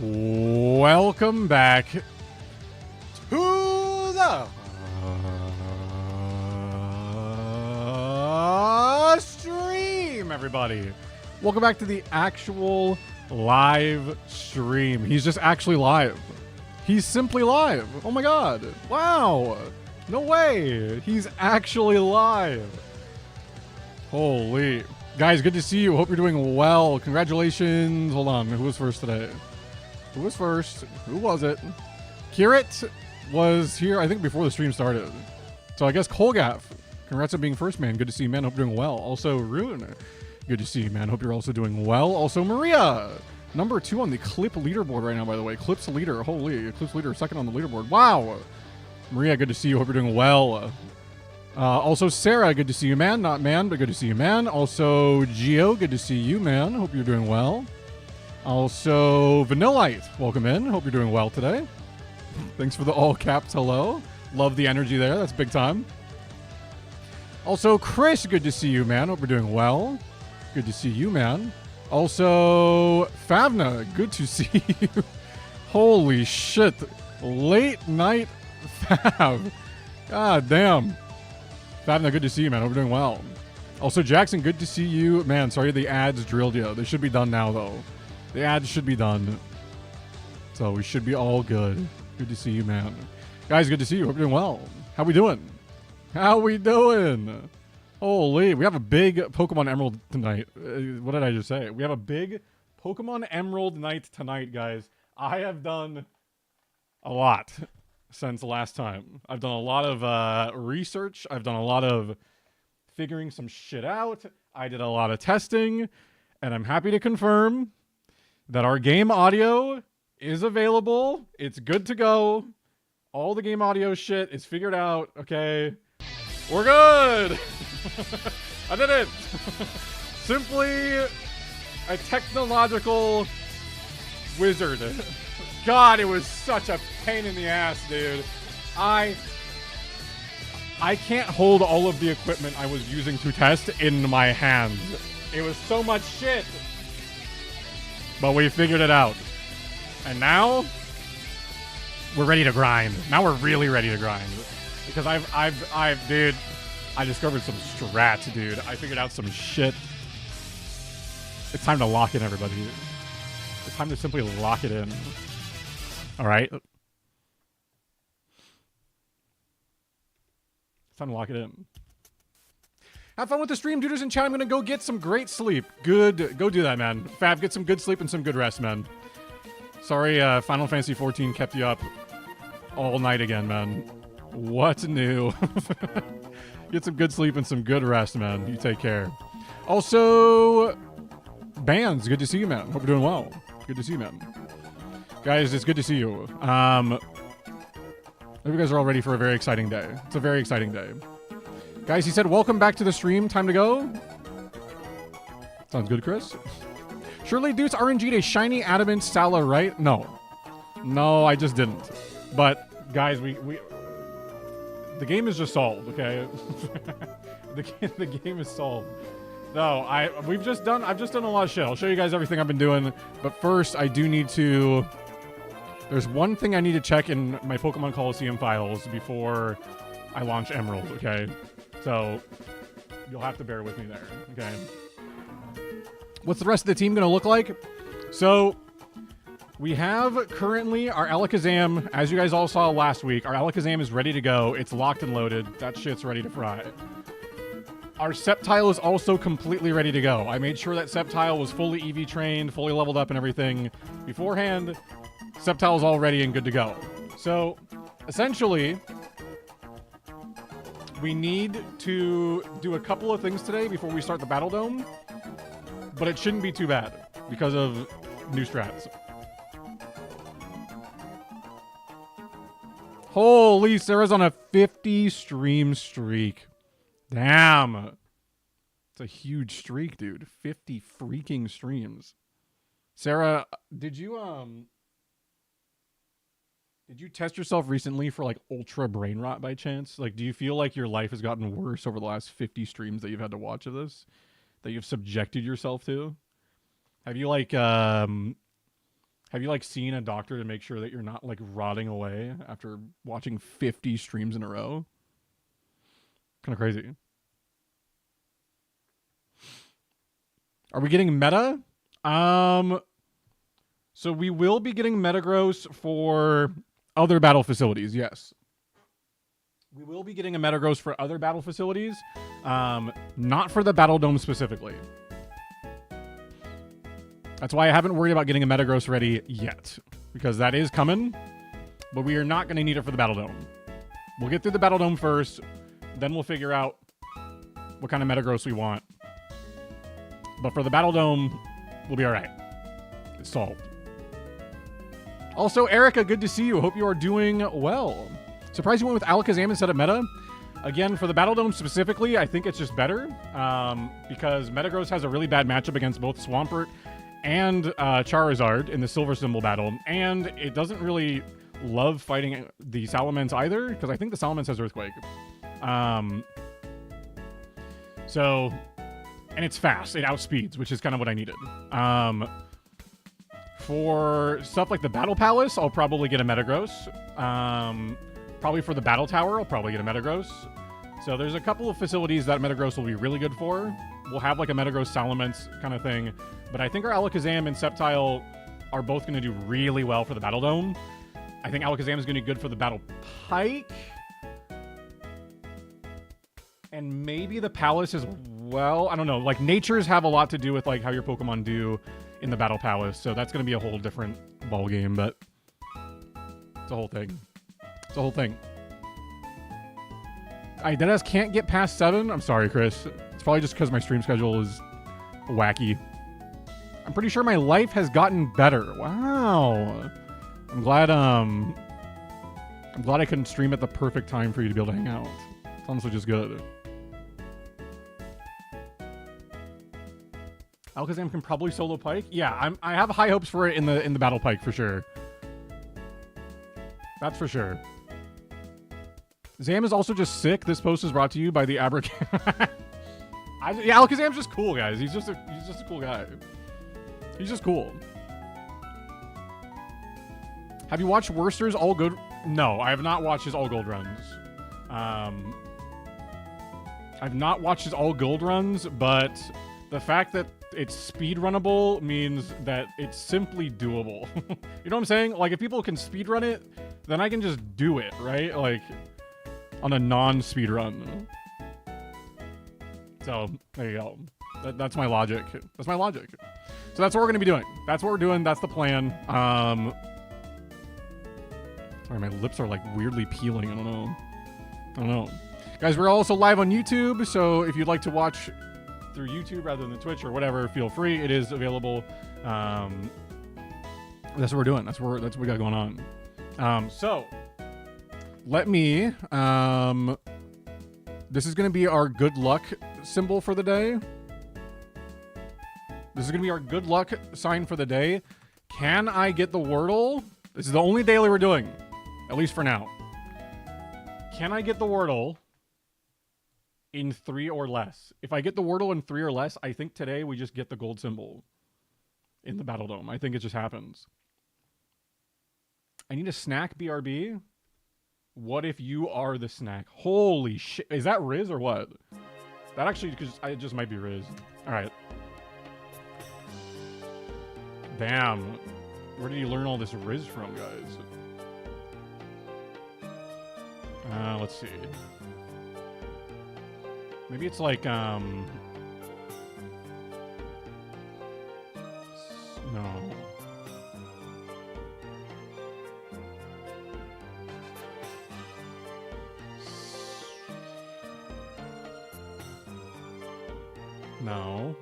Welcome back to the stream, everybody. Welcome back to the actual live stream. He's just actually live. He's simply live. Oh my god. Wow. No way. He's actually live. Holy. Guys, good to see you. Hope you're doing well. Congratulations. Hold on. Who was first today? Who was first? Who was it? Kirit was here, I think, before the stream started. So I guess Kolgaff. Congrats on being first, man. Good to see you, man. Hope you're doing well. Also, Rune. Good to see you, man. Hope you're also doing well. Also, Maria. Number 2 on the Clip leaderboard right now, by the way. Clips leader. Holy. Clips leader second on the leaderboard. Wow. Maria, good to see you. Hope you're doing well. Also, Sarah, good to see you, man. Not man, but good to see you, man. Also, Gio, good to see you, man. Hope you're doing well. Also, Vanillite, welcome in. Hope you're doing well today. Thanks for the all caps hello. Love the energy there. That's big time. Also, Chris, good to see you, man. Hope you're doing well. Good to see you, man. Also, Favna, good to see you. Holy shit. Late night Fav. God damn. Favna, good to see you, man. Hope you're doing well. Also, Jackson, good to see you. Man, sorry the ads drilled you. They should be done now, though. The ads should be done. So we should be all good. Good to see you, man. Guys, good to see you. Hope you're doing well. How we doing? How we doing? Holy, we have a big Pokemon Emerald tonight. What did I just say? We have a big Pokemon Emerald night tonight, guys. I have done a lot since last time. I've done a lot of research. I've done a lot of figuring some shit out. I did a lot of testing, and I'm happy to confirm that our game audio is available. It's good to go. All the game audio shit is figured out. Okay. We're good. I did it. Simply a technological wizard. God, it was such a pain in the ass, dude. I can't hold all of the equipment I was using to test in my hands. It was so much shit. But we figured it out. And now we're ready to grind. Now we're really ready to grind. Because dude, I discovered some strats, dude. I figured out some shit. It's time to lock in, everybody. It's time to simply lock it in. All right. It's time to lock it in. Have fun with the stream, duders in chat. I'm going to go get some great sleep. Good. Go do that, man. Fab, get some good sleep and some good rest, man. Sorry, Final Fantasy 14 kept you up all night again, man. What's new? Get some good sleep and some good rest, man. You take care. Also, Bands, good to see you, man. Hope you're doing well. Good to see you, man. Guys, it's good to see you. Hope you guys are all ready for a very exciting day. It's a very exciting day. Guys, he said, welcome back to the stream. Time to go. Sounds good, Chris. Surely Deuce RNG'd a shiny adamant Sala, right? No. No, I just didn't. But, guys, we the game is just solved, okay? the game is solved. No, I've just done a lot of shit. I'll show you guys everything I've been doing. But first, I do need to... There's one thing I need to check in my Pokemon Coliseum files before I launch Emerald, okay? So, you'll have to bear with me there, okay? What's the rest of the team going to look like? So, we have currently our Alakazam, as you guys all saw last week, our Alakazam is ready to go. It's locked and loaded. That shit's ready to fry. Our Sceptile is also completely ready to go. I made sure that Sceptile was fully EV trained, fully leveled up and everything beforehand. Sceptile is all ready and good to go. So, essentially, we need to do a couple of things today before we start the Battle Dome, but it shouldn't be too bad because of new strats. Holy, Sarah's on a 50 stream streak. Damn. It's a huge streak, dude. 50 freaking streams. Sarah, did you test yourself recently for like ultra brain rot by chance? Like, do you feel like your life has gotten worse over the last 50 streams that you've had to watch of this? That you've subjected yourself to? Have you seen a doctor to make sure that you're not like rotting away after watching 50 streams in a row? Kind of crazy. Are we getting meta? So we will be getting Metagross for other battle facilities, yes. We will be getting a Metagross for other battle facilities, not for the Battle Dome specifically. That's why I haven't worried about getting a Metagross ready yet, because that is coming, but we are not going to need it for the Battle Dome. We'll get through the Battle Dome first, then we'll figure out what kind of Metagross we want. But for the Battle Dome, we'll be all right. It's solved. Also, Erica, good to see you. Hope you are doing well. Surprised you went with Alakazam instead of Meta. Again, for the Battle Dome specifically, I think it's just better because Metagross has a really bad matchup against both Swampert and Charizard in the Silver Symbol battle, and it doesn't really love fighting the Salamence either, because I think the Salamence has Earthquake. And it's fast. It outspeeds, which is kind of what I needed. For stuff like the Battle Palace, I'll probably get a Metagross. Probably for the Battle Tower, I'll probably get a Metagross. So there's a couple of facilities that Metagross will be really good for. We'll have like a Metagross Salamence kind of thing. But I think our Alakazam and Sceptile are both going to do really well for the Battle Dome. I think Alakazam is going to be good for the Battle Pike. And maybe the Palace as well. I don't know. Like, natures have a lot to do with like how your Pokemon do in the Battle Palace. So that's going to be a whole different ball game. But it's a whole thing. It's a whole thing. I deadass can't get past 7. I'm sorry, Chris. It's probably just because my stream schedule is wacky. I'm pretty sure my life has gotten better. Wow. I'm glad I couldn't stream at the perfect time for you to be able to hang out. It's honestly just good. Alakazam can probably solo Pike. Yeah, I have high hopes for it in the Battle Pike for sure. That's for sure. Zam is also just sick. This post is brought to you by the Abracadabra. Yeah, Alakazam's just cool, guys. He's just a cool guy. He's just cool. Have you watched Worcester's All Good? No, I have not watched his All Gold runs. I've not watched his All Gold runs, but the fact that it's speed runnable means that it's simply doable. You know what I'm saying? Like, if people can speed run it, then I can just do it, right? Like, on a non-speed run. So, there you go. That's my logic. That's my logic. So that's what we're going to be doing. That's what we're doing. That's the plan. Sorry, my lips are, like, weirdly peeling. I don't know. Guys, we're also live on YouTube, so if you'd like to watch through YouTube rather than Twitch or whatever, feel free. It is available. That's what we're doing. That's what we got going on. So let me this is going to be our good luck symbol for the day. This is going to be our good luck sign for the day. Can I get the Wordle? This is the only daily we're doing, at least for now. Can I get the Wordle in 3 or less? If I get the Wordle in 3 or less, I think today we just get the gold symbol in the Battle Dome. I think it just happens. I need a snack, BRB. What if you are the snack? Holy shit. Is that Riz or what? That actually, it just might be Riz. All right. Damn. Where did you learn all this Riz from, guys? Let's see. Maybe it's like, no. No.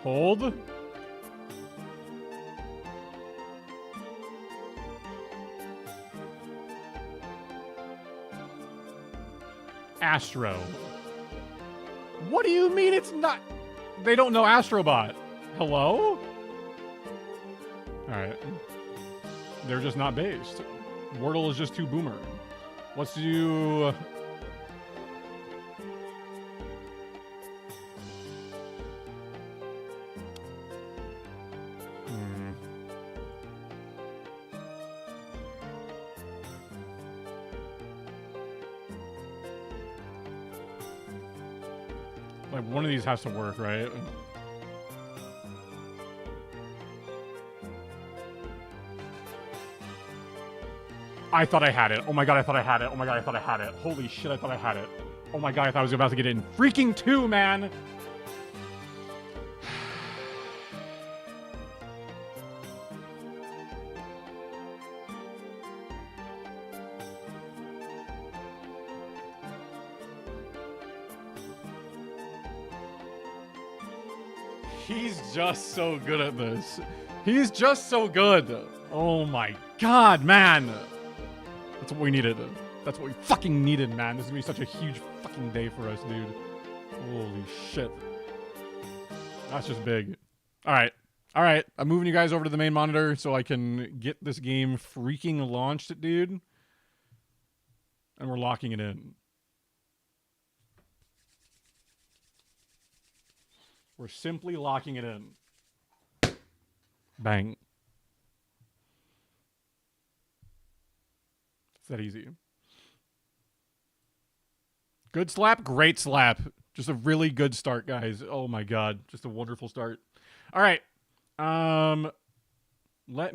Hold. Astro. What do you mean it's not? They don't know Astrobot. Hello? Alright. They're just not based. Wordle is just too boomer. Let's do... Like, one of these has to work, right? I thought I had it. Oh my god, I thought I had it. Oh my god, I thought I had it. Holy shit, I thought I had it. Oh my god, I thought I was about to get it in freaking 2, man! He's just so good at this. He's just so good. Oh my god, man. That's what we needed. That's what we fucking needed, man. This is gonna be such a huge fucking day for us, dude. Holy shit. That's just big. Alright. Alright. I'm moving you guys over to the main monitor so I can get this game freaking launched, dude. And we're locking it in. We're simply locking it in. Bang. It's that easy. Good slap, great slap. Just a really good start, guys. Oh my god, just a wonderful start. All right. Let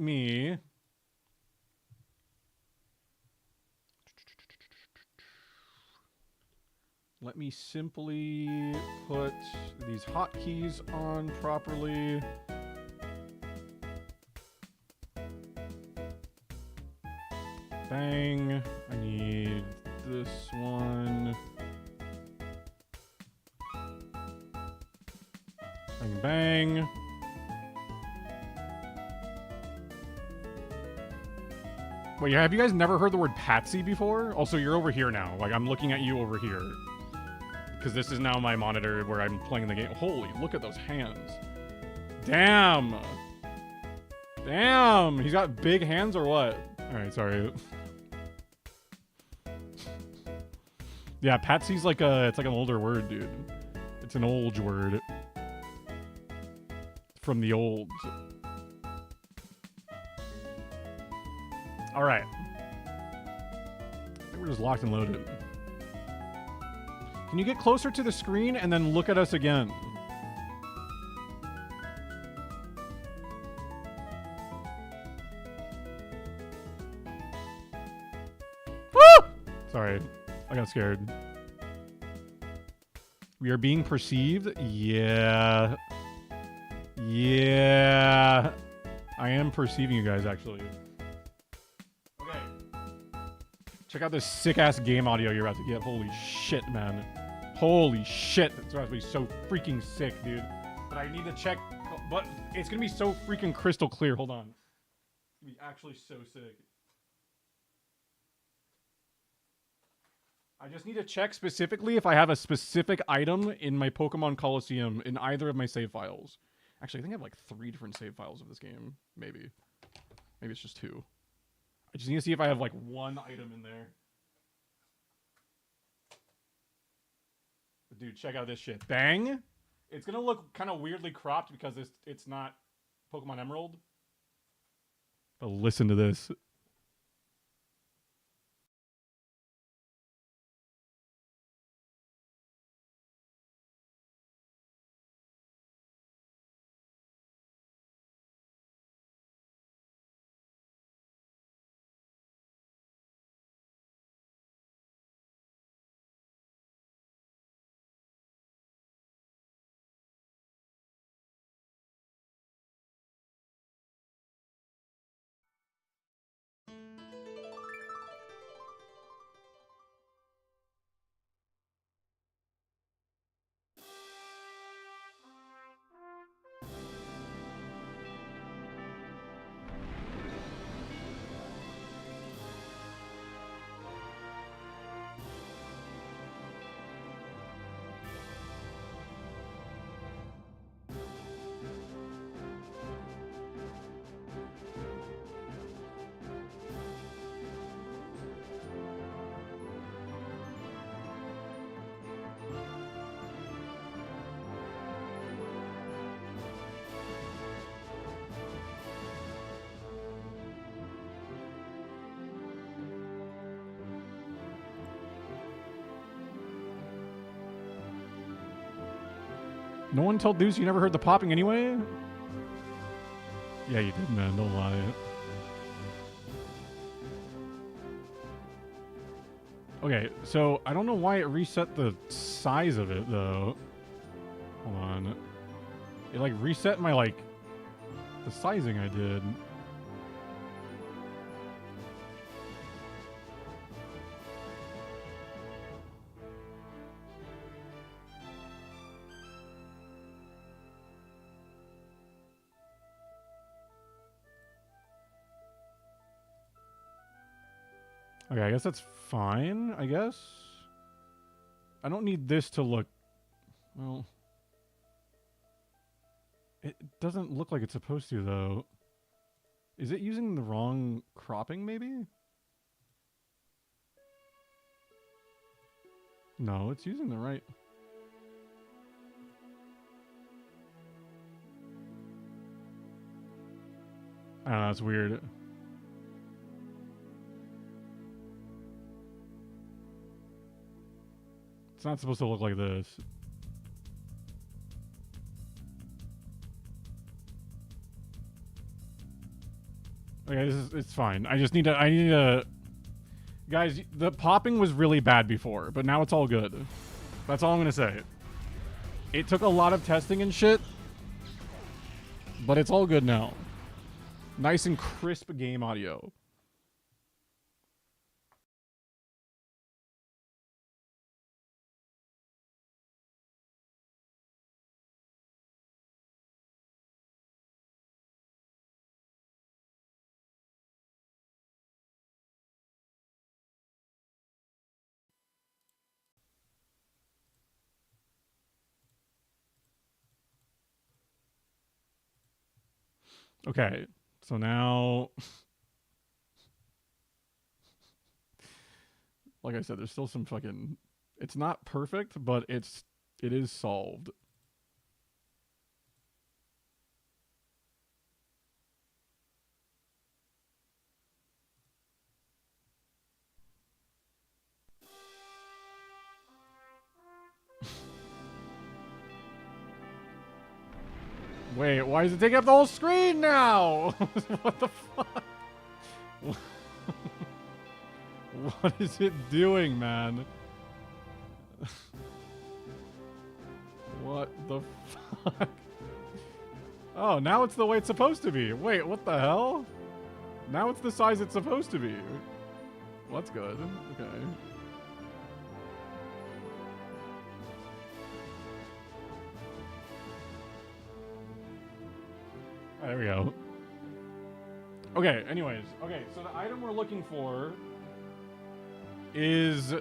me simply put these hotkeys on properly. Bang. I need this one. Bang, bang. Wait, have you guys never heard the word Patsy before? Also, you're over here now. Like, I'm looking at you over here. Because this is now my monitor where I'm playing the game. Holy, look at those hands. Damn. Damn. He's got big hands or what? Alright, sorry. Yeah, Patsy's like it's like an older word, dude. It's an old word. From the olds. Alright. I think we're just locked and loaded. Can you get closer to the screen and then look at us again? Woo! Sorry, I got scared. We are being perceived? Yeah. Yeah. I am perceiving you guys, actually. Okay. Check out this sick-ass game audio you're about to get. Holy shit, man. Holy shit. It's about to be so freaking sick, dude. But I need to check. But it's going to be so freaking crystal clear. Hold on. It's going to be actually so sick. I just need to check specifically if I have a specific item in my Pokemon Coliseum in either of my save files. Actually, I think I have like 3 different save files of this game. Maybe. Maybe it's just 2. I just need to see if I have like 1 item in there. Dude, check out this shit. Bang! It's gonna look kind of weirdly cropped because it's not Pokemon Emerald. But listen to this. No one told Deuce you never heard the popping anyway? Yeah, you did, man. Don't lie. Okay, so I don't know why it reset the size of it, though. Hold on. It, like, reset my, like, the sizing I did. Okay, I guess that's fine, I guess. I don't need this to look... Well... It doesn't look like it's supposed to, though. Is it using the wrong cropping, maybe? No, it's using the right... I don't know, that's weird. It's not supposed to look like this. Okay, it's fine. I need to guys, the popping was really bad before, but now it's all good. That's all I'm gonna say. It took a lot of testing and shit, but it's all good now. Nice and crisp game audio. Okay, so now, like I said, there's still some fucking, it's not perfect, but it is solved. Wait, why is it taking up the whole screen now? What the fuck? What is it doing, man? What the fuck? Oh, now it's the way it's supposed to be. Wait, what the hell? Now it's the size it's supposed to be. Well, that's good. Okay. There we go. Okay, anyways. Okay, so the item we're looking for is...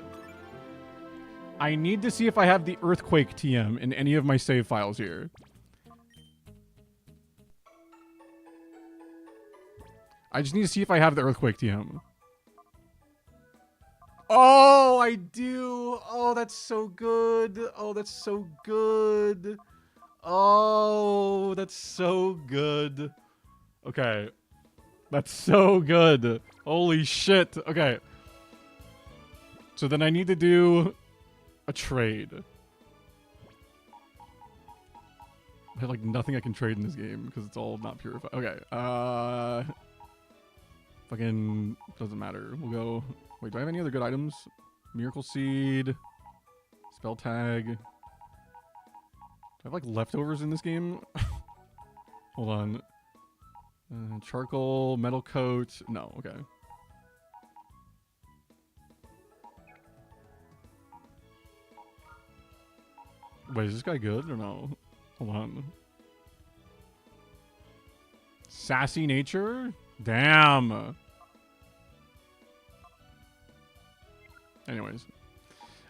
I need to see if I have the Earthquake TM in any of my save files here. I just need to see if I have the Earthquake TM. Oh, I do! Oh, that's so good! Oh, that's so good! Oh, that's so good. Okay. That's so good. Holy shit. Okay. So then I need to do a trade. I have like nothing I can trade in this game because it's all not purified. Okay. Fucking doesn't matter. We'll go. Wait, do I have any other good items? Miracle Seed. Spell Tag. Do I have like leftovers in this game? Hold on. Charcoal, metal coat. No, okay. Wait, is this guy good or no? Hold on. Sassy nature? Damn. Anyways.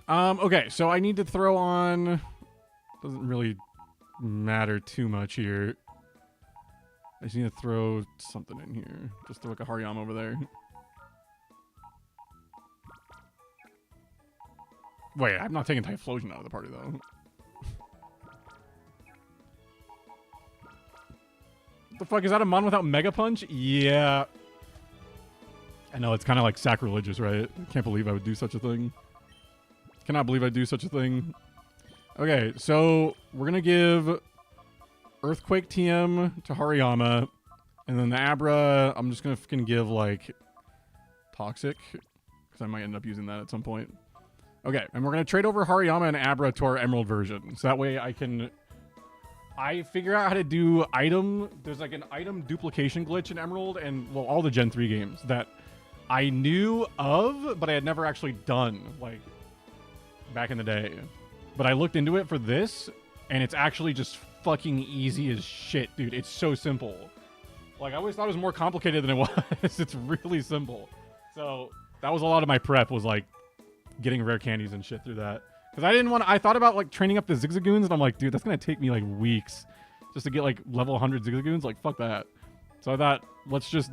Okay, so I need to throw on... Doesn't really matter too much here. I just need to throw something in here. Just throw like a Hariyama over there. Wait, I'm not taking Typhlosion out of the party, though. What the fuck? Is that a mon without Mega Punch? Yeah. I know, it's kind of like sacrilegious, right? I can't believe I would do such a thing. Cannot believe I'd do such a thing. Okay, so we're gonna give Earthquake TM to Hariyama, and then the Abra, I'm just gonna fucking give like Toxic, because I might end up using that at some point. Okay, and we're gonna trade over Hariyama and Abra to our Emerald version, so that way I figure out how to do there's like an item duplication glitch in Emerald and, well, all the Gen 3 games that I knew of, but I had never actually done, like, back in the day. But I looked into it for this, and it's actually just fucking easy as shit, dude. It's so simple. Like, I always thought it was more complicated than it was. It's really simple. So, that was a lot of my prep, was, like, getting rare candies and shit through that. Because I thought about, like, training up the Zigzagoons, and I'm like, dude, that's going to take me, like, weeks just to get, like, level 100 Zigzagoons. Like, fuck that. So I thought, let's just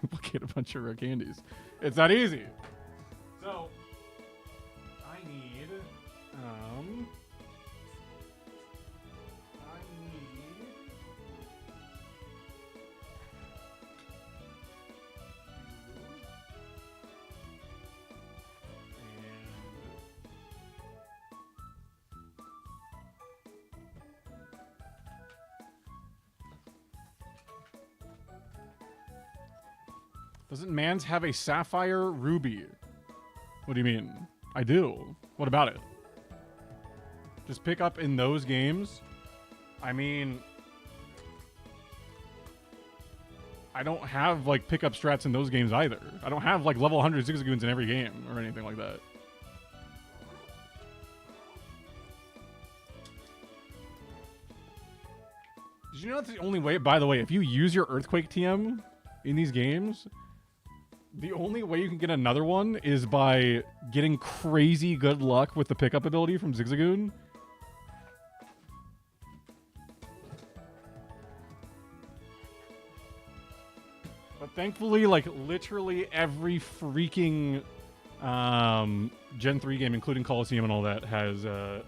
duplicate a bunch of rare candies. It's that easy. So, I need... Doesn't Mans have a Sapphire Ruby? What do you mean? I do. What about it? Just pick up in those games? I mean... I don't have, like, pickup strats in those games either. I don't have, like, level 100 Zigzagoons in every game or anything like that. Did you know that's the only way? By the way, if you use your Earthquake TM in these games... The only way you can get another one is by getting crazy good luck with the pickup ability from Zigzagoon. But thankfully, like, literally every freaking Gen 3 game, including Coliseum and all that, has that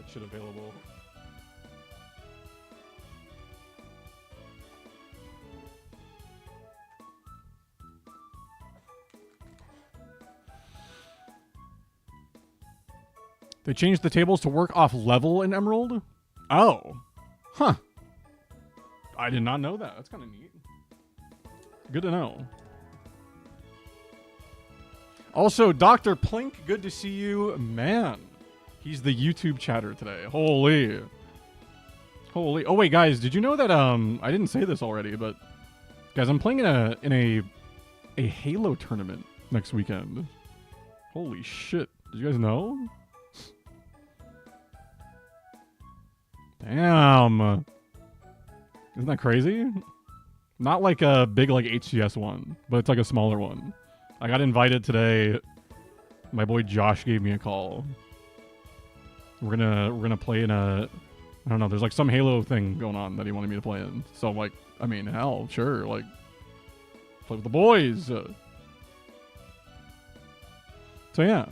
shit available. They changed the tables to work off level in Emerald? Oh. Huh. I did not know that. That's kind of neat. Good to know. Also, Dr. Plink, good to see you. Man, he's the YouTube chatter today. Holy. Holy. Oh, wait, guys, did you know that, I didn't say this already, but, guys, I'm playing in a Halo tournament next weekend. Holy shit. Did you guys know? Damn. Isn't that crazy? Not like a big, like, HCS one, but it's like a smaller one. I got invited today. My boy Josh gave me a call. We're gonna play in a... I don't know, there's like some Halo thing going on that he wanted me to play in. So I'm like, I mean, hell, sure, like, play with the boys. So yeah.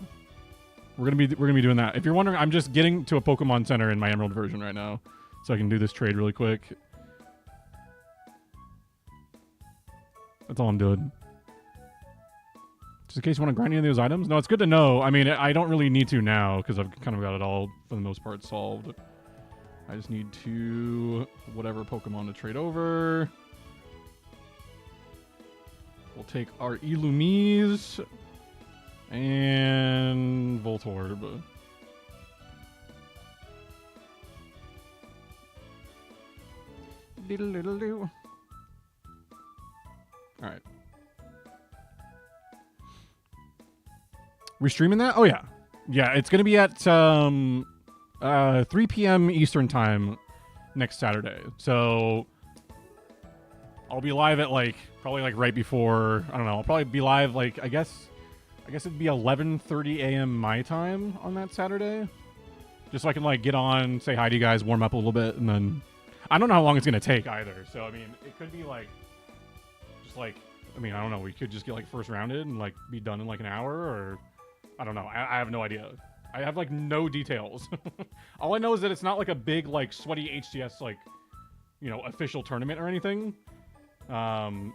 We're gonna be doing that. If you're wondering, I'm just getting to a Pokemon Center in my Emerald version right now, so I can do this trade really quick. That's all I'm doing. Just in case you want to grind any of those items. No, it's good to know. I mean, I don't really need to now because I've kind of got it all for the most part solved. I just need to whatever Pokemon to trade over. We'll take our Illumise. And Voltorb. Diddle-diddle-doo. Alright. We streaming that? Oh, yeah. Yeah, it's going to be at 3 p.m. Eastern time next Saturday. So I'll be live at, like, probably, like, right before... I don't know. I'll probably be live, like, I guess it'd be 11:30 a.m. my time on that Saturday. Just so I can, like, get on, say hi to you guys, warm up a little bit, and then... I don't know how long it's going to take either. So, I mean, it could be, like... Just, like... I mean, I don't know. We could just get, like, first rounded and, like, be done in, like, an hour, or... I don't know. I have no idea. I have, like, no details. All I know is that it's not, like, a big, like, sweaty HCS, like, you know, official tournament or anything. That's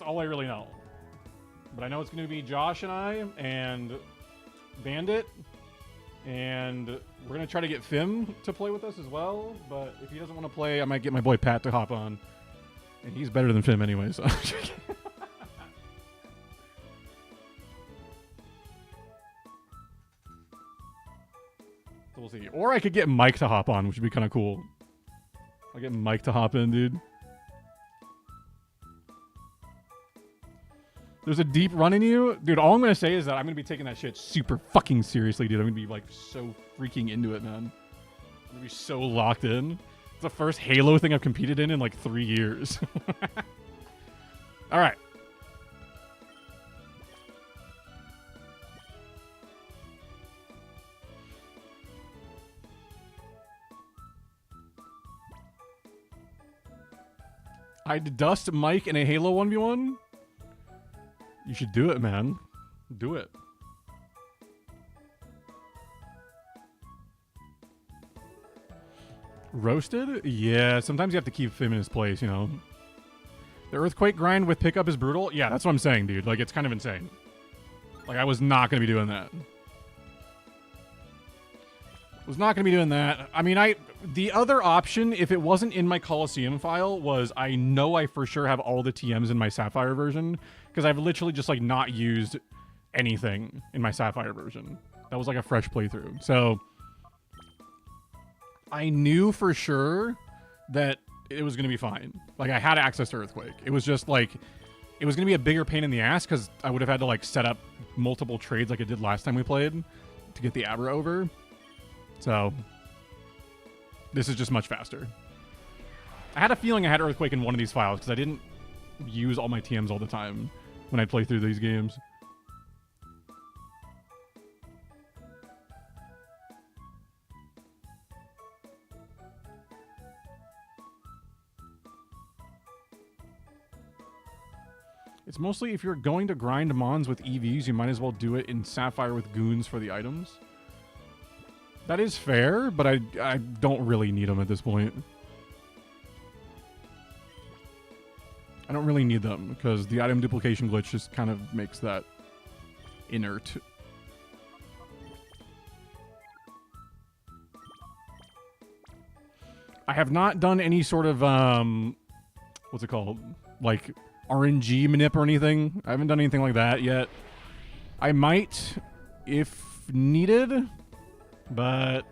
all I really know. But I know it's going to be Josh and I and Bandit And we're going to try to get Fim to play with us as well. But if he doesn't want to play, I might get my boy Pat to hop on. And he's better than Fim anyway, so. So we'll see. Or I could get Mike to hop on, which would be kind of cool. I'll get Mike to hop in, dude. There's a deep run in you? Dude, all I'm going to say is that I'm going to be taking that shit super fucking seriously, dude. I'm going to be, like, so freaking into it, man. I'm going to be so locked in. It's the first Halo thing I've competed in like 3 years. All right. I'd dust Mike in a Halo 1v1? You should do it, man. Do it. Roasted? Yeah, sometimes you have to keep him in his place, you know. The Earthquake grind with pickup is brutal? Yeah, that's what I'm saying, dude. Like, it's kind of insane. Like, I was not going to be doing that. Was not going to be doing that. I mean, the other option, if it wasn't in my Coliseum file, was I know I for sure have all the TMs in my Sapphire version, because I've literally just, like, not used anything in my Sapphire version. That was, like, a fresh playthrough. So, I knew for sure that it was going to be fine. Like, I had access to Earthquake. It was just, like, it was going to be a bigger pain in the ass, because I would have had to, like, set up multiple trades like I did last time we played to get the Abra over. So, this is just much faster. I had a feeling I had Earthquake in one of these files because I didn't use all my TMs all the time when I play through these games. It's mostly if you're going to grind Mons with EVs, you might as well do it in Sapphire with goons for the items. That is fair, but I don't really need them at this point. I don't really need them, because the item duplication glitch just kind of makes that inert. I have not done any sort of, what's it called? Like, RNG manip or anything. I haven't done anything like that yet. I might, if needed. But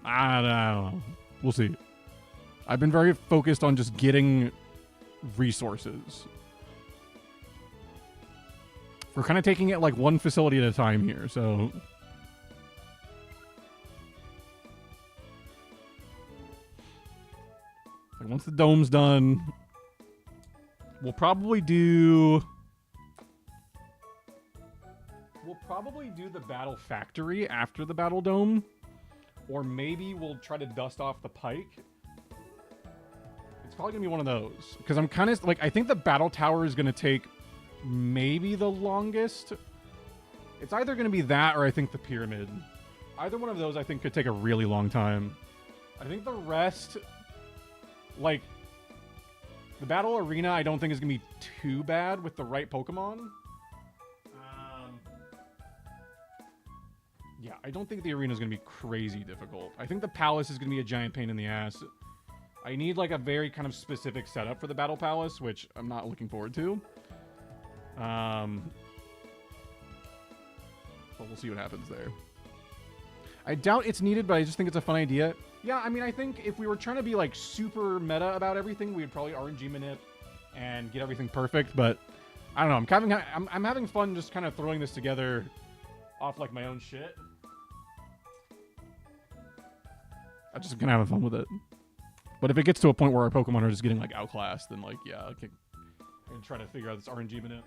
I don't know. We'll see. I've been very focused on just getting resources. We're kind of taking it like one facility at a time here, so like once the dome's done, we'll probably do the battle factory after the battle dome, or maybe we'll try to dust off the pike. It's probably gonna be one of those, because I'm kind of like, I think the battle tower is gonna take maybe the longest. It's either gonna be that or I think the pyramid. Either one of those I think could take a really long time. I think the rest, like the battle arena, I don't think is gonna be too bad with the right Pokemon. Yeah, I don't think the arena is going to be crazy difficult. I think the palace is going to be a giant pain in the ass. I need like a very kind of specific setup for the battle palace, which I'm not looking forward to. But we'll see what happens there. I doubt it's needed, but I just think it's a fun idea. Yeah, I mean, I think if we were trying to be like super meta about everything, we'd probably RNG manip and get everything perfect. But I don't know. I'm having fun just kind of throwing this together off like my own shit. I'm just gonna have fun with it. But if it gets to a point where our Pokemon are just getting like outclassed, then like, yeah, I can try to figure out this RNG manip.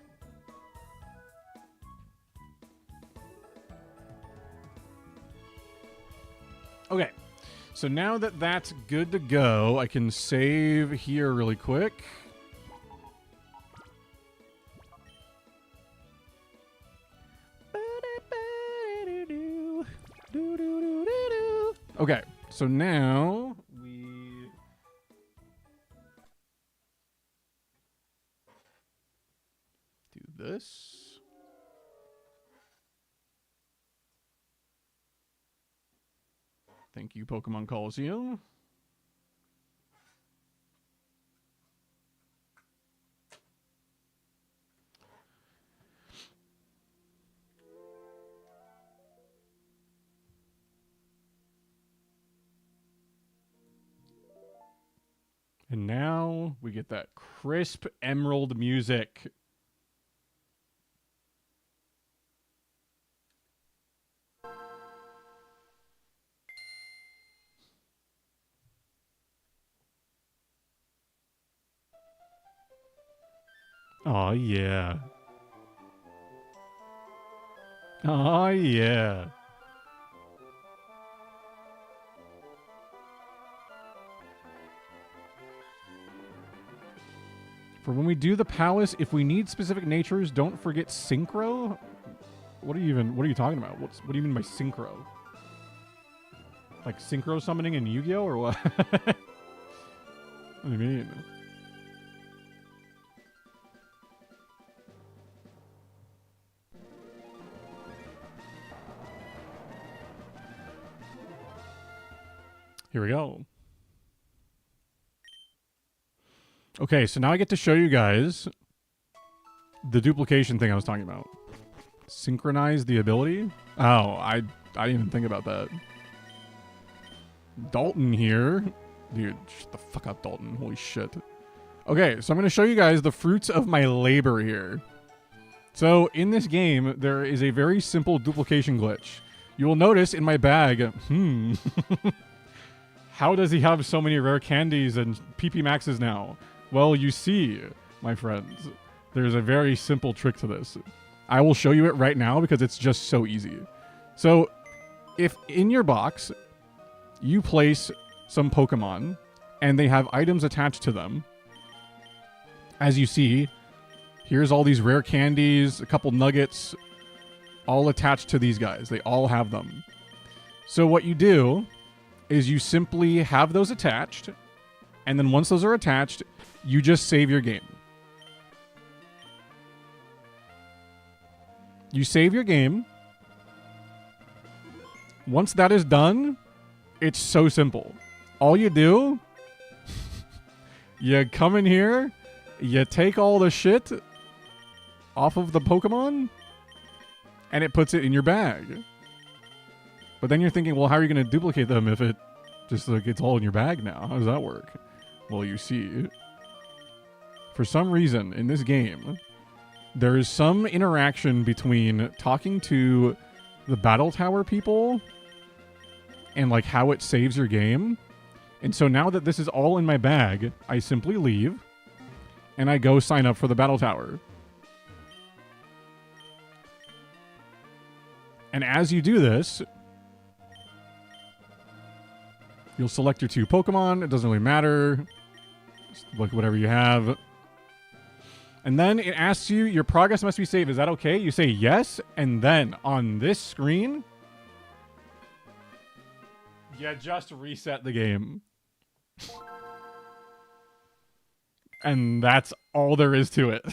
Okay, so now that that's good to go, I can save here really quick. Okay, so now we do this. Thank you, Pokemon Coliseum. And now we get that crisp emerald music. Oh, yeah. Oh, yeah. For when we do the palace, if we need specific natures, don't forget synchro. What are you talking about? What do you mean by synchro? Like synchro summoning in Yu-Gi-Oh or what? What do you mean? Here we go. Okay, so now I get to show you guys the duplication thing I was talking about. Synchronize the ability? Oh, I didn't even think about that. Dalton here. Dude, shut the fuck up, Dalton. Holy shit. Okay, so I'm going to show you guys the fruits of my labor here. So, in this game, there is a very simple duplication glitch. You will notice in my bag, how does he have so many rare candies and PP Maxes now? Well, you see, my friends, there's a very simple trick to this. I will show you it right now because it's just so easy. So, if in your box, you place some Pokemon, and they have items attached to them, as you see, here's all these rare candies, a couple nuggets, all attached to these guys. They all have them. So what you do is you simply have those attached, and then once those are attached, you just save your game. You save your game. Once that is done, it's so simple. All you do, you come in here, you take all the shit off of the Pokemon, and it puts it in your bag. But then you're thinking, well, how are you going to duplicate them if it just like it's all in your bag now? How does that work? Well, you see, for some reason in this game, there is some interaction between talking to the Battle Tower people and like how it saves your game. And so now that this is all in my bag, I simply leave and I go sign up for the Battle Tower. And as you do this, you'll select your 2 Pokemon. It doesn't really matter. Just look at whatever you have. And then it asks you, your progress must be saved. Is that okay? You say yes. And then on this screen, you just reset the game. And that's all there is to it.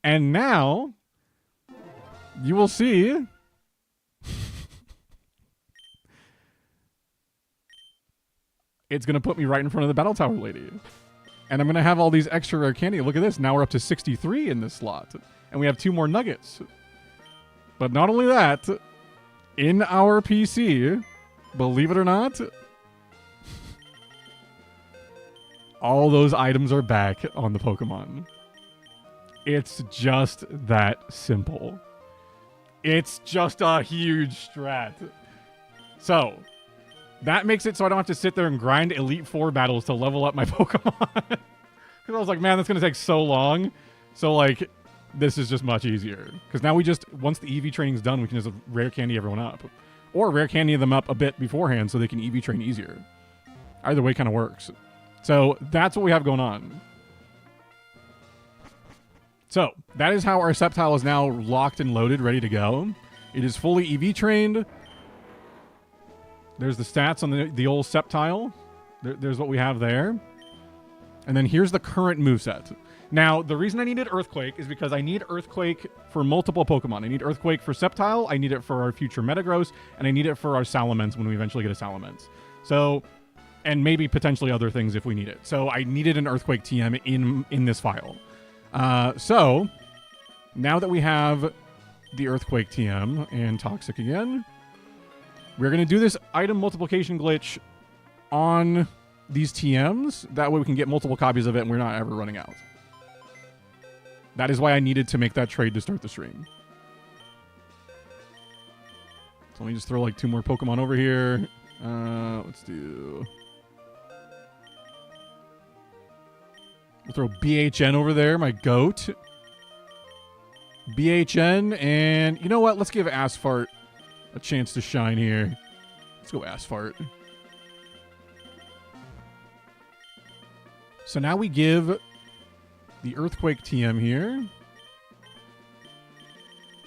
And now, you will see it's going to put me right in front of the Battle Tower lady. And I'm going to have all these extra rare candy. Look at this. Now we're up to 63 in this slot. And we have 2 more nuggets. But not only that, in our PC, believe it or not, all those items are back on the Pokemon. It's just that simple. It's just a huge strat. So, that makes it so I don't have to sit there and grind Elite Four battles to level up my Pokemon. Because I was like, man, that's going to take so long. So, like, this is just much easier. Because now we just, once the EV training's done, we can just rare candy everyone up. Or rare candy them up a bit beforehand so they can EV train easier. Either way kind of works. So, that's what we have going on. So, that is how our Sceptile is now locked and loaded, ready to go. It is fully EV trained. There's the stats on the old Sceptile. There's what we have there. And then here's the current moveset. Now, the reason I needed Earthquake is because I need Earthquake for multiple Pokemon. I need Earthquake for Sceptile, I need it for our future Metagross, and I need it for our Salamence when we eventually get a Salamence. So, and maybe potentially other things if we need it. So I needed an Earthquake TM in this file. So, now that we have the Earthquake TM and Toxic again, we're going to do this item multiplication glitch on these TMs. That way we can get multiple copies of it and we're not ever running out. That is why I needed to make that trade to start the stream. So let me just throw like 2 more Pokemon over here. Let's do... We'll throw BHN over there, my goat. BHN, and you know what? Let's give Asphalt a chance to shine here. Let's go Asphalt. So now we give the Earthquake TM here.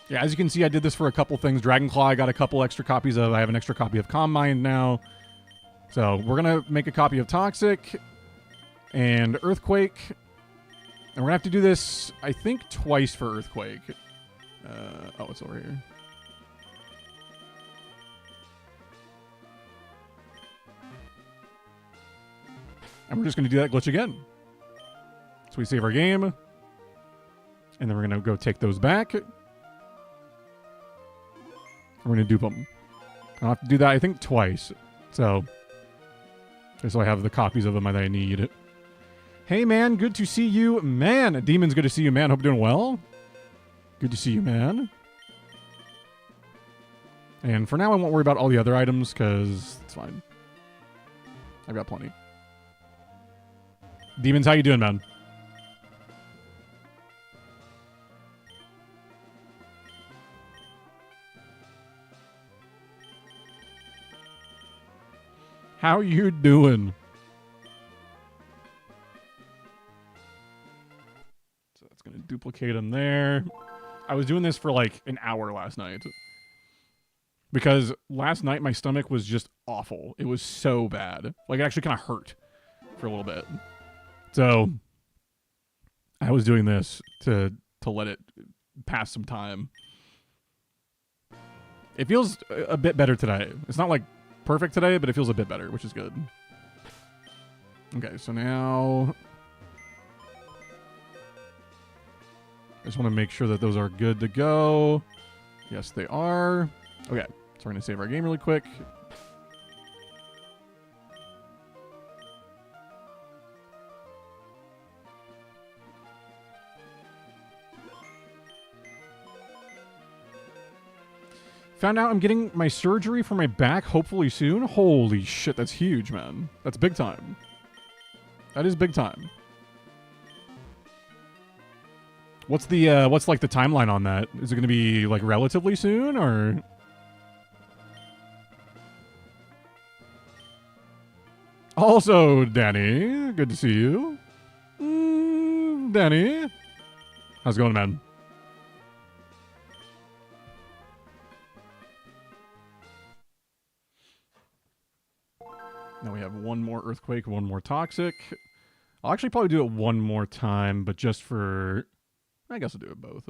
Yeah, as you can see, I did this for a couple things. Dragonclaw, I got a couple extra copies of. I have an extra copy of Calm Mind now. So we're going to make a copy of Toxic and Earthquake. And we're going to have to do this, I think, twice for Earthquake. Oh, it's over here. And we're just going to do that glitch again. So we save our game. And then we're going to go take those back. We're going to dupe them. I'll have to do that, I think, twice. So I have the copies of them that I need. Hey, man, good to see you. Man, Demon's good to see you, man. Hope you're doing well. Good to see you, man. And for now, I won't worry about all the other items, because it's fine. I've got plenty. Demons, how you doing, man? How you doing? So that's going to duplicate them there. I was doing this for like an hour last night. Because last night my stomach was just awful. It was so bad. Like, it actually kind of hurt for a little bit. So I was doing this to let it pass some time. It feels a bit better today. It's not like perfect today, but it feels a bit better, which is good. Okay, so now I just want to make sure that those are good to go. Yes, they are. Okay, so we're going to save our game really quick. Found out I'm getting my surgery for my back hopefully soon. Holy shit, that's huge, man. That's big time. That is big time. What's like the timeline on that? Is it going to be like relatively soon or? Also, Danny, good to see you. Danny, how's it going, man? Now we have one more Earthquake, one more Toxic. I'll actually probably do it one more time, but just for... I guess I'll do it both.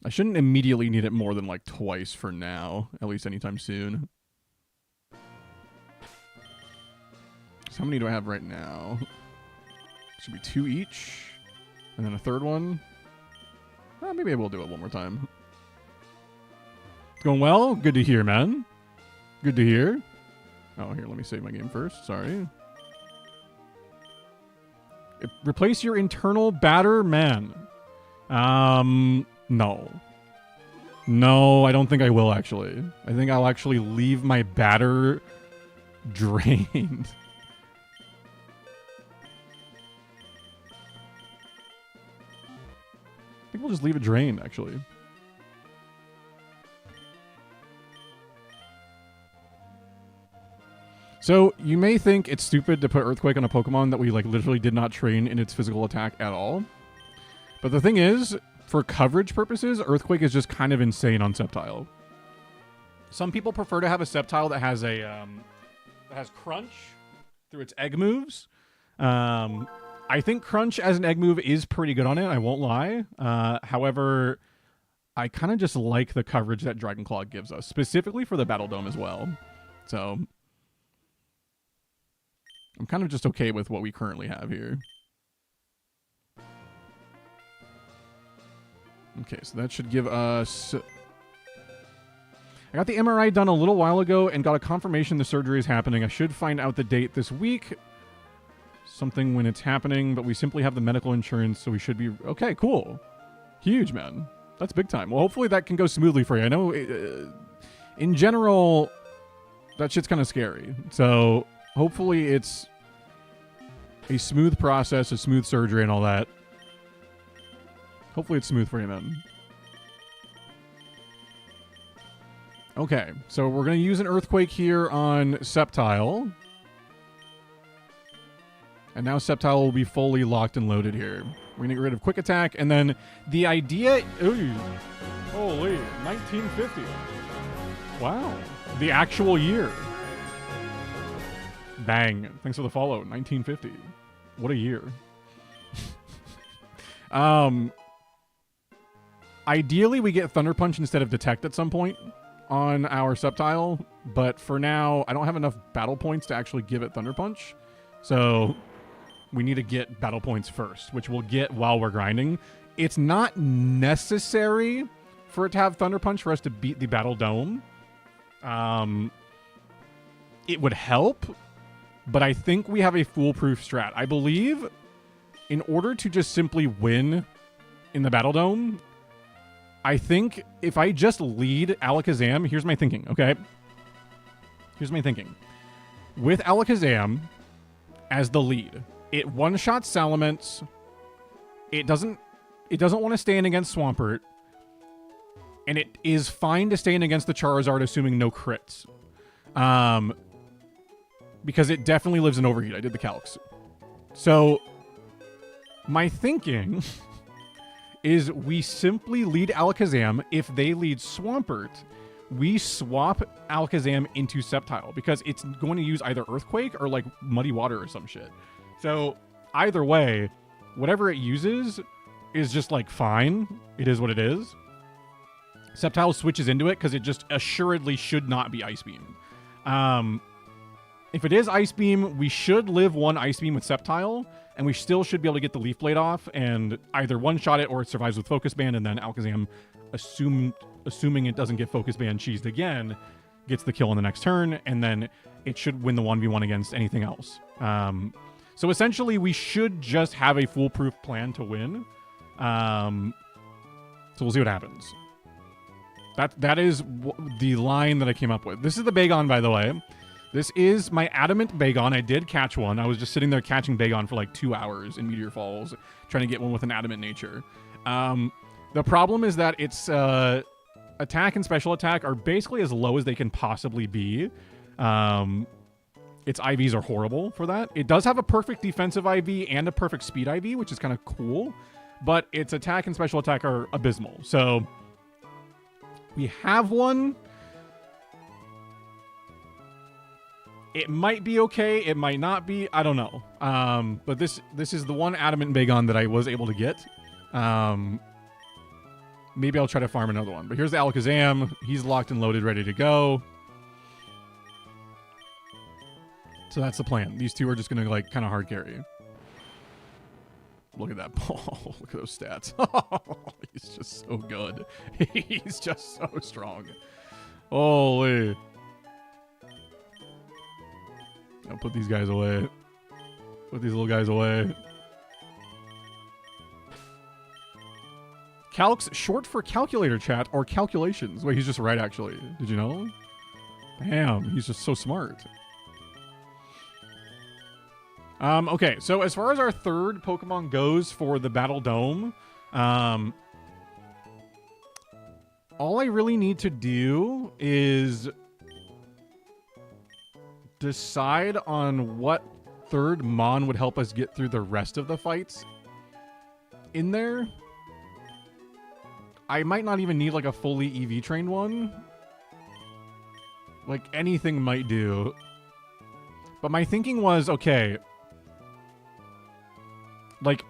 I shouldn't immediately need it more than like twice for now, at least anytime soon. So how many do I have right now? Should be 2 each, and then a third one. Maybe I will do it one more time. It's going well? Good to hear, man. Good to hear. Oh, here, let me save my game first. Sorry. Replace your internal batter, man. No. No, I don't think I will, actually. I think I'll actually leave my batter drained. I think we'll just leave it drained, actually. So, you may think it's stupid to put Earthquake on a Pokemon that we like literally did not train in its physical attack at all. But the thing is, for coverage purposes, Earthquake is just kind of insane on Sceptile. Some people prefer to have a Sceptile that has Crunch through its egg moves. I think Crunch as an egg move is pretty good on it, I won't lie. However, I kind of just like the coverage that Dragon Claw gives us, specifically for the Battle Dome as well. So I'm kind of just okay with what we currently have here. Okay, so that should give us... I got the MRI done a little while ago and got a confirmation the surgery is happening. I should find out the date this week. Something when it's happening, but we simply have the medical insurance, so we should be... Okay, cool. Huge, man. That's big time. Well, hopefully that can go smoothly for you. I know, in general, that shit's kind of scary. So hopefully it's a smooth process, a smooth surgery and all that. Hopefully it's smooth for you, man. Okay, so we're going to use an Earthquake here on Sceptile. And now Sceptile will be fully locked and loaded here. We're going to get rid of Quick Attack, and then the idea... Ooh, holy, 1950. Wow. The actual year. Bang. Thanks for the follow. 1950. What a year. Ideally, we get Thunder Punch instead of Detect at some point on our Sceptile, but for now, I don't have enough battle points to actually give it Thunder Punch. So we need to get battle points first, which we'll get while we're grinding. It's not necessary for it to have Thunder Punch for us to beat the Battle Dome. It would help, but I think we have a foolproof strat. I believe in order to just simply win in the Battle Dome, I think if I just lead Alakazam, here's my thinking, okay? Here's my thinking. With Alakazam as the lead, it one-shots Salamence. It doesn't want to stand against Swampert. And it is fine to stand against the Charizard, assuming no crits. Because it definitely lives in Overheat. I did the calcs. So, my thinking is we simply lead Alakazam. If they lead Swampert, we swap Alakazam into Sceptile, because it's going to use either Earthquake or, like, Muddy Water or some shit. So, either way, whatever it uses is just, like, fine. It is what it is. Sceptile switches into it because it just assuredly should not be Ice Beam. If it is Ice Beam, we should live one Ice Beam with Sceptile, and we still should be able to get the Leaf Blade off and either one-shot it or it survives with Focus Band, and then Alakazam, assuming it doesn't get Focus Band cheesed again, gets the kill on the next turn, and then it should win the 1v1 against anything else. So essentially, we should just have a foolproof plan to win. So we'll see what happens. That is the line that I came up with. This is the Bagon, by the way. This is my Adamant Bagon. I did catch one. I was just sitting there catching Bagon for like 2 hours in Meteor Falls, trying to get one with an Adamant nature. The problem is that its attack and special attack are basically as low as they can possibly be. Its IVs are horrible for that. It does have a perfect defensive IV and a perfect speed IV, which is kind of cool, but its attack and special attack are abysmal. So we have one. It might be okay. It might not be. I don't know. But this is the one Adamant Bagon that I was able to get. Maybe I'll try to farm another one. But here's the Alakazam. He's locked and loaded, ready to go. So that's the plan. These two are just going to, like, kind of hard carry. Look at that ball. Look at those stats. He's just so good. He's just so strong. Holy. I'll put these guys away. Put these little guys away. Calcs, short for calculator, chat, or calculations. Wait, he's just right, actually. Did you know? Damn, he's just so smart. Okay, so as far as our third Pokemon goes for the Battle Dome, all I really need to do is decide on what third Mon would help us get through the rest of the fights in there. I might not even need like a fully EV trained one. Like anything might do. But my thinking was, okay, Like,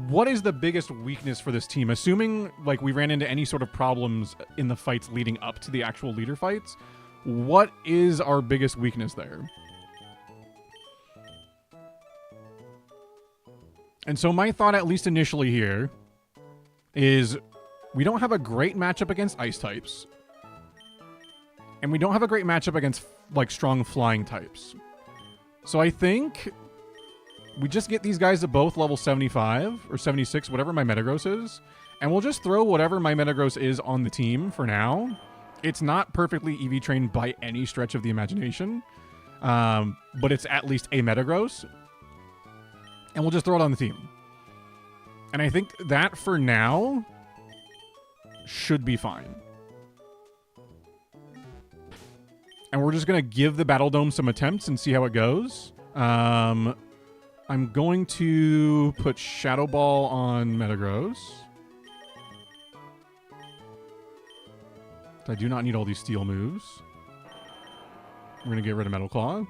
what is the biggest weakness for this team? Assuming, like, we ran into any sort of problems in the fights leading up to the actual leader fights, what is our biggest weakness there? And so my thought, at least initially here, is we don't have a great matchup against ice types. And we don't have a great matchup against, like, strong flying types. So I think we just get these guys to both level 75 or 76, whatever my Metagross is. And we'll just throw whatever my Metagross is on the team for now. It's not perfectly EV trained by any stretch of the imagination. But it's at least a Metagross. And we'll just throw it on the team. And I think that, for now, should be fine. And we're just going to give the Battle Dome some attempts and see how it goes. I'm going to put Shadow Ball on Metagross. I do not need all these steel moves. We're going to get rid of Metal Claw.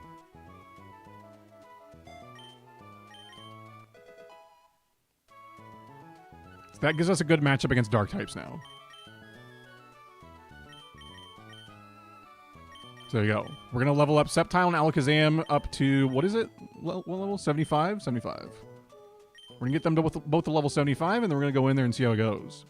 So that gives us a good matchup against Dark types now. So there you go. We're going to level up Sceptile and Alakazam up to, what is it? What level? 75? 75. We're going to get them to both the level 75, and then we're going to go in there and see how it goes.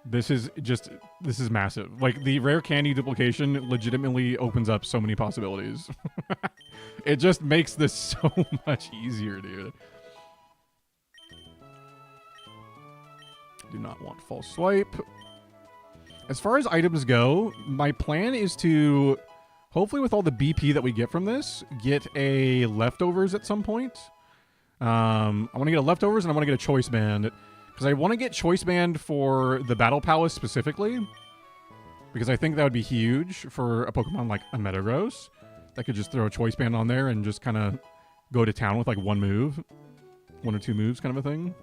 This is massive. Like, the rare candy duplication legitimately opens up so many possibilities. It just makes this so much easier, dude. Do not want false swipe. As far as items go, my plan is to, hopefully with all the BP that we get from this, get a leftovers at some point. I want to get a leftovers and I want to get a choice band. Because I want to get choice band for the Battle Palace specifically. Because I think that would be huge for a Pokemon like a Metagross. That could just throw a choice band on there and just kind of go to town with like one move. One or two moves kind of a thing.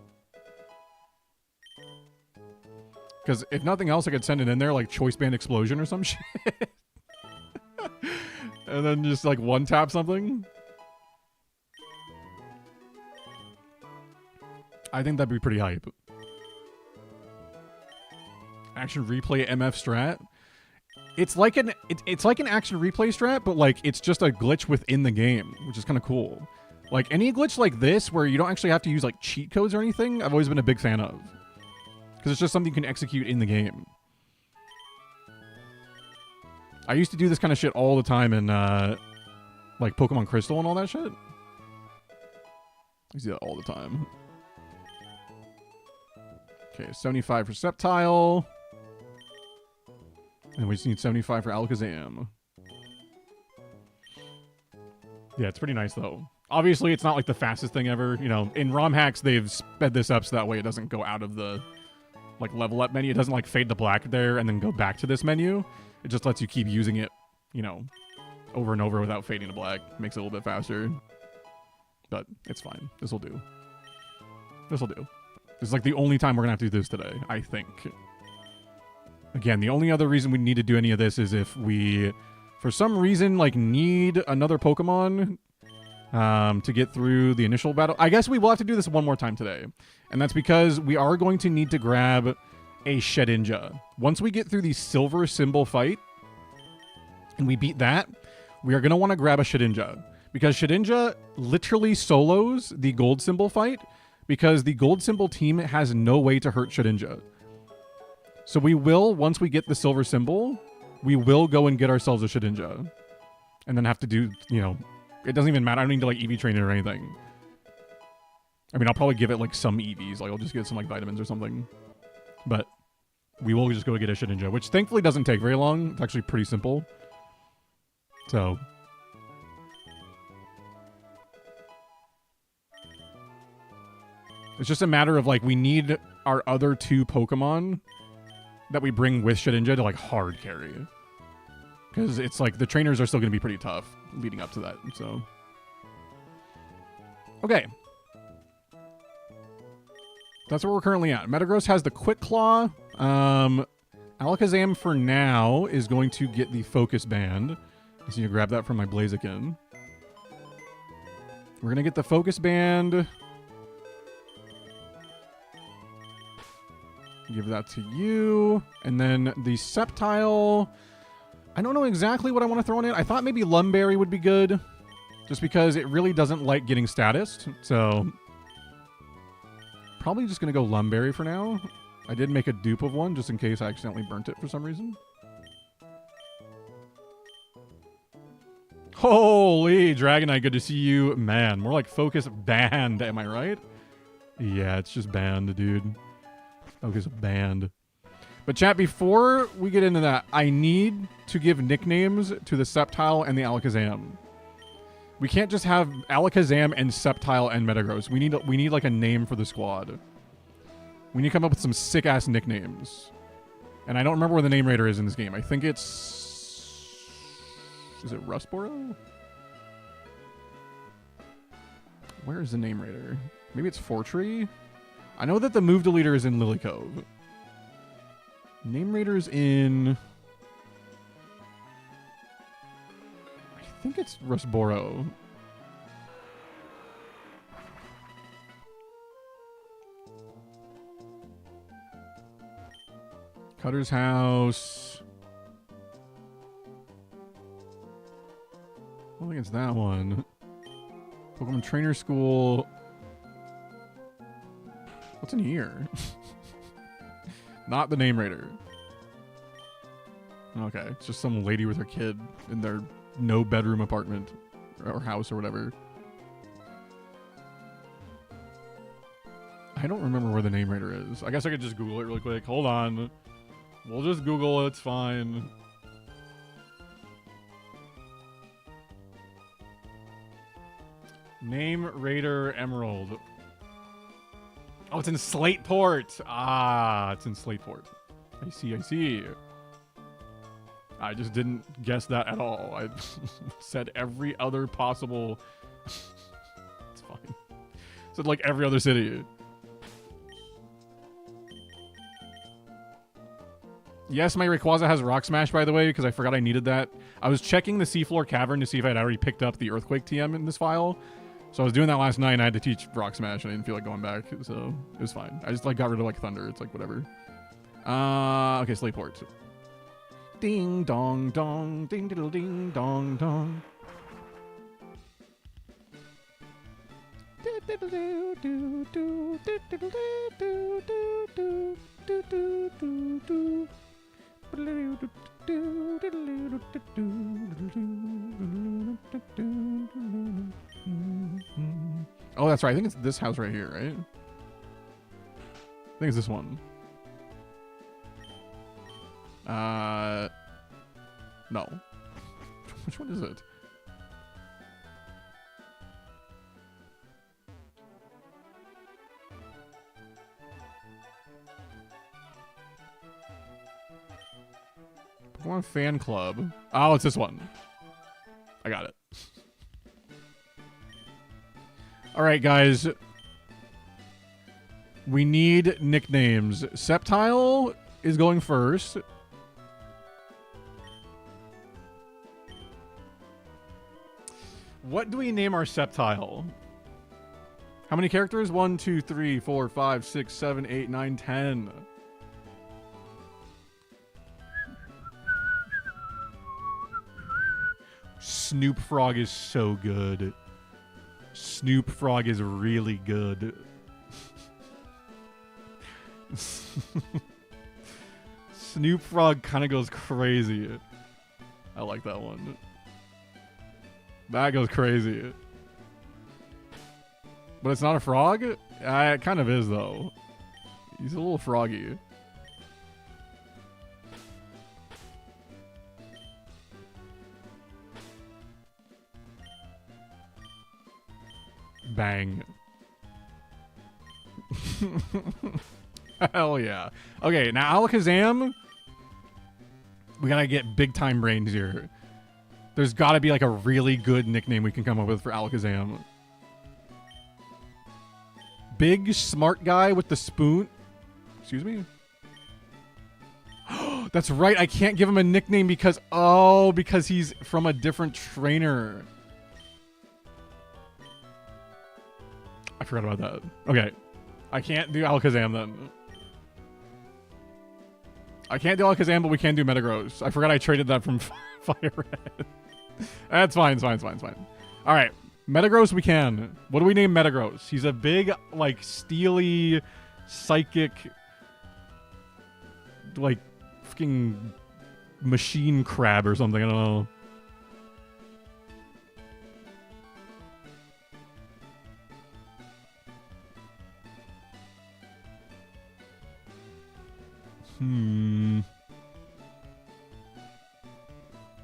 Because if nothing else, I could send it in there like Choice Band Explosion or some shit. And then just like one tap something. I think that'd be pretty hype. Action replay MF strat. It's like an action replay strat, but like it's just a glitch within the game, which is kind of cool. Like any glitch like this where you don't actually have to use like cheat codes or anything, I've always been a big fan of. Because it's just something you can execute in the game. I used to do this kind of shit all the time in, like, Pokemon Crystal and all that shit. I used to do that all the time. Okay, 75 for Sceptile. And we just need 75 for Alakazam. Yeah, it's pretty nice, though. Obviously, it's not, like, the fastest thing ever. You know, in ROM hacks, they've sped this up so that way it doesn't go out of the like level up menu. It doesn't like fade to black there and then go back to this menu. It just lets you keep using it, you know, over and over without fading to black. Makes it a little bit faster. But it's fine. This will do. This will do. This is like the only time we're gonna have to do this today, I think. Again, the only other reason we need to do any of this is if we, for some reason, like need another Pokemon to get through the initial battle. I guess we will have to do this one more time today. And that's because we are going to need to grab a Shedinja. Once we get through the silver symbol fight, and we beat that, we are going to want to grab a Shedinja. Because Shedinja literally solos the gold symbol fight, because the gold symbol team has no way to hurt Shedinja. So we will, once we get the silver symbol, we will go and get ourselves a Shedinja. And then have to do, you know, it doesn't even matter. I don't need to like EV train it or anything. I mean, I'll probably give it like some EVs. Like I'll just get some like vitamins or something. But we will just go get a Shedinja, which thankfully doesn't take very long. It's actually pretty simple. So it's just a matter of like we need our other two Pokemon that we bring with Shedinja to like hard carry. Because it's like the trainers are still going to be pretty tough leading up to that. So okay. That's where we're currently at. Metagross has the Quick Claw. Alakazam for now is going to get the Focus Band. So you grab that from my Blaziken. We're gonna get the focus band. Give that to you. And then the Sceptile. I don't know exactly what I want to throw in it. I thought maybe Lumberry would be good. Just because it really doesn't like getting statused. So probably just going to go Lumberry for now. I did make a dupe of one just in case I accidentally burnt it for some reason. Holy Dragonite, good to see you. Man, more like focus band, am I right? Yeah, it's just band, dude. Focus band. But chat, before we get into that, I need to give nicknames to the Sceptile and the Alakazam. We can't just have Alakazam and Sceptile and Metagross. We need like a name for the squad. We need to come up with some sick ass nicknames. And I don't remember where the name rater is in this game. I think it's... Is it Rustboro? Where is the name rater? Maybe it's Fortree? I know that the move deleter is in Lily Cove. Name rater's in... I think it's Rustboro. Cutter's House. I don't think it's that one. Pokemon Trainer School. What's in here? Not the name rater. Okay, it's just some lady with her kid in their no bedroom apartment or house or whatever. I don't remember where the name rater is. I guess I could just Google it really quick. Hold on. We'll just Google it. It's fine. Name rater Emerald. Oh, it's in Slateport. Ah, it's in Slateport. I see, I see. I just didn't guess that at all. I said every other possible... It's fine. Said like every other city. Yes, my Rayquaza has Rock Smash, by the way, because I forgot I needed that. I was checking the Seafloor Cavern to see if I'd already picked up the Earthquake TM in this file. So I was doing that last night, and I had to teach Rock Smash, and I didn't feel like going back, so it was fine. I just like got rid of like Thunder. It's like whatever. Okay, Slateport. Ding dong dong, ding diddle ding dong dong. Oh, that's right. I think it's this house right here, right? I think it's this one. No. Which one is it? Pokemon Fan Club. Oh, it's this one. I got it. All right, guys. We need nicknames. Sceptile is going first. What do we name our Sceptile? How many characters? 1, 2, 3, 4, 5, 6, 7, 8, 9, 10. Snoop Frog is so good. Snoop Frog is really good. Snoop Frog kind of goes crazy. I like that one. That goes crazy. But it's not a frog? It kind of is, though. He's a little froggy. Bang. Hell yeah. Okay, now Alakazam. We gotta get big time brains here. There's gotta be like a really good nickname we can come up with for Alakazam. Big smart guy with the spoon. Excuse me? That's right. I can't give him a nickname because he's from a different trainer. I forgot about that. Okay. I can't do Alakazam then. I can't do Alakazam, but we can do Metagross. I forgot I traded that from Fire Red. That's fine. It's fine. All right. Metagross we can. What do we name Metagross? He's a big, like, steely, psychic, like, fucking machine crab or something. I don't know.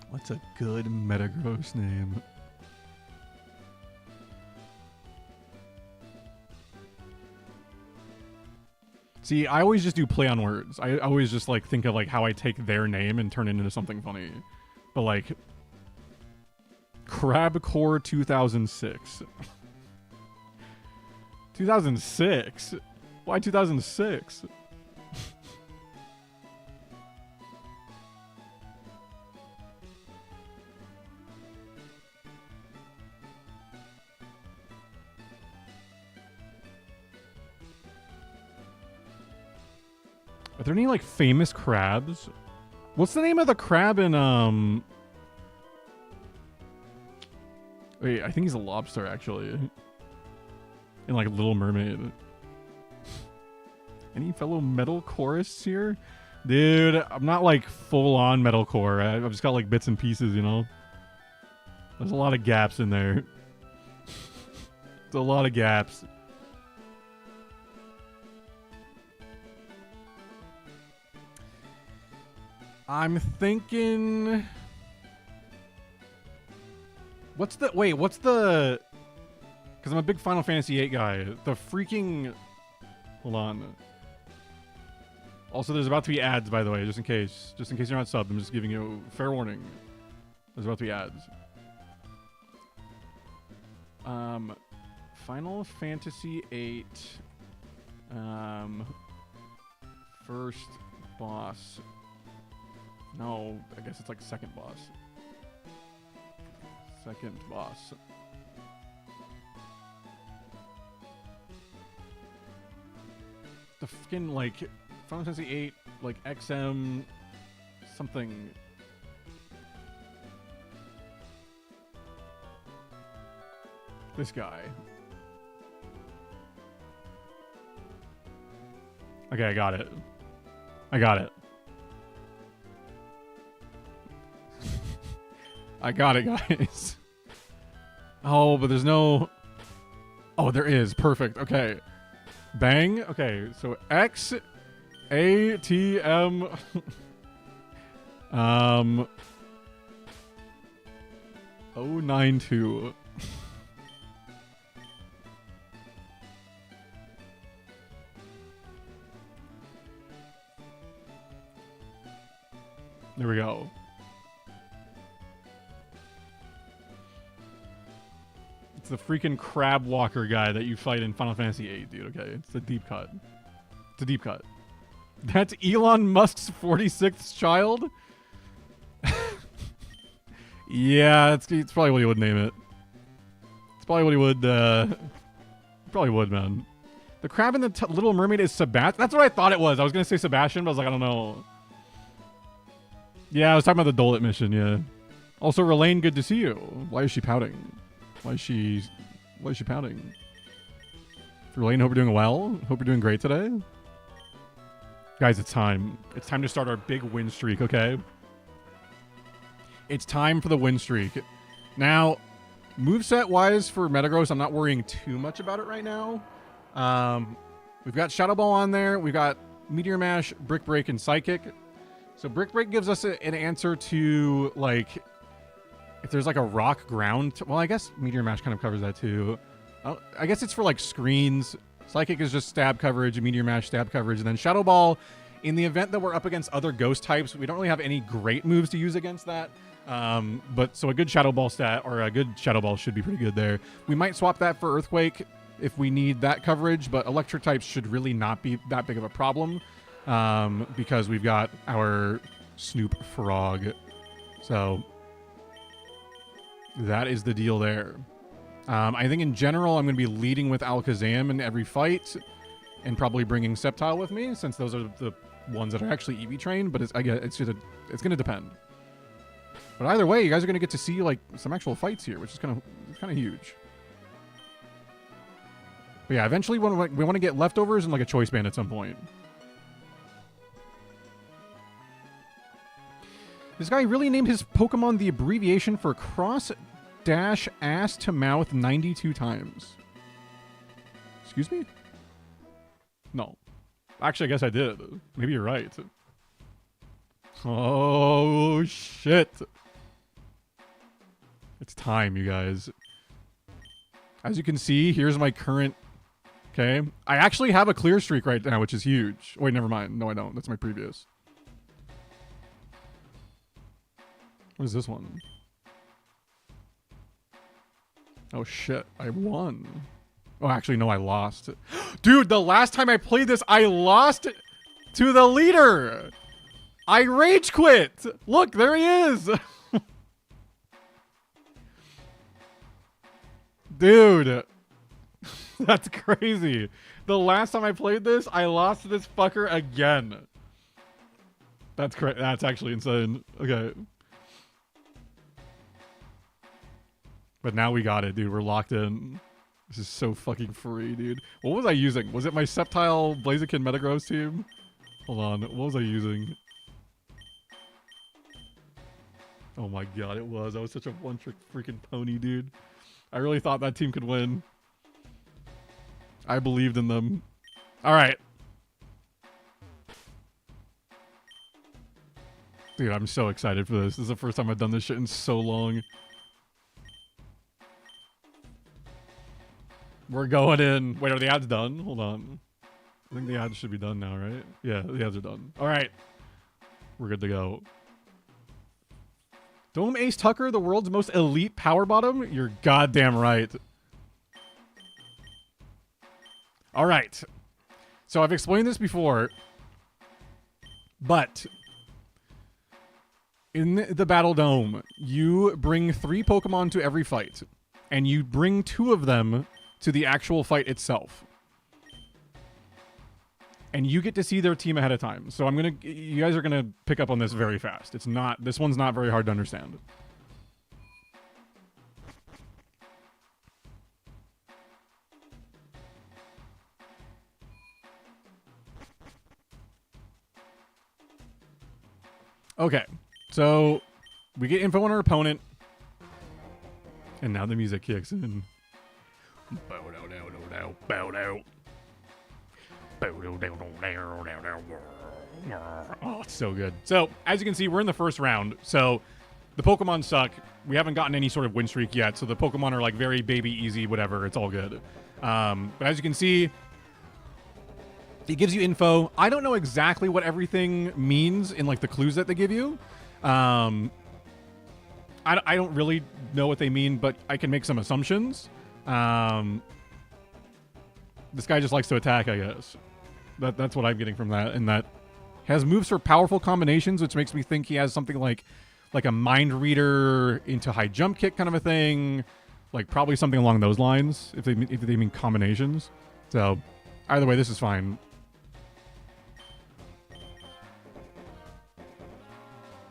What's a good Metagross name? See, I always just do play on words. I always just like think of like how I take their name and turn it into something funny. But like Crabcore 2006. 2006? Why 2006? Are there any, like, famous crabs? What's the name of the crab in, Wait, I think he's a lobster, actually. In, like, Little Mermaid. Any fellow metalcorists here? Dude, I'm not, like, full-on metalcore. I've just got, like, bits and pieces, you know? There's a lot of gaps in there. There's a lot of gaps. I'm thinking... What's the... Because I'm a big Final Fantasy VIII guy. The freaking... Hold on. Also, there's about to be ads, by the way, just in case. Just in case you're not subbed, I'm just giving you fair warning. There's about to be ads. Final Fantasy VIII. First boss... No, I guess it's like second boss. Second boss. The fucking, like, Final Fantasy VIII, like, XM something. This guy. Okay, I got it. I got it, guys. Oh, but there's no... Oh, there is. Perfect. Okay. Bang. Okay, so X... A... T... M... 092. There we go. It's the freaking crab walker guy that you fight in Final Fantasy VIII, dude, okay? It's a deep cut. It's a deep cut. That's Elon Musk's 46th child? Yeah, it's probably what he would name it. It's probably what he would, probably would, man. The crab in the Little Mermaid is Sebastian? That's what I thought it was. I was gonna say Sebastian, but I was like, I don't know. Yeah, I was talking about the Dolet mission, yeah. Also, Relaine, good to see you. Why is she pouting? Why is she pouting? Relaine, hope you're doing well. Hope you're doing great today. Guys, it's time. It's time to start our big win streak, okay? It's time for the win streak. Now, moveset-wise for Metagross, I'm not worrying too much about it right now. We've got Shadow Ball on there. We've got Meteor Mash, Brick Break, and Psychic. So Brick Break gives us an answer to, like... If there's like a rock ground, well, I guess Meteor Mash kind of covers that too. I guess it's for like screens. Psychic is just stab coverage, Meteor Mash stab coverage, and then Shadow Ball. In the event that we're up against other ghost types, we don't really have any great moves to use against that. But so a good Shadow Ball stat or a good Shadow Ball should be pretty good there. We might swap that for Earthquake if we need that coverage, but electric types should really not be that big of a problem because we've got our Snoop Frog. So that is the deal there. I think in general, I'm going to be leading with Alakazam in every fight and probably bringing Sceptile with me since those are the ones that are actually EV trained, but it's going to depend. But either way, you guys are going to get to see like some actual fights here, which is kind of huge. But yeah, eventually we want to get leftovers and like a choice band at some point. This guy really named his Pokemon the abbreviation for cross dash ass to mouth 92 times. Excuse me? No. Actually, I guess I did. Maybe you're right. Oh, shit. It's time, you guys. As you can see, here's my current... Okay. I actually have a clear streak right now, which is huge. Wait, never mind. No, I don't. That's my previous. What is this one? Oh, shit. I won. Oh, actually, no, I lost. Dude, the last time I played this, I lost to the leader. I rage quit. Look, there he is. Dude. That's crazy. The last time I played this, I lost to this fucker again. That's crazy. That's actually insane. Okay. But now we got it, dude. We're locked in. This is so fucking free, dude. What was I using? Was it my Sceptile Blaziken Metagross team? Hold on. What was I using? Oh my god, it was. I was such a one-trick freaking pony, dude. I really thought that team could win. I believed in them. Alright. Dude, I'm so excited for this. This is the first time I've done this shit in so long. We're going in. Wait, are the ads done? Hold on. I think the ads should be done now, right? Yeah, the ads are done. Alright. We're good to go. Dome Ace Tucker, the world's most elite power bottom? You're goddamn right. All right. So I've explained this before, but in the Battle Dome, you bring 3 Pokemon to every fight, and you bring 2 of them to the actual fight itself. And you get to see their team ahead of time. So you guys are gonna pick up on this very fast. This one's not very hard to understand. Okay, so we get info on our opponent, and now the music kicks in. Oh, it's so good. So, as you can see, we're in the first round. So, the Pokemon suck. We haven't gotten any sort of win streak yet, so the Pokemon are like very baby easy, whatever. It's all good. But as you can see, it gives you info. I don't know exactly what everything means in like the clues that they give you. I don't really know what they mean, but I can make some assumptions. This guy just likes to attack, I guess. That's what I'm getting from that. And that has moves for powerful combinations, which makes me think he has something like a mind reader into high jump kick kind of a thing. Like probably something along those lines, if they mean combinations. So either way, this is fine.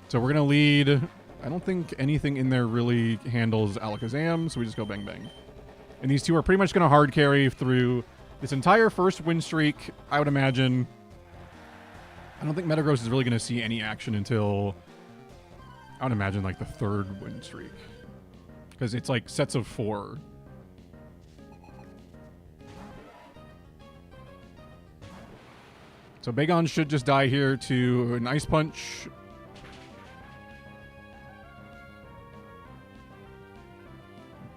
So we're going to lead. I don't think anything in there really handles Alakazam, so we just go bang bang. And these two are pretty much going to hard carry through this entire first win streak, I would imagine. I don't think Metagross is really going to see any action until, I would imagine, like the 3rd win streak. Because it's like sets of 4. So Bagon should just die here to an Ice Punch.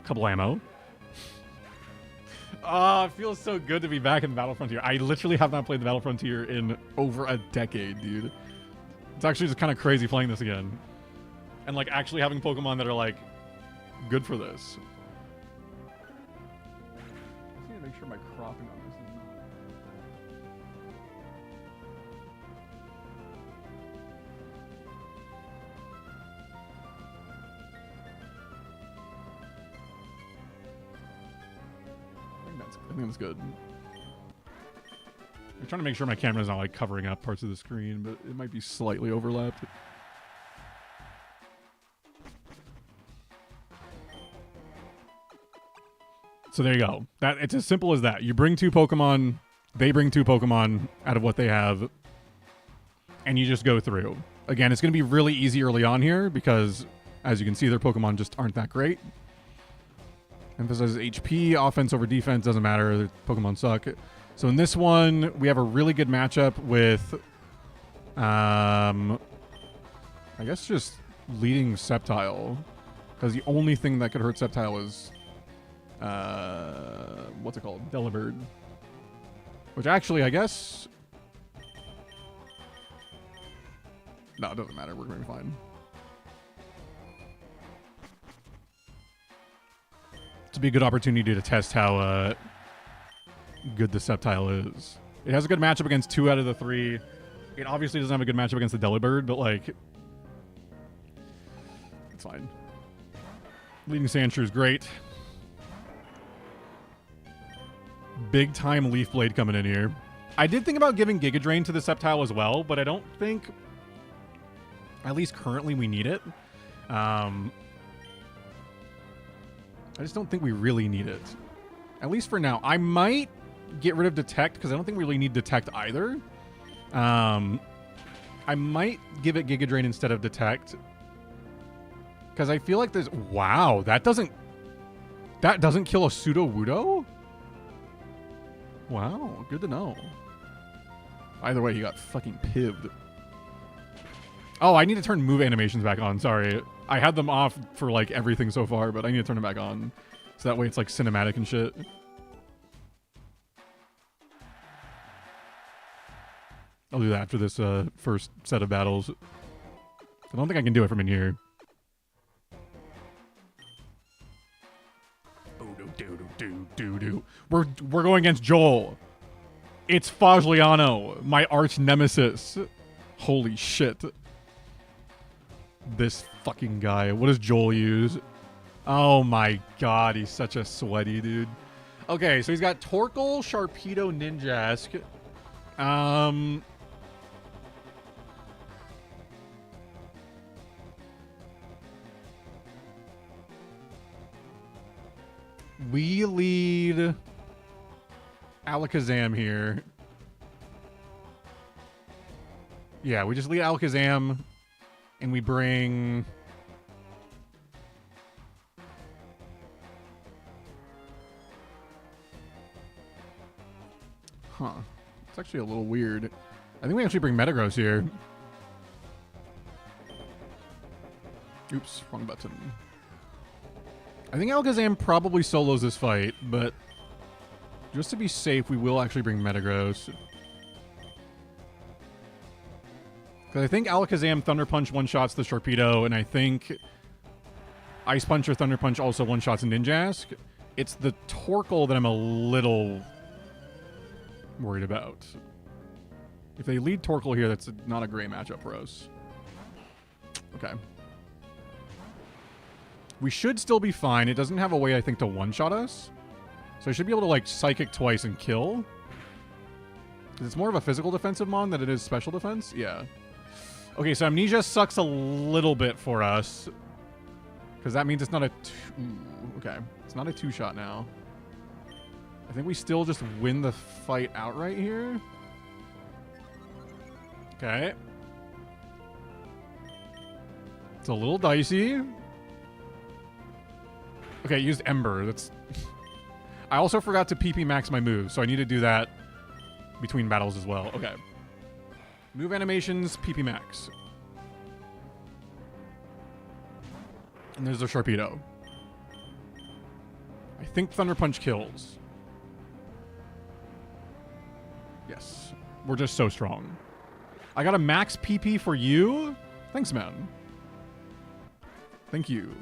Couple ammo. Oh, it feels so good to be back in Battle Frontier. I literally have not played the Battle Frontier in over a decade, dude. It's actually just kind of crazy playing this again. And like actually having Pokemon that are like good for this. I just need to make sure my cropping on this is not. I think that's good. I'm trying to make sure my camera's not like covering up parts of the screen, but it might be slightly overlapped. So there you go. That it's as simple as that. You bring 2 Pokemon, they bring 2 Pokemon out of what they have, and you just go through. Again, it's going to be really easy early on here because, as you can see, their Pokemon just aren't that great. Emphasizes HP, offense over defense, doesn't matter. The Pokemon suck. So in this one, we have a really good matchup with, I guess just leading Sceptile. Because the only thing that could hurt Sceptile is, what's it called? Delibird. Which actually, I guess... No, it doesn't matter. We're going to be fine. To be a good opportunity to test how good the Sceptile is. It has a good matchup against 2 out of the 3. It obviously doesn't have a good matchup against the Delibird, but like, it's fine. Leading Sandshrew is great. Big time Leaf Blade coming in here. I did think about giving Giga Drain to the Sceptile as well, but I don't think, at least currently, we need it. I just don't think we really need it. At least for now. I might get rid of Detect, because I don't think we really need Detect either. I might give it Giga Drain instead of Detect. Because I feel like there's... Wow, that doesn't kill a Sudowoodo? Wow, good to know. Either way, he got fucking pived. Oh, I need to turn move animations back on. Sorry. I had them off for, like, everything so far, but I need to turn them back on. So that way it's, like, cinematic and shit. I'll do that after this first set of battles. I don't think I can do it from in here. We're going against Joel. It's Fajliano, my arch nemesis. Holy shit. This fucking guy. What does Joel use? Oh my god, he's such a sweaty dude. Okay, so he's got Torkoal, Sharpedo, Ninjask. We lead Alakazam here. Yeah, we just lead Alakazam, and we bring... Huh. It's actually a little weird. I think we actually bring Metagross here. Oops, wrong button. I think Alakazam probably solos this fight, but just to be safe, we will actually bring Metagross. Because I think Alakazam Thunder Punch one-shots the Sharpedo, and I think Ice Punch or Thunder Punch also one-shots Ninjask. It's the Torkoal that I'm a little worried about. If they lead Torkoal here, that's not a great matchup for us. Okay. We should still be fine. It doesn't have a way, I think, to one-shot us. So I should be able to, like, Psychic twice and kill. Because it's more of a physical defensive mon than it is special defense. Yeah. Okay, so Amnesia sucks a little bit for us. Because that means it's not a... Okay. It's not a two-shot now. I think we still just win the fight outright here. Okay. It's a little dicey. Okay, I used Ember. That's... I also forgot to PP max my moves, so I need to do that between battles as well. Okay. Move animations, PP max. And there's the Sharpedo. I think Thunder Punch kills. Yes. We're just so strong. I got a max PP for you? Thanks, man. Thank you.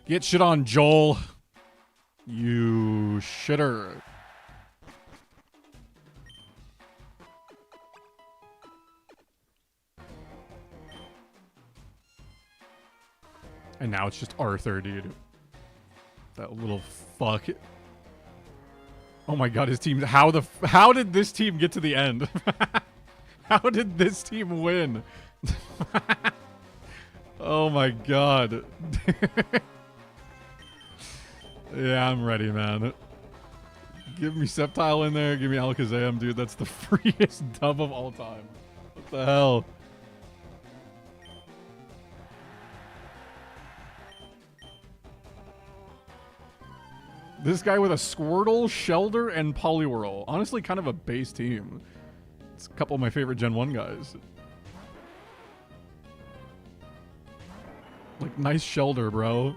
Get shit on, Joel. You shitter. And now it's just Arthur, dude. That little fuck. Oh my god, his team. How did this team get to the end? How did this team win? Oh my god. Yeah, I'm ready, man. Give me Sceptile in there. Give me Alakazam, dude. That's the freest dub of all time. What the hell? This guy with a Squirtle, Shelder, and Poliwhirl. Honestly, kind of a base team. It's a couple of my favorite Gen 1 guys. Like, nice Shelder, bro.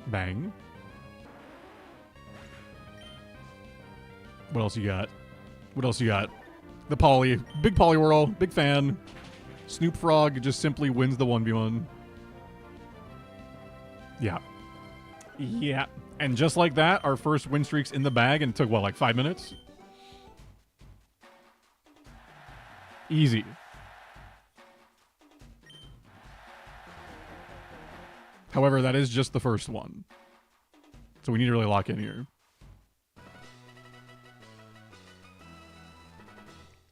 Bang. What else you got? What else you got? The Poly. Big Poliwhirl. Big fan. Snoop Frog just simply wins the 1v1. Yeah. Yeah. And just like that, our first win streak's in the bag, and it took, what, like 5 minutes? Easy. However, that is just the first one. So we need to really lock in here.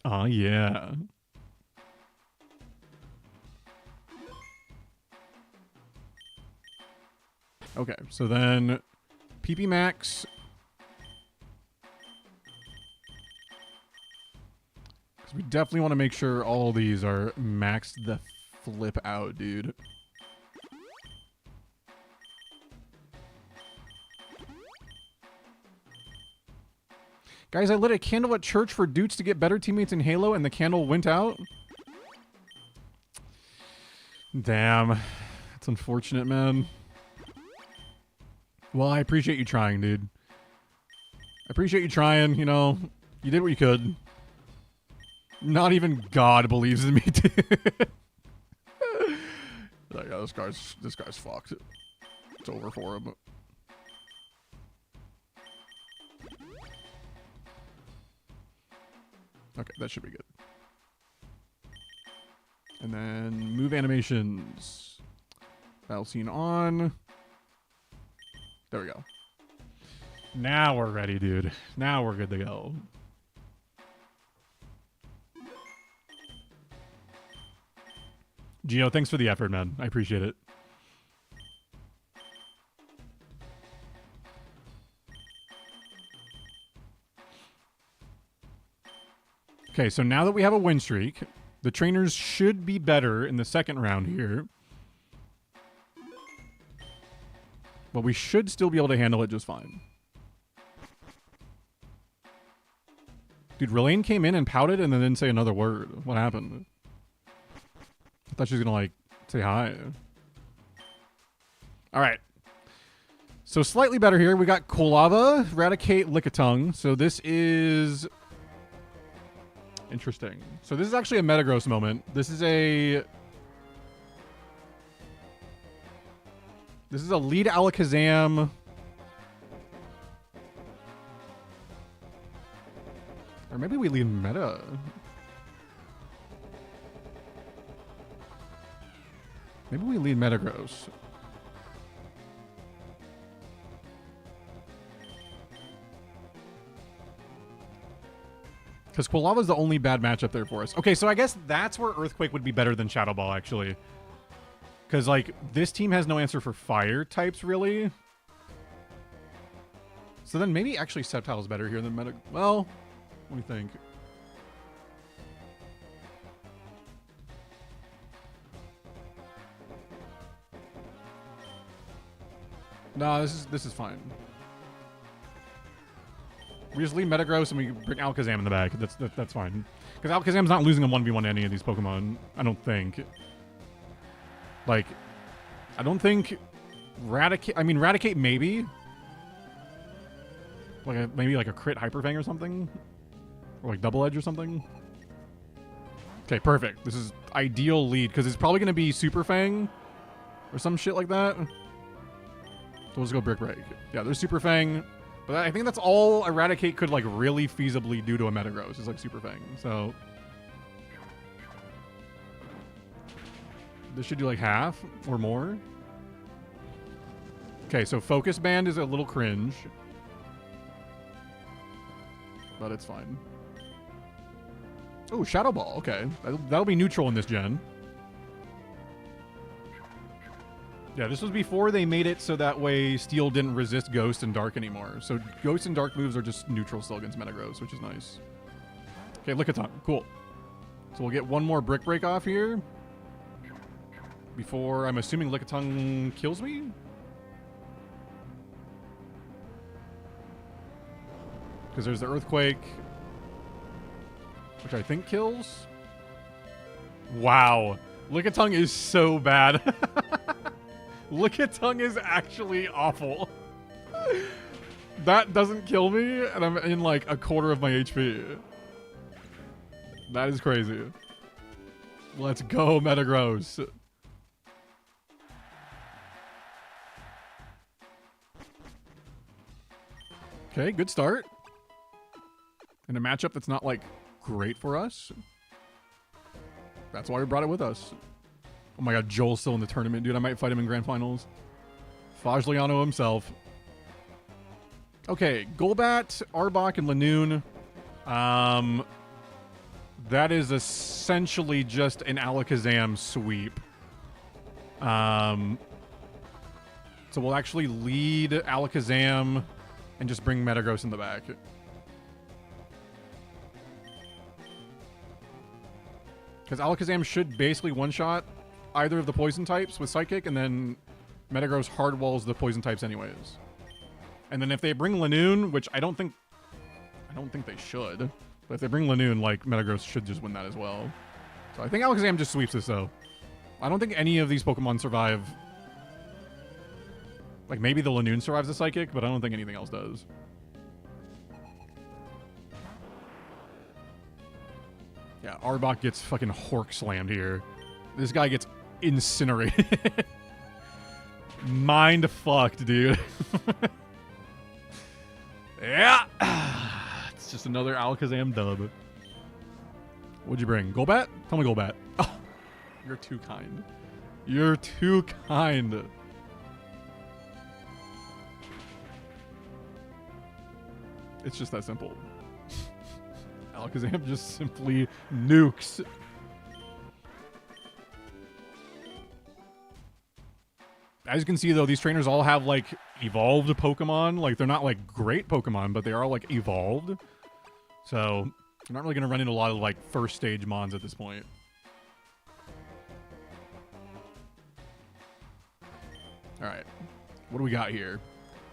Oh, yeah. Okay, so then PP Max. Because we definitely want to make sure all these are maxed the flip out, dude. Guys, I lit a candle at church for Doots to get better teammates in Halo, and the candle went out. Damn. That's unfortunate, man. Well, I appreciate you trying, dude. I appreciate you trying, you know. You did what you could. Not even God believes in me, dude. Like, yeah, this guy's fucked. It's over for him. Okay, that should be good. And then move animations. Battle scene on. There we go. Now we're ready, dude. Now we're good to go. Gio, thanks for the effort, man. I appreciate it. Okay, so now that we have a win streak, the trainers should be better in the second round here. But we should still be able to handle it just fine. Dude, Relaine came in and pouted and then didn't say another word. What happened? I thought she was going to, like, say hi. All right. So slightly better here. We got Quilava, Raticate, Lickitung. So this is... interesting. So this is actually a Metagross moment. This is a lead Alakazam. Or maybe we lead Meta. Maybe we lead Metagross. Because Quilava's the only bad matchup there for us. Okay, so I guess that's where Earthquake would be better than Shadow Ball, actually. Because, like, this team has no answer for fire types, really. So then maybe actually Sceptile is better here than Meta... Well, what do you think? No, this is fine. We just leave Metagross and we bring Alakazam in the back. That's fine. Because Alakazam's not losing a 1v1 to any of these Pokemon, I don't think. Like, I don't think Raticate... I mean, Raticate maybe. Like maybe like a crit Hyper Fang or something? Or like Double Edge or something? Okay, perfect. This is ideal lead, because it's probably going to be Super Fang or some shit like that. So let's go Brick Break. Yeah, there's Super Fang. But I think that's all Eradicate could, like, really feasibly do to a Metagross is, like, Super Fang. So this should do, like, half or more. Okay, so Focus Band is a little cringe. But it's fine. Oh, Shadow Ball. Okay. That'll be neutral in this gen. Yeah, this was before they made it so that way Steel didn't resist Ghost and Dark anymore. So Ghost and Dark moves are just neutral still against Metagross, which is nice. Okay, Lickitung. Cool. So we'll get one more Brick Break off here. Before, I'm assuming Lickitung kills me? Because there's the Earthquake, which I think kills. Wow. Lickitung is so bad. Lickitung is actually awful. That doesn't kill me, and I'm in like a quarter of my HP. That is crazy. Let's go, Metagross. Okay, good start. In a matchup that's not, like, great for us. That's why we brought it with us. Oh my god, Joel's still in the tournament, dude. I might fight him in Grand Finals. Fajliano himself. Okay, Golbat, Arbok, and Lanoon. That is essentially just an Alakazam sweep. So we'll actually lead Alakazam and just bring Metagross in the back. Because Alakazam should basically one-shot either of the poison types with Psychic, and then Metagross hard walls the poison types anyways. And then if they bring Lanoon, which I don't think they should, but if they bring Lanoon, like, Metagross should just win that as well. So I think Alakazam just sweeps this, though. I don't think any of these Pokemon survive. Like, maybe the Lanoon survives the Psychic, but I don't think anything else does. Yeah, Arbok gets fucking Hork slammed here. This guy gets incinerated. Mind fucked, dude. Yeah. It's just another Alakazam dub. What'd you bring? Golbat? Tell me Golbat. Oh, you're too kind. You're too kind. It's just that simple. Alakazam just simply nukes. As you can see, though, these trainers all have, like, evolved Pokemon. Like, they're not, like, great Pokemon, but they are, like, evolved. So, I'm not really going to run into a lot of, like, first stage Mons at this point. Alright. What do we got here?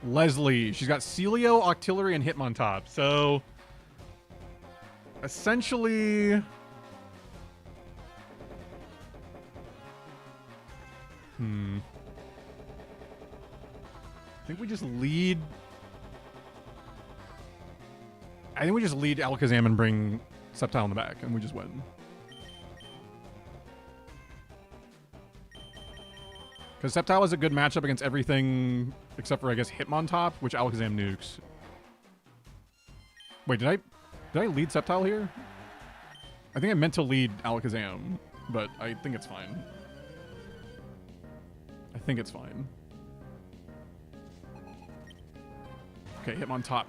Leslie. She's got Celio, Octillery, and Hitmontop. So, essentially... I think we just lead... I think we just lead Alakazam and bring Sceptile in the back, and we just win. Because Sceptile is a good matchup against everything except for, I guess, Hitmontop, which Alakazam nukes. Wait, did I lead Sceptile here? I think I meant to lead Alakazam, but I think it's fine. I think it's fine. Okay, Hitmontop.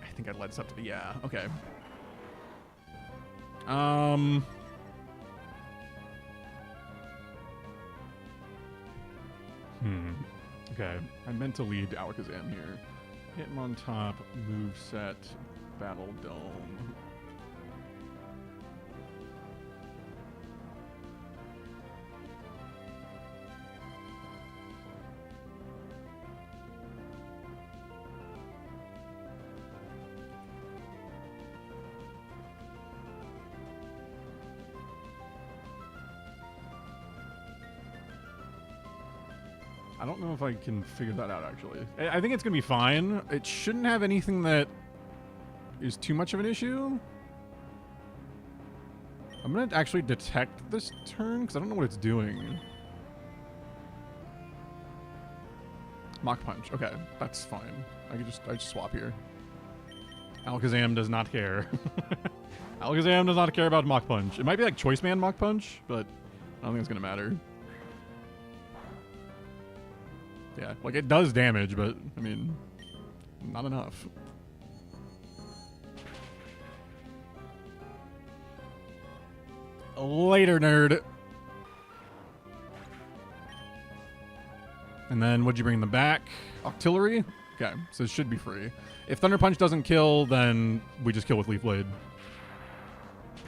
I think I led Sceptile. Yeah, okay. Okay, I meant to lead Alakazam here. Hitmontop, moveset, Battle Dome. I don't know if I can figure that out, actually. I think it's going to be fine. It shouldn't have anything that is too much of an issue. I'm going to actually detect this turn, because I don't know what it's doing. Mach Punch. Okay, that's fine. I just swap here. Alakazam does not care. Alakazam does not care about Mach Punch. It might be like Choice Man Mach Punch, but I don't think it's going to matter. Yeah, like it does damage, but I mean, not enough. Later, nerd. And then what'd you bring them back? Octillery? Okay, so it should be free. If Thunder Punch doesn't kill, then we just kill with Leaf Blade.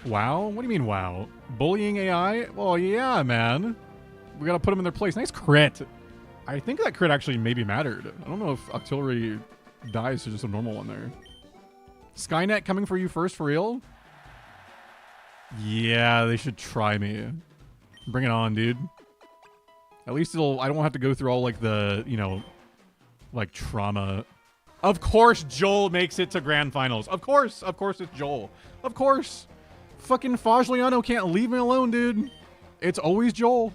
Wow? What do you mean, wow? Bullying AI? Well, yeah, man. We gotta put them in their place. Nice crit. I think that crit actually maybe mattered. I don't know if Octillery dies to just a normal one there. Skynet coming for you first, for real? Yeah, they should try me. Bring it on, dude. At least I don't have to go through all, like, the, you know, like, trauma. Of course Joel makes it to grand finals. Of course it's Joel. Of course. Fucking Fajliano can't leave me alone, dude. It's always Joel.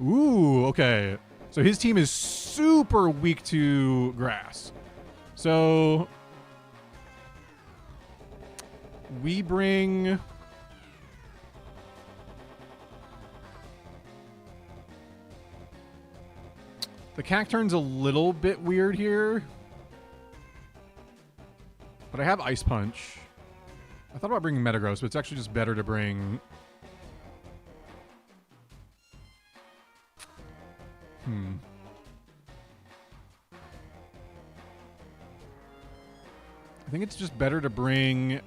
Ooh, okay. So his team is super weak to grass. So we bring... The Cacturn's a little bit weird here. But I have Ice Punch. I thought about bringing Metagross, but it's actually just better to bring... I think it's just better to bring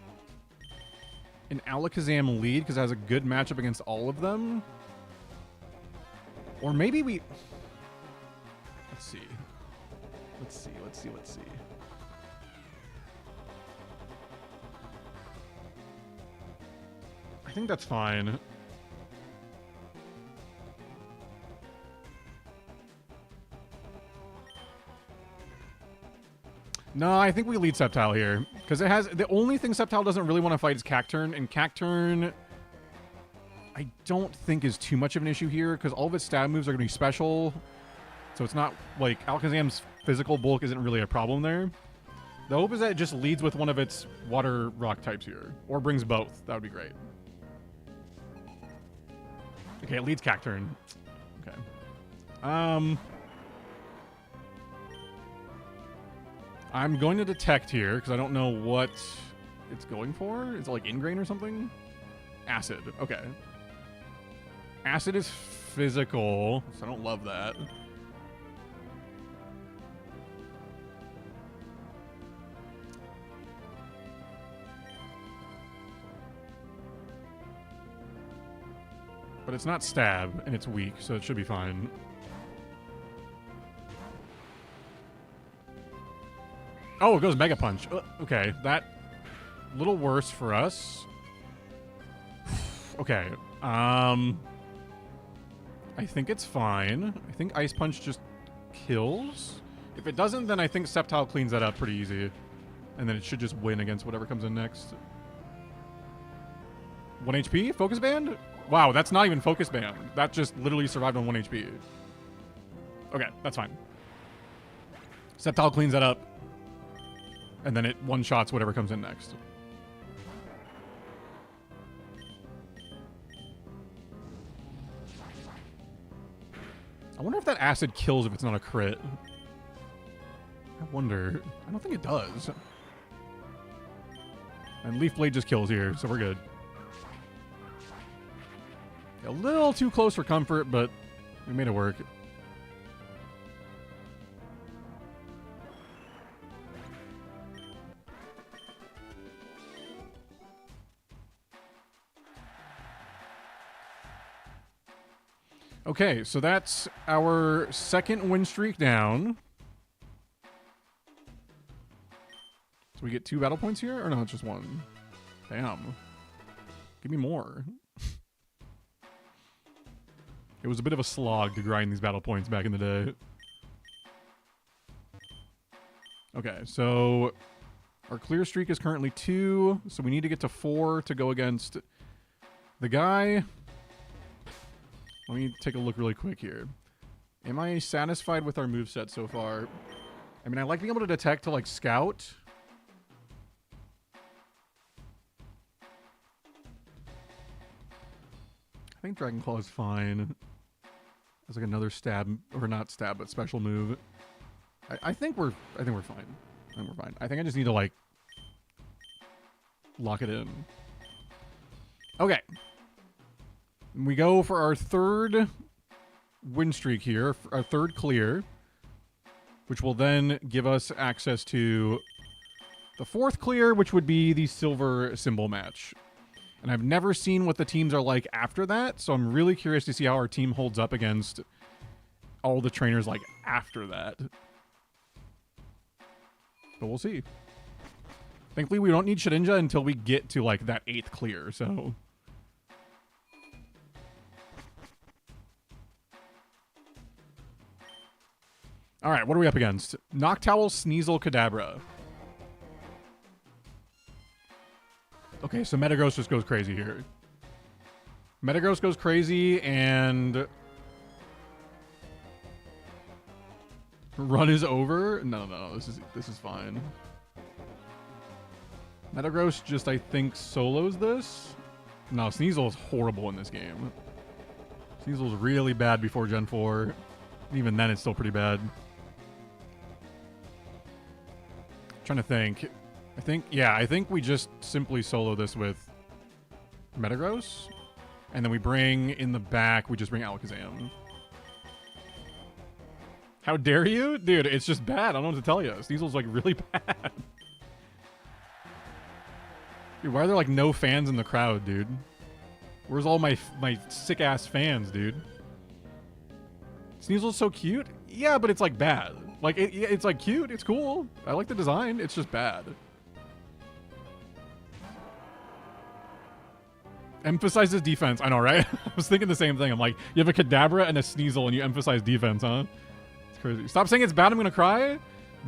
an Alakazam lead because it has a good matchup against all of them. Or maybe we... Let's see. I think that's fine. No, I think we lead Sceptile here. Because it has... The only thing Sceptile doesn't really want to fight is Cacturn. And Cacturn... I don't think is too much of an issue here. Because all of its stab moves are going to be special. So it's not... Like, Alakazam's physical bulk isn't really a problem there. The hope is that it just leads with one of its water rock types here. Or brings both. That would be great. Okay, it leads Cacturn. Okay. I'm going to detect here because I don't know what it's going for. Is it like Ingrain or something? Acid. Okay. Acid is physical, so I don't love that. But it's not stab, and it's weak, so it should be fine. Oh, it goes Mega Punch. Okay, that... little worse for us. Okay. I think it's fine. I think Ice Punch just kills. If it doesn't, then I think Sceptile cleans that up pretty easy. And then it should just win against whatever comes in next. 1 HP? Focus Band? Wow, that's not even Focus Band. That just literally survived on 1 HP. Okay, that's fine. Sceptile cleans that up. And then it one-shots whatever comes in next. I wonder if that acid kills if it's not a crit. I wonder. I don't think it does. And Leaf Blade just kills here, so we're good. A little too close for comfort, but we made it work. Okay, so that's our second win streak down. So we get 2 battle points here? Or no, it's just 1. Damn. Give me more. It was a bit of a slog to grind these battle points back in the day. Okay, so our clear streak is currently 2, so we need to get to 4 to go against the guy. Let me take a look really quick here. Am I satisfied with our moveset so far? I mean, I like being able to detect to, like, scout. I think Dragon Claw is fine. It's like another stab, or not stab, but special move. I think we're fine. I think we're fine. I think I just need to like lock it in. Okay. We go for our third win streak here, our third clear, which will then give us access to the fourth clear, which would be the silver symbol match. And I've never seen what the teams are like after that, so I'm really curious to see how our team holds up against all the trainers like after that. But we'll see. Thankfully, we don't need Shedinja until we get to like that 8th clear, so... Alright, what are we up against? Noctowl, Sneasel, Kadabra. Okay, so Metagross just goes crazy here. Metagross goes crazy, and... Run is over? No, this is fine. Metagross just, I think, solos this? No, Sneasel is horrible in this game. Sneasel's really bad before Gen 4. Even then, it's still pretty bad. Trying to think. I think we just simply solo this with Metagross. And then we bring in the back, we just bring Alakazam. How dare you? Dude, it's just bad. I don't know what to tell you. Sneasel's like really bad. Dude, why are there like no fans in the crowd, dude? Where's all my sick ass fans, dude? Sneasel's so cute. Yeah, but it's like bad. Like it's like cute. It's cool. I like the design. It's just bad. Emphasizes defense. I know, right? I was thinking the same thing. I'm like, you have a Kadabra and a Sneasel, and you emphasize defense, huh? It's crazy. Stop saying it's bad. I'm gonna cry.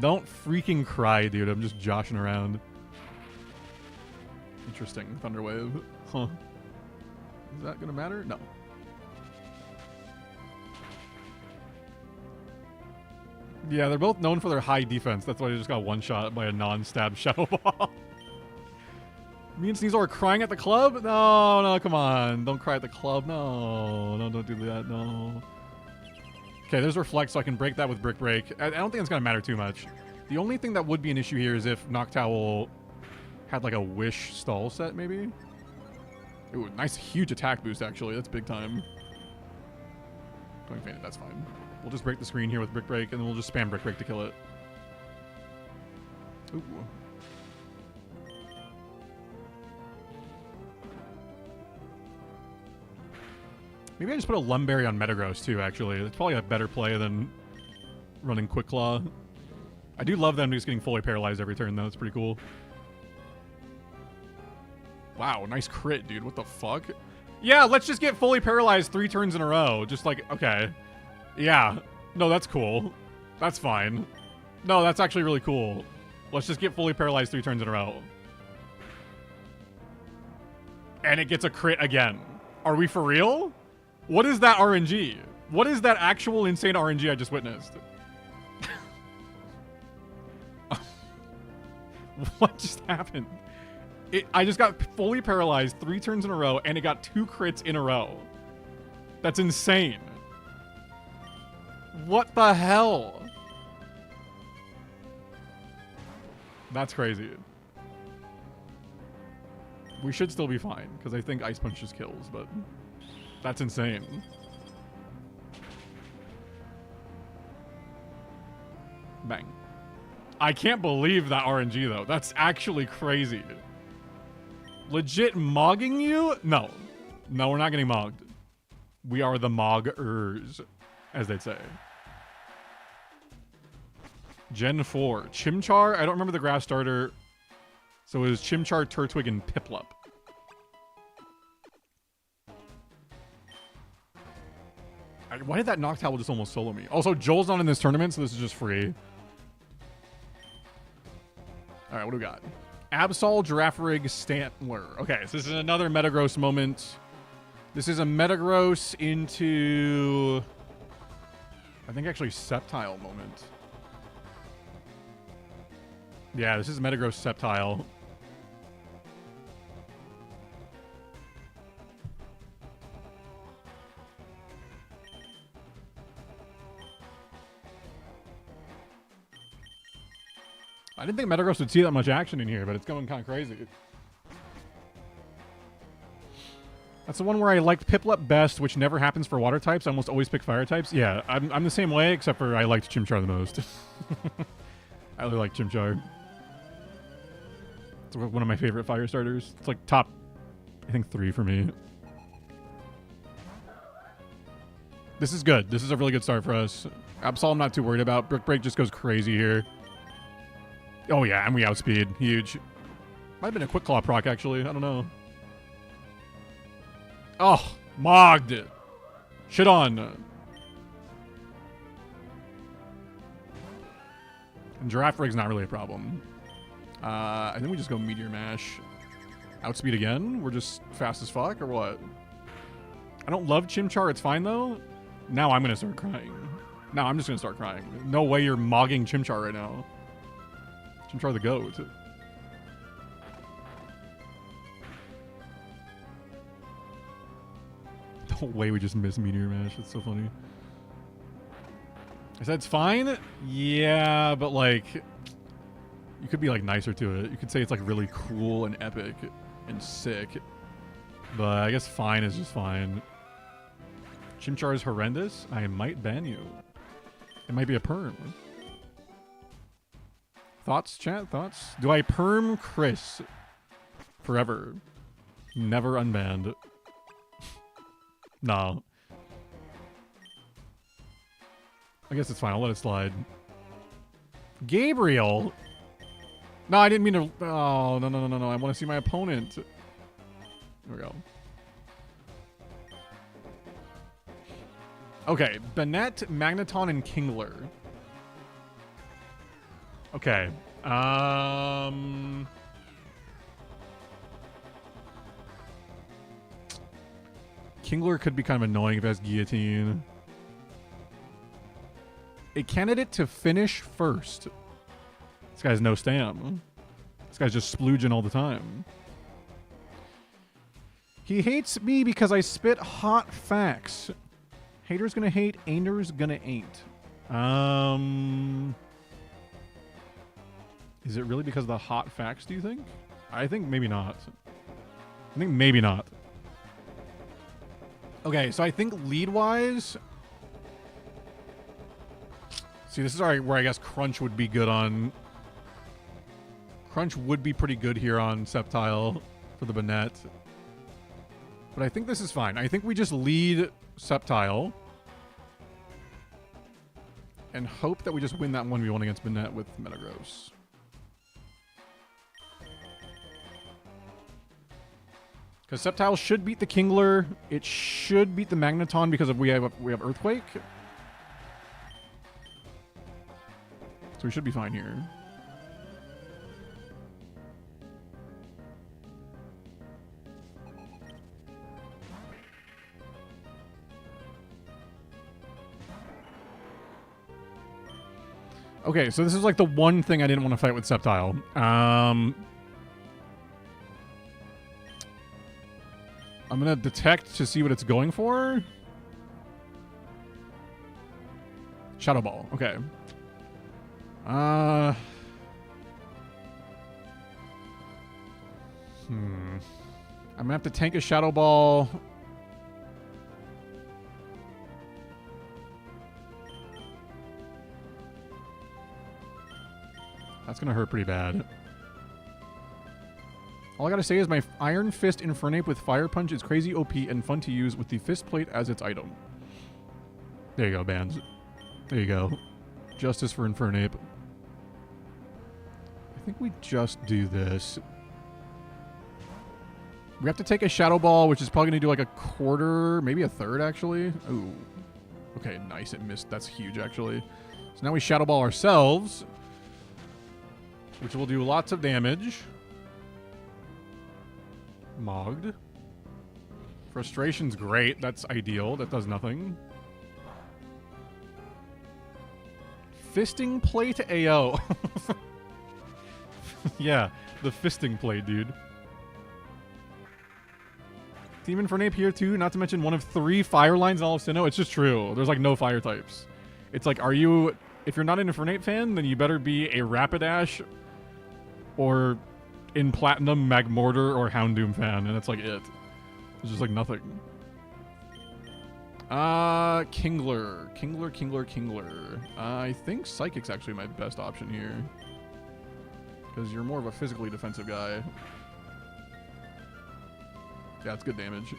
Don't freaking cry, dude. I'm just joshing around. Interesting. Thunderwave. Huh. Is that gonna matter? No. Yeah, they're both known for their high defense. That's why they just got one shot by a non-stab Shadow Ball. Me and Sneasel are crying at the club? No, come on. Don't cry at the club. No, don't do that. No. Okay, there's Reflect, so I can break that with Brick Break. I don't think it's going to matter too much. The only thing that would be an issue here is if Noctowl had like a Wish stall set, maybe? Ooh, nice huge attack boost, actually. That's big time. Going Fainted, that's fine. We'll just break the screen here with Brick Break, and then we'll just spam Brick Break to kill it. Ooh. Maybe I just put a Lumberry on Metagross, too, actually. That's probably a better play than running Quick Claw. I do love them just getting fully paralyzed every turn, though. It's pretty cool. Wow, nice crit, dude. What the fuck? Yeah, let's just get fully paralyzed 3 turns in a row. Just like, okay. Yeah. No, that's cool. That's fine. No, that's actually really cool. Let's just get fully paralyzed 3 turns in a row. And it gets a crit again. Are we for real? What is that RNG? What is that actual insane RNG I just witnessed? What just happened? I just got fully paralyzed 3 turns in a row, and it got 2 crits in a row. That's insane. What the hell? That's crazy. We should still be fine, because I think Ice Punch just kills, but that's insane. Bang. I can't believe that RNG, though. That's actually crazy. Legit mogging you? No. No, we're not getting mogged. We are the moggers, as they'd say. Gen 4. Chimchar? I don't remember the grass starter. So it was Chimchar, Turtwig, and Piplup. Why did that Noctowl just almost solo me? Also, Joel's not in this tournament, so this is just free. Alright, what do we got? Absol, Girafarig, Stantler. Okay, so this is another Metagross moment. This is a Metagross into... I think actually Sceptile moment. Yeah, this is Metagross Sceptile. I didn't think Metagross would see that much action in here, but it's going kind of crazy. That's the one where I liked Piplup best, which never happens for water types. I almost always pick fire types. Yeah, I'm the same way, except for I liked Chimchar the most. I really like Chimchar. It's one of my favorite fire starters. It's like top, I think, 3 for me. This is good. This is a really good start for us. Absol I'm not too worried about. Brick Break just goes crazy here. Oh yeah, and we outspeed. Huge. Might have been a Quick Claw proc, actually. I don't know. Oh, mogged. Shit on. And Giraffe Rig's not really a problem. I think we just go Meteor Mash. Outspeed again? We're just fast as fuck, or what? I don't love Chimchar. It's fine, though. Now I'm going to start crying. Now I'm just going to start crying. No way you're mogging Chimchar right now. Chimchar the GOAT. No way we just missed Meteor Mash. It's so funny. I said it's fine? Yeah, but like... You could be like nicer to it. You could say it's like really cool and epic and sick. But I guess fine is just fine. Chimchar is horrendous. I might ban you. It might be a perm. Thoughts, chat? Thoughts? Do I perm Chris forever? Never unbanned. No. I guess it's fine. I'll let it slide. Gabriel? No, I didn't mean to... Oh, no. I want to see my opponent. There we go. Okay, Banette, Magneton, and Kingler. Okay. Kingler could be kind of annoying if it has Guillotine. A candidate to finish first. This guy's no stam. This guy's just splooging all the time. He hates me because I spit hot facts. Haters gonna hate, ain'ters gonna ain't. Is it really because of the hot facts, do you think? I think maybe not. I think maybe not. Okay, so I think lead-wise... See, this is where I guess Crunch would be good on... Crunch would be pretty good here on Sceptile for the Banette. But I think this is fine. I think we just lead Sceptile and hope that we just win that 1v1 against Banette with Metagross. Because Sceptile should beat the Kingler. It should beat the Magneton because we have Earthquake. So we should be fine here. Okay, so this is like the one thing I didn't want to fight with Sceptile. I'm going to detect to see what it's going for. Shadow Ball. Okay. I'm going to have to tank a Shadow Ball. That's going to hurt pretty bad. All I gotta say is my Iron Fist Infernape with Fire Punch is crazy OP and fun to use with the Fist Plate as its item. There you go, Bands. There you go. Justice for Infernape. I think we just do this. We have to take a Shadow Ball, which is probably going to do like a quarter, maybe a third, actually. Ooh. Okay, nice. It missed. That's huge, actually. So now we Shadow Ball ourselves, which will do lots of damage. Mogged. Frustration's great. That's ideal. That does nothing. Fisting Plate AO. Yeah, the Fisting Plate, dude. Team Infernape here too, not to mention one of 3 fire lines in all of Sinnoh. It's just true. There's like no fire types. It's like, if you're not an Infernape fan, then you better be a Rapidash or in Platinum, Magmortar, or Houndoom fan, and that's like it. There's just like nothing. Kingler. I think Psychic's actually my best option here. Because you're more of a physically defensive guy. Yeah, it's good damage.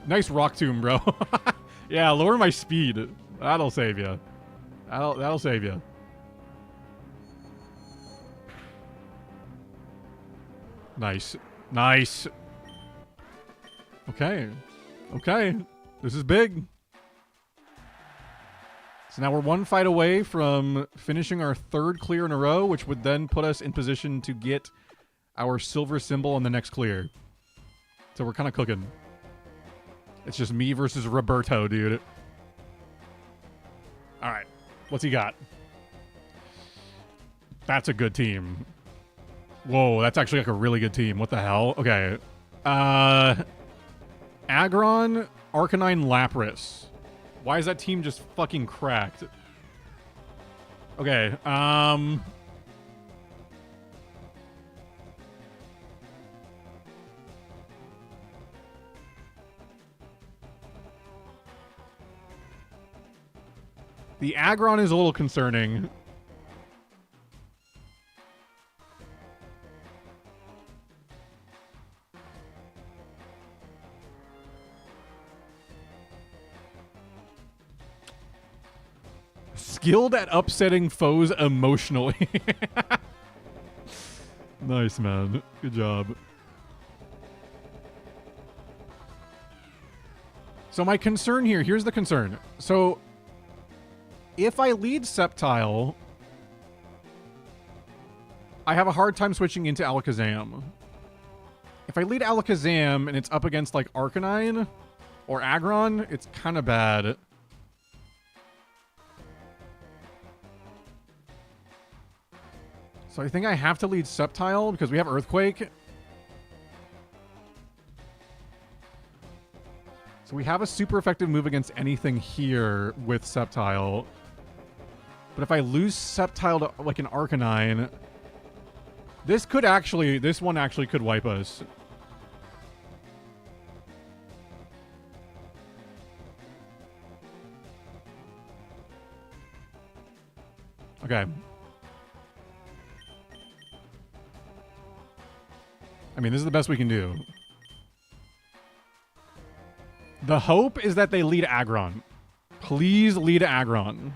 Nice Rock Tomb, bro. Yeah, lower my speed. That'll save you. That'll save you. Nice. Nice. Okay. Okay. This is big. So now we're one fight away from finishing our third clear in a row, which would then put us in position to get our silver symbol on the next clear. So we're kind of cooking. It's just me versus Roberto, dude. All right. What's he got? That's a good team. Whoa, that's actually like a really good team. What the hell? Okay. Aggron, Arcanine, Lapras. Why is that team just fucking cracked? Okay, the Aggron is a little concerning. Skilled at upsetting foes emotionally. Nice, man. Good job. So my concern here, here's the concern. So if I lead Sceptile, I have a hard time switching into Alakazam. If I lead Alakazam and it's up against like Arcanine or Aggron, it's kind of bad. So I think I have to lead Sceptile because we have Earthquake. So we have a super effective move against anything here with Sceptile. But if I lose Sceptile to like an Arcanine, this one actually could wipe us. Okay. I mean, this is the best we can do. The hope is that they lead Aggron. Please lead Aggron.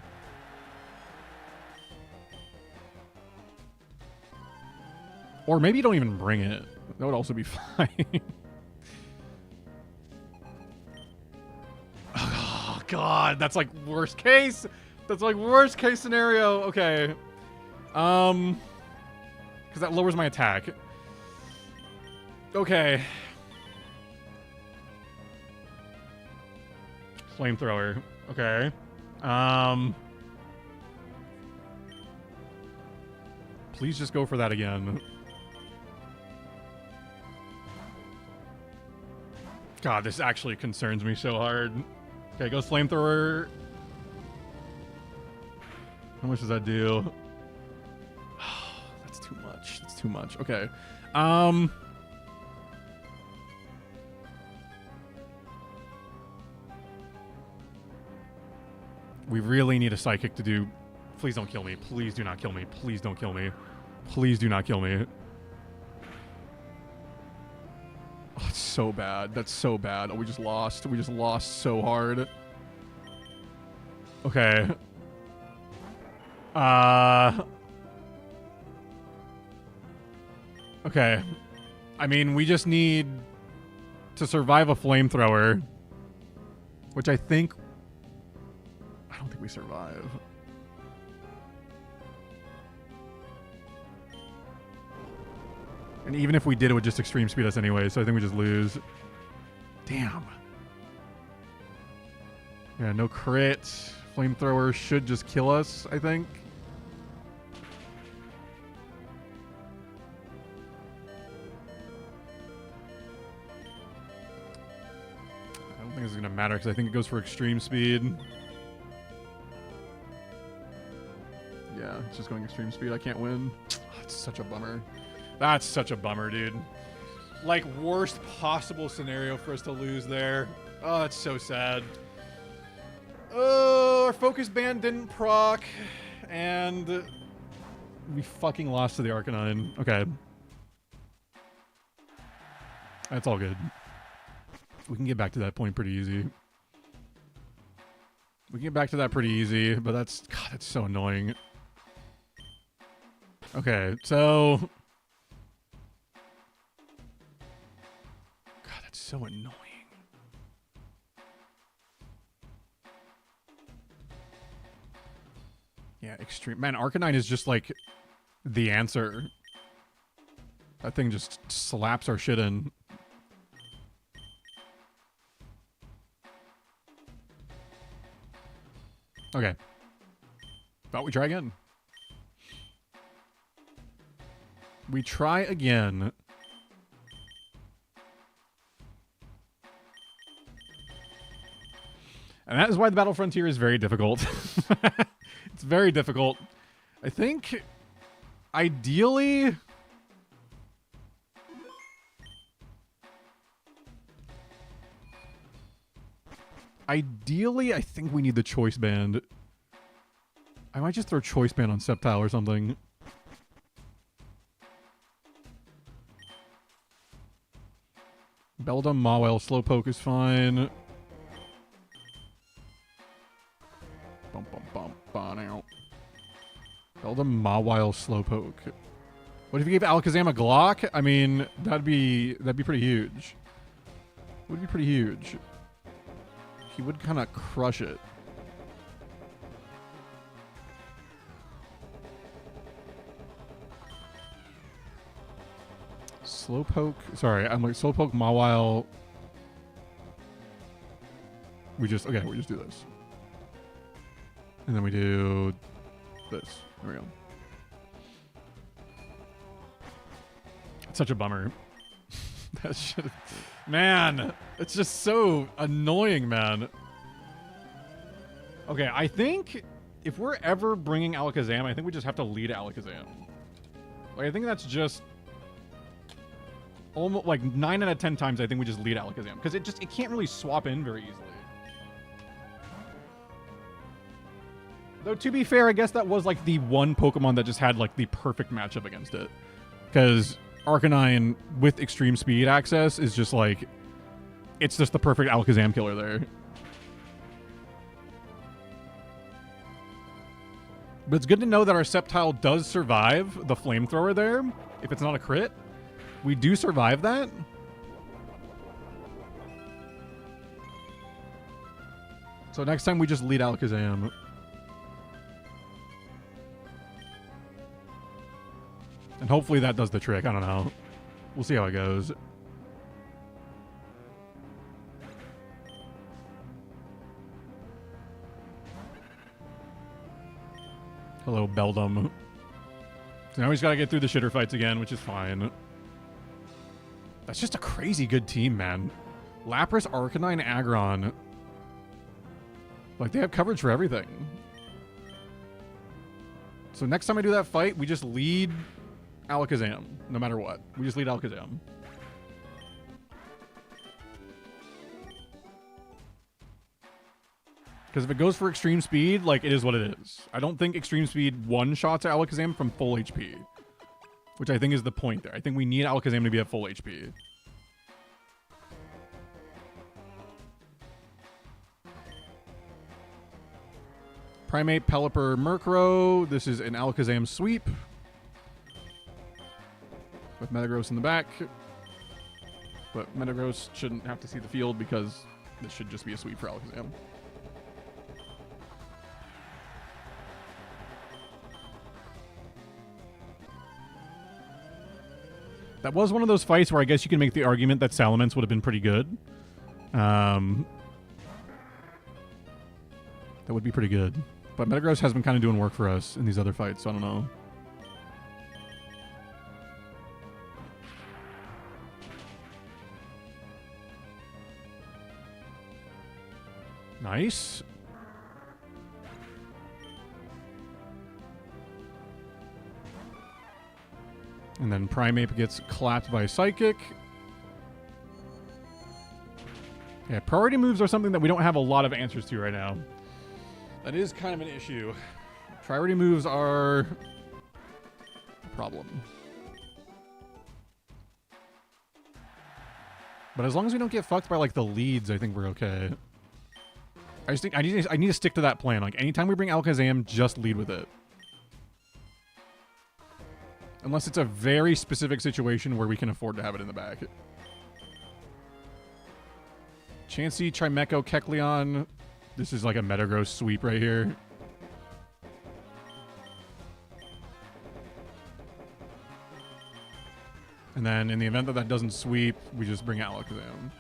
Or maybe don't even bring it. That would also be fine. Oh, God. That's like worst case. That's like worst case scenario. Okay. Because that lowers my attack. Okay. Flamethrower. Okay. Please just go for that again. God, this actually concerns me so hard. Okay, goes Flamethrower. How much does that do? That's too much. That's too much. Okay. We really need a Psychic to do... Please don't kill me. Please do not kill me. Please don't kill me. Please do not kill me. Oh, it's so bad. That's so bad. Oh, we just lost. We just lost so hard. Okay. Okay. I mean, we just need to survive a Flamethrower. Which I think... I don't think we survive. And even if we did, it would just extreme speed us anyway, so I think we just lose. Damn. Yeah, no crit. Flamethrower should just kill us, I think. I don't think this is going to matter because I think it goes for extreme speed. Yeah, it's just going extreme speed. I can't win. Oh, it's such a bummer. That's such a bummer, dude. Like, worst possible scenario for us to lose there. Oh, that's so sad. Oh, our focus band didn't proc, and we fucking lost to the Arcanine. Okay. That's all good. We can get back to that point pretty easy. We can get back to that pretty easy, but that's... God, that's so annoying. Okay, so... God, that's so annoying. Yeah, extreme. Man, Arcanine is just like the answer. That thing just slaps our shit in. Okay. Thought we try again. We try again. And that is why the Battle Frontier is very difficult. It's very difficult. I think, ideally... Ideally, I think we need the Choice Band. I might just throw Choice Band on Sceptile or something. Beldum, Mawile, Slowpoke is fine. Bump, bump, bump, bon out. Beldum, Mawile, Slowpoke. What if you gave Alakazam a Glock? I mean, that'd be pretty huge. Would be pretty huge. He would kind of crush it. Slowpoke. Sorry, I'm like Slowpoke, Mawile. We just do this. And then we do this. There we go. It's such a bummer. That shit. Man, it's just so annoying, man. Okay, I think if we're ever bringing Alakazam, I think we just have to lead Alakazam. Like, I think that's just almost like 9 out of 10 times. I think we just lead Alakazam because it can't really swap in very easily. Though to be fair, I guess that was like the one Pokemon that just had like the perfect matchup against it, because Arcanine with extreme speed access is just like, it's just the perfect Alakazam killer there. But it's good to know that our Sceptile does survive the Flamethrower there. If it's not a crit, we do survive that. So next time we just lead Alakazam. And hopefully that does the trick. I don't know. We'll see how it goes. Hello, Beldum. So now he's got to get through the shitter fights again, which is fine. That's just a crazy good team, man. Lapras, Arcanine, Aggron. Like, they have coverage for everything. So next time I do that fight, we just lead Alakazam, no matter what. We just lead Alakazam. Because if it goes for extreme speed, like, it is what it is. I don't think extreme speed one-shots Alakazam from full HP. Which I think is the point there. I think we need Alakazam to be at full HP. Primate, Pelipper, Murkrow. This is an Alakazam sweep. With Metagross in the back. But Metagross shouldn't have to see the field because this should just be a sweep for Alakazam. That was one of those fights where I guess you can make the argument that Salamence would have been pretty good. That would be pretty good. But Metagross has been kind of doing work for us in these other fights, so I don't know. Nice. And then Primeape gets clapped by Psychic. Yeah, priority moves are something that we don't have a lot of answers to right now. That is kind of an issue. Priority moves are a problem. But as long as we don't get fucked by like the leads, I think we're okay. I just think I need to stick to that plan. Like anytime we bring Alakazam, just lead with it. Unless it's a very specific situation where we can afford to have it in the back. Chansey, Chimecho, Kecleon. This is like a Metagross sweep right here. And then in the event that that doesn't sweep, we just bring Alakazam.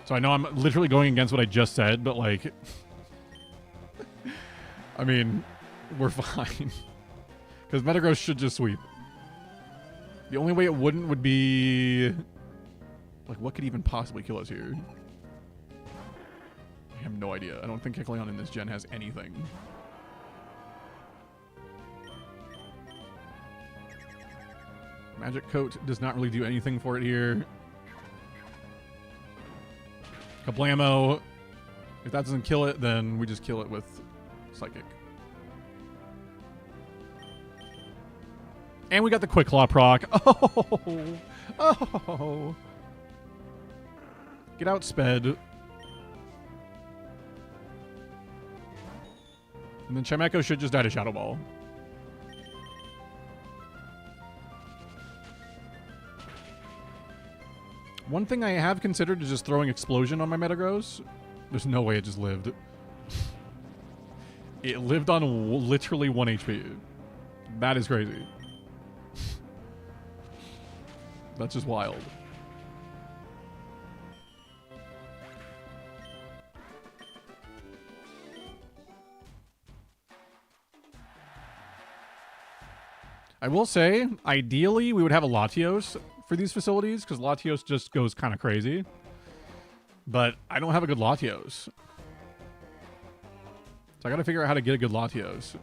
So I know I'm literally going against what I just said, but like... I mean, we're fine. Because Metagross should just sweep. The only way it wouldn't would be... Like, what could even possibly kill us here? I have no idea. I don't think Kecleon in this gen has anything. Magic Coat does not really do anything for it here. Kablamo. If that doesn't kill it, then we just kill it with Psychic. And we got the Quick Claw proc. Oh! Oh! Get out, Sped. And then Chimecho should just die to Shadow Ball. One thing I have considered is just throwing Explosion on my Metagross. There's no way it just lived. It lived on literally 1 HP. That is crazy. That's just wild. I will say, ideally, we would have a Latios for these facilities, because Latios just goes kind of crazy. But I don't have a good Latios. So I gotta figure out how to get a good Latios.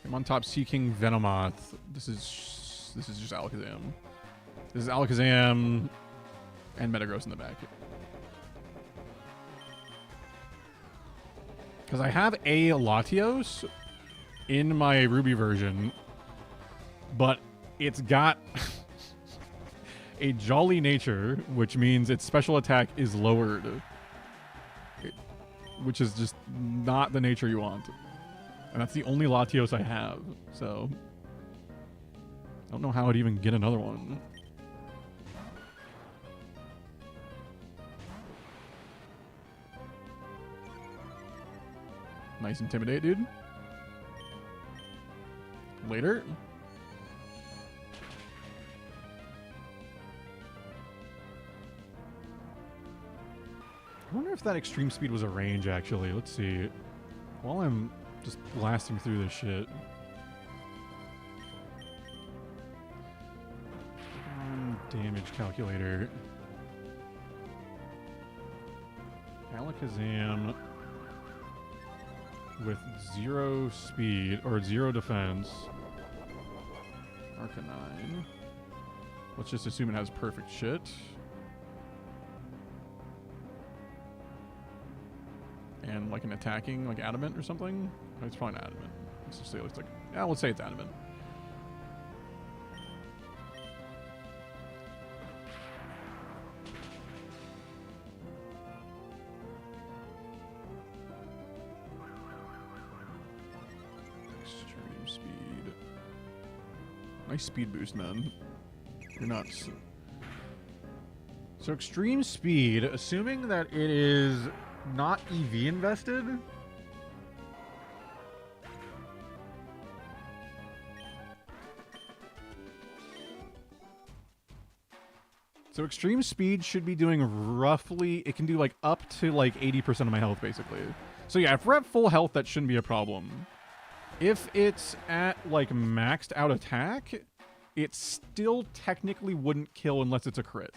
I'm on top Seeking Venomoth. This is just Alakazam. This is Alakazam and Metagross in the back. Because I have a Latios in my Ruby version, but it's got a Jolly nature, which means its special attack is lowered, which is just not the nature you want. And that's the only Latios I have, so I don't know how I'd even get another one. Nice Intimidate, dude. Later. I wonder if that Extreme Speed was a range, actually. Let's see. While I'm just blasting through this shit. Damage calculator. Alakazam with 0 speed, or 0 defense. Arcanine. Let's just assume it has perfect shit. And like an attacking, like Adamant or something. Oh, it's probably not Adamant. Let's just say it looks like, yeah, let's say it's Adamant. Extreme speed. Nice speed boost, man. You're nuts. So extreme speed, assuming that it is not EV invested. So extreme speed should be doing roughly, it can do like up to like 80% of my health basically. So yeah, if we're at full health, that shouldn't be a problem. If it's at like maxed out attack, it still technically wouldn't kill unless it's a crit.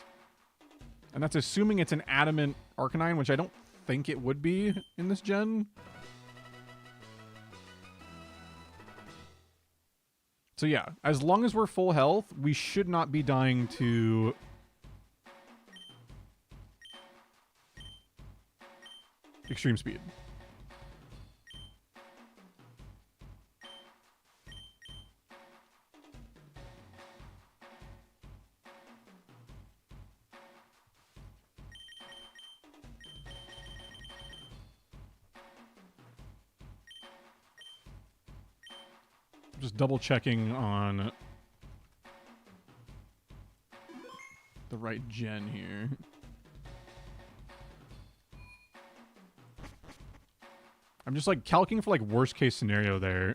And that's assuming it's an Adamant Arcanine, which I don't think it would be in this gen. So yeah, as long as we're full health, we should not be dying to extreme speed. Just double checking on the right gen here. I'm just like calculating for like worst case scenario there.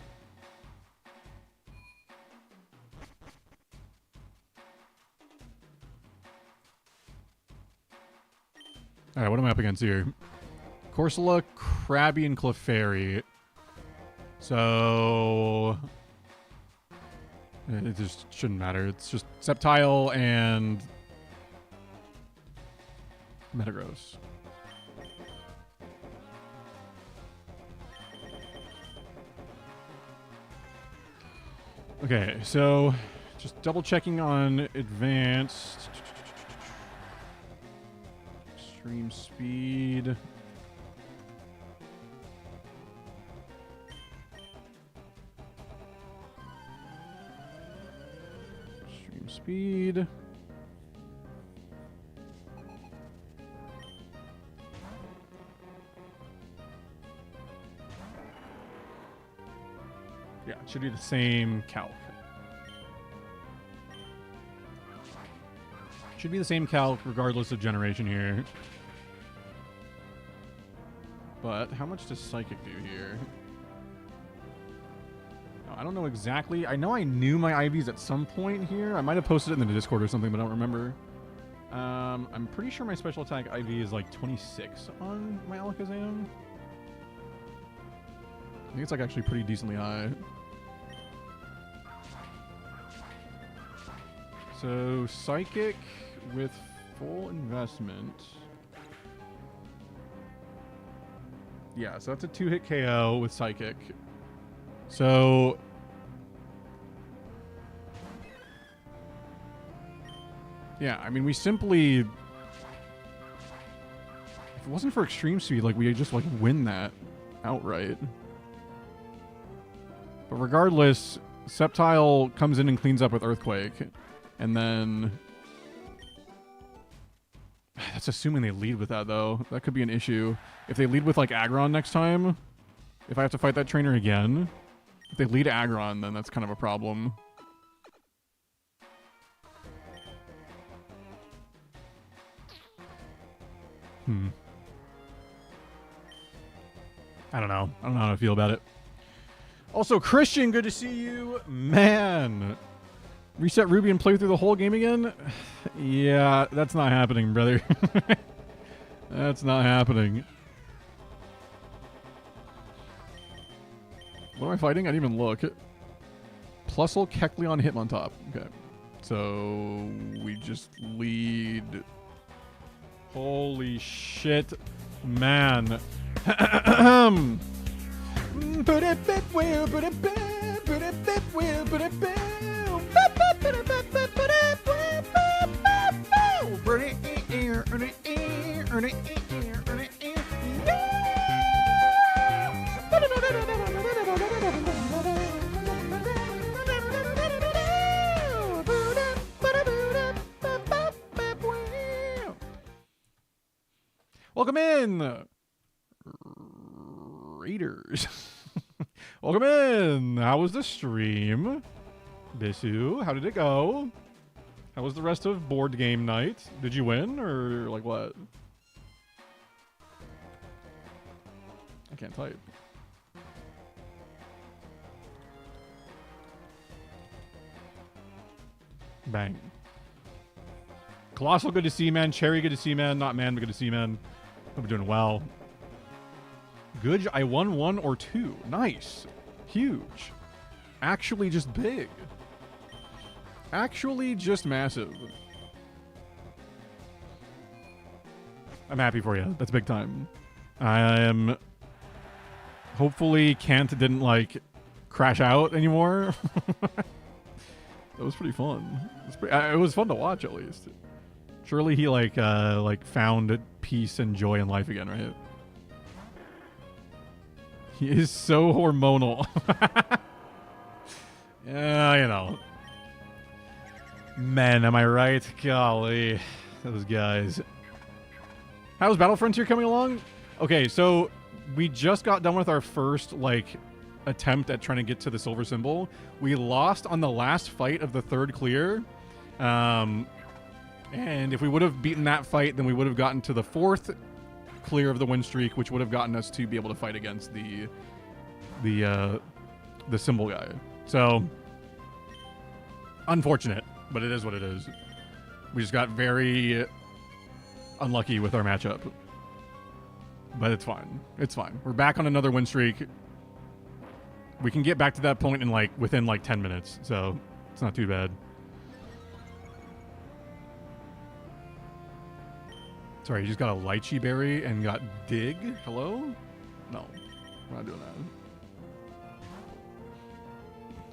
All right, what am I up against here? Corsola, Krabby, and Clefairy. So it just shouldn't matter. It's just Sceptile and Metagross. Okay, so just double checking on advanced. Extreme speed. Extreme speed. Yeah, it should be the same calc. Should be the same calc regardless of generation here. But how much does Psychic do here? Oh, I don't know exactly. I know I knew my IVs at some point here. I might have posted it in the Discord or something, but I don't remember. I'm pretty sure my special attack IV is like 26 on my Alakazam. I think it's like actually pretty decently high. So Psychic with full investment. Yeah, so that's a 2-hit KO with Psychic. So yeah, I mean we simply, if it wasn't for extreme speed, like we just like win that outright. But regardless, Sceptile comes in and cleans up with Earthquake. And then that's assuming they lead with that, though. That could be an issue. If they lead with, like, Aggron next time, if I have to fight that trainer again, if they lead Aggron, then that's kind of a problem. I don't know. I don't know how I feel about it. Also, Christian, good to see you. Man. Reset Ruby and play through the whole game again? Yeah, that's not happening, brother. That's not happening. What am I fighting? I didn't even look. Plusle, Kecleon, Hitmontop. Okay. So we just lead. Holy shit, man. Welcome in, Raiders. Welcome in. How was the stream? Bisu, how did it go? How was the rest of board game night? Did you win or like what? I can't type. Bang. Colossal, good to see you, man. Cherry, good to see you, man. Not man, but good to see you, man. Hope you're doing well. Good. I won 1 or 2. Nice. Huge. Actually just big. Actually just massive. I'm happy for you. That's big time. I am... Hopefully Kant didn't, like, crash out anymore. That was pretty fun. It was fun to watch, at least. Surely he like found peace and joy in life again, right? He is so hormonal. Yeah, you know. Men, am I right? Golly, those guys. How's Battle Frontier coming along? Okay, so we just got done with our first attempt at trying to get to the silver symbol. We lost on the last fight of the third clear. And if we would have beaten that fight, then we would have gotten to the fourth clear of the win streak, which would have gotten us to be able to fight against the symbol guy. So unfortunate, but it is what it is. We just got very unlucky with our matchup. But it's fine. It's fine. We're back on another win streak. We can get back to that point in within 10 minutes, so it's not too bad. Sorry, you just got a lychee berry and got dig? Hello? No, we're not doing that.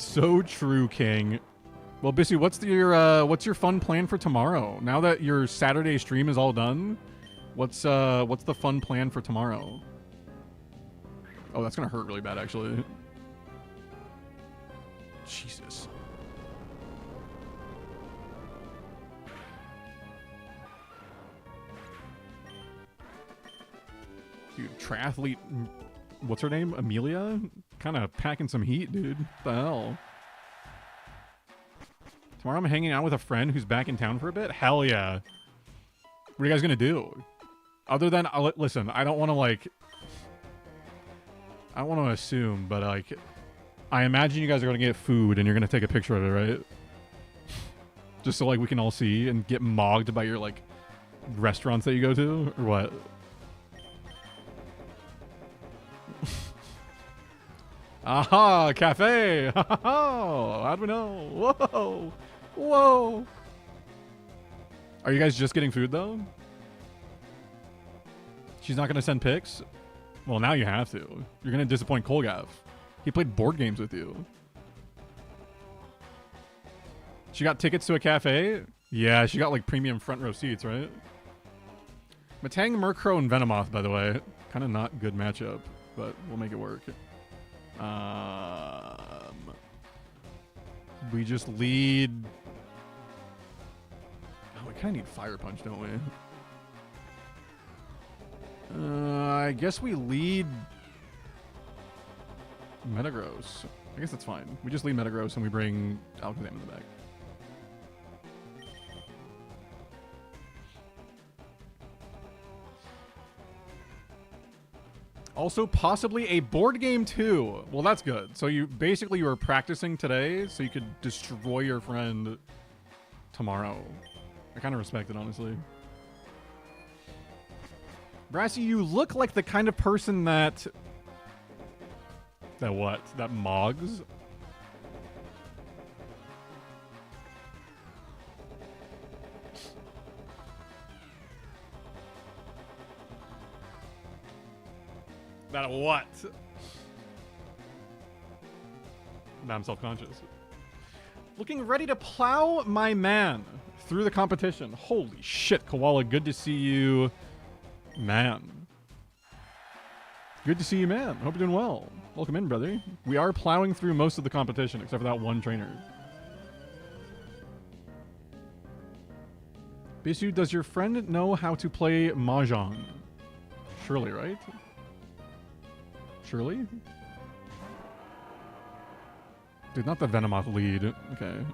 So true, King. Well, Bissy, what's your fun plan for tomorrow? Now that your Saturday stream is all done, what's the fun plan for tomorrow? Oh, that's gonna hurt really bad, actually. Jesus. Dude, triathlete, what's her name? Amelia? Kind of packing some heat, dude. What the hell? Tomorrow I'm hanging out with a friend who's back in town for a bit? Hell yeah. What are you guys gonna do? Other than, listen, I don't want to I don't want to assume, but I imagine you guys are gonna get food and you're gonna take a picture of it, right? Just so we can all see and get mogged by your restaurants that you go to, or what? Aha, cafe! How do we know? Whoa! Whoa! Are you guys just getting food, though? She's not going to send pics? Well, now you have to. You're going to disappoint Kolgav. He played board games with you. She got tickets to a cafe? Yeah, she got premium front row seats, right? Matang, Murkrow, and Venomoth, by the way. Kind of not good matchup, but we'll make it work. We just lead. Oh, we kind of need Fire Punch, don't we? I guess we lead Metagross. I guess that's fine. We just lead Metagross and we bring Alakazam in the back. Also, possibly a board game too. Well, that's good. So you were practicing today so you could destroy your friend tomorrow. I kind of respect it, honestly. Brassy, you look like the kind of person that what? That mogs? That what? Now I'm self-conscious. Looking ready to plow my man through the competition. Holy shit, Koala, good to see you, man. Good to see you, man. Hope you're doing well. Welcome in, brother. We are plowing through most of the competition, except for that one trainer. Bisu, does your friend know how to play Mahjong? Surely, right? Surely? Dude, not the Venomoth lead. Okay.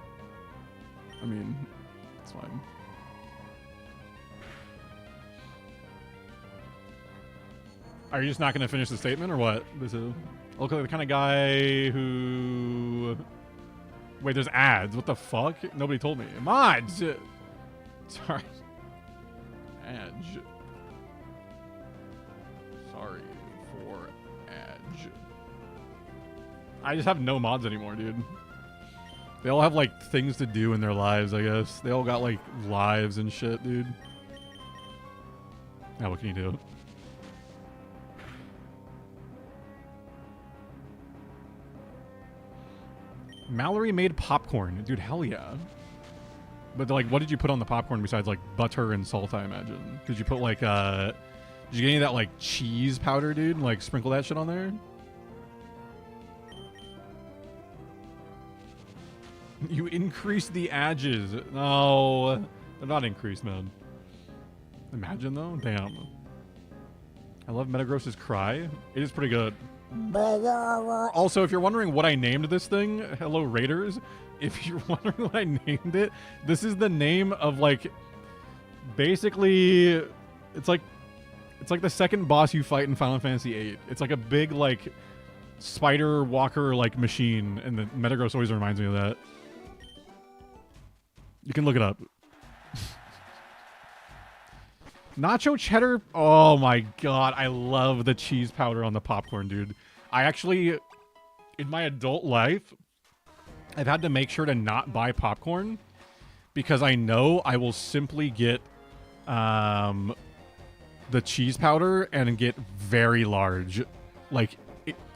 I mean, it's fine. Are you just not going to finish the statement, or what? This is look like the kind of guy who... Wait, there's ads. What the fuck? Nobody told me. Mods! Sorry. Edge. Sorry for Edge. I just have no mods anymore, dude. They all have, things to do in their lives, I guess. They all got, lives and shit, dude. Now, what can you do? Mallory made popcorn. Dude, hell yeah. But like, what did you put on the popcorn besides like butter and salt, I imagine? Did you put like, did you get any of that like cheese powder, dude? Like sprinkle that shit on there? You increased the edges. No, they're not increased, man. Imagine though, damn. I love Metagross's cry. It is pretty good. Also, if you're wondering what I named this thing, hello Raiders. If you're wondering what I named it, this is the name of like, basically, it's like the second boss you fight in Final Fantasy VIII. It's like a big like spider walker like machine, and the Metagross always reminds me of that. You can look it up. Nacho cheddar. Oh my god, I love the cheese powder on the popcorn, dude. I actually, in my adult life, I've had to make sure to not buy popcorn because I know I will simply get the cheese powder and get very large. Like,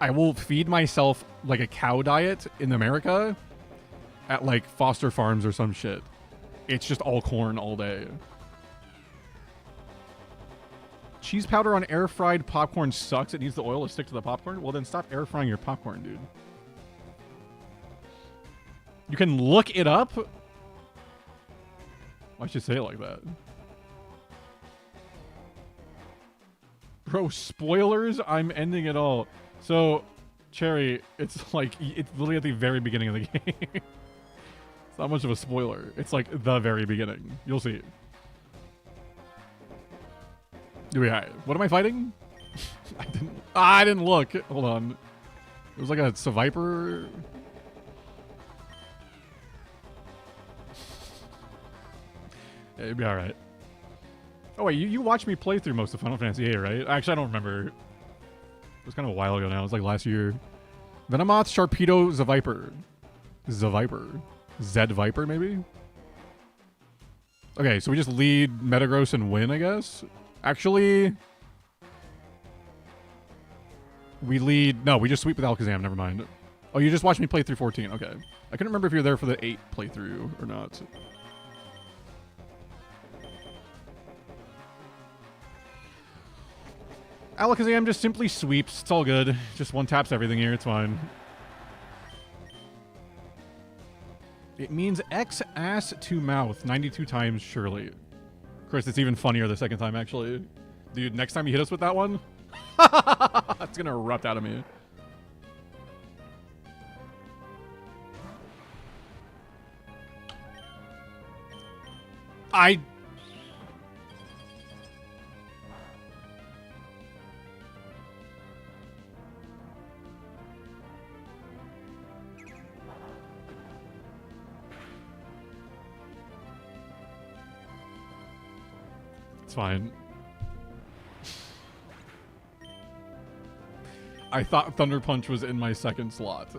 I will feed myself like a cow diet in America at like Foster Farms or some shit. It's just all corn all day. Cheese powder on air fried popcorn sucks. It needs the oil to stick to the popcorn. Well, then stop air frying your popcorn, dude. You can look it up. Why should you say it like that? Bro, spoilers? I'm ending it all. So, Cherry, it's like, it's literally at the very beginning of the game. It's not much of a spoiler. It's like the very beginning. You'll see. What am I fighting? I didn't look. Hold on. It was like a Seviper. It'd be alright. Oh wait, you watched me play through most of Final Fantasy VIII, right? Actually, I don't remember. It was kind of a while ago now. It was like last year. Venomoth, Sharpedo, Seviper. Seviper. Zed Viper, maybe? Okay, so we just lead Metagross and win, I guess? Actually, we lead... No, we just sweep with Alakazam. Never mind. Oh, you just watched me play through 14. Okay. I couldn't remember if you were there for the 8 playthrough or not. Alakazam just simply sweeps. It's all good. Just one taps everything here. It's fine. It means X ass to mouth 92 times, surely. Chris, it's even funnier the second time, actually. Dude, next time you hit us with that one, it's gonna erupt out of me. It's fine. I thought Thunder Punch was in my second slot.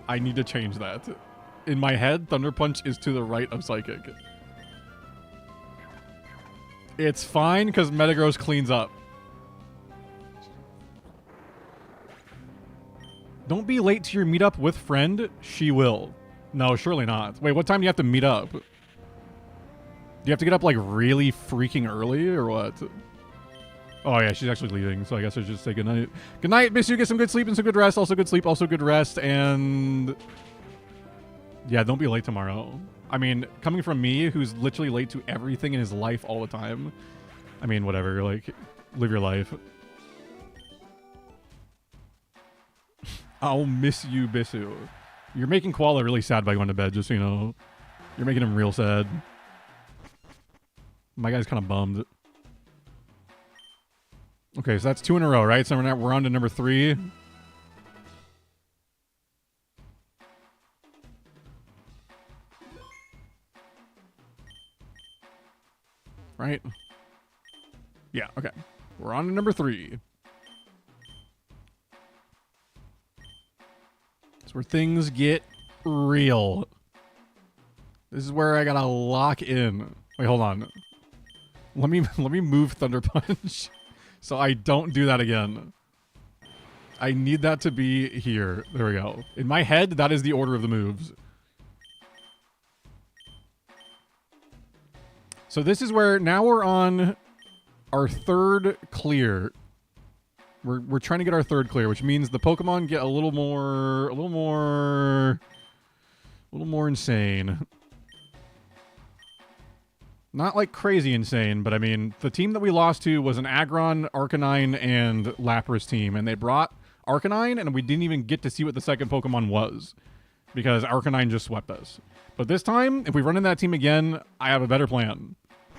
I need to change that. In my head, Thunder Punch is to the right of Psychic. It's fine because Metagross cleans up. Don't be late to your meetup with friend. She will. No, surely not. Wait, what time do you have to meet up? Do you have to get up like really freaking early or what? Oh yeah, she's actually leaving, so I guess I should just say goodnight. Good night, miss you. Get some good sleep and some good rest. Also good sleep, also good rest, and yeah, don't be late tomorrow. I mean, coming from me, who's literally late to everything in his life all the time. I mean, whatever. Like, live your life. I'll miss you, Bisu. You're making Koala really sad by going to bed, just so you know. You're making him real sad. My guy's kind of bummed. Okay, so that's 2 in a row, right? So we're on to number 3. Right? Yeah, okay. We're on to number 3. It's where things get real. This is where I gotta lock in. Wait, hold on. Let me move Thunder Punch so I don't do that again. I need that to be here. There we go. In my head, that is the order of the moves. So this is where now we're on our third clear. We're trying to get our third clear, which means the Pokemon get a little more insane. Not like crazy insane, but I mean, the team that we lost to was an Aggron, Arcanine, and Lapras team, and they brought Arcanine, and we didn't even get to see what the second Pokemon was, because Arcanine just swept us. But this time, if we run in that team again, I have a better plan.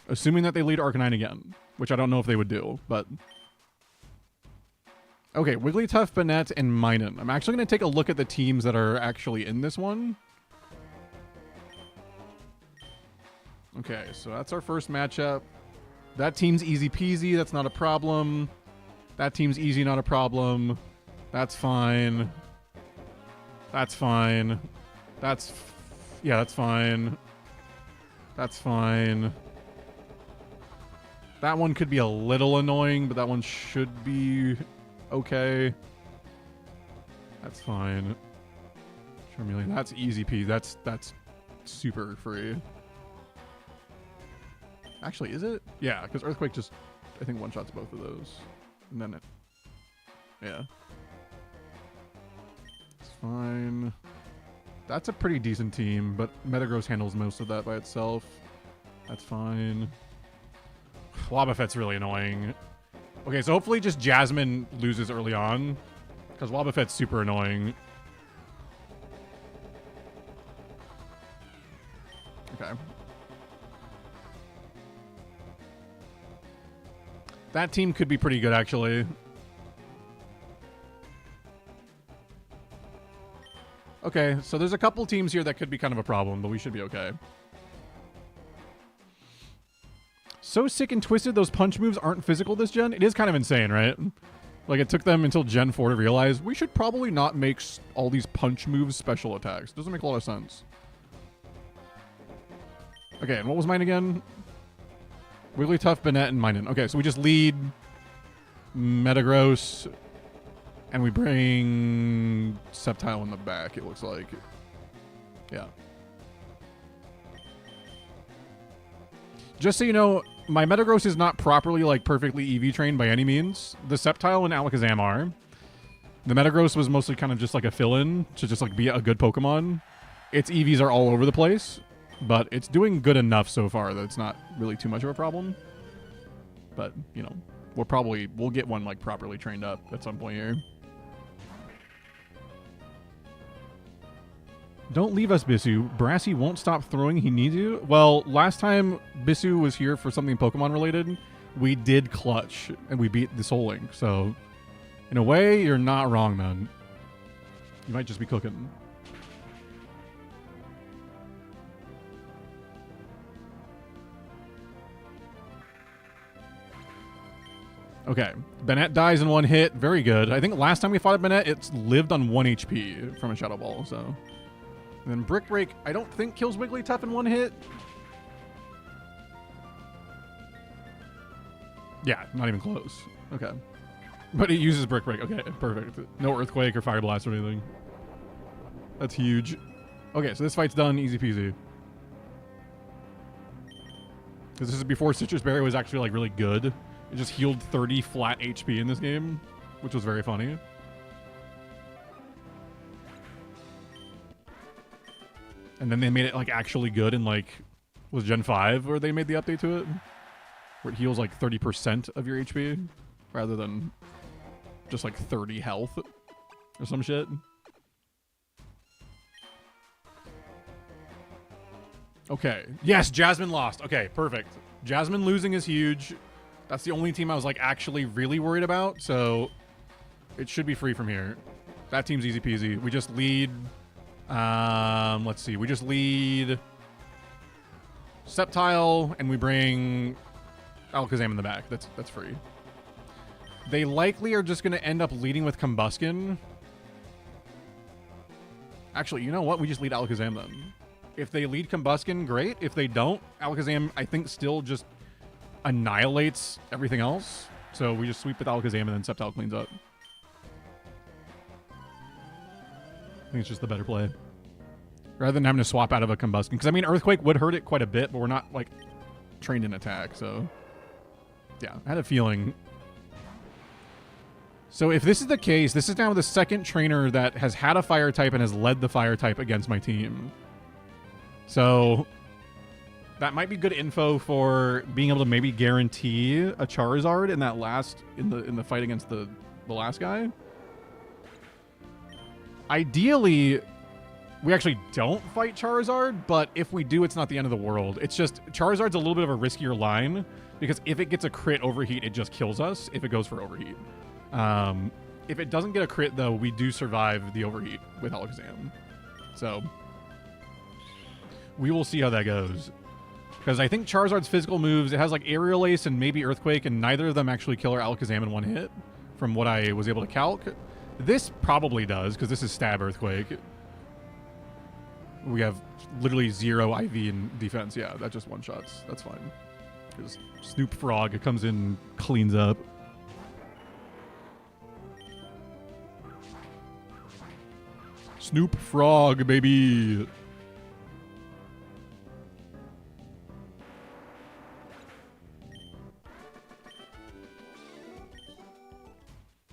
Assuming that they lead Arcanine again, which I don't know if they would do, but... Okay, Wigglytuff, Banette, and Minun. I'm actually going to take a look at the teams that are actually in this one. Okay, so that's our first matchup. That team's easy peasy. That's not a problem. That team's easy, not a problem. That's fine. That's fine. Yeah, that's fine. That's fine. That one could be a little annoying, but that one should be okay. That's fine. Charmeleon, that's easy peasy. That's super free. Actually, is it? Yeah, because Earthquake just, I think, one-shots both of those. And then it... Yeah. It's fine. That's a pretty decent team, but Metagross handles most of that by itself. That's fine. Wobbuffet's really annoying. Okay, so hopefully just Jasmine loses early on, because Wobbuffet's super annoying. Okay. That team could be pretty good, actually. Okay, so there's a couple teams here that could be kind of a problem, but we should be okay. So sick and twisted, those punch moves aren't physical this gen. It is kind of insane, right? Like, it took them until Gen 4 to realize we should probably not make all these punch moves special attacks. Doesn't make a lot of sense. Okay, and what was mine again? Wigglytuff, Banette, and Minun. Okay, so we just lead Metagross, and we bring Sceptile in the back, it looks like. Yeah. Just so you know, my Metagross is not properly, like, perfectly EV trained by any means. The Sceptile and Alakazam are. The Metagross was mostly kind of just like a fill-in to just, like, be a good Pokemon. Its EVs are all over the place. But it's doing good enough so far that it's not really too much of a problem. But, you know, we'll get one, like, properly trained up at some point here. Don't leave us, Bissu. Brassy won't stop throwing. He needs you. Well, last time Bissu was here for something Pokemon related, we did clutch and we beat the Soul Link. So, in a way, you're not wrong, man. You might just be cooking. Okay, Banette dies in one hit. Very good. I think last time we fought a Banette, it's lived on 1 HP from a Shadow Ball, so... And then Brick Break, I don't think kills Wigglytuff in one hit. Yeah, not even close. Okay. But it uses Brick Break. Okay, perfect. No Earthquake or Fire Blast or anything. That's huge. Okay, so this fight's done. Easy peasy. Because this is before Citrus Berry was actually, like, really good. It just healed 30 flat HP in this game, which was very funny. And then they made it, like, actually good in, like, was Gen 5 where they made the update to it? Where it heals, like, 30% of your HP rather than just, like, 30 health or some shit. Okay. Yes, Jasmine lost. Okay, perfect. Jasmine losing is huge. That's the only team I was, like, actually really worried about, so it should be free from here. That team's easy peasy. We just lead... let's see. We just lead Sceptile, and we bring Alakazam in the back. That's free. They likely are just going to end up leading with Combuskin. Actually, you know what? We just lead Alakazam then. If they lead Combuskin, great. If they don't, Alakazam, I think, still just annihilates everything else. So we just sweep with Alakazam and then Sceptile cleans up. I think it's just the better play. Rather than having to swap out of a Combusken. Because, I mean, Earthquake would hurt it quite a bit, but we're not, like, trained in attack, so... Yeah, I had a feeling. So if this is the case, this is now the second trainer that has had a fire type and has led the fire type against my team. So that might be good info for being able to maybe guarantee a Charizard in that last in the fight against the last guy. Ideally, we actually don't fight Charizard, but if we do, it's not the end of the world. It's just Charizard's a little bit of a riskier line because if it gets a crit overheat, it just kills us if it goes for overheat. If it doesn't get a crit, though, we do survive the overheat with Alakazam. So we will see how that goes. Because I think Charizard's physical moves, it has like Aerial Ace and maybe Earthquake, and neither of them actually kill our Alakazam in one hit, from what I was able to calc. This probably does, because this is Stab Earthquake. We have literally 0 IV in defense. Yeah, that just one-shots. That's fine. Because Snoop Frog comes in, cleans up. Snoop Frog, baby.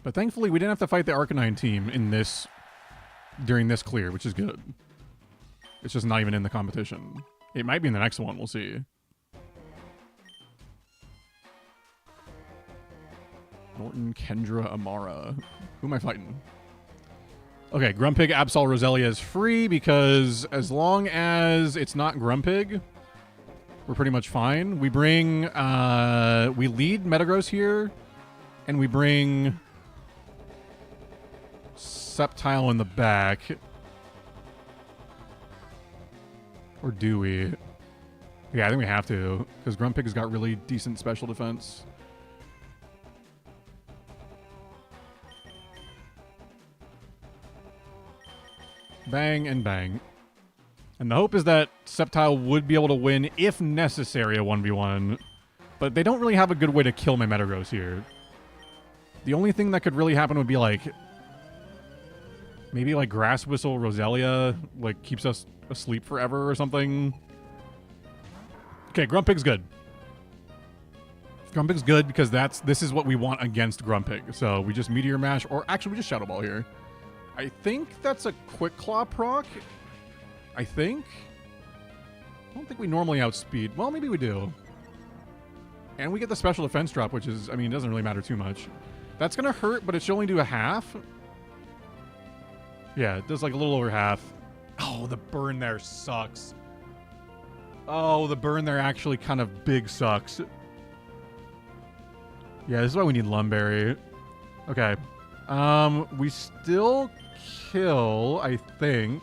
But thankfully, we didn't have to fight the Arcanine team in this during this clear, which is good. It's just not even in the competition. It might be in the next one. We'll see. Norton, Kendra, Amara. Who am I fighting? Okay, Grumpig, Absol, Roselia is free because as long as it's not Grumpig, we're pretty much fine. We bring, we lead Metagross here, and we bring Sceptile in the back. Or do we? Yeah, I think we have to, because Grumpig's got really decent special defense. Bang and bang. And the hope is that Sceptile would be able to win, if necessary, a 1v1. But they don't really have a good way to kill my Metagross here. The only thing that could really happen would be like... maybe like Grass Whistle Roselia, like keeps us asleep forever or something. Okay, Grumpig's good. Grumpig's good because this is what we want against Grumpig. So we just Meteor Mash, or actually we just Shadow Ball here. I think that's a Quick Claw proc. I think. I don't think we normally outspeed. Well, maybe we do. And we get the special defense drop, which is, I mean, it doesn't really matter too much. That's going to hurt, but it should only do a half. Yeah, it does like a little over half. Oh, the burn there sucks. Oh, the burn there actually kind of big sucks. Yeah, this is why we need Lumberry. Okay. We still kill, I think.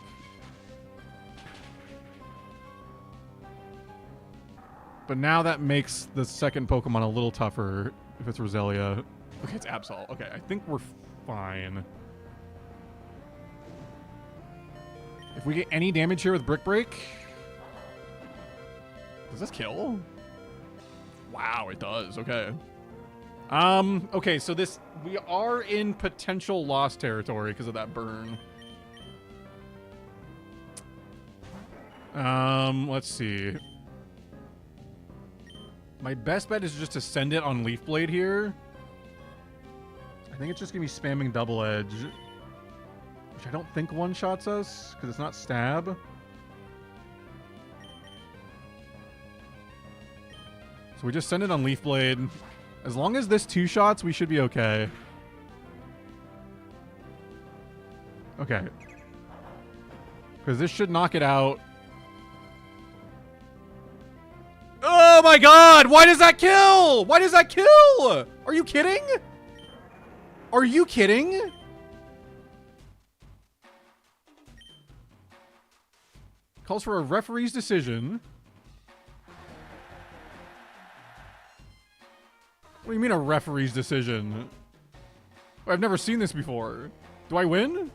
But now that makes the second Pokemon a little tougher if it's Roselia. Okay, it's Absol. Okay, I think we're fine. If we get any damage here with Brick Break... does this kill? Wow, it does. Okay. Okay, so this... we are in potential lost territory because of that burn. Let's see. My best bet is just to send it on Leaf Blade here. I think it's just going to be spamming Double Edge. Which I don't think one-shots us, because it's not Stab. So we just send it on Leaf Blade. As long as this 2-shots, we should be okay. Okay. Because this should knock it out. Oh my god! Why does that kill? Why does that kill? Are you kidding? Are you kidding? Calls for a referee's decision. What do you mean a referee's decision? I've never seen this before. Do I win?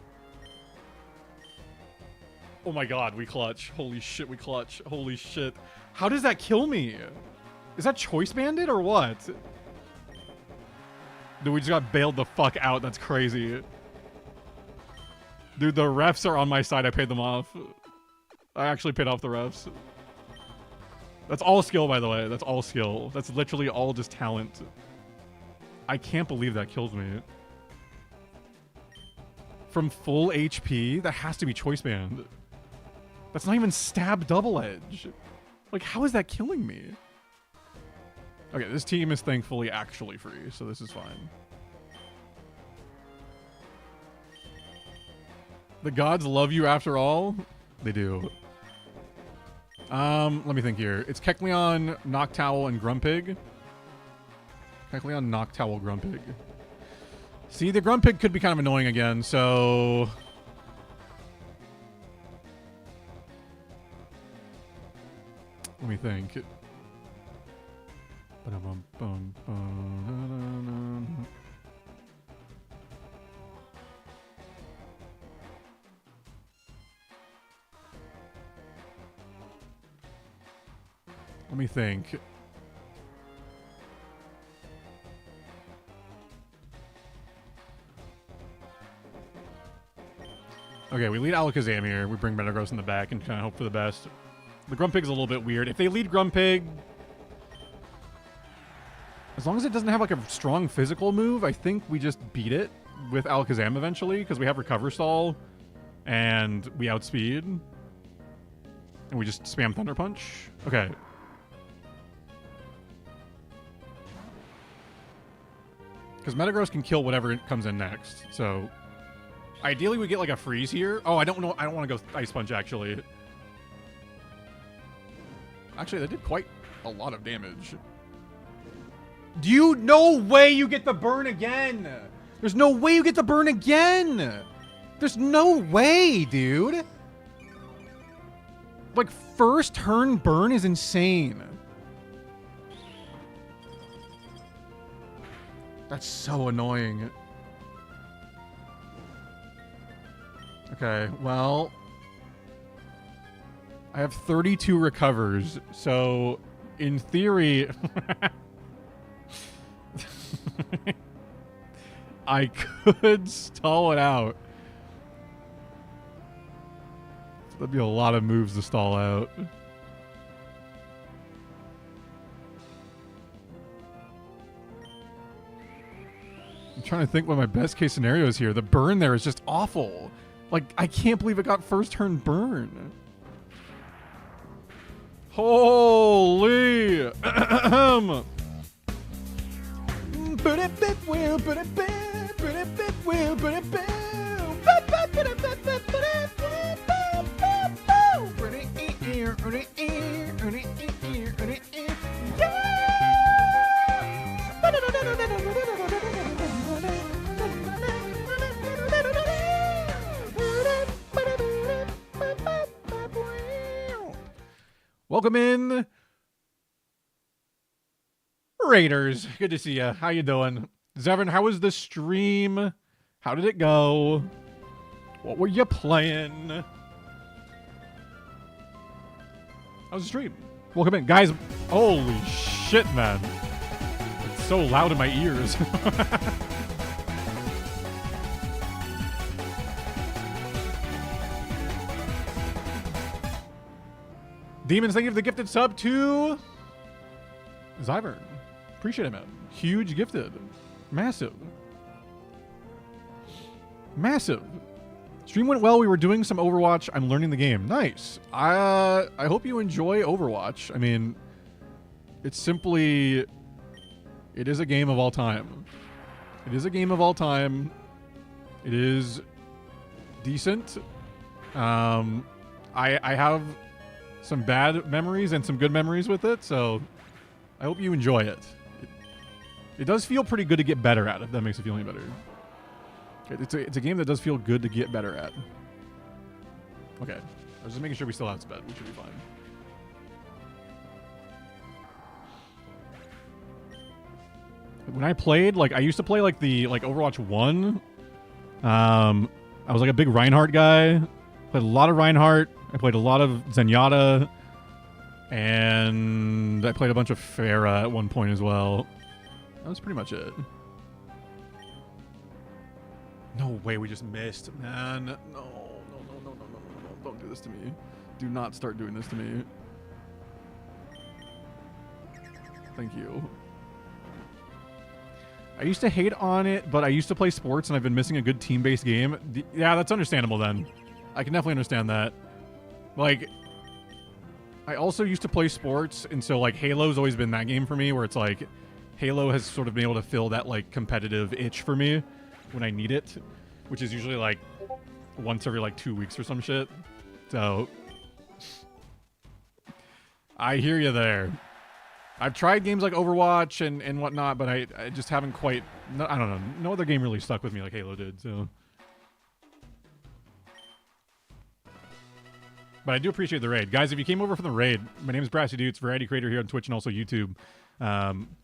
Oh my god, we clutch. Holy shit, we clutch. Holy shit. How does that kill me? Is that Choice Banded or what? Dude, we just got bailed the fuck out. That's crazy. Dude, the refs are on my side. I paid them off. I actually paid off the refs. That's all skill, by the way. That's all skill. That's literally all just talent. I can't believe that kills me. From full HP? That has to be choice band. That's not even stab double edge. Like, how is that killing me? Okay, this team is thankfully actually free, so this is fine. The gods love you after all? They do. Let me think here. It's Kecleon, Noctowl, and Grumpig. Kecleon, Noctowl, Grumpig. See, the Grumpig could be kind of annoying again, so... Let me think. Let me think. Okay, we lead Alakazam here. We bring Metagross in the back and kind of hope for the best. The Grumpig's a little bit weird. If they lead Grumpig, as long as it doesn't have like a strong physical move, I think we just beat it with Alakazam eventually because we have Recover Stall and we outspeed. And we just spam Thunder Punch. Okay. Because Metagross can kill whatever comes in next. So ideally we get like a freeze here. Oh, I don't know. I don't want to go Ice Punch actually. Actually, that did quite a lot of damage. No way you get the burn again. There's no way you get the burn again. There's no way, dude. Like, first turn burn is insane. That's so annoying. Okay, well, I have 32 recovers, so in theory, I could stall it out. That'd be a lot of moves to stall out. I'm trying to think what my best case scenario is here. The burn there is just awful. Like, I can't believe it got first turn burn. Holy! Welcome in, Raiders. Good to see you. How you doing? Zevin, how was the stream? How did it go? What were you playing? How was the stream? Welcome in. Guys, holy shit, man. It's so loud in my ears. Demons, thank you for the gifted sub to Zyvern. Appreciate it, man. Huge gifted. Massive. Massive. Stream went well. We were doing some Overwatch. I'm learning the game. Nice. I hope you enjoy Overwatch. I mean, it's simply... It is a game of all time. It is a game of all time. It is decent. I have some bad memories and some good memories with it, so I hope you enjoy it. It does feel pretty good to get better at, if that makes it feel any better. It's a game that does feel good to get better at. Okay. I was just making sure we still have sped. We should be fine. When I played, like, I used to play, like, Overwatch 1. I was, like, a big Reinhardt guy. Played a lot of Reinhardt. I played a lot of Zenyatta. And I played a bunch of Pharah at one point as well. That was pretty much it. No way, we just missed, man. No, no, no, no, no, no, no, no. Don't do this to me. Do not start doing this to me. Thank you. I used to hate on it, but I used to play sports and I've been missing a good team-based game. Yeah, that's understandable then. I can definitely understand that. Like, I also used to play sports, and so, like, Halo's always been that game for me, where it's like, Halo has sort of been able to fill that, like, competitive itch for me when I need it, which is usually, like, once every, like, 2 weeks or some shit. So, I hear you there. I've tried games like Overwatch and whatnot, but I just haven't quite... No, I don't know. No other game really stuck with me like Halo did, so... But I do appreciate the raid. Guys, if you came over from the raid, my name is Brassy Dutes, variety creator here on Twitch and also YouTube.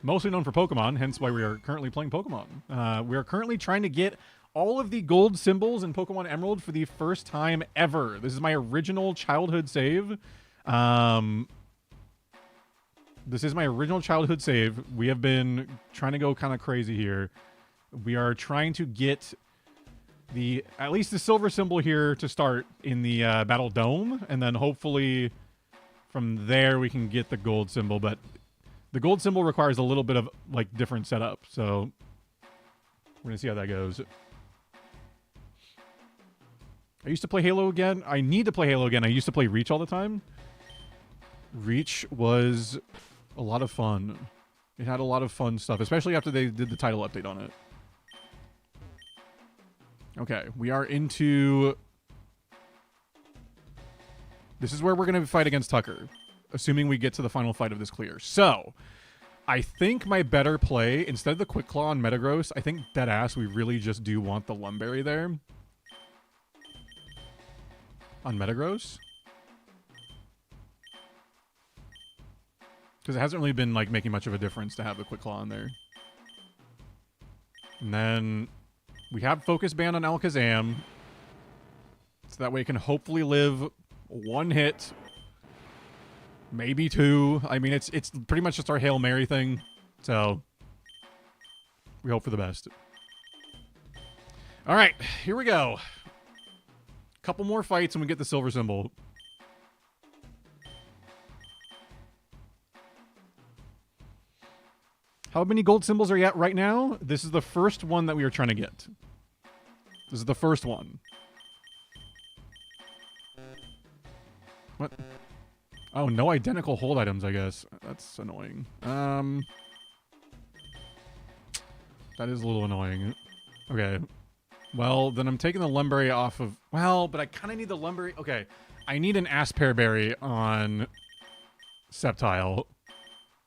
Mostly known for Pokemon, hence why we are currently playing Pokemon. We are currently trying to get all of the gold symbols in Pokemon Emerald for the first time ever. This is my original childhood save. This is my original childhood save. We have been trying to go kind of crazy here. We are trying to get at least the silver symbol here to start in the Battle Dome, and then hopefully from there we can get the gold symbol. But the gold symbol requires a little bit of like different setup, so we're gonna see how that goes. I used to play Halo again. I need to play Halo again. I used to play Reach all the time. Reach was a lot of fun. It had a lot of fun stuff, especially after they did the title update on it. Okay, we are into... This is where we're going to fight against Tucker, assuming we get to the final fight of this clear. So, I think my better play, instead of the Quick Claw on Metagross, I think deadass we really just do want the Lumberry there. On Metagross. Because it hasn't really been like making much of a difference to have the Quick Claw in there. And then we have Focus Band on Alakazam. So that way it can hopefully live one hit. Maybe two. I mean, it's pretty much just our Hail Mary thing. So we hope for the best. All right, here we go. Couple more fights and we get the silver symbol. How many gold symbols are you at right now? This is the first one that we are trying to get. This is the first one. What? Oh, no identical hold items, I guess. That's annoying. That is a little annoying. Okay. Well, then I'm taking the Lumberry off of... Well, but I kind of need the Lumberry... Okay. I need an Aspear Berry on Sceptile.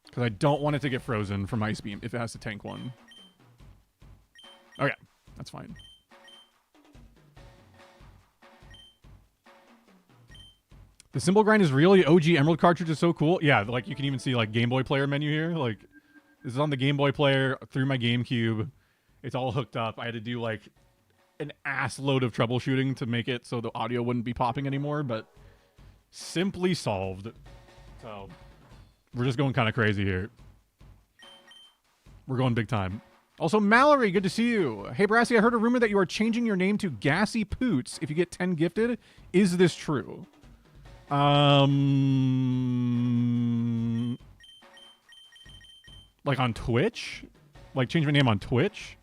Because I don't want it to get frozen from Ice Beam if it has to tank one. Okay. That's fine. The symbol grind is real. The OG Emerald cartridge is so cool. Yeah, like you can even see like Game Boy Player menu here. Like this is on the Game Boy Player through my GameCube. It's all hooked up. I had to do like an ass load of troubleshooting to make it so the audio wouldn't be popping anymore, but simply solved. So we're just going kind of crazy here. We're going big time. Also, Mallory, good to see you. Hey, Brassy, I heard a rumor that you are changing your name to Gassy Poots if you get 10 gifted. Is this true? Like on Twitch? Like change my name on Twitch?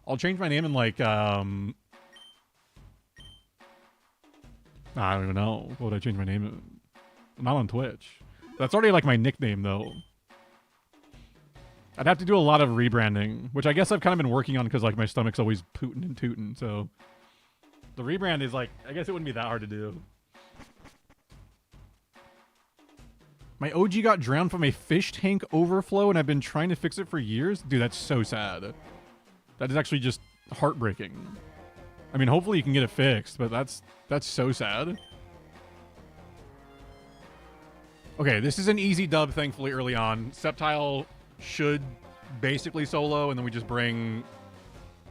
I'll change my name in like, I don't even know. What would I change my name in? Not on Twitch. That's already like my nickname though. I'd have to do a lot of rebranding, which I guess I've kind of been working on because like my stomach's always pootin' and tootin', so the rebrand is like, I guess it wouldn't be that hard to do. My OG got drowned from a fish tank overflow and I've been trying to fix it for years. Dude, that's so sad. That is actually just heartbreaking. I mean, hopefully you can get it fixed, but that's so sad. Okay, this is an easy dub, thankfully, early on. Sceptile should basically solo, and then we just bring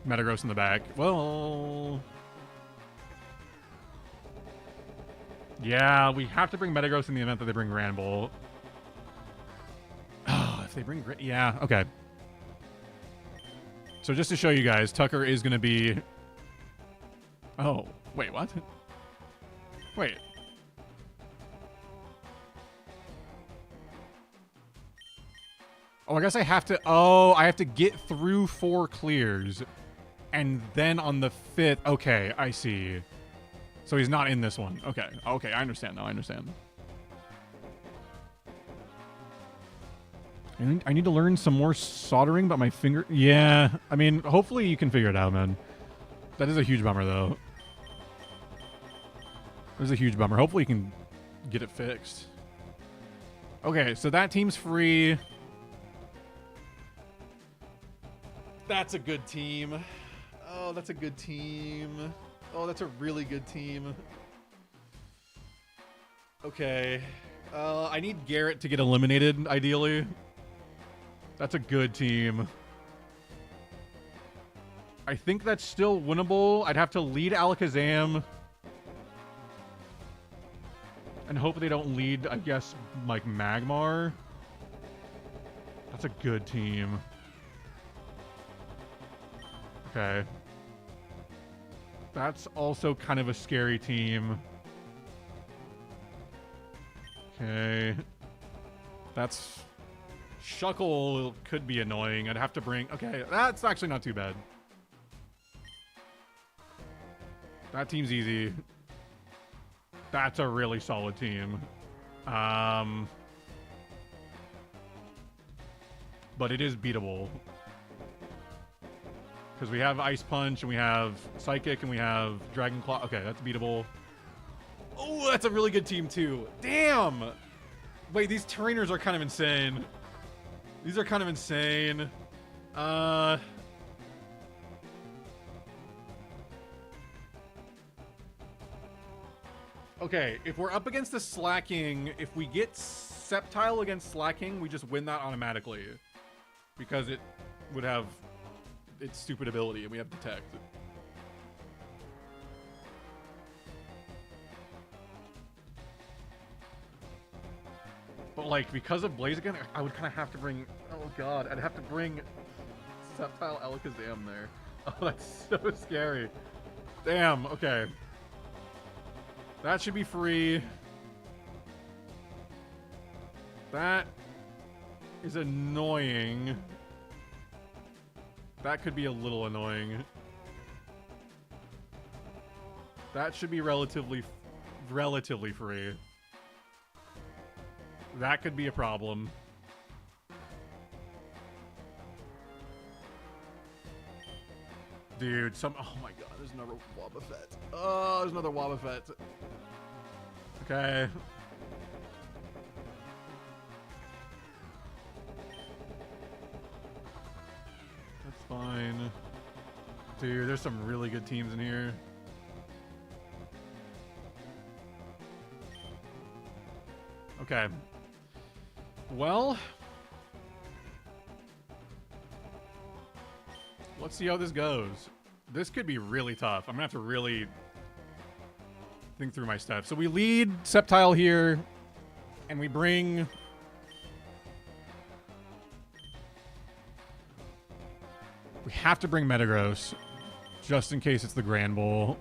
Metagross in the back. Well... Yeah, we have to bring Metagross in the event that they bring Granbull. Oh, if they bring... Yeah, okay. So just to show you guys, Tucker is going to be Oh, wait, what? Wait. Oh, I guess I have to... Oh, I have to get through 4 clears. And then on the 5th... Okay, I see. So he's not in this one. Okay. Okay, I understand now. I understand. I need to learn some more soldering, but my finger... Yeah. I mean, hopefully you can figure it out, man. That is a huge bummer, though. That is a huge bummer. Hopefully you can get it fixed. Okay, so that team's free. That's a good team. Oh, that's a good team. Oh, that's a really good team. Okay. I need Garrett to get eliminated, ideally. That's a good team. I think that's still winnable. I'd have to lead Alakazam. And hope they don't lead, I guess, like Magmar. That's a good team. Okay. That's also kind of a scary team. Okay. That's... Shuckle could be annoying. I'd have to bring... Okay, that's actually not too bad. That team's easy. That's a really solid team. But it is beatable. Because we have Ice Punch, and we have Psychic, and we have Dragon Claw. Okay, that's beatable. Oh, that's a really good team, too. Damn! Wait, these trainers are kind of insane. These are kind of insane. Okay, if we're up against the Slacking, if we get Sceptile against Slacking, we just win that automatically. Because it would have its stupid ability, and we have Detect. But, like, because of Blaziken, I would kind of have to bring... Oh, God. I'd have to bring Sceptile Alakazam there. Oh, that's so scary. Damn, okay. That should be free. That is annoying. That could be a little annoying. That should be relatively free. That could be a problem. Dude, oh my god, there's another Wobbuffet. Oh, there's another Wobbuffet. Okay. That's fine. Dude, there's some really good teams in here. Okay. Well, let's see how this goes. This could be really tough. I'm gonna have to really think through my stuff. So we lead Sceptile here, and we bring... We have to bring Metagross, just in case it's the Grand Bull.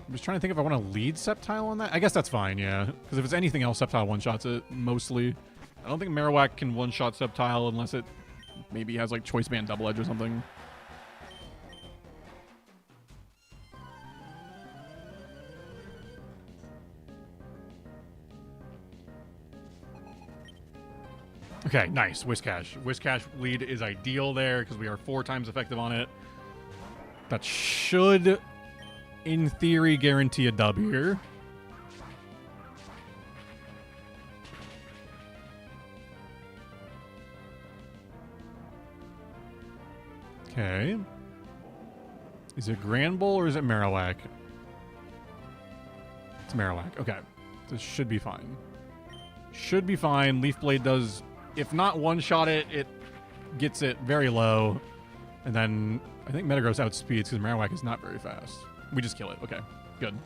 I'm just trying to think if I want to lead Sceptile on that. I guess that's fine, yeah. Because if it's anything else, Sceptile one-shots it, mostly. I don't think Marowak can one-shot Sceptile unless it maybe has, like, Choice Band Double Edge or something. Okay, nice. Whiscash. Whiscash lead is ideal there because we are 4 times effective on it. That should... in theory, guarantee a dub here. Okay. Is it Granbull or is it Marowak? It's Marowak. Okay. This should be fine. Should be fine. Leaf Blade does, if not one-shot it, it gets it very low. And then I think Metagross outspeeds because Marowak is not very fast. We just kill it. Okay. Good.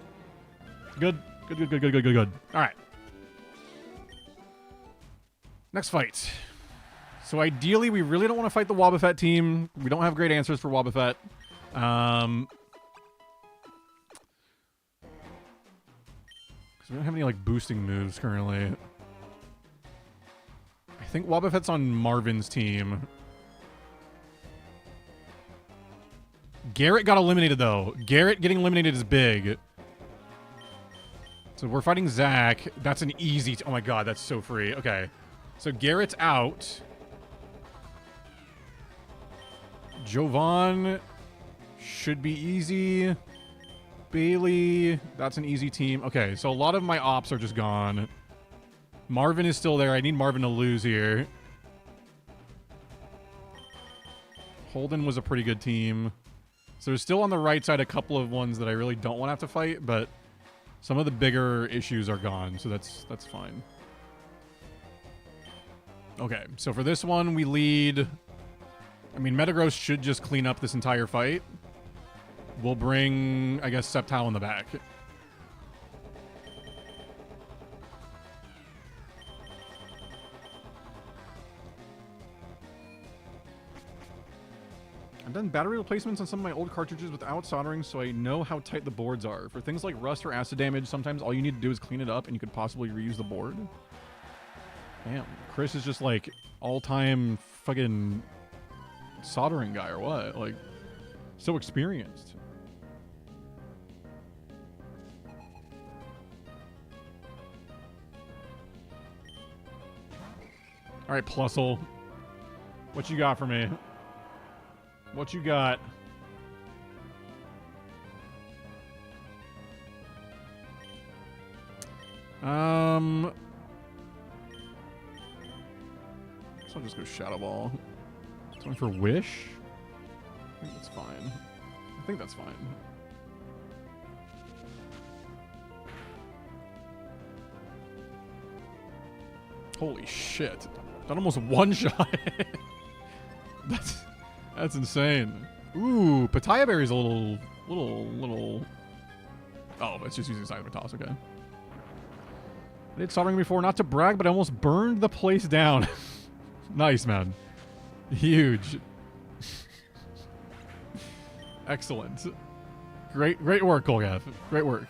Good. Good. All right. Next fight. So ideally, we really don't want to fight the Wobbuffet team. We don't have great answers for Wobbuffet. Because we don't have any, like, boosting moves currently. I think Wobbuffet's on Marvin's team. Garrett got eliminated, though. Garrett getting eliminated is big. So we're fighting Zach. That's an easy... oh, my God. That's so free. Okay. So Garrett's out. Jovan should be easy. Bailey, that's an easy team. Okay, so a lot of my ops are just gone. Marvin is still there. I need Marvin to lose here. Holden was a pretty good team. So there's still on the right side a couple of ones that I really don't want to have to fight, but some of the bigger issues are gone, so that's fine. Okay, so for this one, we lead... I mean, Metagross should just clean up this entire fight. We'll bring, I guess, Sceptile in the back. I've done battery replacements on some of my old cartridges without soldering, so I know how tight the boards are. For things like rust or acid damage, sometimes all you need to do is clean it up and you could possibly reuse the board. Damn, Chris is just like all-time fucking soldering guy or what? Like, so experienced. All right, Plusle. What you got for me? What you got? So I'll just go Shadow Ball. Going for Wish? I think that's fine. I think that's fine. Holy shit. That almost one-shot. That's insane. Ooh, Pataya Berry's a little... Oh, it's just using Side of a Toss, okay. I did soldering before, not to brag, but I almost burned the place down. Nice, man. Huge. Excellent. Great work, Golgath. Great work.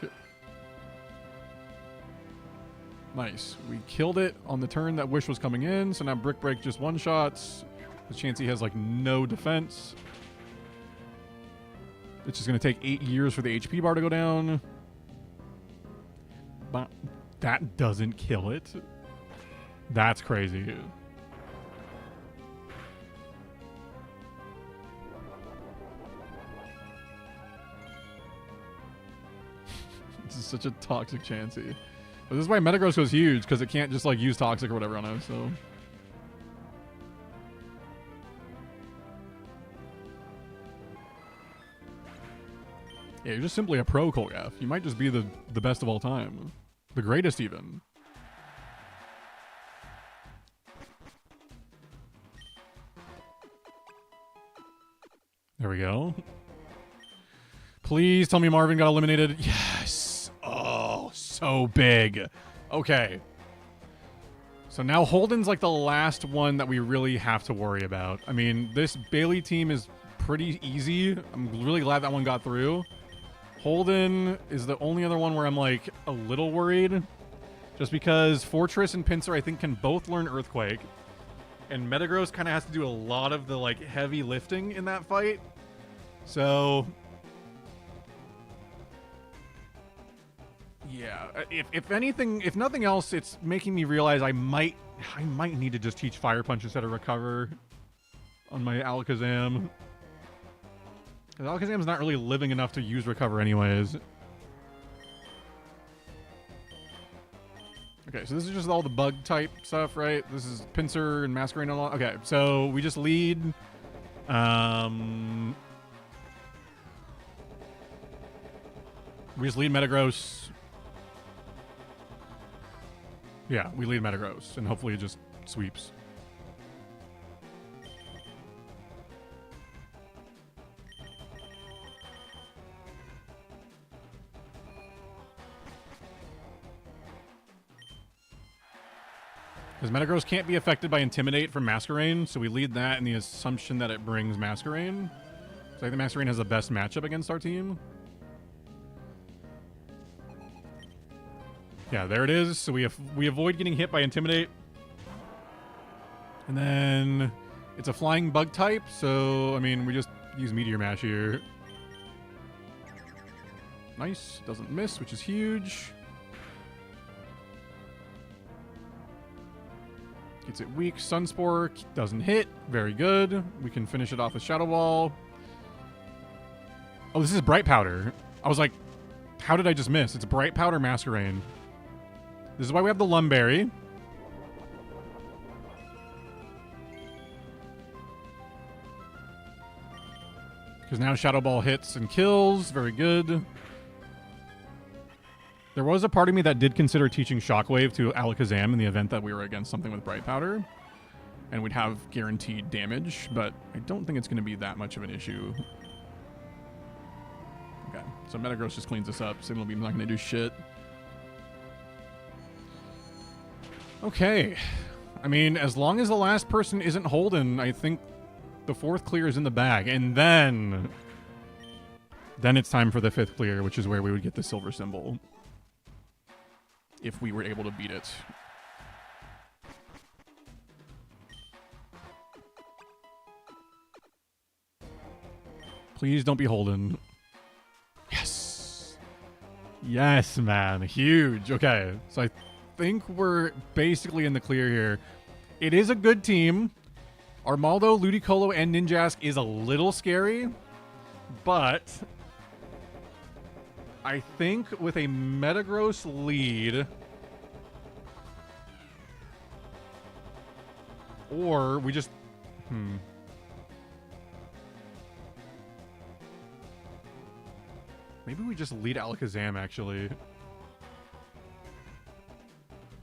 Nice. We killed it on the turn that Wish was coming in, so now Brick Break just one-shots. The Chansey has, like, no defense. It's just going to take 8 years for the HP bar to go down. But that doesn't kill it. That's crazy. This is such a toxic Chansey. But this is why Metagross goes huge, because it can't just, like, use Toxic or whatever on it, so... Yeah, you're just simply a pro, Kolgath. You might just be the best of all time. The greatest, even. There we go. Please tell me Marvin got eliminated. Yes! Oh, so big. Okay. So now Holden's like the last one that we really have to worry about. I mean, this Bailey team is pretty easy. I'm really glad that one got through. Holden is the only other one where I'm like a little worried. Just because Fortress and Pinsir I think can both learn Earthquake. And Metagross kind of has to do a lot of the like heavy lifting in that fight. So... yeah, if anything, if nothing else, it's making me realize I might need to just teach Fire Punch instead of Recover on my Alakazam. Because Alakazam's not really living enough to use Recover anyways. Okay, so this is just all the bug type stuff, right? This is Pinsir and Masquerain and all. Okay, so we just lead. We just lead Metagross. Yeah, we lead Metagross, and hopefully it just sweeps. Because Metagross can't be affected by Intimidate from Masquerain, so we lead that in the assumption that it brings Masquerain. So I think Masquerain has the best matchup against our team. Yeah, there it is. So we avoid getting hit by Intimidate. And then it's a flying bug type, so, I mean, we just use Meteor Mash here. Nice. Doesn't miss, which is huge. Gets it weak. Sunspore doesn't hit. Very good. We can finish it off with Shadow Ball. Oh, this is Bright Powder. I was like, how did I just miss? It's Bright Powder Masquerain. This is why we have the Lumberry. Because now Shadow Ball hits and kills. Very good. There was a part of me that did consider teaching Shockwave to Alakazam in the event that we were against something with Bright Powder. And we'd have guaranteed damage, but I don't think it's going to be that much of an issue. Okay, so Metagross just cleans this up. Signal Beam's not going to do shit. Okay. I mean, as long as the last person isn't Holden, I think the fourth clear is in the bag. And then it's time for the fifth clear, which is where we would get the silver symbol. If we were able to beat it. Please don't be Holden. Yes. Yes, man. Huge. Okay. So I think we're basically in the clear here. It is a good team. Armaldo, Ludicolo, and Ninjask is a little scary, but I think with a Metagross lead, or we just, maybe we just lead Alakazam, actually.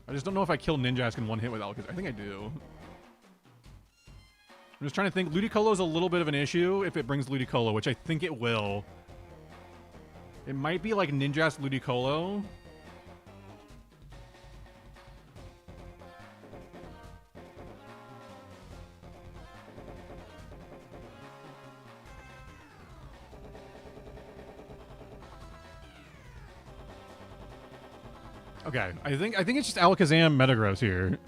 I just don't know if I kill Ninjask in one hit with Alakazam. I think I do. I'm just trying to think. Ludicolo is a little bit of an issue if it brings Ludicolo, which I think it will. It might be like Ninjask Ludicolo. Okay, I think it's just Alakazam Metagross here.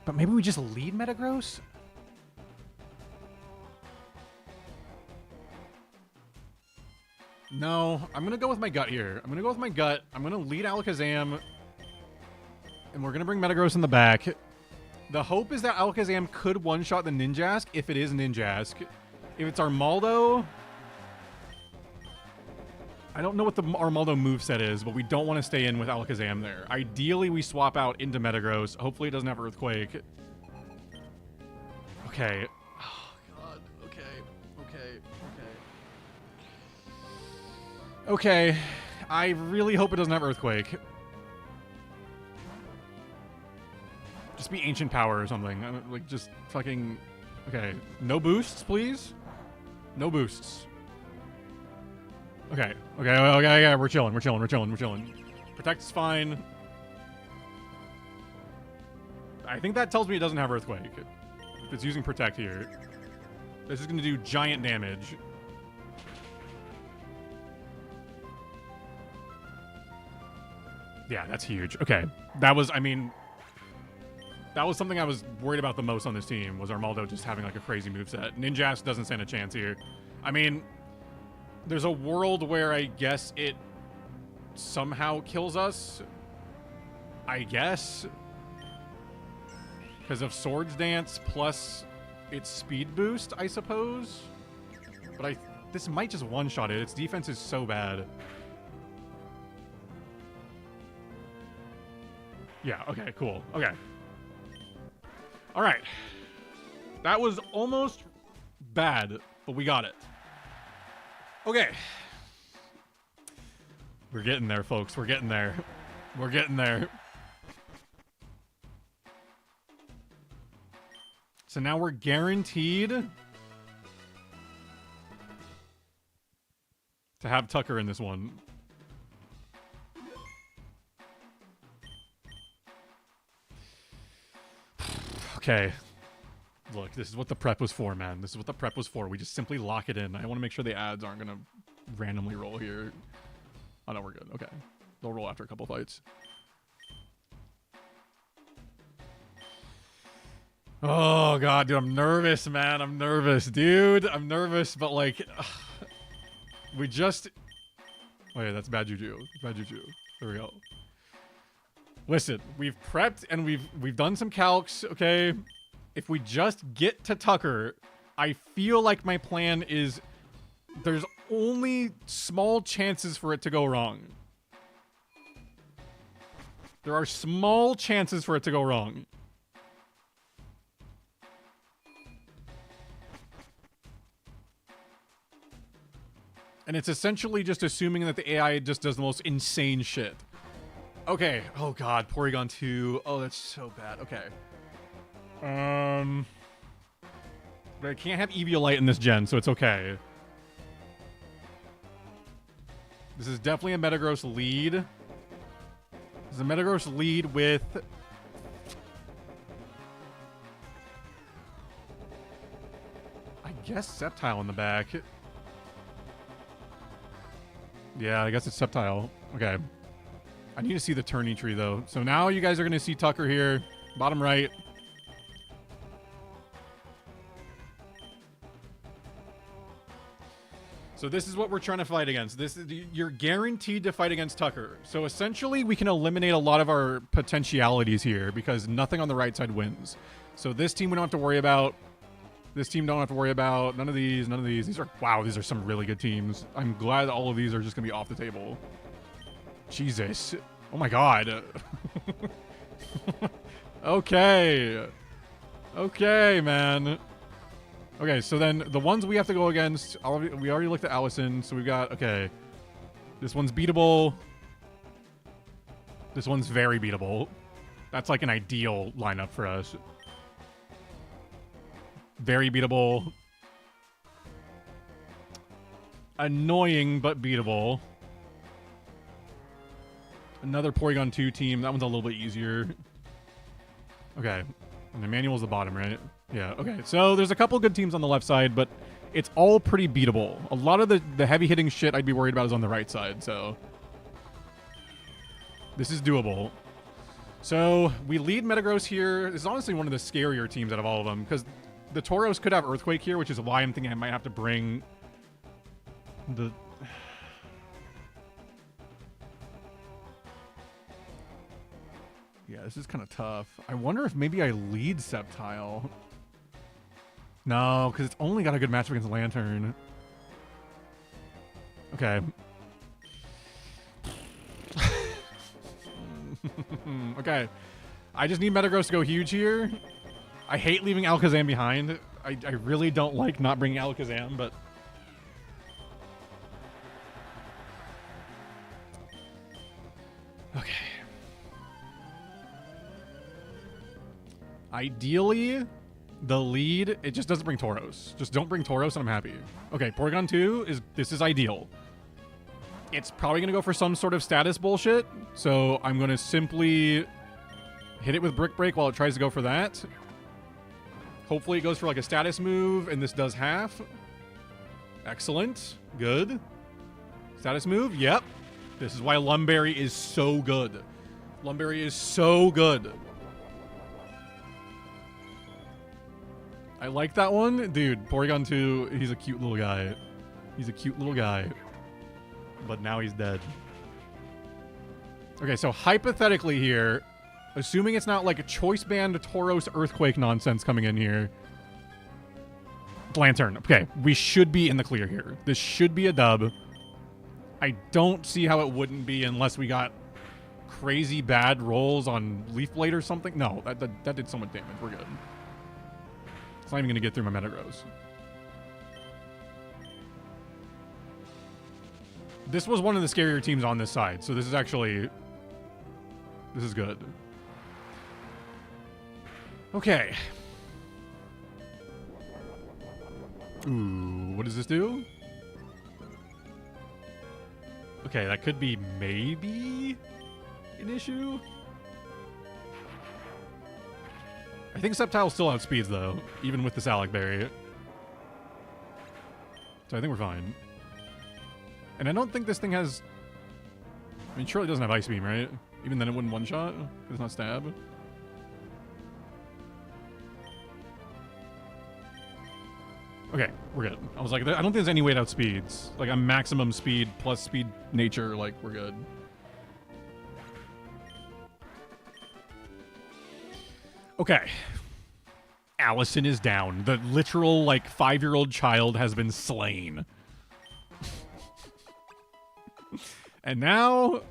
But maybe we just lead Metagross? No, I'm going to go with my gut here. I'm going to go with my gut. I'm going to lead Alakazam. And we're going to bring Metagross in the back. The hope is that Alakazam could one-shot the Ninjask if it is Ninjask. If it's Armaldo, I don't know what the Armaldo moveset is, but we don't want to stay in with Alakazam there. Ideally, we swap out into Metagross. Hopefully it doesn't have Earthquake. Okay. Oh, God. Okay. I really hope it doesn't have Earthquake. Just be Ancient Power or something. Like, just fucking... Okay. No boosts, please? No boosts. Okay. We're chilling. Protect is fine. I think that tells me it doesn't have Earthquake. If it's using Protect here. This is going to do giant damage. Yeah, that's huge. Okay. That was, I mean... That was something I was worried about the most on this team, was Armaldo just having like a crazy moveset. Ninjask doesn't stand a chance here. I mean, there's a world where I guess it somehow kills us. I guess. Because of Swords Dance plus its speed boost, I suppose. But this might just one-shot it. Its defense is so bad. Yeah, okay, cool. Okay. All right. That was almost bad, but we got it. Okay. We're getting there, folks. We're getting there. We're getting there. So now we're guaranteed to have Tucker in this one. Okay. Look, this is what the prep was for, man. This is what the prep was for. We just simply lock it in. I want to make sure the ads aren't going to randomly roll here. Oh, no, we're good. Okay. They'll roll after a couple fights. Oh, God, dude. I'm nervous, man. I'm nervous. Dude, I'm nervous, but, like... we just... Wait, that's bad juju. Bad juju. There we go. Listen, we've prepped and we've done some calcs, okay? If we just get to Tucker, I feel like my plan is there's only small chances for it to go wrong. There are small chances for it to go wrong. And it's essentially just assuming that the AI just does the most insane shit. Okay. Oh, God. Porygon 2. Oh, that's so bad. Okay. But I can't have Eviolite in this gen, so it's okay. This is definitely a Metagross lead. This is a Metagross lead with... I guess Sceptile in the back. Yeah, I guess it's Sceptile. Okay. I need to see the Tourney tree, though. So now you guys are going to see Tucker here. Bottom right. So this is what we're trying to fight against. This is, you're guaranteed to fight against Tucker. So essentially, we can eliminate a lot of our potentialities here because nothing on the right side wins. So this team we don't have to worry about. This team don't have to worry about. None of these. None of these. These are, wow, these are some really good teams. I'm glad all of these are just going to be off the table. Jesus. Oh my God. Okay. Okay, man. Okay, so then the ones we have to go against, we already looked at Allison, so we've got, okay. This one's beatable. This one's very beatable. That's like an ideal lineup for us. Very beatable. Annoying, but beatable. Another Porygon 2 team. That one's a little bit easier. Okay. And Emmanuel's the bottom, right? Yeah, okay. So there's a couple good teams on the left side, but it's all pretty beatable. A lot of the heavy-hitting shit I'd be worried about is on the right side, so... This is doable. So we lead Metagross here. This is honestly one of the scarier teams out of all of them, because the Tauros could have Earthquake here, which is why I'm thinking I might have to bring the... Yeah, this is kind of tough. I wonder if maybe I lead Sceptile. No, because it's only got a good matchup against Lantern. Okay. Okay. I just need Metagross to go huge here. I hate leaving Alakazam behind. I really don't like not bringing Alakazam, but... Okay. Ideally, the lead, it just doesn't bring Tauros. Just don't bring Tauros and I'm happy. Okay, Porygon 2 is ideal. It's probably going to go for some sort of status bullshit, so I'm going to simply hit it with Brick Break while it tries to go for that. Hopefully it goes for like a status move and this does half. Excellent. Good. Status move. Yep. This is why Lumberry is so good. Lumberry is so good. I like that one. Dude, Porygon 2, he's a cute little guy. He's a cute little guy. But now he's dead. Okay, so hypothetically here, assuming it's not like a choice band Tauros Earthquake nonsense coming in here. Lantern. Okay, we should be in the clear here. This should be a dub. I don't see how it wouldn't be unless we got crazy bad rolls on Leaf Blade or something. No, that did so much damage. We're good. It's not even going to get through my Metagross. This was one of the scarier teams on this side, so this is actually... This is good. Okay. Ooh, what does this do? Okay, that could be maybe an issue. I think Sceptile still outspeeds, though, even with this Alec Berry. So I think we're fine. And I don't think this thing has... I mean, surely it doesn't have Ice Beam, right? Even then it wouldn't one-shot, because it's not stab. Okay, we're good. I was like, I don't think there's any way it outspeeds. Like, I'm maximum speed plus speed nature, like, we're good. Okay. Allison is down. The literal, like, 5-year-old child has been slain. And now,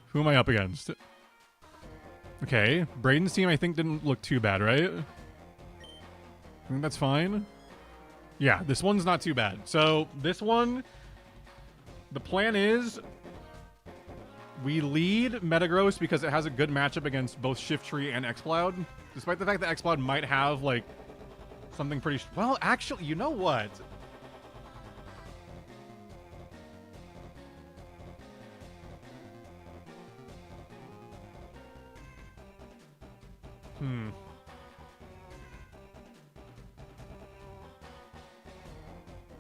who am I up against? Okay, Brayden's team I think didn't look too bad, right? I think that's fine. Yeah, this one's not too bad. So, this one, the plan is we lead Metagross because it has a good matchup against both Shiftry and Xcloud. Despite the fact that Xcloud might have, like, something pretty... Well, actually, you know what?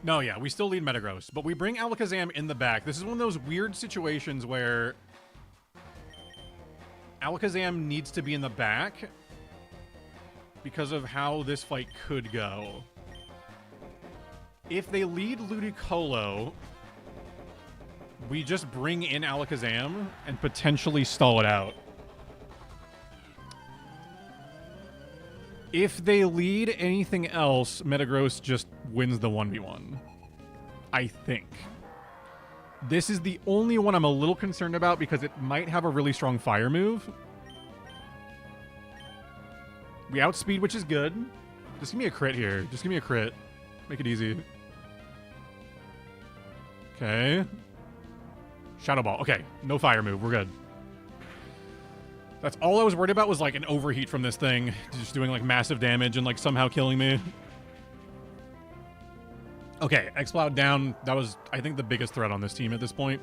No, yeah, we still lead Metagross, but we bring Alakazam in the back. This is one of those weird situations where Alakazam needs to be in the back because of how this fight could go. If they lead Ludicolo, we just bring in Alakazam and potentially stall it out. If they lead anything else, Metagross just wins the 1v1. I think. This is the only one I'm a little concerned about because it might have a really strong fire move. We outspeed, which is good. Just give me a crit here. Just give me a crit. Make it easy. Okay. Shadow Ball. Okay, no fire move. We're good. That's all I was worried about was, like, an overheat from this thing. Just doing, like, massive damage and, like, somehow killing me. Okay, Xcloud down. That was, I think, the biggest threat on this team at this point.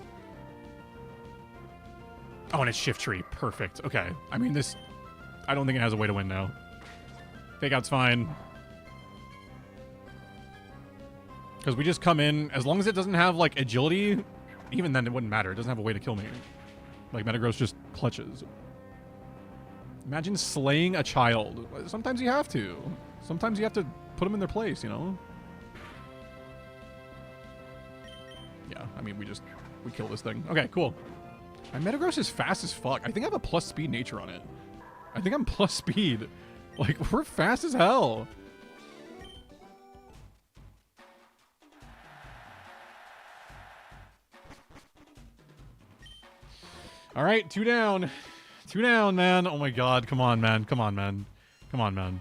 Oh, and it's Shiftry. Perfect. Okay. I mean, this... I don't think it has a way to win now. Fake Out's fine. Because we just come in. As long as it doesn't have, like, agility, even then it wouldn't matter. It doesn't have a way to kill me. Like, Metagross just clutches. Imagine slaying a child. Sometimes you have to. Sometimes you have to put them in their place, you know? Yeah, I mean, we kill this thing. Okay, cool. My Metagross is fast as fuck. I think I have a plus speed nature on it. I think I'm plus speed. Like, we're fast as hell. All right, 2 down. 2 down, man. Oh my god. Come on, man. Come on, man. Come on, man.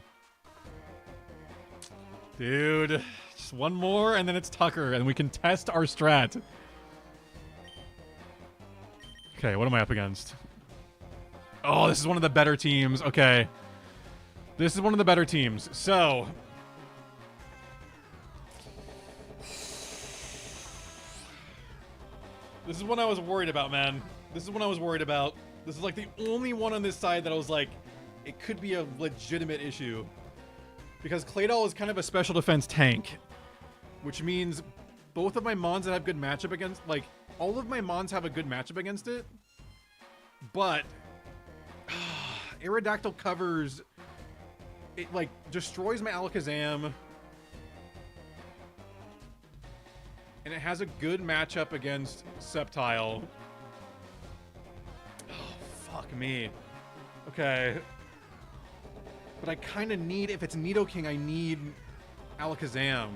Dude. Just one more, and then it's Tucker, and we can test our strat. Okay, what am I up against? Oh, this is one of the better teams. Okay. This is one of the better teams. So... This is one I was worried about, man. This is one I was worried about. This is like the only one on this side that I was like, it could be a legitimate issue. Because Claydol is kind of a special defense tank. Which means both of my Mons that have good matchup against, like, all of my Mons have a good matchup against it. But Aerodactyl covers, it like destroys my Alakazam. And it has a good matchup against Sceptile. Fuck me. Okay. But I kind of need, if it's Nidoking, I need Alakazam.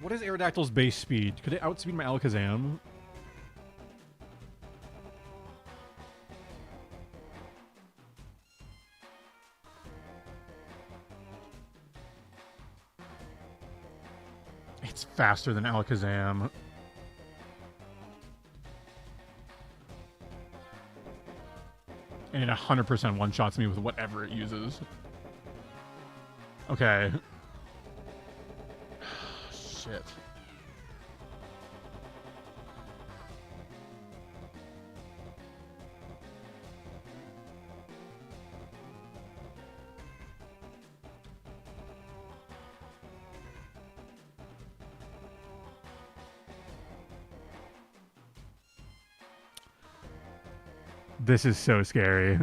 What is Aerodactyl's base speed? Could it outspeed my Alakazam? It's faster than Alakazam. And it 100% one-shots me with whatever it uses. Okay. Shit. This is so scary.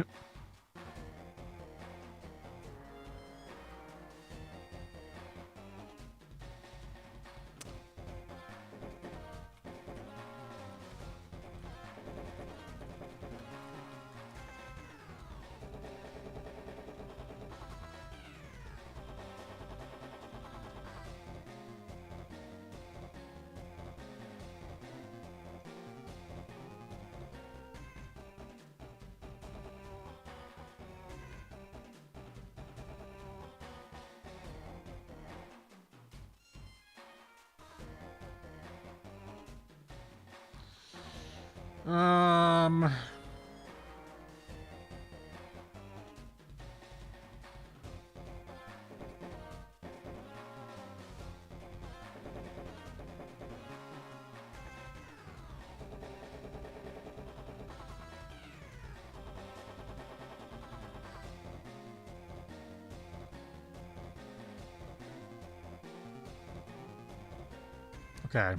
Okay.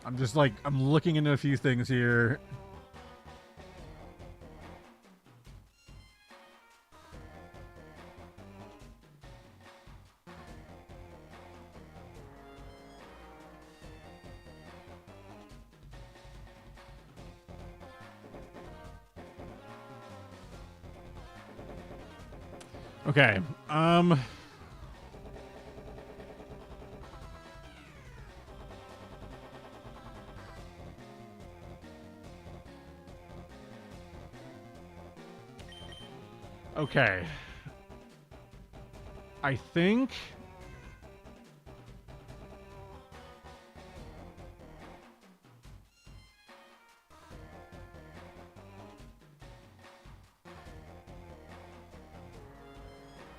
I'm just like, I'm looking into a few things here. Okay. Okay. I think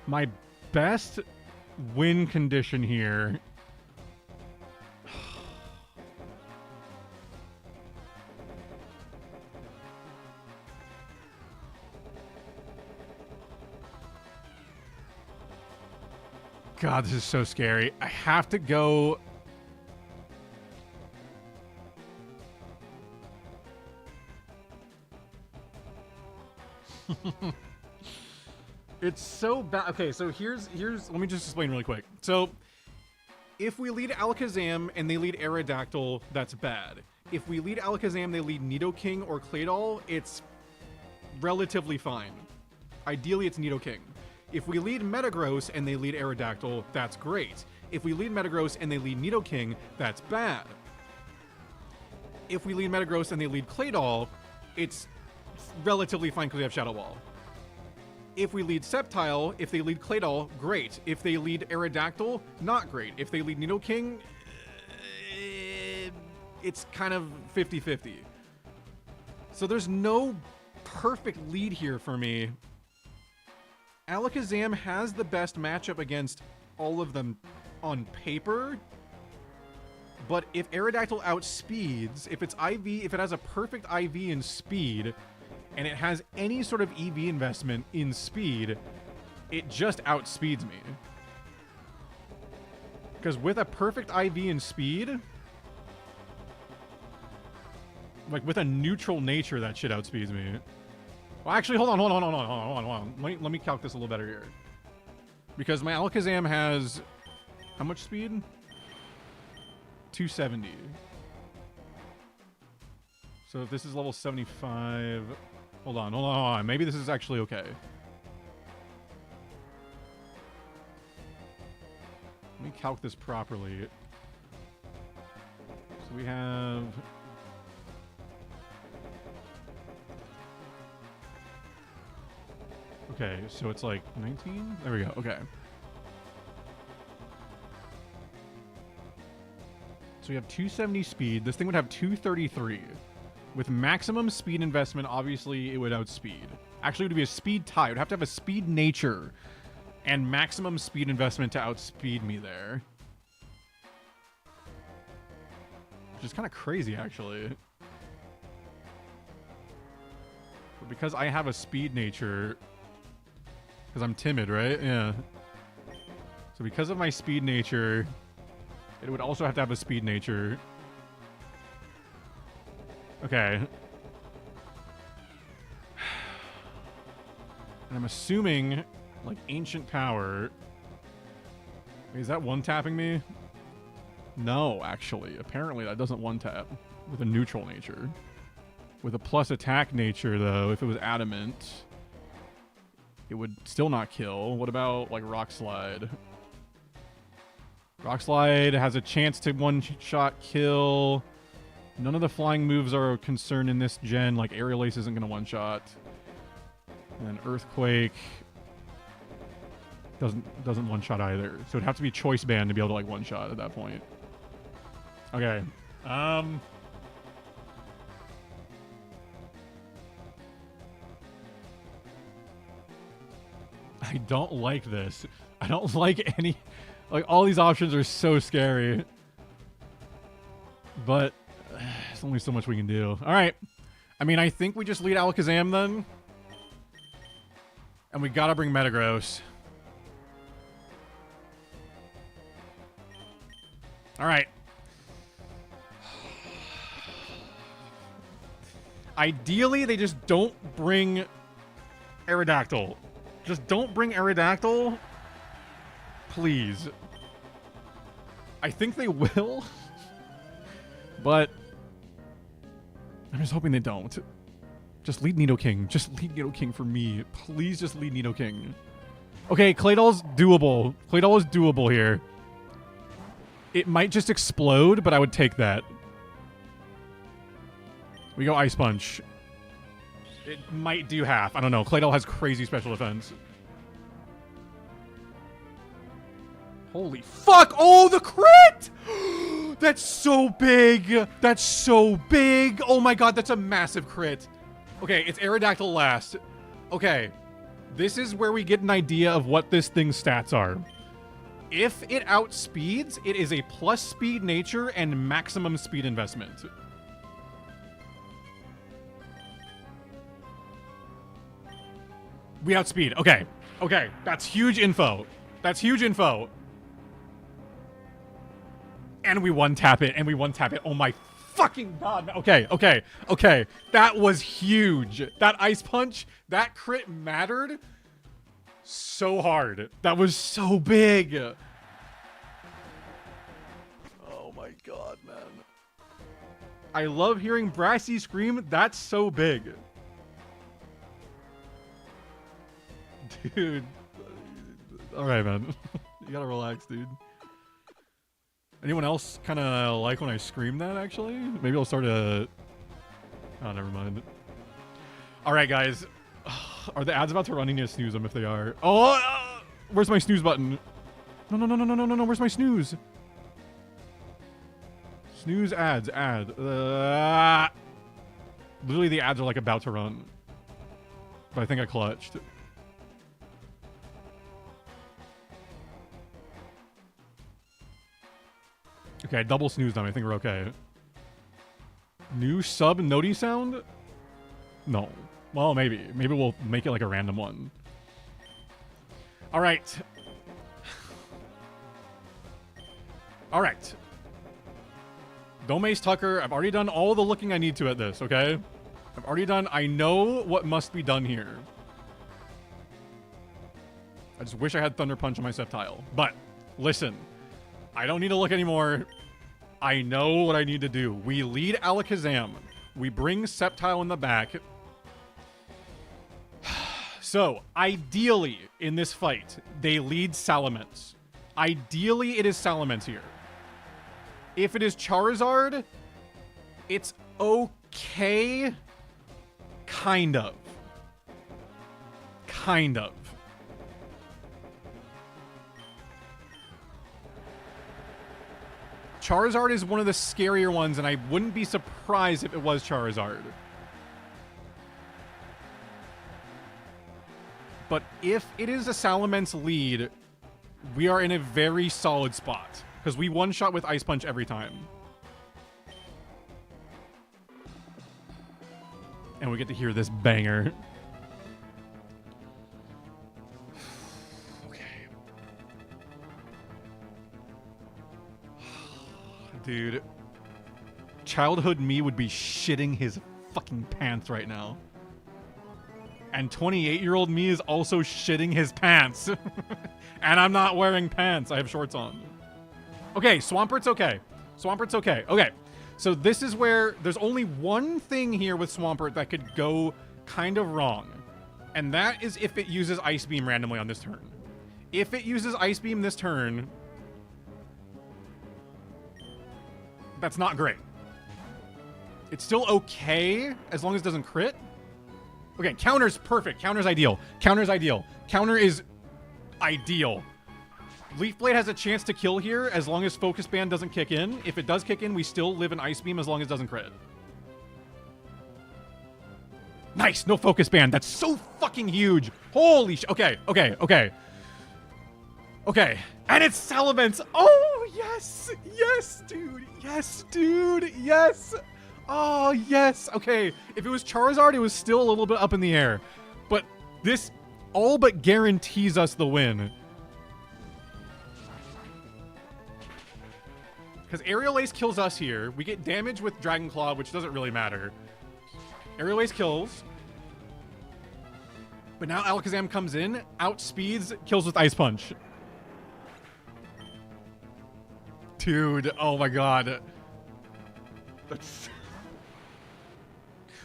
my best win condition here. God, this is so scary. I have to go. It's so bad. Okay, so here's let me just explain really quick. So if we lead Alakazam and they lead Aerodactyl, that's bad. If we lead Alakazam, they lead Nidoking or Claydol, it's relatively fine. Ideally, it's Nidoking. If we lead Metagross and they lead Aerodactyl, that's great. If we lead Metagross and they lead Nidoking, that's bad. If we lead Metagross and they lead Claydol, it's relatively fine because we have Shadow Wall. If we lead Sceptile, if they lead Claydol, great. If they lead Aerodactyl, not great. If they lead Nidoking, it's kind of 50-50. So there's no perfect lead here for me. Alakazam has the best matchup against all of them on paper. But if Aerodactyl outspeeds, if it's IV, if it has a perfect IV in speed, and it has any sort of EV investment in speed, it just outspeeds me. Because with a perfect IV in speed, like with a neutral nature, that shit outspeeds me. Well, actually, hold on. Let me calc this a little better here. Because my Alakazam has how much speed? 270. So if this is level 75... Hold on. Maybe this is actually okay. Let me calc this properly. So we have... Okay, so it's like 19? There we go, okay. So we have 270 speed. This thing would have 233. With maximum speed investment, obviously, it would outspeed. Actually, it would be a speed tie. It would have to have a speed nature and maximum speed investment to outspeed me there. Which is kind of crazy, actually. But because I have a speed nature... Because I'm timid, right? Yeah. So because of my speed nature, it would also have to have a speed nature. Okay. And I'm assuming, like, Ancient Power. Wait, is that one-tapping me? No, actually. Apparently that doesn't one-tap with a neutral nature. With a plus attack nature, though, if it was Adamant, it would still not kill. What about, like, Rock Slide? Rock Slide has a chance to one-shot kill. None of the flying moves are a concern in this gen. Like, Aerial Ace isn't going to one-shot. And then Earthquake doesn't one-shot either. So it'd have to be Choice Band to be able to, like, one-shot at that point. Okay. I don't like this. I don't like any... Like, all these options are so scary. But there's only so much we can do. All right. I mean, I think we just lead Alakazam then. And we gotta bring Metagross. All right. Ideally, they just don't bring Aerodactyl. Just don't bring Aerodactyl. Please. I think they will. But I'm just hoping they don't. Just lead Nidoking. Just lead Nidoking for me. Please just lead Nidoking. Okay, Claydol's doable. Claydol is doable here. It might just explode, but I would take that. We go Ice Punch. It might do half. I don't know. Claydol has crazy special defense. Holy fuck! Oh, the crit! That's so big! That's so big! Oh my god, that's a massive crit. Okay, it's Aerodactyl last. Okay, this is where we get an idea of what this thing's stats are. If it outspeeds, it is a plus speed nature and maximum speed investment. We outspeed. Okay. Okay. That's huge info. That's huge info. And we one-tap it. And we one-tap it. Oh my fucking god. Okay. Okay. Okay. That was huge. That Ice Punch, that crit mattered so hard. That was so big. Oh my god, man. I love hearing Brassy scream. That's so big. Dude. Alright, man. You gotta relax, dude. Anyone else kind of like when I scream that, actually? Maybe I'll start a... Oh, never mind. Alright, guys. Are the ads about to run? I need to snooze them if they are. Oh! Where's my snooze button? No, no, no, no, no, no, no, no. Where's my snooze? Snooze ads. Ad. Literally, the ads are like about to run. But I think I clutched. Okay, double snooze them. I think we're okay. New sub noti sound? No. Well, maybe. Maybe we'll make it like a random one. All right. All right. Domace Tucker, I've already done all the looking I need to at this, okay? I've already done... I know what must be done here. I just wish I had Thunder Punch on my Sceptile. But, listen. I don't need to look anymore. I know what I need to do. We lead Alakazam. We bring Sceptile in the back. So, ideally, in this fight, they lead Salamence. Ideally, it is Salamence here. If it is Charizard, it's okay. Kind of. Kind of. Charizard is one of the scarier ones, and I wouldn't be surprised if it was Charizard. But if it is a Salamence lead, we are in a very solid spot. Because we one-shot with Ice Punch every time. And we get to hear this banger. Okay. Dude. Childhood me would be shitting his fucking pants right now. And 28-year-old me is also shitting his pants. And I'm not wearing pants. I have shorts on. Okay, Swampert's okay. Swampert's okay. Okay, so this is where there's only one thing here with Swampert that could go kind of wrong. And that is if it uses Ice Beam randomly on this turn. If it uses Ice Beam this turn, that's not great. It's still okay as long as it doesn't crit. Okay, counter's perfect. Counter's ideal. Counter's ideal. Counter is ideal. Leaf Blade has a chance to kill here as long as Focus Band doesn't kick in. If it does kick in, we still live in Ice Beam as long as it doesn't crit. Nice, no Focus Band. That's so fucking huge. Holy sh... Okay, okay, okay. Okay, and it's Salamence. Oh, yes. Yes, dude. Yes, dude. Yes. Oh, yes. Okay, if it was Charizard, it was still a little bit up in the air. But this all but guarantees us the win. Because Aerial Ace kills us here. We get damage with Dragon Claw, which doesn't really matter. Aerial Ace kills. But now Alakazam comes in, outspeeds, kills with Ice Punch. Dude, oh my god. That's...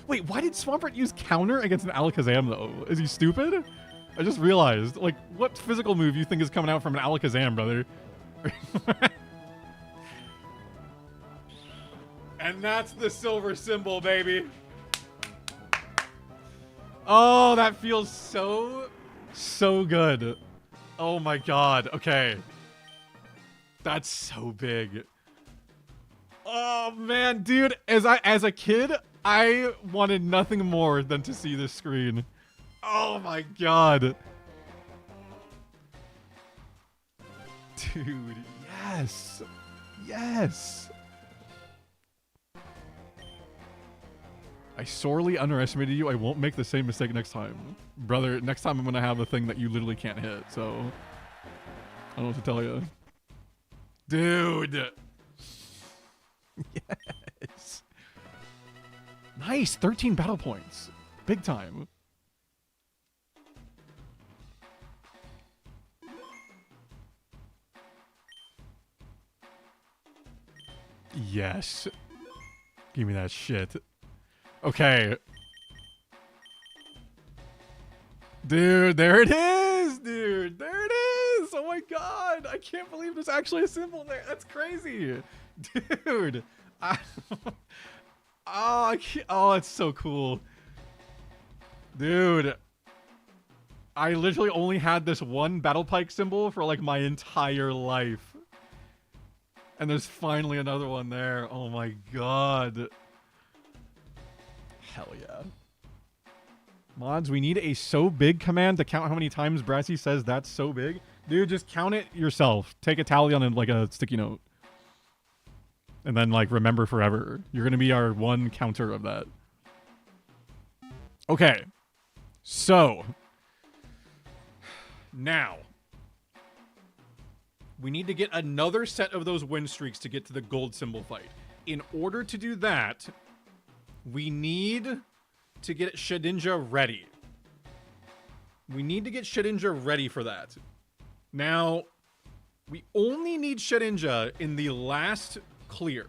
Wait, why did Swampert use counter against an Alakazam, though? Is he stupid? I just realized. Like, what physical move you think is coming out from an Alakazam, brother? And that's the silver symbol, baby. Oh, that feels so good. Oh my god. Okay. That's so big. Oh man, dude, as a kid, I wanted nothing more than to see this screen. Oh my god. Dude, yes. Yes. I sorely underestimated you. I won't make the same mistake next time. Brother, next time I'm going to have a thing that you literally can't hit, so... I don't know what to tell you. Dude! Yes! Nice! 13 battle points. Big time. Yes. Give me that shit. Okay. Dude, there it is, dude. There it is. Oh my god. I can't believe there's actually a symbol there. That's crazy. Dude. Oh, it's so cool. Dude. I literally only had this one Battle Pike symbol for like my entire life. And there's finally another one there. Oh my god. Hell yeah. Mods, we need a so big command to count how many times Brassy says that's so big. Dude, just count it yourself. Take a tally on like a sticky note. And then like remember forever. You're going to be our one counter of that. Okay. So. Now. We need to get another set of those win streaks to get to the gold symbol fight. In order to do that, we need to get Shedinja ready. We need to get Shedinja ready for that. Now, we only need Shedinja in the last clear.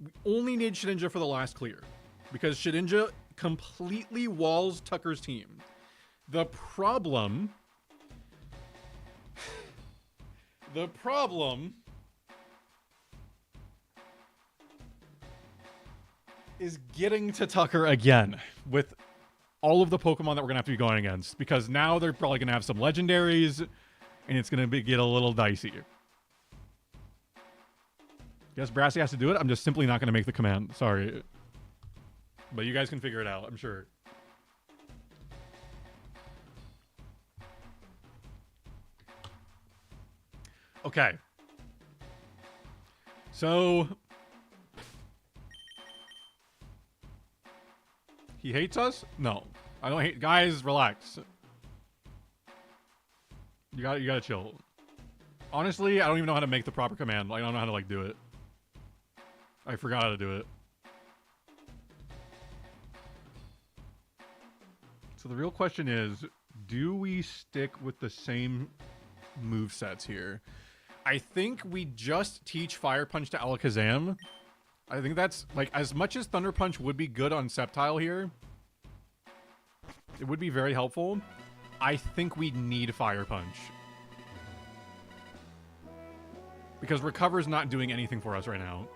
We only need Shedinja for the last clear. Because Shedinja completely walls Tucker's team. The problem is getting to Tucker again with all of the Pokemon that we're going to have to be going against. Because now they're probably going to have some legendaries, and it's going to get a little dicey. Guess Brassy has to do it. I'm just simply not going to make the command. Sorry. But you guys can figure it out, I'm sure. Okay. So... he hates us? No. I don't hate... Guys, relax. You gotta chill. Honestly, I don't even know how to make the proper command. I don't know how to, like, do it. I forgot how to do it. So the real question is, do we stick with the same movesets here? I think we just teach Fire Punch to Alakazam. I think that's, like, as much as Thunder Punch would be good on Sceptile here, it would be very helpful. I think we need Fire Punch. Because Recover's not doing anything for us right now.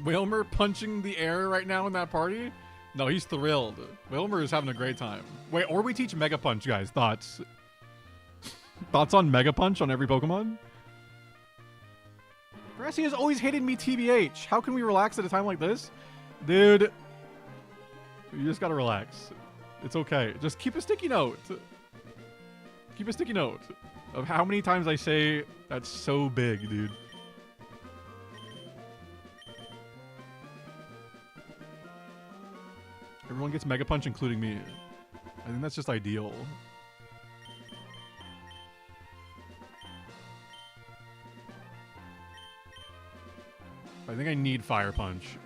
Wilmer punching the air right now in that party? No, he's thrilled. Wilmer is having a great time. Wait, or we teach Mega Punch, guys. Thoughts? Thoughts on Mega Punch on every Pokemon? Grassy has always hated me TBH. How can we relax at a time like this? Dude, you just gotta relax. It's okay. Just keep a sticky note. Keep a sticky note of how many times I say that's so big, dude. Everyone gets Mega Punch, including me. I think that's just ideal. I think I need Fire Punch.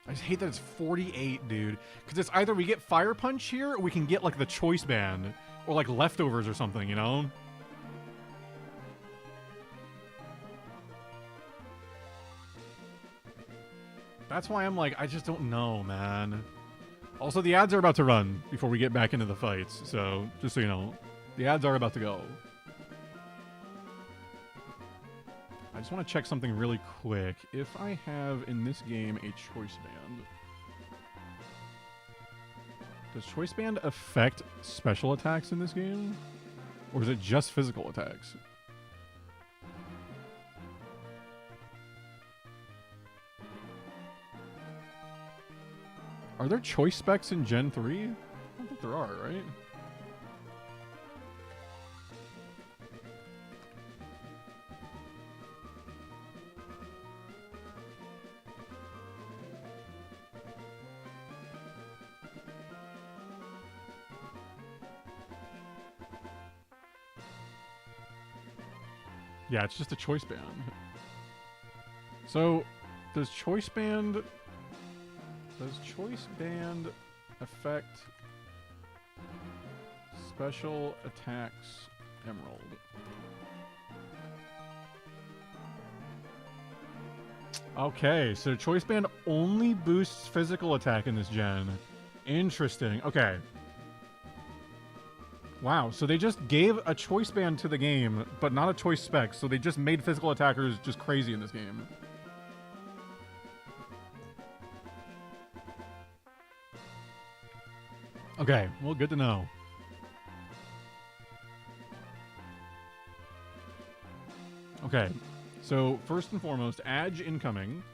I just hate that it's 48, dude. Because it's either we get Fire Punch here, or we can get, like, the Choice Band. Or, like, Leftovers or something, you know? That's why I'm like, I just don't know, man. Also, the ads are about to run before we get back into the fights. So, just so you know, the ads are about to go. I just want to check something really quick. If I have, in this game, a Choice Band. Does Choice Band affect special attacks in this game? Or is it just physical attacks? Are there choice specs in Gen 3? I don't think there are, right? Yeah, it's just a choice band. So, does choice band affect special attacks Emerald? Okay, so choice band only boosts physical attack in this gen. Interesting. Okay. Wow, so they just gave a choice band to the game, but not a choice spec, so they just made physical attackers just crazy in this game. Okay, well, good to know. Okay, so first and foremost, Adge incoming.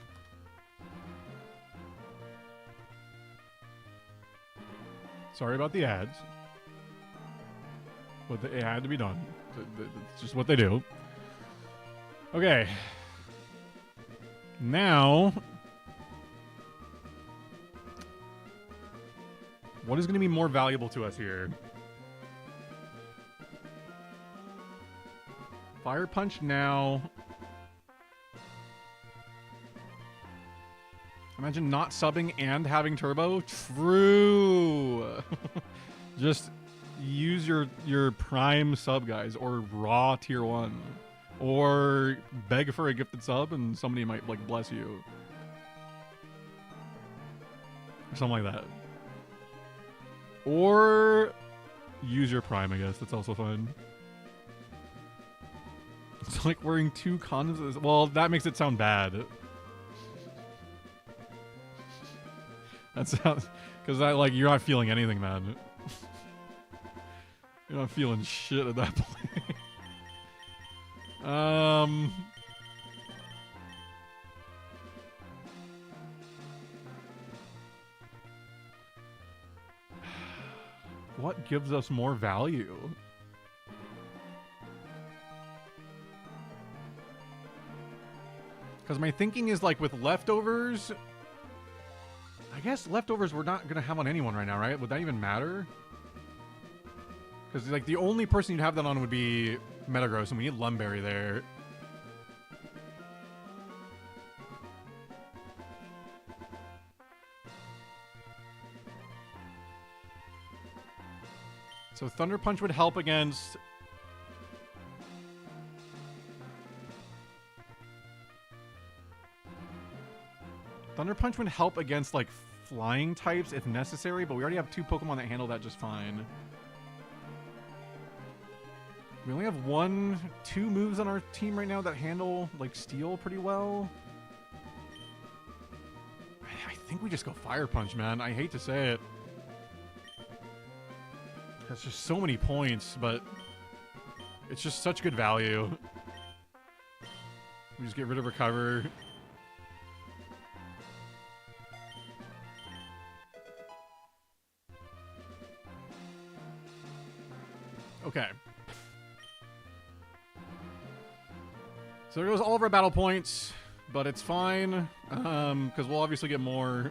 Sorry about the ads. But it had to be done. It's just what they do. Okay. Now, what is going to be more valuable to us here? Fire Punch now. Imagine not subbing and having Turbo. True. Just use your prime sub, guys, or raw tier 1, or beg for a gifted sub and somebody might, like, bless you or something like that, or use your prime. I guess that's also fine. It's like wearing 2 condoms. Well, that makes it sound bad. That sounds, because that, like, you're not feeling anything, man. You're not feeling shit at that point. What gives us more value? Because my thinking is, like, with Leftovers, I guess Leftovers we're not going to have on anyone right now, right? Would that even matter? Because, like, the only person you'd have that on would be Metagross, and we need Lumberry there. So Thunder Punch would help against... Thunder Punch would help against, like, flying types if necessary, but we already have 2 Pokemon that handle that just fine. We only have 2 moves on our team right now that handle, like, Steel pretty well. I think we just go Fire Punch, man. I hate to say it. That's just so many points, but it's just such good value. We just get rid of Recover. Okay. So there goes all of our battle points, but it's fine, because we'll obviously get more.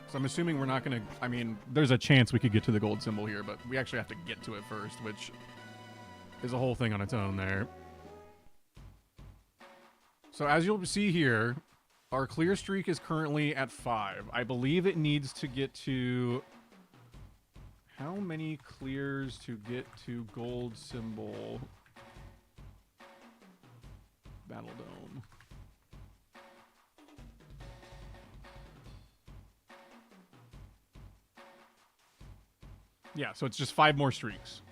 So I'm assuming we're not going to... I mean, there's a chance we could get to the gold symbol here, but we actually have to get to it first, which is a whole thing on its own there. So as you'll see here, our clear streak is currently at 5. I believe it needs to get to... How many clears to get to gold symbol? Battle Dome. Yeah, so it's just 5 more streaks.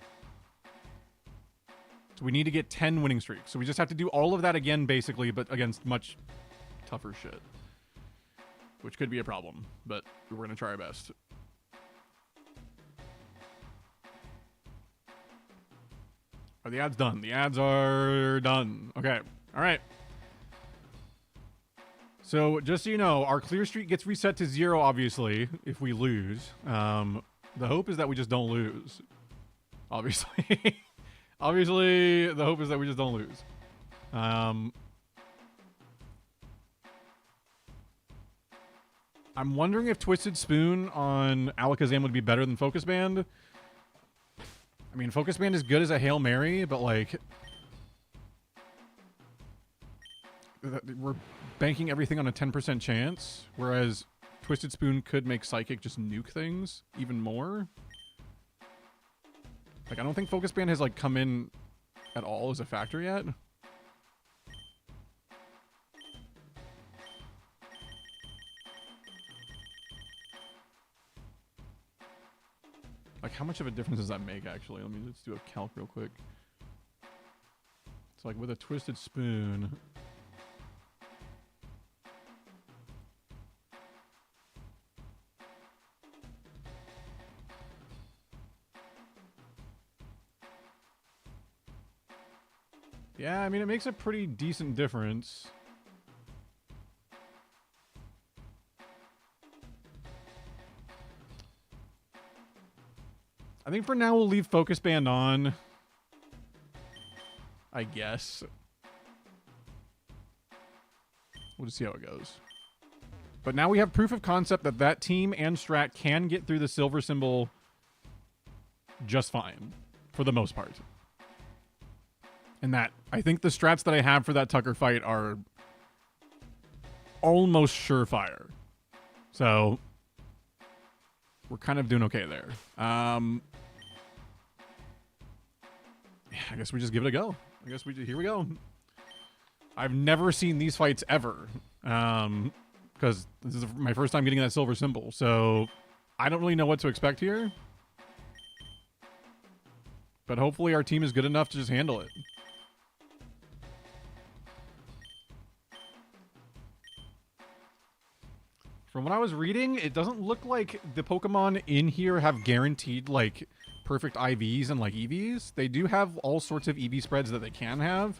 So we need to get 10 winning streaks. So we just have to do all of that again, basically, but against much tougher shit. Which could be a problem, but we're going to try our best. Are the ads done? The ads are done. Okay. All right. So just so you know, our clear streak gets reset to 0, obviously, if we lose. The hope is that we just don't lose. Obviously. Obviously, the hope is that we just don't lose. I'm wondering if Twisted Spoon on Alakazam would be better than Focus Band. I mean, Focus Band is good as a Hail Mary, but, like... We're banking everything on a 10% chance, whereas Twisted Spoon could make Psychic just nuke things even more. Like, I don't think Focus Band has, like, come in at all as a factor yet. Like, how much of a difference does that make, actually? Let me just do a calc real quick. It's like, with a Twisted Spoon... Yeah, I mean, it makes a pretty decent difference. I think for now we'll leave Focus Band on. I guess. We'll just see how it goes. But now we have proof of concept that that team and strat can get through the silver symbol just fine, for the most part. And that, I think the strats that I have for that Tucker fight are almost surefire. So, we're kind of doing okay there. Yeah, I guess we just give it a go. Here we go. I've never seen these fights ever. Because this is my first time getting that silver symbol. So, I don't really know what to expect here. But hopefully our team is good enough to just handle it. From what I was reading, it doesn't look like the Pokemon in here have guaranteed, like, perfect IVs and, like, EVs. They do have all sorts of EV spreads that they can have.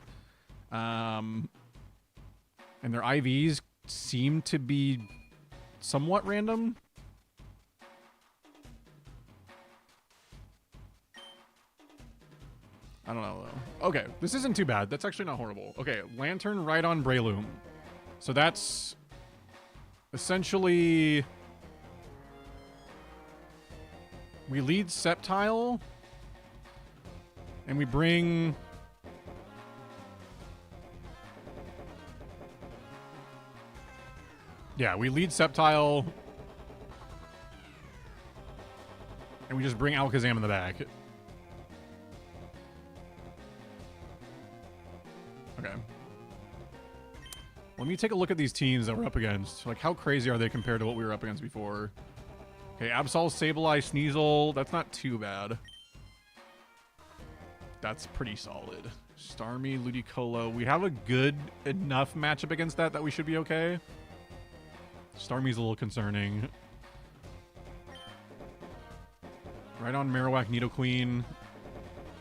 And their IVs seem to be somewhat random. I don't know, though. Okay, this isn't too bad. That's actually not horrible. Okay, Lantern right on Breloom. So that's... essentially, we lead Sceptile, and we bring... yeah, we lead Sceptile, and we just bring Alakazam in the back. Let me take a look at these teams that we're up against. Like, how crazy are they compared to what we were up against before? Okay, Absol, Sableye, Sneasel. That's not too bad. That's pretty solid. Starmie, Ludicolo. We have a good enough matchup against that we should be okay. Starmie's a little concerning. Right on Marowak, Nidoqueen.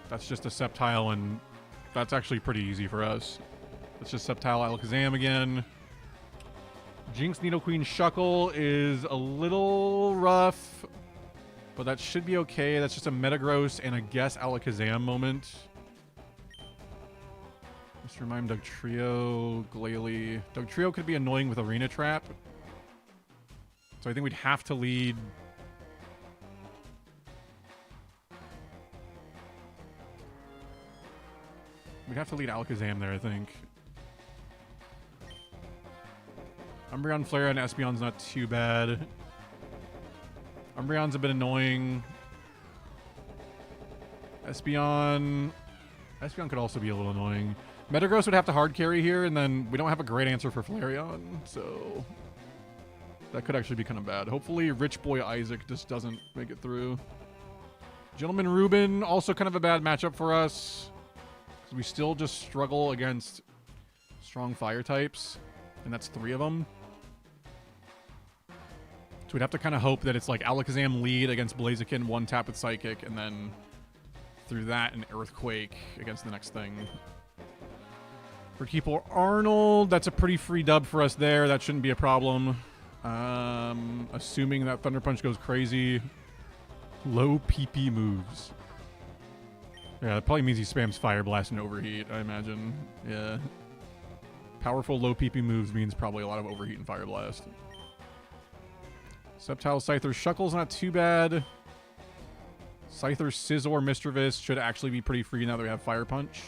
That's just a Sceptile, and that's actually pretty easy for us. It's just Sceptile, Alakazam again. Jinx, Nidoqueen, Shuckle is a little rough, but that should be okay. That's just a Metagross and I guess Alakazam moment. Mr. Mime, Dugtrio, Glalie. Dugtrio could be annoying with Arena Trap. So I think we'd have to lead... We'd have to lead Alakazam there, I think. Umbreon, Flareon, and Espeon's not too bad. Umbreon's a bit annoying. Espeon could also be a little annoying. Metagross would have to hard carry here, and then we don't have a great answer for Flareon, so that could actually be kind of bad. Hopefully Rich Boy Isaac just doesn't make it through. Gentleman Ruben, also kind of a bad matchup for us. We still just struggle against strong fire types, and that's 3 of them. So we'd have to kind of hope that it's like Alakazam lead against Blaziken, 1-tap with Psychic, and then through that an Earthquake against the next thing. For Keeper Arnold, that's a pretty free dub for us there. That shouldn't be a problem. Assuming that Thunder Punch goes crazy. Low PP moves. Yeah, that probably means he spams Fire Blast and Overheat, I imagine. Yeah. Powerful low PP moves means probably a lot of Overheat and Fire Blast. Sceptile, Scyther, Shuckle's not too bad. Scyther, Scizor, Mischievous should actually be pretty free now that we have Fire Punch.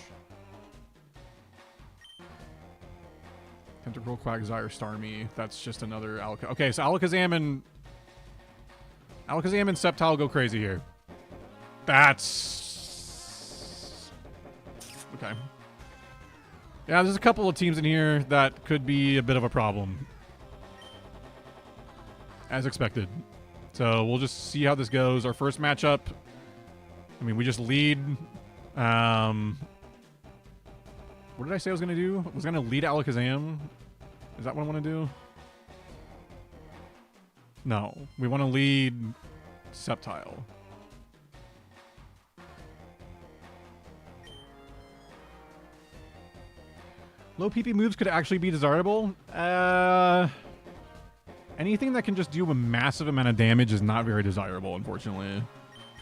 Tentacruel, Quagsire, Starmie. That's just another Alakazam. Okay, so Alakazam and Sceptile go crazy here. That's... Okay. Yeah, there's a couple of teams in here that could be a bit of a problem. As expected. So we'll just see how this goes. Our first matchup, I mean, we just lead. What did I say I was going to do? I was going to lead Alakazam. Is that what I want to do? No. We want to lead Sceptile. Low PP moves could actually be desirable. Anything that can just do a massive amount of damage is not very desirable, unfortunately.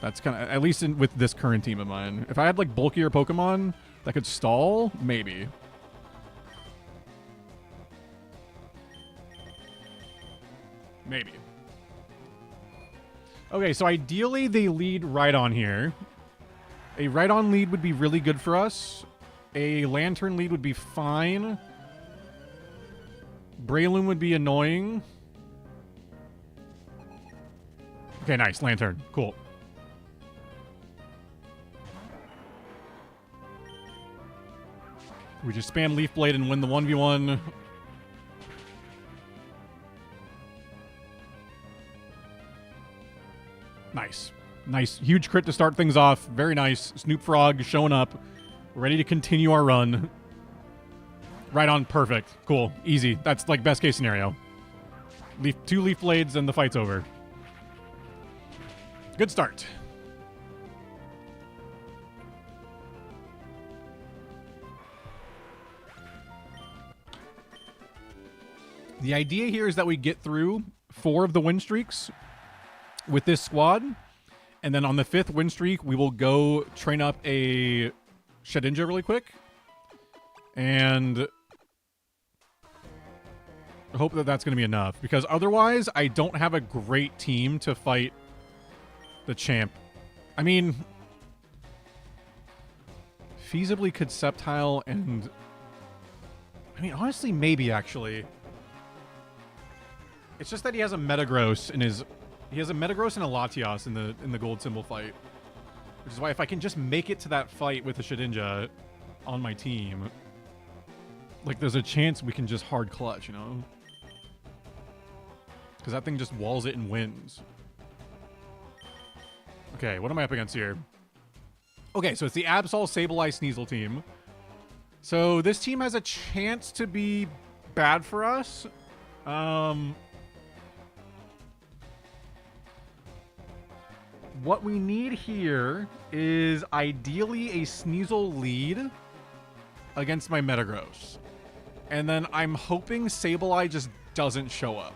That's kind of, at least with this current team of mine. If I had like bulkier Pokemon that could stall, maybe. Maybe. Okay, so ideally they lead Rhydon here. A Rhydon lead would be really good for us. A Lantern lead would be fine. Breloom would be annoying. Okay, nice. Lantern. Cool. We just spam Leaf Blade and win the 1v1. Nice. Nice. Huge crit to start things off. Very nice. Snoop Frog showing up. Ready to continue our run. Right on. Perfect. Cool. Easy. That's like best case scenario. Two Leaf Blades and the fight's over. Good start. The idea here is that we get through 4 of the win streaks with this squad. And then on the 5th win streak, we will go train up a Shedinja really quick. And hope that that's going to be enough. Because otherwise, I don't have a great team to fight the champ. I mean, feasibly could Sceptile and... I mean, honestly, maybe, actually. It's just that he has a Metagross in his... He has a Metagross and a Latias in the gold symbol fight. Which is why if I can just make it to that fight with a Shedinja on my team, like there's a chance we can just hard clutch, you know? Because that thing just walls it and wins. Okay, what am I up against here? Okay, so it's the Absol, Sableye, Sneasel team. So this team has a chance to be bad for us. What we need here is ideally a Sneasel lead against my Metagross. And then I'm hoping Sableye just doesn't show up.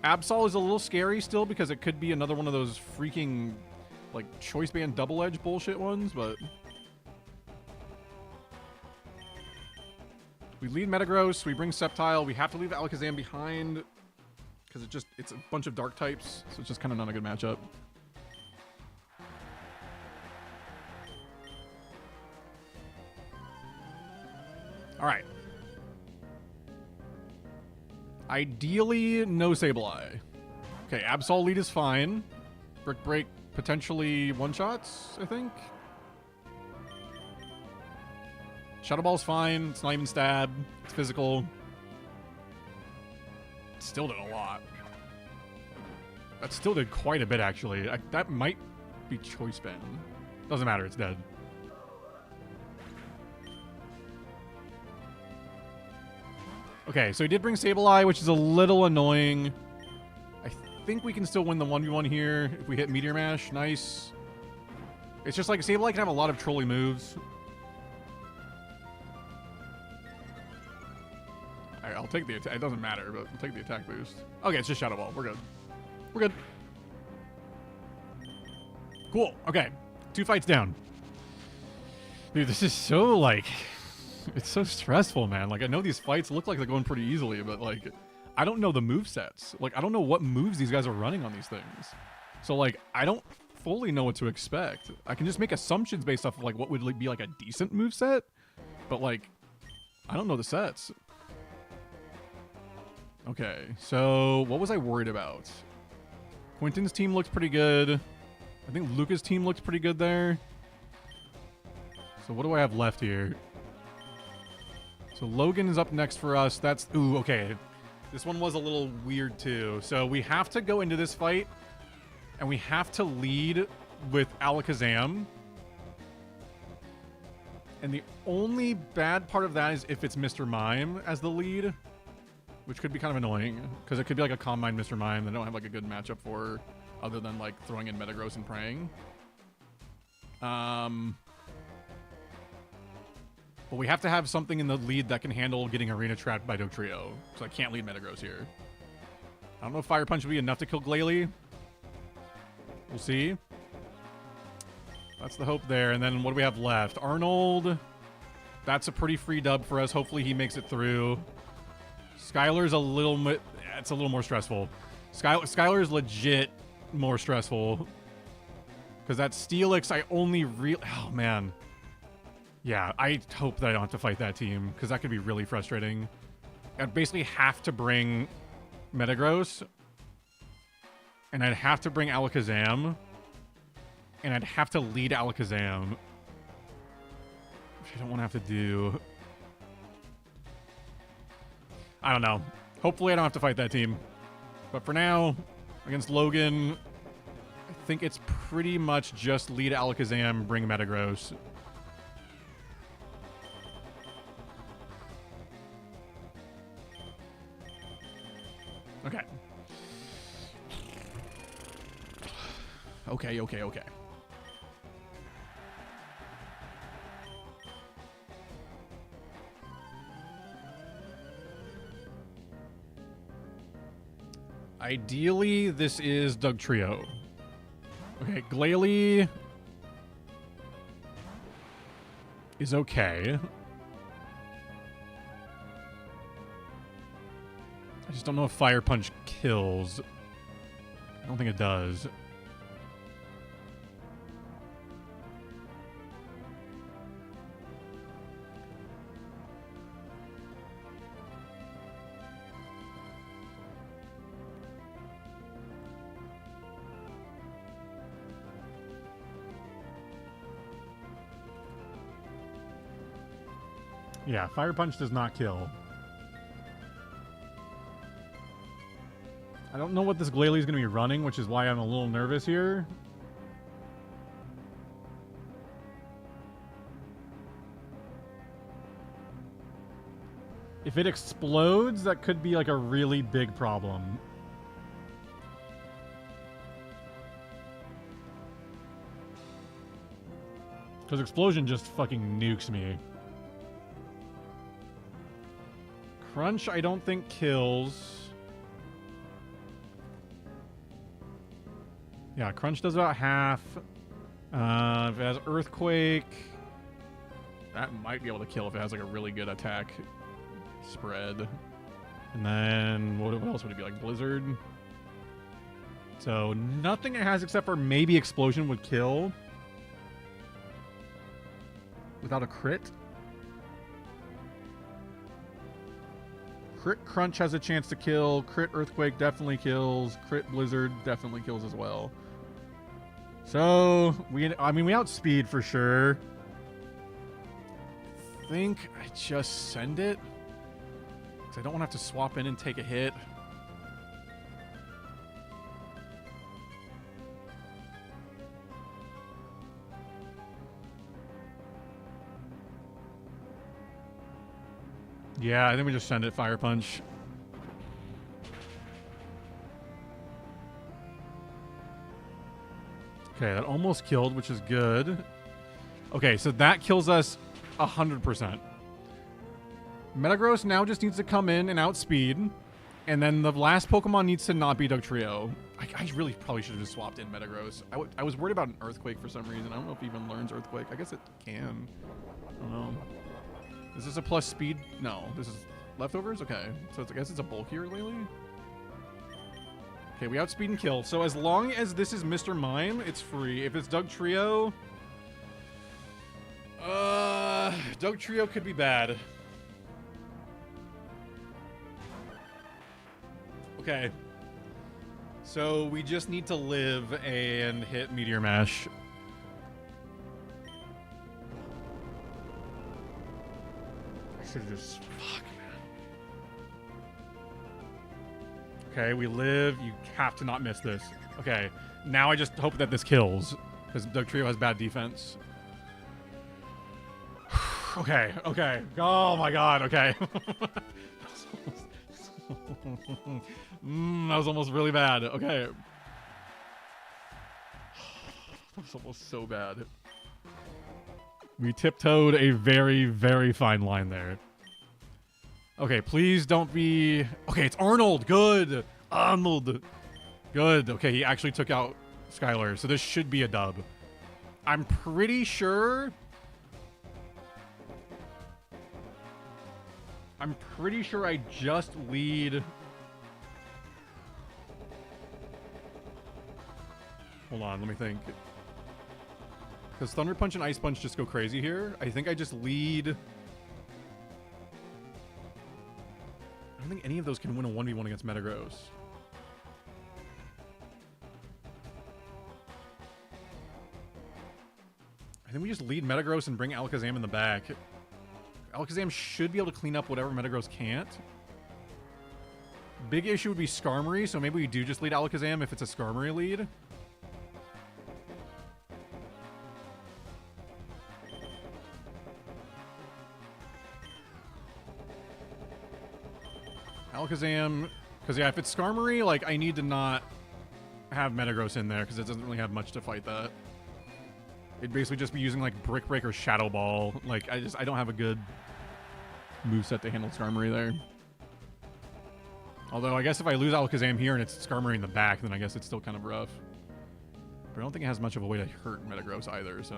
Absol is a little scary still because it could be another one of those freaking, like, choice band double edge bullshit ones, but... We lead Metagross, we bring Sceptile, we have to leave Alakazam behind because it's a bunch of dark types, so it's just kind of not a good matchup. All right. Ideally, no Sableye. Okay, Absol lead is fine. Brick Break potentially one-shots, I think. Shadow Ball's fine. It's not even stab. It's physical. It still did a lot. That still did quite a bit, actually. That might be Choice Band. Doesn't matter. It's dead. Okay, so he did bring Sableye, which is a little annoying. I think we can still win the 1v1 here if we hit Meteor Mash. Nice. It's just like Sableye can have a lot of trolly moves. I'll take the attack. It doesn't matter, but I'll take the attack boost. Okay, it's just Shadow Ball. We're good. We're good. Cool. Okay. 2 fights down. Dude, this is so, like... It's so stressful, man. Like, I know these fights look like they're going pretty easily, but, like, I don't know the movesets. Like, I don't know what moves these guys are running on these things. So, like, I don't fully know what to expect. I can just make assumptions based off of, like, what would be, like, a decent moveset. But, like, I don't know the sets. Okay, so what was I worried about? Quentin's team looked pretty good. I think Luca's team looked pretty good there. So what do I have left here? So Logan is up next for us. That's... Ooh, okay. This one was a little weird too. So we have to go into this fight, and we have to lead with Alakazam. And the only bad part of that is if it's Mr. Mime as the lead, which could be kind of annoying, because it could be like a Calm Mind Mr. Mime that I don't have like a good matchup for, other than like throwing in Metagross and praying. But we have to have something in the lead that can handle getting Arena trapped by Dugtrio, so I can't lead Metagross here. I don't know if Fire Punch will be enough to kill Glalie. We'll see. That's the hope there. And then what do we have left? Arnold. That's a pretty free dub for us. Hopefully he makes it through. Skylar's a little bit... It's a little more stressful. Skylar is legit more stressful. Because that Steelix, I only oh, man. Yeah, I hope that I don't have to fight that team, because that could be really frustrating. I'd basically have to bring Metagross, and I'd have to bring Alakazam, and I'd have to lead Alakazam, which I don't want to have to do. I don't know. Hopefully I don't have to fight that team. But for now, against Logan, I think it's pretty much just lead Alakazam, bring Metagross. Okay. Okay. Ideally, this is Dugtrio. Okay, Glalie is okay. I just don't know if Fire Punch kills. I don't think it does. Yeah, Fire Punch does not kill. I don't know what this Glalie is going to be running, which is why I'm a little nervous here. If it explodes, that could be like a really big problem. Because Explosion just fucking nukes me. Crunch, I don't think kills. Yeah, Crunch does about half. If it has Earthquake, that might be able to kill if it has like a really good attack spread. And then what else would it be, like Blizzard? So nothing it has except for maybe Explosion would kill without a crit. Crit Crunch has a chance to kill. Crit Earthquake definitely kills. Crit Blizzard definitely kills as well. So we outspeed for sure. I think I just send it because I don't want to have to swap in and take a hit. Yeah, I think we just send it Fire Punch. Okay, that almost killed, which is good. Okay, so that kills us 100%. Metagross now just needs to come in and outspeed. And then the last Pokemon needs to not be Dugtrio. I really probably should have just swapped in Metagross. I was worried about an Earthquake for some reason. I don't know if it even learns Earthquake. I guess it can. I don't know. Is this a plus speed? No, this is leftovers? Okay, so I guess it's a bulkier Glalie. Okay, we outspeed and kill. So as long as this is Mr. Mime, it's free. If it's Dugtrio... Dugtrio could be bad. Okay. So we just need to live and hit Meteor Mash. I should have just... Fuck, man. Okay, we live. You have to not miss this. Okay, now I just hope that this kills. Because Dugtrio has bad defense. Okay, okay. Oh my god, okay. That was almost really bad. Okay. That was almost so bad. We tiptoed a very, very fine line there. Okay, please don't be... Okay, it's Arnold. Good. Arnold. Good. Okay, he actually took out Skylar, so this should be a dub. I'm pretty sure... I just lead... Hold on, let me think. Because Thunder Punch and Ice Punch just go crazy here. I think I just lead... I don't think any of those can win a 1v1 against Metagross. I think we just lead Metagross and bring Alakazam in the back. Alakazam should be able to clean up whatever Metagross can't. Big issue would be Skarmory, so maybe we do just lead Alakazam if it's a Skarmory lead. Alakazam, because yeah, if it's Skarmory, like, I need to not have Metagross in there, because it doesn't really have much to fight that. It'd basically just be using, like, Brick Break or Shadow Ball. Like, I don't have a good moveset to handle Skarmory there. Although, I guess if I lose Alakazam here and it's Skarmory in the back, then I guess it's still kind of rough. But I don't think it has much of a way to hurt Metagross either, so...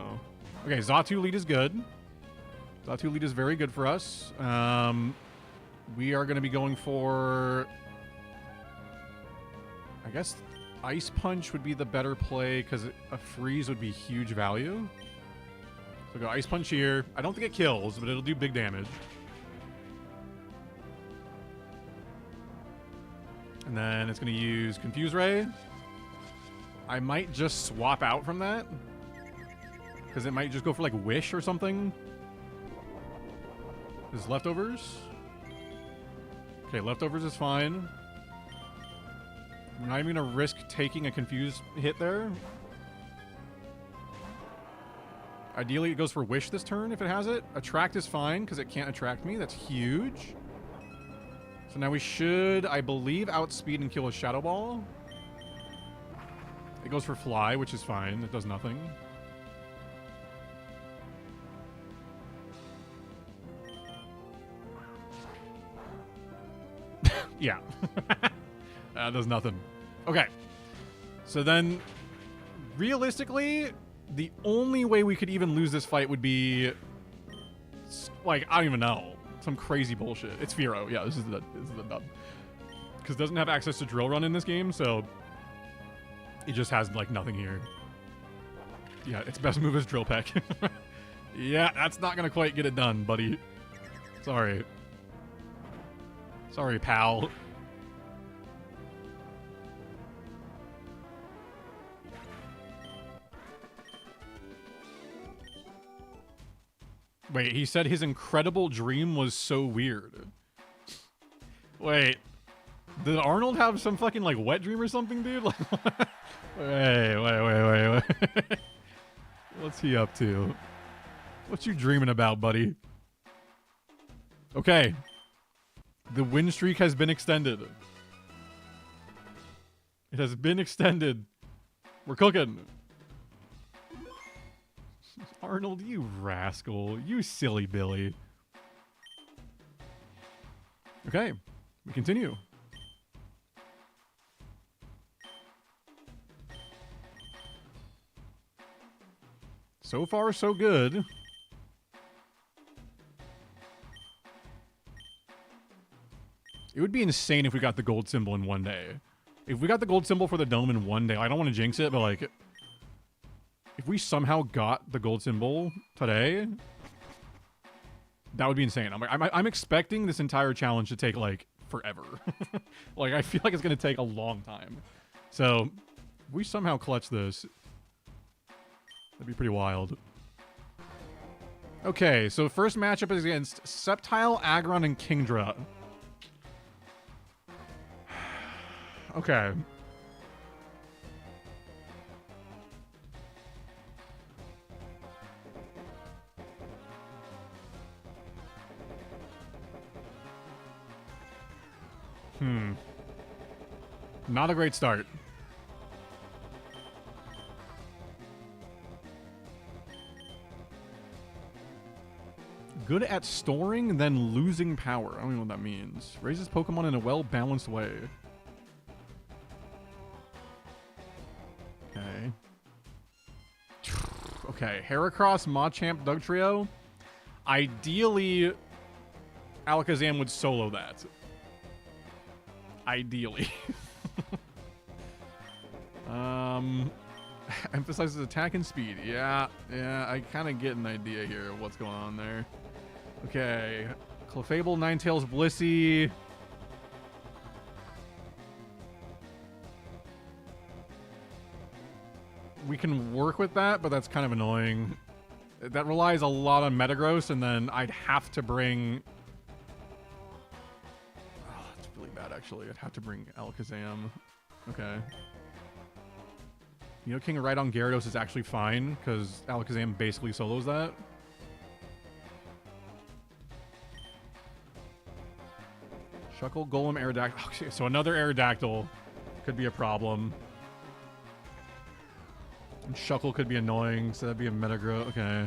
Okay, Xatu lead is good. Xatu lead is very good for us. We are going to be going for... I guess Ice Punch would be the better play, because a freeze would be huge value. So go Ice Punch here. I don't think it kills, but it'll do big damage. And then it's going to use Confuse Ray. I might just swap out from that, because it might just go for like Wish or something. Is leftovers? Okay, leftovers is fine. I'm not even gonna risk taking a confused hit there. Ideally, it goes for Wish this turn if it has it. Attract is fine because it can't attract me. That's huge. So now we should, I believe, outspeed and kill a Shadow Ball. It goes for Fly, which is fine. It does nothing. Yeah. That does nothing. Okay. So then, realistically, the only way we could even lose this fight would be, like, I don't even know. Some crazy bullshit. It's Firo. Yeah, this is the dub. Because it doesn't have access to Drill Run in this game, so it just has, like, nothing here. Yeah, its best move is Drill Peck. Yeah, that's not going to quite get it done, buddy. Sorry. Sorry, pal. Wait, he said his incredible dream was so weird. Wait, did Arnold have some fucking, like, wet dream or something, dude? Like, wait. What's he up to? What you dreaming about, buddy? Okay. The win streak has been extended. It has been extended. We're cooking. Arnold, you rascal. You silly Billy. Okay, we continue. So far, so good. It would be insane if we got the gold symbol in one day. If we got the gold symbol for the dome in one day, I don't want to jinx it, but like, if we somehow got the gold symbol today, that would be insane. I'm expecting this entire challenge to take like forever. Like, I feel like it's going to take a long time. So, if we somehow clutch this, that'd be pretty wild. Okay, so first matchup is against Sceptile, Aggron, and Kingdra. Okay. Not a great start. Good at storing, then losing power. I don't know what that means. Raises Pokemon in a well-balanced way. Okay. Okay, Heracross, Machamp, Dugtrio. Ideally, Alakazam would solo that. Ideally. Emphasizes attack and speed. Yeah, I kind of get an idea here of what's going on there. Okay, Clefable, Ninetales, Blissey. We can work with that, but that's kind of annoying. That relies a lot on Metagross, and then I'd have to bring... Oh, that's really bad, actually. I'd have to bring Alakazam. Okay. You know, King of Rhydon Gyarados is actually fine, because Alakazam basically solos that. Shuckle, Golem, Aerodactyl. Okay, so another Aerodactyl could be a problem. And Shuckle could be annoying, so that'd be a Metagross. Okay.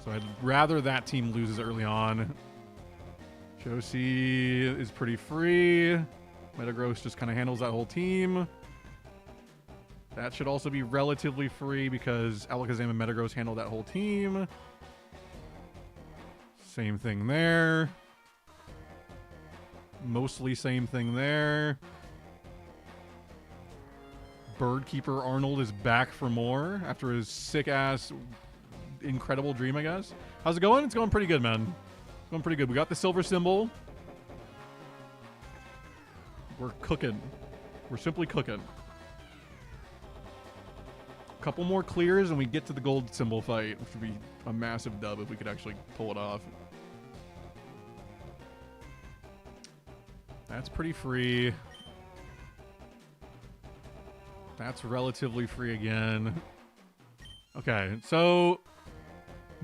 So I'd rather that team loses early on. Josie is pretty free. Metagross just kind of handles that whole team. That should also be relatively free because Alakazam and Metagross handle that whole team. Same thing there. Mostly same thing there. Birdkeeper Arnold is back for more after his sick-ass incredible dream, I guess. How's it going? It's going pretty good, man. It's going pretty good. We got the silver symbol. We're cooking. We're simply cooking. Couple more clears and we get to the gold symbol fight, which would be a massive dub if we could actually pull it off. That's pretty free. That's relatively free again. Okay, so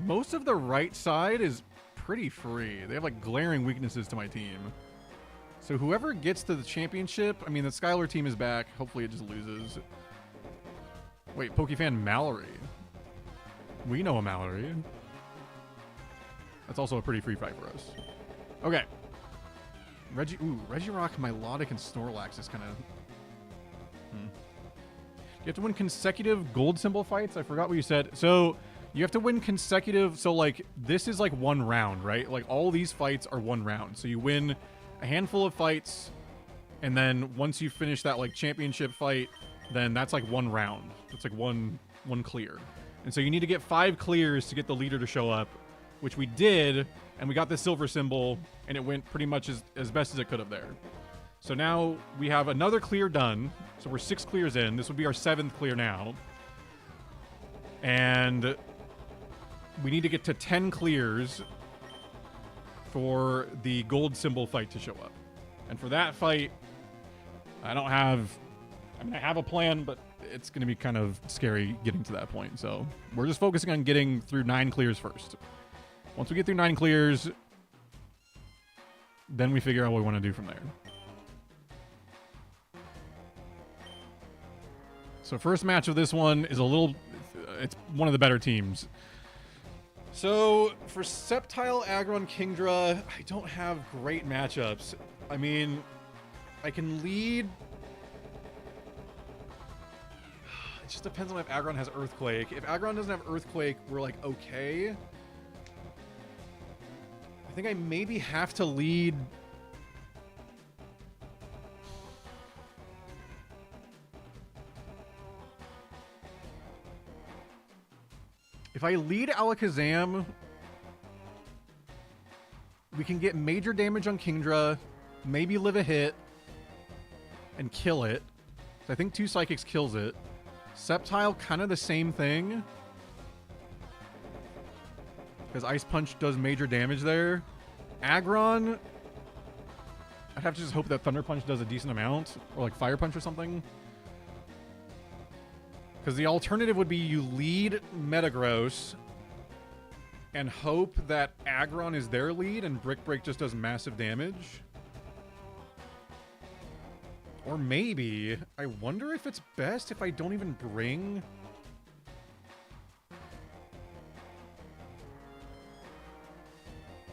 most of the right side is pretty free. They have like glaring weaknesses to my team. So whoever gets to the championship, I mean, the Skylar team is back. Hopefully it just loses. Wait, Pokefan Mallory. We know a Mallory. That's also a pretty free fight for us. Okay. Regirock, Milotic, and Snorlax is kind of... You have to win consecutive gold symbol fights? I forgot what you said. So, you have to win consecutive... So, like, this is like one round, right? Like, all these fights are one round. So, you win a handful of fights, and then once you finish that, like, championship fight, then that's like one round. It's like one clear. And so, you need to get 5 clears to get the leader to show up, which we did, and we got the silver symbol, and it went pretty much as best as it could have there. So now we have another clear done. So we're 6 clears in. This would be our 7th clear now. And we need to get to 10 clears for the gold symbol fight to show up. And for that fight, I have a plan, but it's going to be kind of scary getting to that point. So we're just focusing on getting through 9 clears first. Once we get through 9 clears, then we figure out what we want to do from there. So first match of this one is it's one of the better teams. So for Sceptile, Aggron, Kingdra, I don't have great matchups. I mean, I can lead. It just depends on if Aggron has Earthquake. If Aggron doesn't have Earthquake, we're like, okay. I think I maybe have to lead. If I lead Alakazam, we can get major damage on Kingdra, maybe live a hit, and kill it. So I think 2 Psychics kills it. Sceptile, kind of the same thing. Because Ice Punch does major damage there. Aggron, I'd have to just hope that Thunder Punch does a decent amount. Or like Fire Punch or something. Because the alternative would be you lead Metagross and hope that Aggron is their lead and Brick Break just does massive damage. Or maybe, I wonder if it's best if I don't even bring...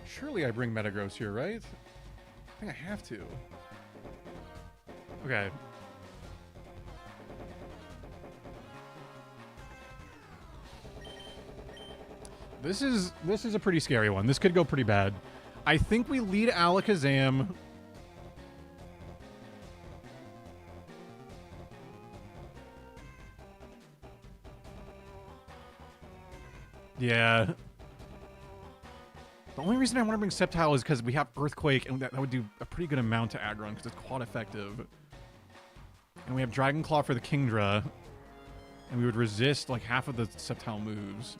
Surely I bring Metagross here, right? I think I have to. Okay. This is a pretty scary one. This could go pretty bad. I think we lead Alakazam. Yeah. The only reason I want to bring Sceptile is because we have Earthquake, and that would do a pretty good amount to Aggron because it's quad effective. And we have Dragon Claw for the Kingdra, and we would resist like half of the Sceptile moves.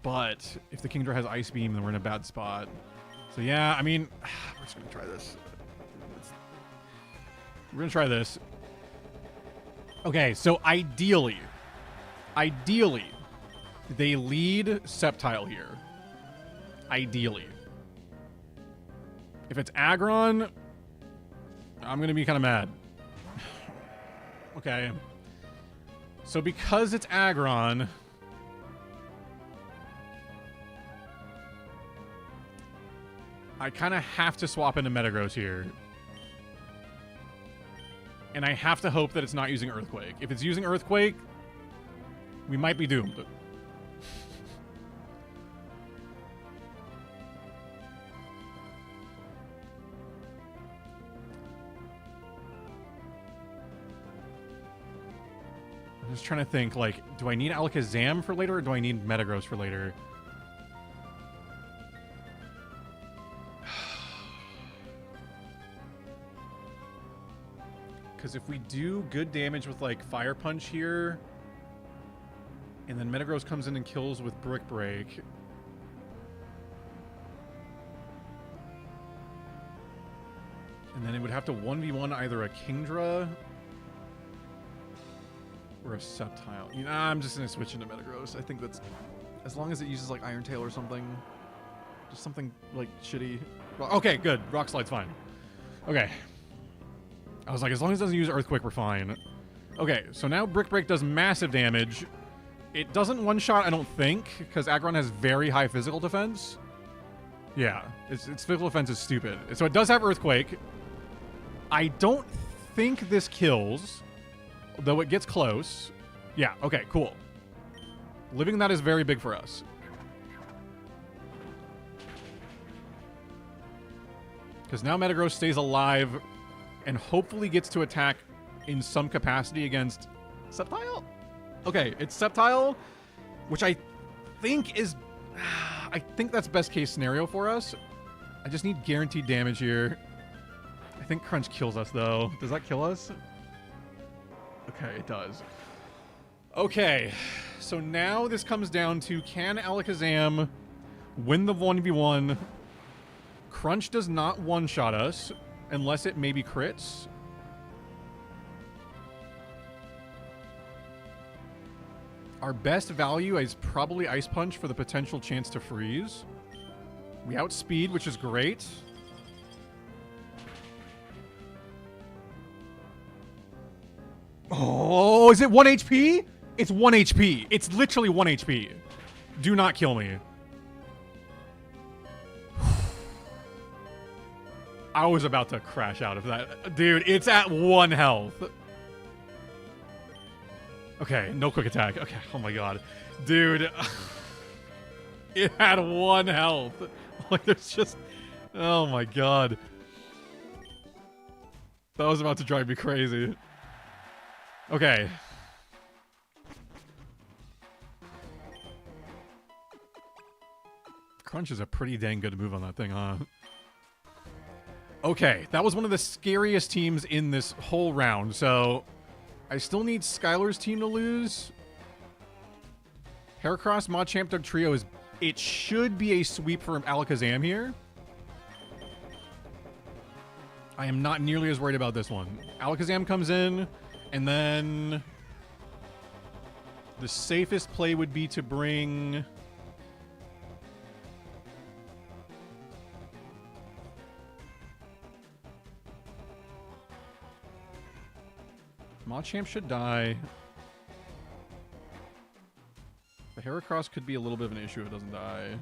But if the Kingdra has Ice Beam, then we're in a bad spot. So yeah, I mean, we're just gonna try this. We're gonna try this. Okay, so ideally, they lead Sceptile here. Ideally. If it's Aggron, I'm gonna be kind of mad. Okay. So because it's Aggron, I kind of have to swap into Metagross here. And I have to hope that it's not using Earthquake. If it's using Earthquake, we might be doomed. I'm just trying to think, like, do I need Alakazam for later or do I need Metagross for later? Because if we do good damage with, like, Fire Punch here, and then Metagross comes in and kills with Brick Break, And then it would have to 1v1 either a Kingdra or a Sceptile. You know, I'm just going to switch into Metagross. I think that's... As long as it uses, like, Iron Tail or something. Just something, like, shitty. Well, okay, good. Rock Slide's fine. Okay. I was like, as long as it doesn't use Earthquake, we're fine. Okay, so now Brick Break does massive damage. It doesn't one-shot, I don't think, because Aggron has very high physical defense. Yeah, its physical defense is stupid. So it does have Earthquake. I don't think this kills, though it gets close. Yeah, okay, cool. Living that is very big for us. Because now Metagross stays alive and hopefully gets to attack in some capacity against Sceptile? Okay, it's Sceptile, which I think is... I think that's best case scenario for us. I just need guaranteed damage here. I think Crunch kills us, though. Does that kill us? Okay, it does. Okay, so now this comes down to, can Alakazam win the 1v1? Crunch does not one-shot us, unless it maybe crits. Our best value is probably Ice Punch for the potential chance to freeze. We outspeed, which is great. Oh, is it 1 HP? It's 1 HP. It's literally 1 HP. Do not kill me. I was about to crash out of that. Dude, it's at 1 health. Okay, no quick attack. Okay, oh my god. Dude. It had 1 health. Like, there's just... Oh my god. That was about to drive me crazy. Okay. Crunch is a pretty dang good move on that thing, huh? Okay, that was one of the scariest teams in this whole round, so... I still need Skylar's team to lose. Heracross, Machamp, Dugtrio is... It should be a sweep for Alakazam here. I am not nearly as worried about this one. Alakazam comes in, and then... The safest play would be to bring... Machamp should die. The Heracross could be a little bit of an issue if it doesn't die.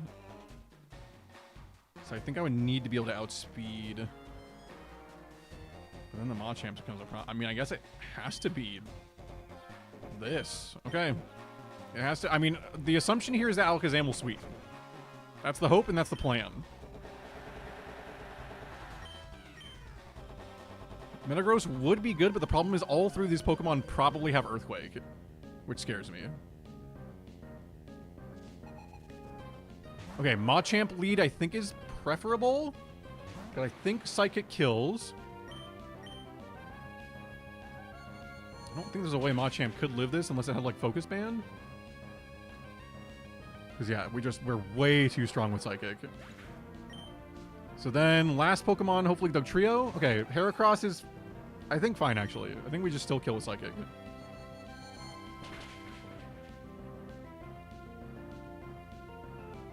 So I think I would need to be able to outspeed. But then the Machamp becomes a problem. I mean, I guess it has to be this. Okay. It has to... I mean, the assumption here is that Alakazam will sweep. That's the hope and that's the plan. Metagross would be good, but the problem is all three of these Pokemon probably have Earthquake, which scares me. Okay, Machamp lead I think is preferable, but I think Psychic kills. I don't think there's a way Machamp could live this unless it had, like, Focus Band. Because, yeah, we're way too strong with Psychic. So then, last Pokemon, hopefully Dugtrio. Okay, Heracross is... I think fine, actually. I think we just still kill with Psychic.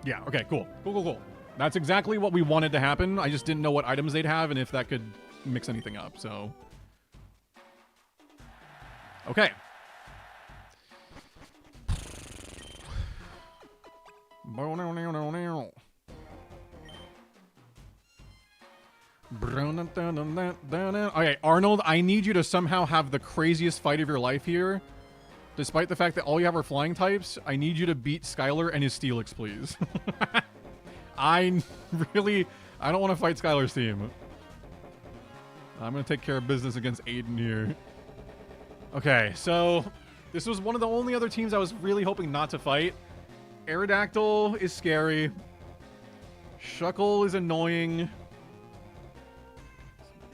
Yeah, okay, cool. Cool. That's exactly what we wanted to happen. I just didn't know what items they'd have and if that could mix anything up, so... Okay. Okay, Arnold, I need you to somehow have the craziest fight of your life here. Despite the fact that all you have are flying types, I need you to beat Skylar and his Steelix, please. I don't want to fight Skylar's team. I'm going to take care of business against Aiden here. Okay, so this was one of the only other teams I was really hoping not to fight. Aerodactyl is scary. Shuckle is annoying.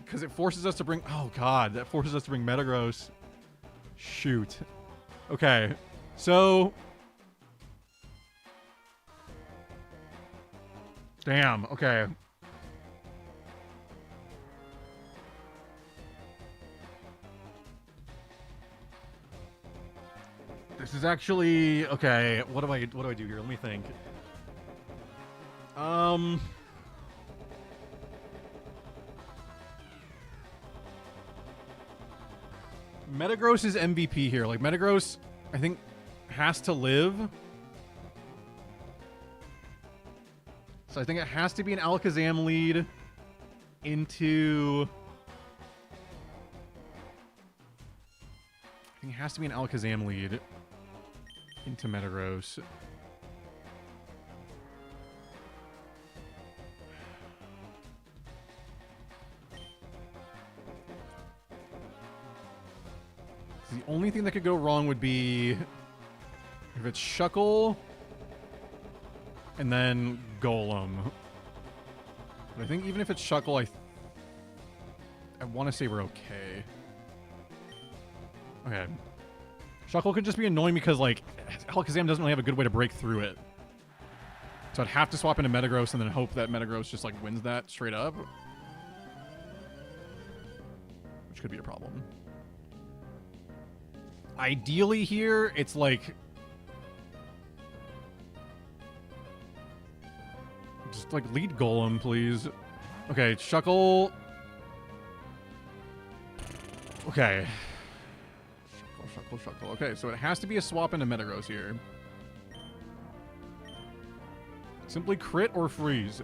Because it forces us to bring... Oh, God. That forces us to bring Metagross. Shoot. Okay. So... Damn. Okay. This is actually okay. What do I do here? Let me think. Metagross is MVP here. Like Metagross, I think, has to live. So I think it has to be an Alakazam lead into... I think it has to be an Alakazam lead into Metagross. The only thing that could go wrong would be if it's Shuckle and then Golem. But I think even if it's Shuckle, I want to say we're okay. Okay. Shuckle could just be annoying because, like, Alakazam doesn't really have a good way to break through it. So I'd have to swap into Metagross and then hope that Metagross just, like, wins that straight up. Which could be a problem. Ideally here, it's like... just, like, lead Golem, please. Okay, Shuckle... okay. Shuckle. Okay, so it has to be a swap into Metagross here. Simply crit or freeze.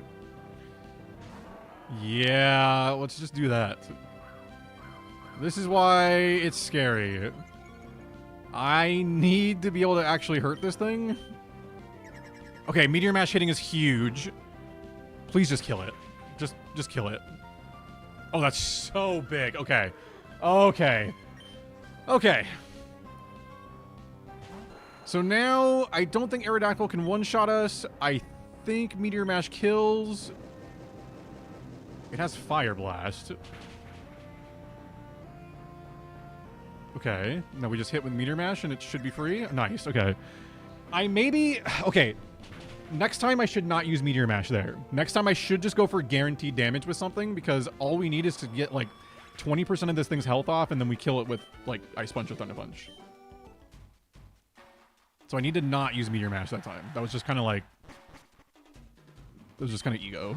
Yeah, let's just do that. This is why it's scary. I need to be able to actually hurt this thing. Okay, Meteor Mash hitting is huge. Please just kill it. Just kill it. Oh, that's so big. Okay. Okay. Okay. So now, I don't think Aerodactyl can one-shot us. I think Meteor Mash kills. It has Fire Blast. Okay. Now we just hit with Meteor Mash and it should be free. Nice. Okay. Okay. Next time I should not use Meteor Mash there. Next time I should just go for guaranteed damage with something because all we need is to get like 20% of this thing's health off and then we kill it with like Ice Punch or Thunder Punch. So I need to not use Meteor Mash that time. That was just kind of like... that was just kind of ego.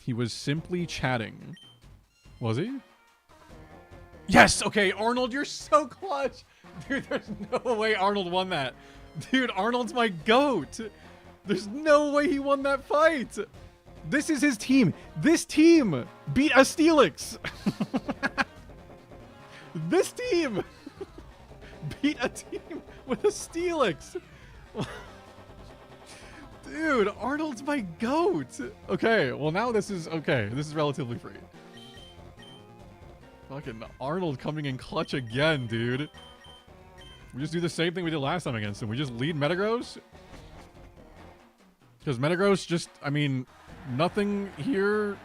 He was simply chatting. Was he? Yes! Okay, Arnold, you're so clutch! Dude, there's no way Arnold won that. Dude, Arnold's my GOAT! There's no way he won that fight! This is his team! This team beat a Steelix! This team beat a team with a Steelix! Dude, Arnold's my GOAT! Okay, well now this is okay. This is relatively free. Fucking Arnold coming in clutch again, dude. We just do the same thing we did last time against him. We just lead Metagross. Because Metagross just, I mean, nothing here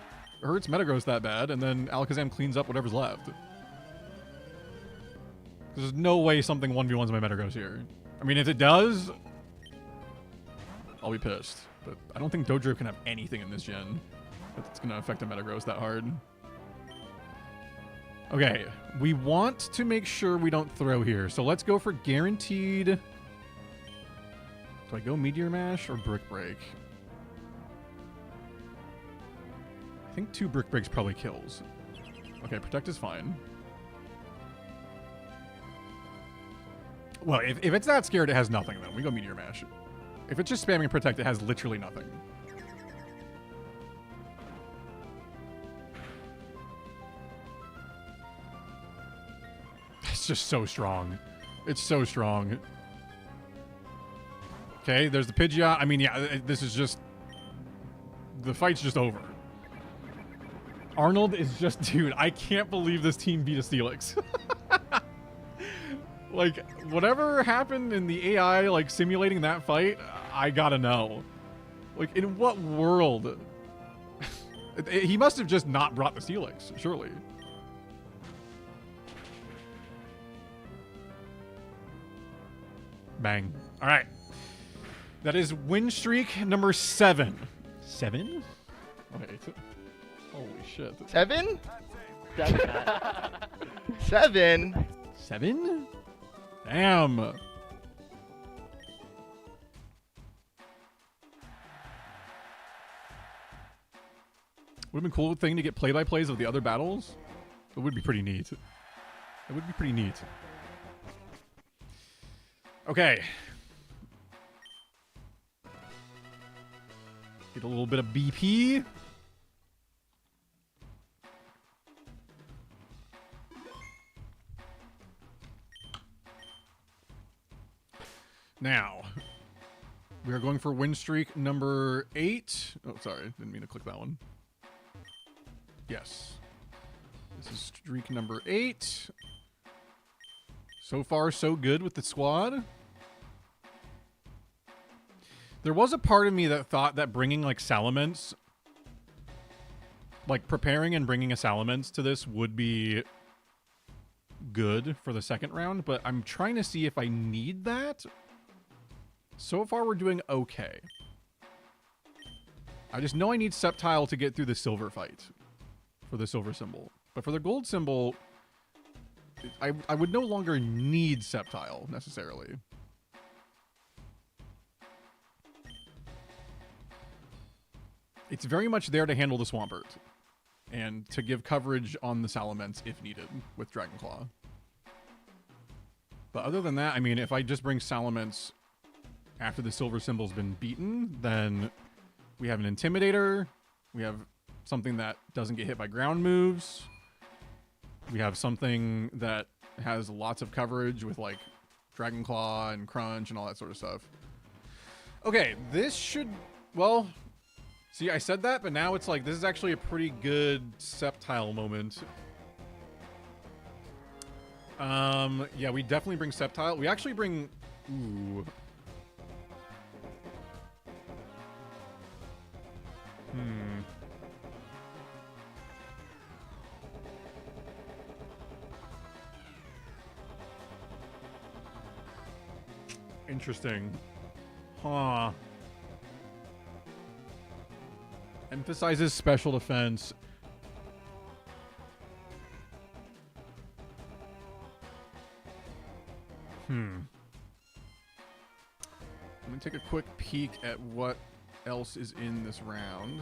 hurts Metagross that bad, and then Alakazam cleans up whatever's left. There's no way something 1v1s my Metagross here. I mean, if it does, I'll be pissed. But I don't think Dodrio can have anything in this gen that's going to affect a Metagross that hard. Okay, we want to make sure we don't throw here. So let's go for guaranteed. Do I go Meteor Mash or Brick Break? I think 2 Brick Breaks probably kills. Okay, Protect is fine. Well, if it's that scared, it has nothing, then. We go Meteor Mash. If it's just spamming Protect, it has literally nothing. It's just so strong. It's so strong. Okay, there's the Pidgeot. I mean, yeah, this is just... the fight's just over. Arnold is just... dude, I can't believe this team beat a Steelix. Like, whatever happened in the AI, like, simulating that fight, I gotta know. Like, in what world? He must have just not brought the Steelix, surely. Bang. All right. That is win streak number 7. 7? Wait. Holy shit. 7? 7? 7? Damn. Would have been a cool thing to get play-by-plays of the other battles. It would be pretty neat. It would be pretty neat. Okay. Get a little bit of BP. Now, we are going for win streak number 8. Oh, sorry. Didn't mean to click that one. Yes. This is streak number 8. So far, so good with the squad. There was a part of me that thought that bringing, like, Salamence, like, preparing and bringing a Salamence to this would be good for the second round, but I'm trying to see if I need that. So far, we're doing okay. I just know I need Sceptile to get through the silver fight for the silver symbol. But for the gold symbol, I would no longer need Sceptile, necessarily. It's very much there to handle the Swampert and to give coverage on the Salamence if needed with Dragonclaw. But other than that, I mean, if I just bring Salamence after the silver symbol's been beaten, then we have an Intimidator. We have something that doesn't get hit by ground moves. We have something that has lots of coverage with, like, Dragonclaw and Crunch and all that sort of stuff. Okay, this should... Well, see, I said that, but now it's like, this is actually a pretty good Sceptile moment. Yeah, we definitely bring Sceptile. We actually bring... Ooh... Interesting. Huh. Emphasizes special defense. I'm gonna take a quick peek at what else is in this round.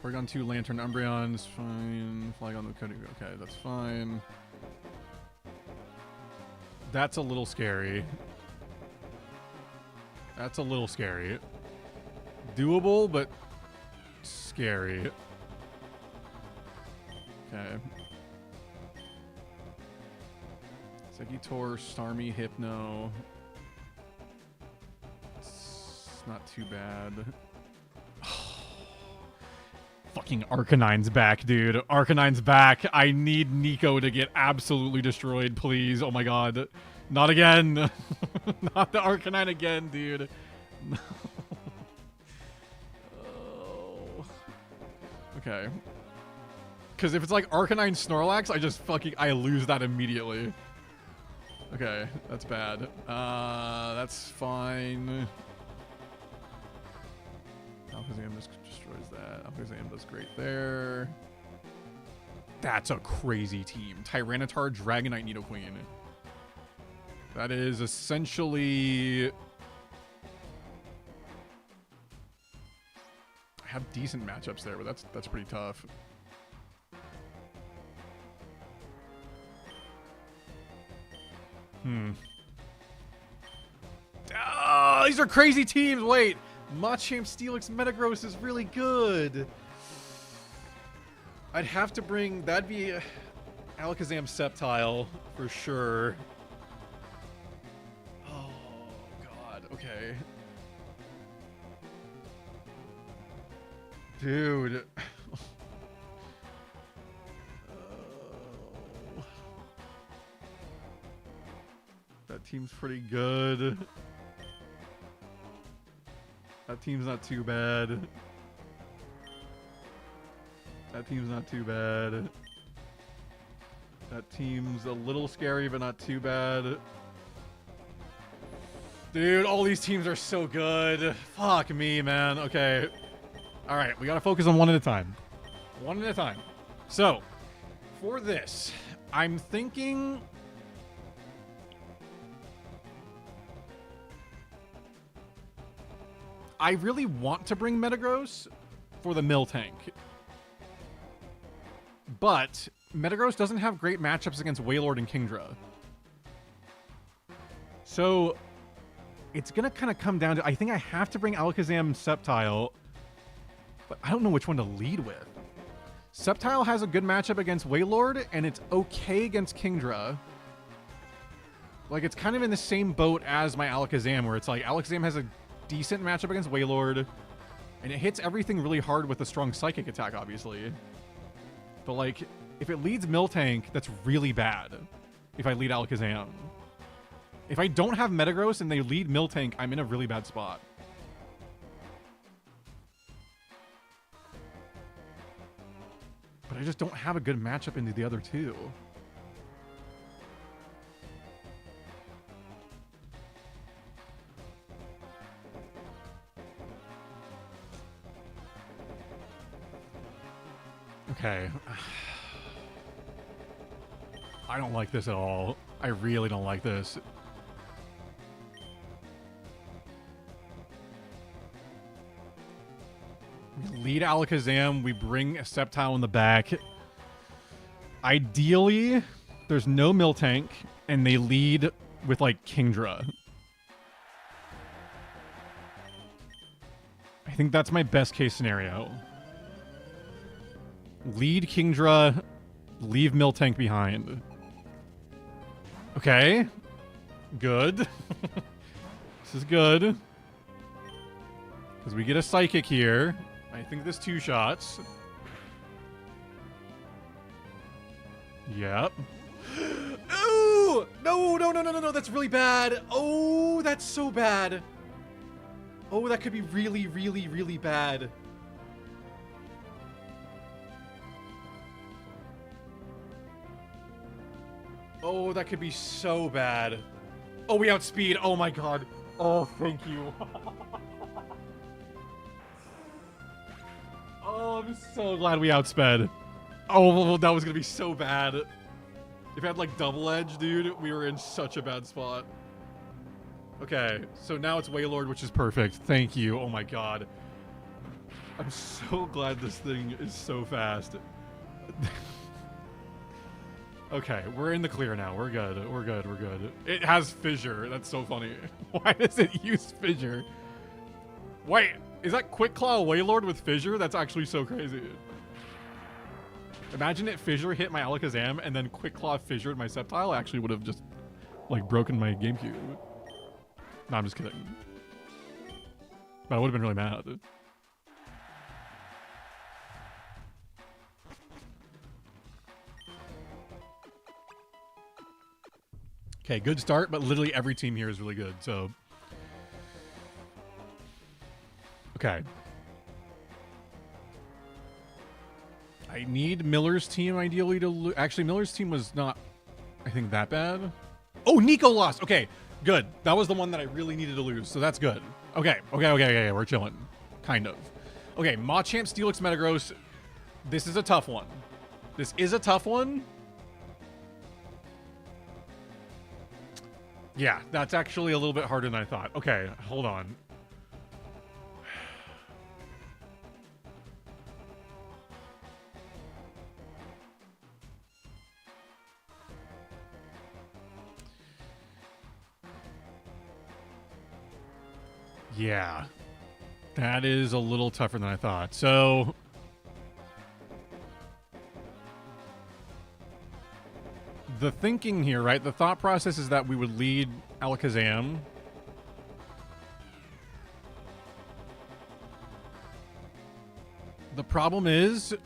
Porygon 2, Lantern, Umbreon is fine. Flygon, okay, that's fine. That's a little scary. That's a little scary. Doable, but scary. Okay. Segitor, Starmie, Hypno. It's not too bad. Fucking Arcanine's back, dude. Arcanine's back. I need Nico to get absolutely destroyed, please. Oh my god. Not again. Not the Arcanine again, dude. No. Oh. Okay. Because if it's like Arcanine Snorlax, I lose that immediately. Okay, that's bad. That's fine. Alakazam just destroys that. Alakazam does great there. That's a crazy team. Tyranitar, Dragonite, Nidoqueen. That is essentially... I have decent matchups there, but that's pretty tough. Oh, these are crazy teams. Wait. Machamp, Steelix, Metagross is really good. I'd have to bring... That'd be Alakazam Sceptile for sure. Oh, God. Okay. Dude. That team's pretty good. That team's not too bad. That team's not too bad. That team's a little scary, but not too bad. Dude, all these teams are so good. Fuck me, man. Okay. Alright, we gotta focus on one at a time. One at a time. So, for this, I'm thinking I really want to bring Metagross for the Miltank. But Metagross doesn't have great matchups against Wailord and Kingdra. So it's going to kind of come down to, I think I have to bring Alakazam Sceptile, but I don't know which one to lead with. Sceptile has a good matchup against Wailord, and it's okay against Kingdra. Like, it's kind of in the same boat as my Alakazam, where it's like, Alakazam has a decent matchup against Wailord, and it hits everything really hard with a strong Psychic attack, obviously. But, like, if it leads Miltank, that's really bad if I lead Alakazam. If I don't have Metagross and they lead Miltank, I'm in a really bad spot. But I just don't have a good matchup into the other two. Okay. I don't like this at all. I really don't like this. We lead Alakazam. We bring a Sceptile in the back. Ideally, there's no Miltank, and they lead with, like, Kingdra. I think that's my best case scenario. Lead Kingdra, leave Miltank behind. Okay. Good. This is good. Because we get a Psychic here. I think this 2 shots. Yep. Ooh! No, that's really bad. Oh, that's so bad. Oh, that could be really, really, really bad. Oh, that could be so bad. Oh, we outspeed. Oh my god. Oh, thank you. Oh, I'm so glad we outsped. Oh, that was gonna be so bad. If it had, like, double edge, dude, we were in such a bad spot. Okay, so now it's Wailord, which is perfect. Thank you. Oh my god. I'm so glad this thing is so fast. Okay, we're in the clear now. We're good. We're good. We're good. It has Fissure. That's so funny. Why does it use Fissure? Wait, is that Quick Claw Wailord with Fissure? That's actually so crazy. Imagine if Fissure hit my Alakazam and then Quick Claw Fissured my Sceptile. I actually would have just, like, broken my GameCube. No, I'm just kidding. But I would have been really mad. Okay, good start, but literally every team here is really good, so... Okay. I need Miller's team, ideally, to lose. Actually, Miller's team was not, I think, that bad. Oh, Nico lost! Okay, good. That was the one that I really needed to lose, so that's good. Okay, we're chilling. Kind of. Okay, Machamp, Steelix, Metagross. This is a tough one. This is a tough one. Yeah, that's actually a little bit harder than I thought. Okay, hold on. Yeah, that is a little tougher than I thought. So... the thinking here, right? The thought process is that we would lead Alakazam. The problem is,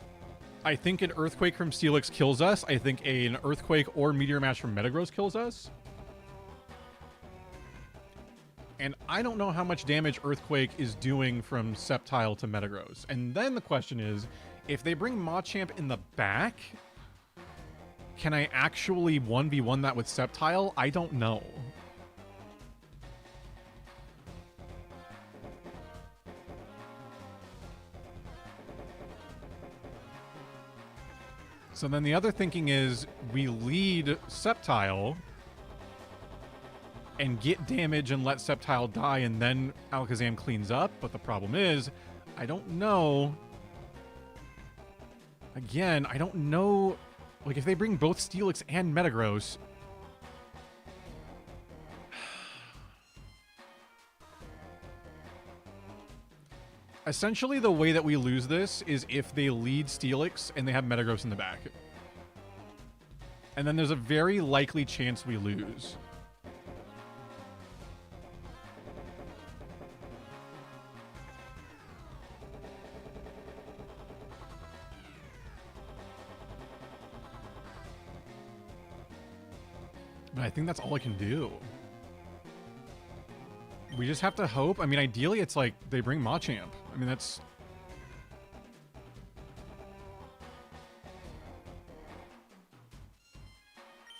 I think an Earthquake from Steelix kills us. I think an Earthquake or Meteor Mash from Metagross kills us. And I don't know how much damage Earthquake is doing from Sceptile to Metagross. And then the question is, if they bring Machamp in the back... can I actually 1v1 that with Sceptile? I don't know. So then the other thinking is we lead Sceptile and get damage and let Sceptile die, and then Alakazam cleans up. But the problem is, I don't know. Again, I don't know. Like, if they bring both Steelix and Metagross... Essentially, the way that we lose this is if they lead Steelix and they have Metagross in the back. And then there's a very likely chance we lose. But I think that's all I can do. We just have to hope. I mean, ideally, it's like they bring Machamp. I mean, that's...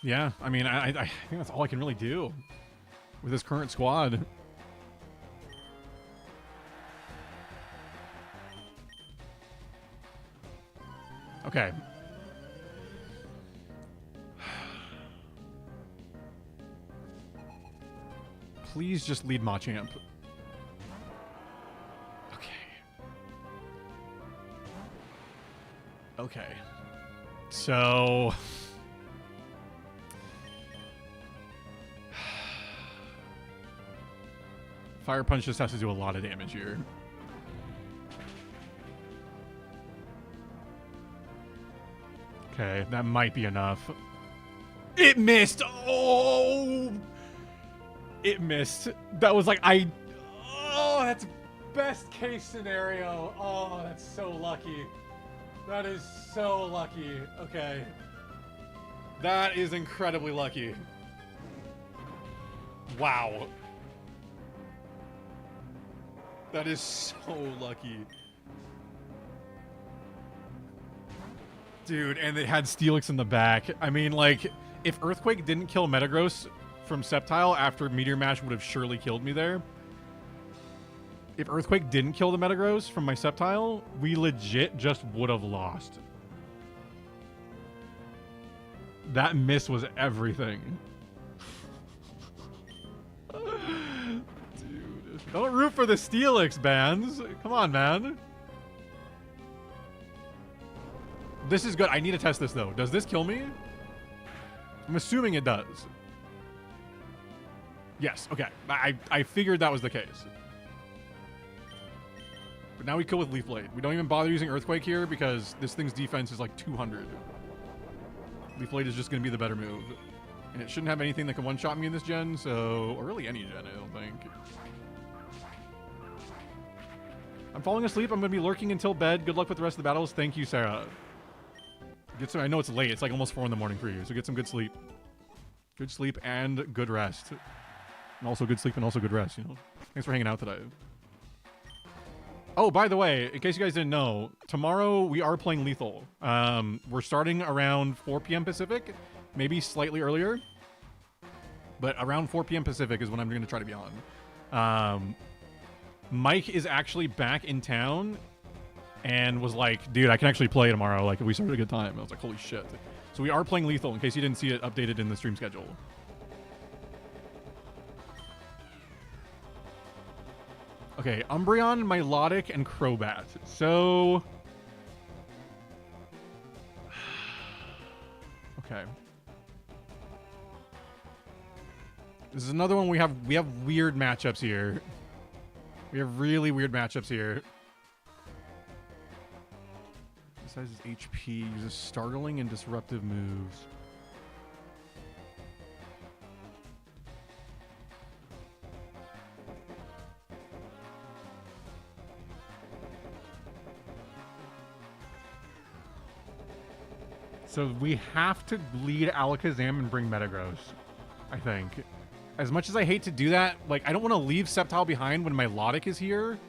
Yeah, I mean, I think that's all I can really do with this current squad. Okay. Please just lead Machamp. Okay. Okay. So... Fire Punch just has to do a lot of damage here. Okay, that might be enough. It missed! Oh! It missed. That was like, oh, that's best case scenario. Oh, that's so lucky. That is so lucky. Okay. That is incredibly lucky. Wow. That is so lucky. Dude, and it had Steelix in the back. I mean, like, if Earthquake didn't kill Metagross from Sceptile after Meteor Mash would have surely killed me there. If Earthquake didn't kill the Metagross from my Sceptile, we legit just would have lost. That miss was everything. Dude. Don't root for the Steelix, bands. Come on, man. This is good. I need to test this, though. Does this kill me? I'm assuming it does. Yes, okay. I figured that was the case. But now we kill with Leaf Blade. We don't even bother using Earthquake here because this thing's defense is like 200. Leaf Blade is just going to be the better move. And it shouldn't have anything that can one-shot me in this gen, so... Or really any gen, I don't think. I'm falling asleep. I'm going to be lurking until bed. Good luck with the rest of the battles. Thank you, Sarah. Get some... I know it's late. It's like almost 4 in the morning for you, so get some good sleep. Good sleep and good rest. And also good sleep and also good rest, you know? Thanks for hanging out today. Oh, by the way, in case you guys didn't know, tomorrow we are playing Lethal. We're starting around 4 p.m. Pacific, maybe slightly earlier. But around 4 p.m. Pacific is when I'm going to try to be on. Mike is actually back in town and was like, dude, I can actually play tomorrow. Like, if we started a good time. I was like, holy shit. So we are playing Lethal, in case you didn't see it updated in the stream schedule. Okay, Umbreon, Milotic, and Crobat. So... Okay. This is another one we have weird matchups here. We have really weird matchups here. Besides his HP, uses startling and disruptive moves. So we have to lead Alakazam and bring Metagross, I think. As much as I hate to do that, like, I don't want to leave Sceptile behind when Milotic is here.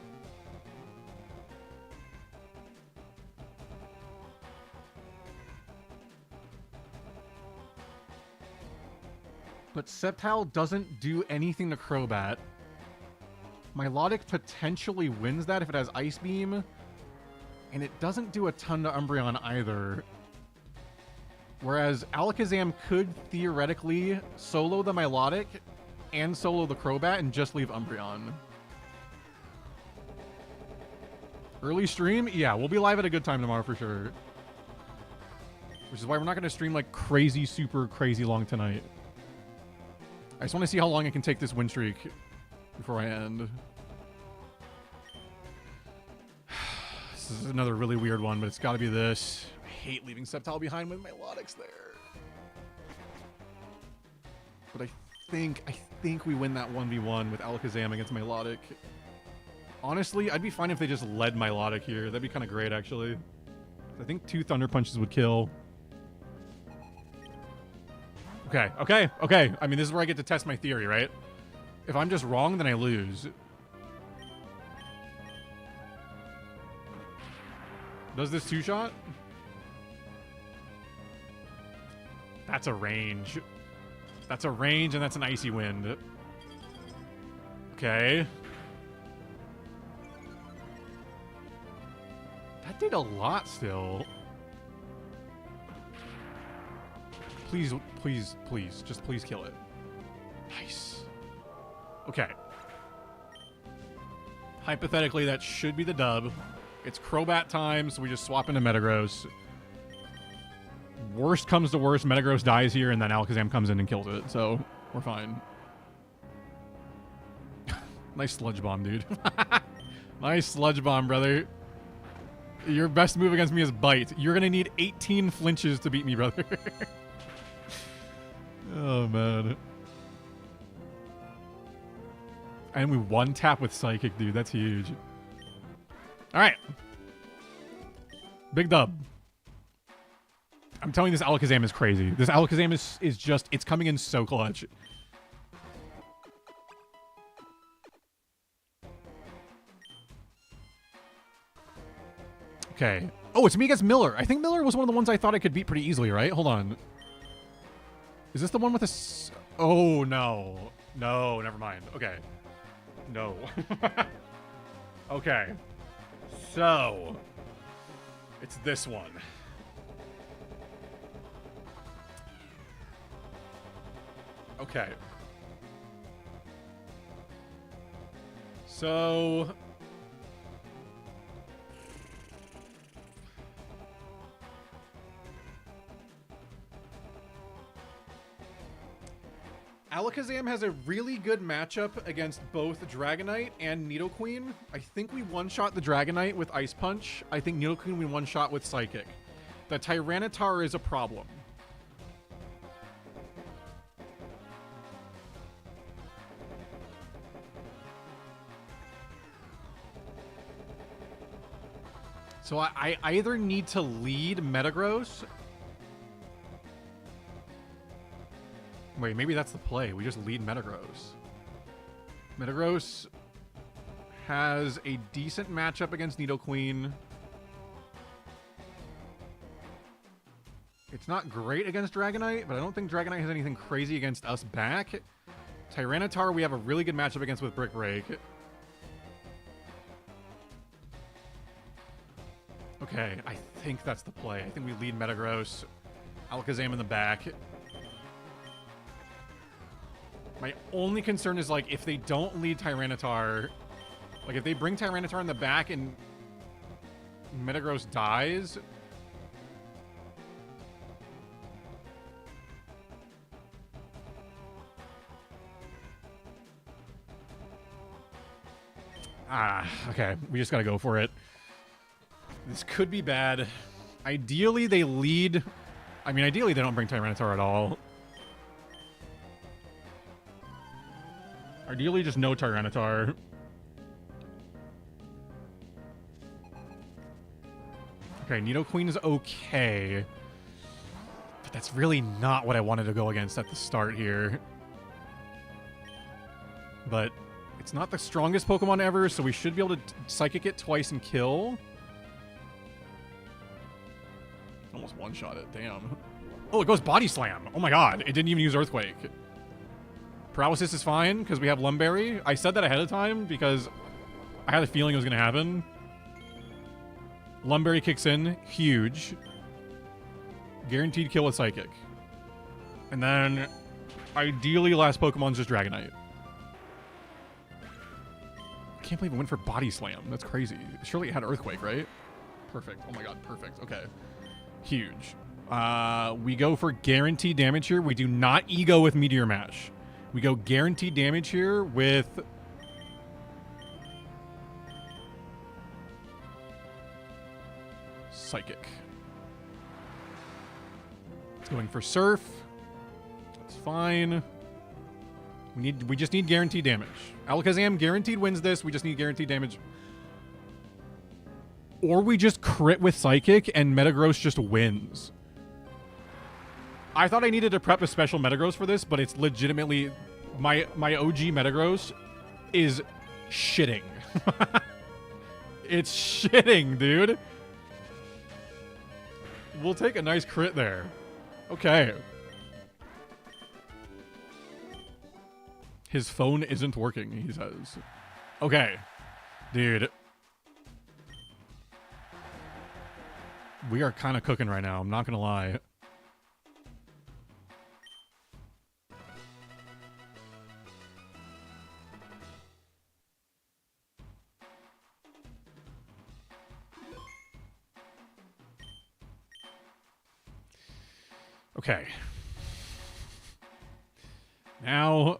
But Sceptile doesn't do anything to Crobat. Milotic potentially wins that if it has Ice Beam. And it doesn't do a ton to Umbreon either. Whereas Alakazam could theoretically solo the Milotic and solo the Crobat and just leave Umbreon. Early stream? Yeah, we'll be live at a good time tomorrow for sure. Which is why we're not going to stream like crazy, super crazy long tonight. I just want to see how long I can take this win streak before I end. This is another really weird one, but it's got to be this. I hate leaving Sceptile behind with Milotics there. But I think we win that 1v1 with Alakazam against Milotic. Honestly, I'd be fine if they just led Milotic here. That'd be kind of great, actually. I think 2 Thunder Punches would kill. Okay. I mean, this is where I get to test my theory, right? If I'm just wrong, then I lose. Does this 2-shot? That's a range. That's a range, and that's an Icy Wind. Okay. That did a lot still. Please, please, please. Just please kill it. Nice. Okay. Hypothetically, that should be the dub. It's Crobat time, so we just swap into Metagross. Worst comes to worst, Metagross dies here, and then Alakazam comes in and kills it, so we're fine. Nice Sludge Bomb, dude. Nice Sludge Bomb, brother. Your best move against me is Bite. You're gonna need 18 flinches to beat me, brother. Oh, man. And we one-tap with Psychic, dude. That's huge. All right. Big dub. I'm telling you, this Alakazam is crazy. This Alakazam is just... It's coming in so clutch. Okay. Oh, it's me against Miller. I think Miller was one of the ones I thought I could beat pretty easily, right? Hold on. Is this the one with a... Oh, no. No, never mind. Okay. No. Okay. So... It's this one. Okay. So... Alakazam has a really good matchup against both Dragonite and Nidoqueen. I think we one-shot the Dragonite with Ice Punch. I think Nidoqueen we one-shot with Psychic. The Tyranitar is a problem. So I either need to lead Metagross... Wait, maybe that's the play. We just lead Metagross. Metagross has a decent matchup against Nidoqueen. It's not great against Dragonite, but I don't think Dragonite has anything crazy against us back. Tyranitar we have a really good matchup against with Brick Break. Okay, I think that's the play. I think we lead Metagross. Alakazam in the back. My only concern is, like, if they don't lead Tyranitar... Like, if they bring Tyranitar in the back and Metagross dies... Okay. We just gotta go for it. This could be bad. Ideally, they lead... I mean, ideally, they don't bring Tyranitar at all. Ideally, just no Tyranitar. Okay, Nidoqueen is okay. But that's really not what I wanted to go against at the start here. But it's not the strongest Pokemon ever, so we should be able to Psychic it twice and kill. Almost one-shot it, damn. Oh, it goes Body Slam. Oh my god, it didn't even use Earthquake. Paralysis is fine, because we have Lumberry. I said that ahead of time, because I had a feeling it was going to happen. Lumberry kicks in. Huge. Guaranteed kill with Psychic. And then, ideally, last Pokemon's just Dragonite. can't believe it went for Body Slam. That's crazy. Surely it had Earthquake, right? Perfect. Oh my god, perfect. Okay. Huge. We go for guaranteed damage here. We do not ego with Meteor Mash. We go guaranteed damage here with... Psychic. It's going for Surf. It's fine. We just need guaranteed damage. Alakazam guaranteed wins this. We just need guaranteed damage. Or we just crit with Psychic and Metagross just wins. I thought I needed to prep a special Metagross for this, but it's legitimately... My OG Metagross is shitting. It's shitting, dude. We'll take a nice crit there. Okay. His phone isn't working, he says. Okay. Dude. We are kind of cooking right now, I'm not gonna lie. Okay. Now...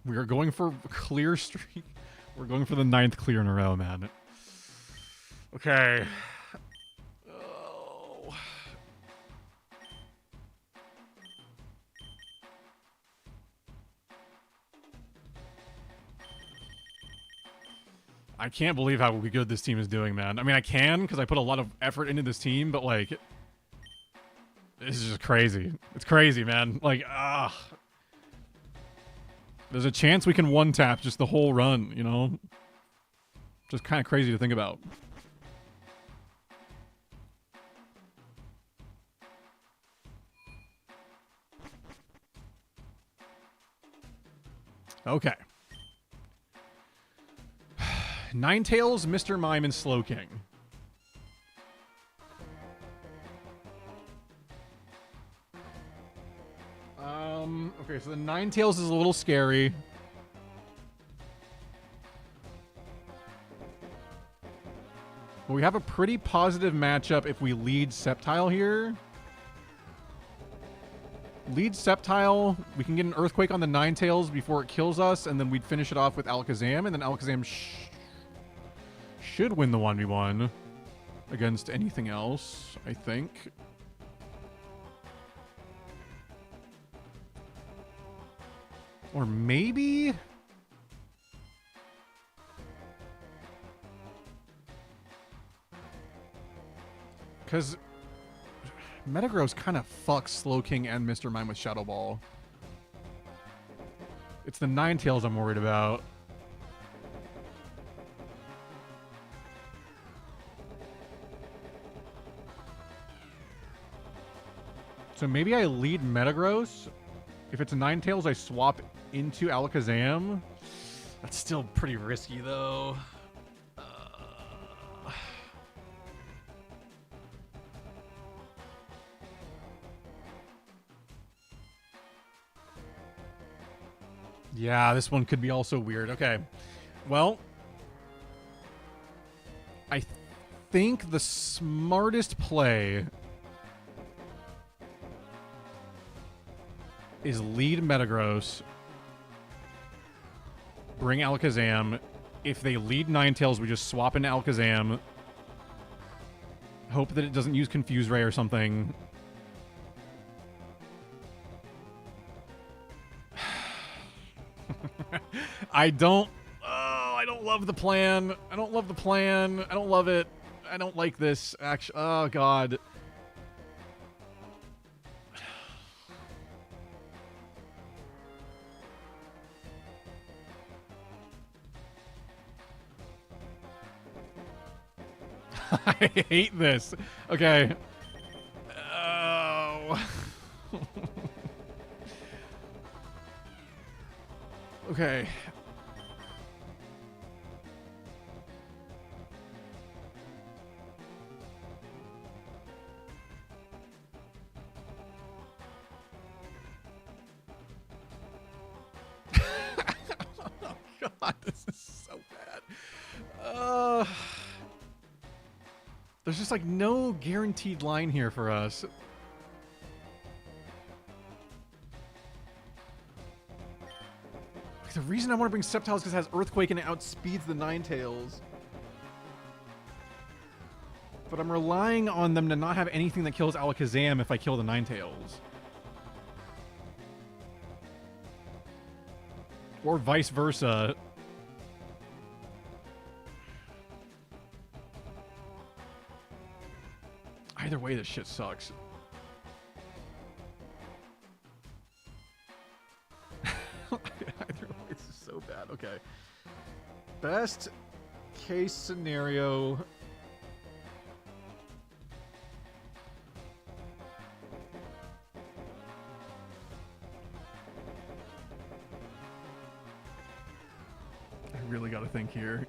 we are going for clear streak. We're going for the 9th clear in a row, man. Okay. Oh. I can't believe how good this team is doing, man. I mean, I can, because I put a lot of effort into this team, but, like... this is just crazy. It's crazy, man. Like, there's a chance we can one-tap just the whole run, you know? Just kind of crazy to think about. Okay. Ninetales, Mr. Mime, and Slowking. Okay, so the Ninetales is a little scary. But we have a pretty positive matchup if we lead Sceptile here. Lead Sceptile, we can get an Earthquake on the Ninetales before it kills us, and then we'd finish it off with Alakazam, and then Alakazam should win the 1v1 against anything else, I think. Or maybe... because Metagross kind of fucks Slowking and Mr. Mime with Shadow Ball. It's the Ninetales I'm worried about. So maybe I lead Metagross. If it's a Ninetales, I swap into Alakazam. That's still pretty risky, though. Yeah, this one could be also weird. Okay. Well, I think the smartest play is lead Metagross, bring Alakazam. If they lead Ninetales, we just swap into Alakazam. Hope that it doesn't use Confuse Ray or something. I don't love the plan. I don't love the plan. I don't love it. I don't like this. Actually, oh god. I hate this. Okay. Oh. Okay. Oh, God, this is There's just like no guaranteed line here for us. The reason I want to bring Sceptile is because it has Earthquake and it outspeeds the Ninetales. But I'm relying on them to not have anything that kills Alakazam if I kill the Ninetales. Or vice versa. Either way, this shit sucks. Either way, it's just so bad. Okay. Best case scenario. I really gotta think here.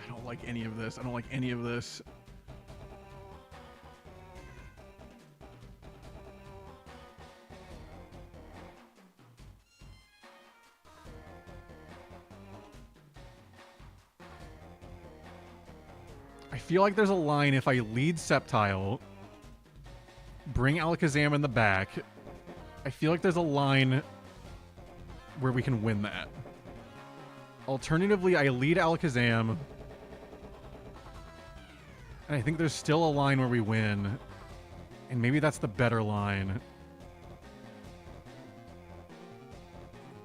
I don't like any of this. I don't like any of this. I feel like there's a line if I lead Sceptile, bring Alakazam in the back. I feel like there's a line where we can win that. Alternatively, I lead Alakazam, and I think there's still a line where we win, and maybe that's the better line.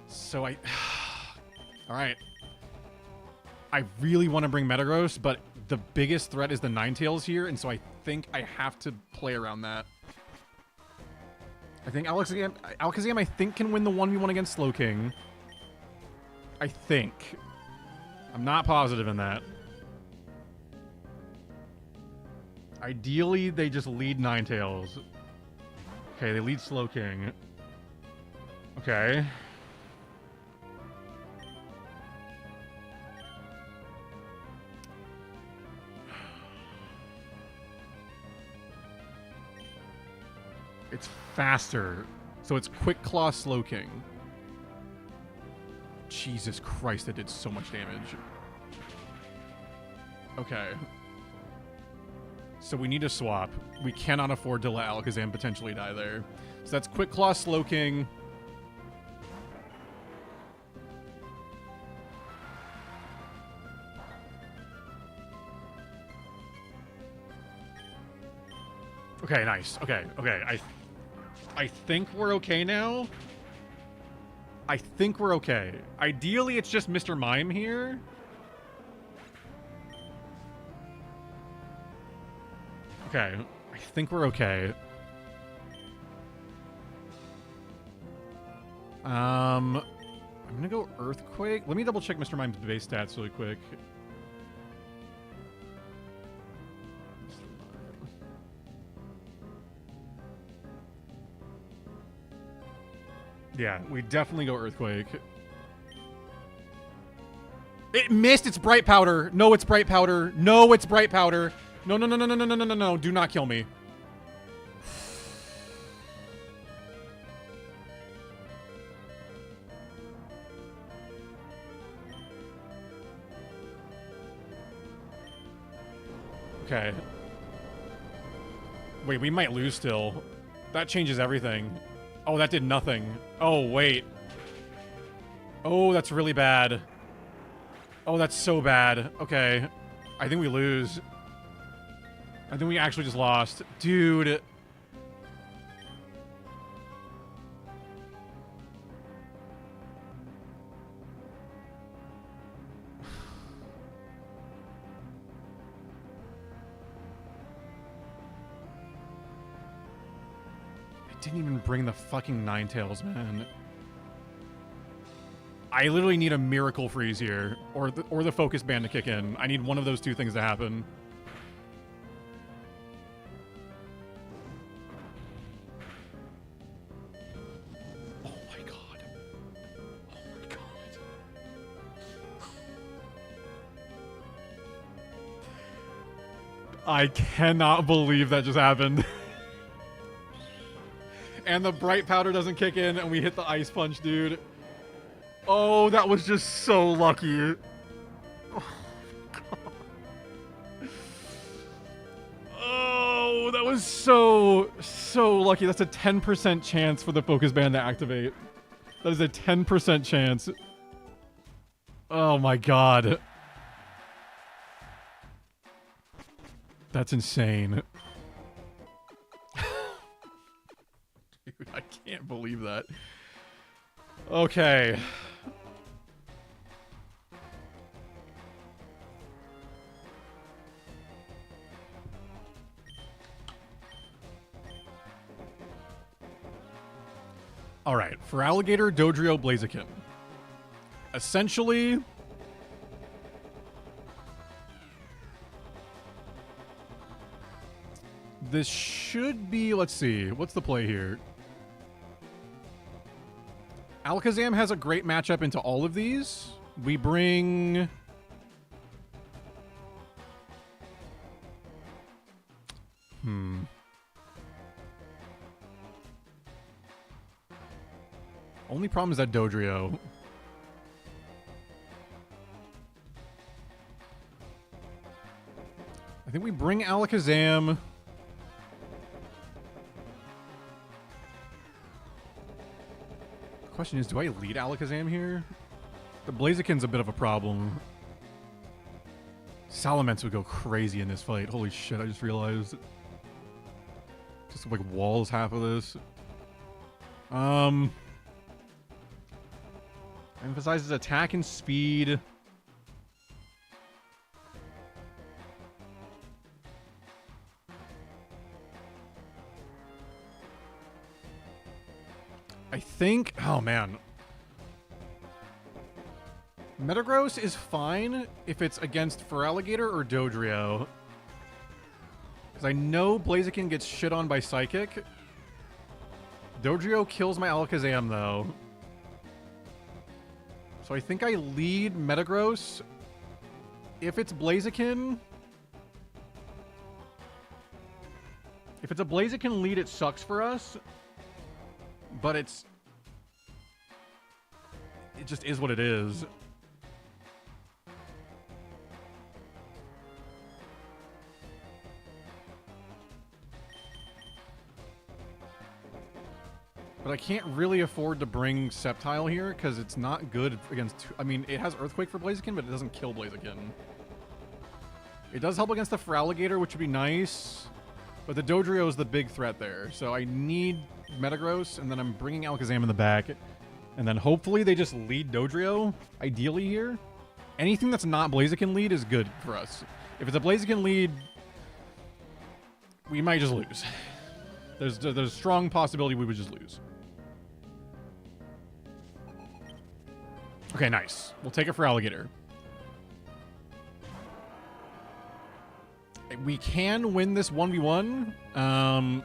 So I... All right. I really want to bring Metagross, but the biggest threat is the Ninetales here, and so I think I have to play around that. I think Alakazam I think can win the 1v1 against Slowking. I think. I'm not positive in that. Ideally, they just lead Ninetales. Okay, they lead Slowking. Okay. It's faster. So it's Quick Claw Slowking. Jesus Christ, that did so much damage. Okay. So we need to swap. We cannot afford to let Alakazam potentially die there. So that's Quick Claw Slowking. Okay, nice. Okay, okay. I think we're okay now. I think we're okay. Ideally, it's just Mr. Mime here. Okay, I think we're okay. I'm gonna go Earthquake. Let me double check Mr. Mime's base stats really quick. Yeah, we definitely go Earthquake. It missed! It's Bright Powder! No, it's Bright Powder! No, it's Bright Powder! No, no, no, no, no, no, no, no, no, no. Do not kill me. Okay. Wait, we might lose still. That changes everything. Oh, that did nothing. Oh, wait. Oh, that's really bad. Oh, that's so bad. Okay. I think we lose. I think we actually just lost. Dude. It didn't even bring the fucking Ninetales, man. I literally need a Miracle Freeze here, or the Focus Band to kick in. I need one of those two things to happen. Oh my god. Oh my god. I cannot believe that just happened. And the bright powder doesn't kick in, and we hit the ice punch, dude. Oh, that was just so lucky. Oh, God. Oh, that was so lucky. That's a 10% chance for the focus band to activate. That is a 10% chance. Oh my God. That's insane. Dude, I can't believe that. Okay. All right, for Alligator, Dodrio, Blaziken. Essentially, this should be, let's see, what's the play here? Alakazam has a great matchup into all of these. We bring... Only problem is that Dodrio. I think we bring Alakazam. The question is, do I lead Alakazam here? The Blaziken's a bit of a problem. Salamence would go crazy in this fight. Holy shit, I just realized. Just like walls half of this. Emphasizes attack and speed. I think... Oh, man. Metagross is fine if it's against Feraligatr or Dodrio. Because I know Blaziken gets shit on by Psychic. Dodrio kills my Alakazam, though. So I think I lead Metagross. If it's Blaziken... If it's a Blaziken lead, it sucks for us. But it's... It just is what it is. But I can't really afford to bring Sceptile here, because it's not good against... I mean, it has Earthquake for Blaziken, but it doesn't kill Blaziken. It does help against the Feraligatr, which would be nice. But the Dodrio is the big threat there. So I need Metagross, and then I'm bringing Alakazam in the back. And then hopefully they just lead Dodrio, ideally here. Anything that's not Blaziken lead is good for us. If it's a Blaziken lead, we might just lose. There's a strong possibility we would just lose. Okay, nice. We'll take it for Alligator. We can win this 1v1.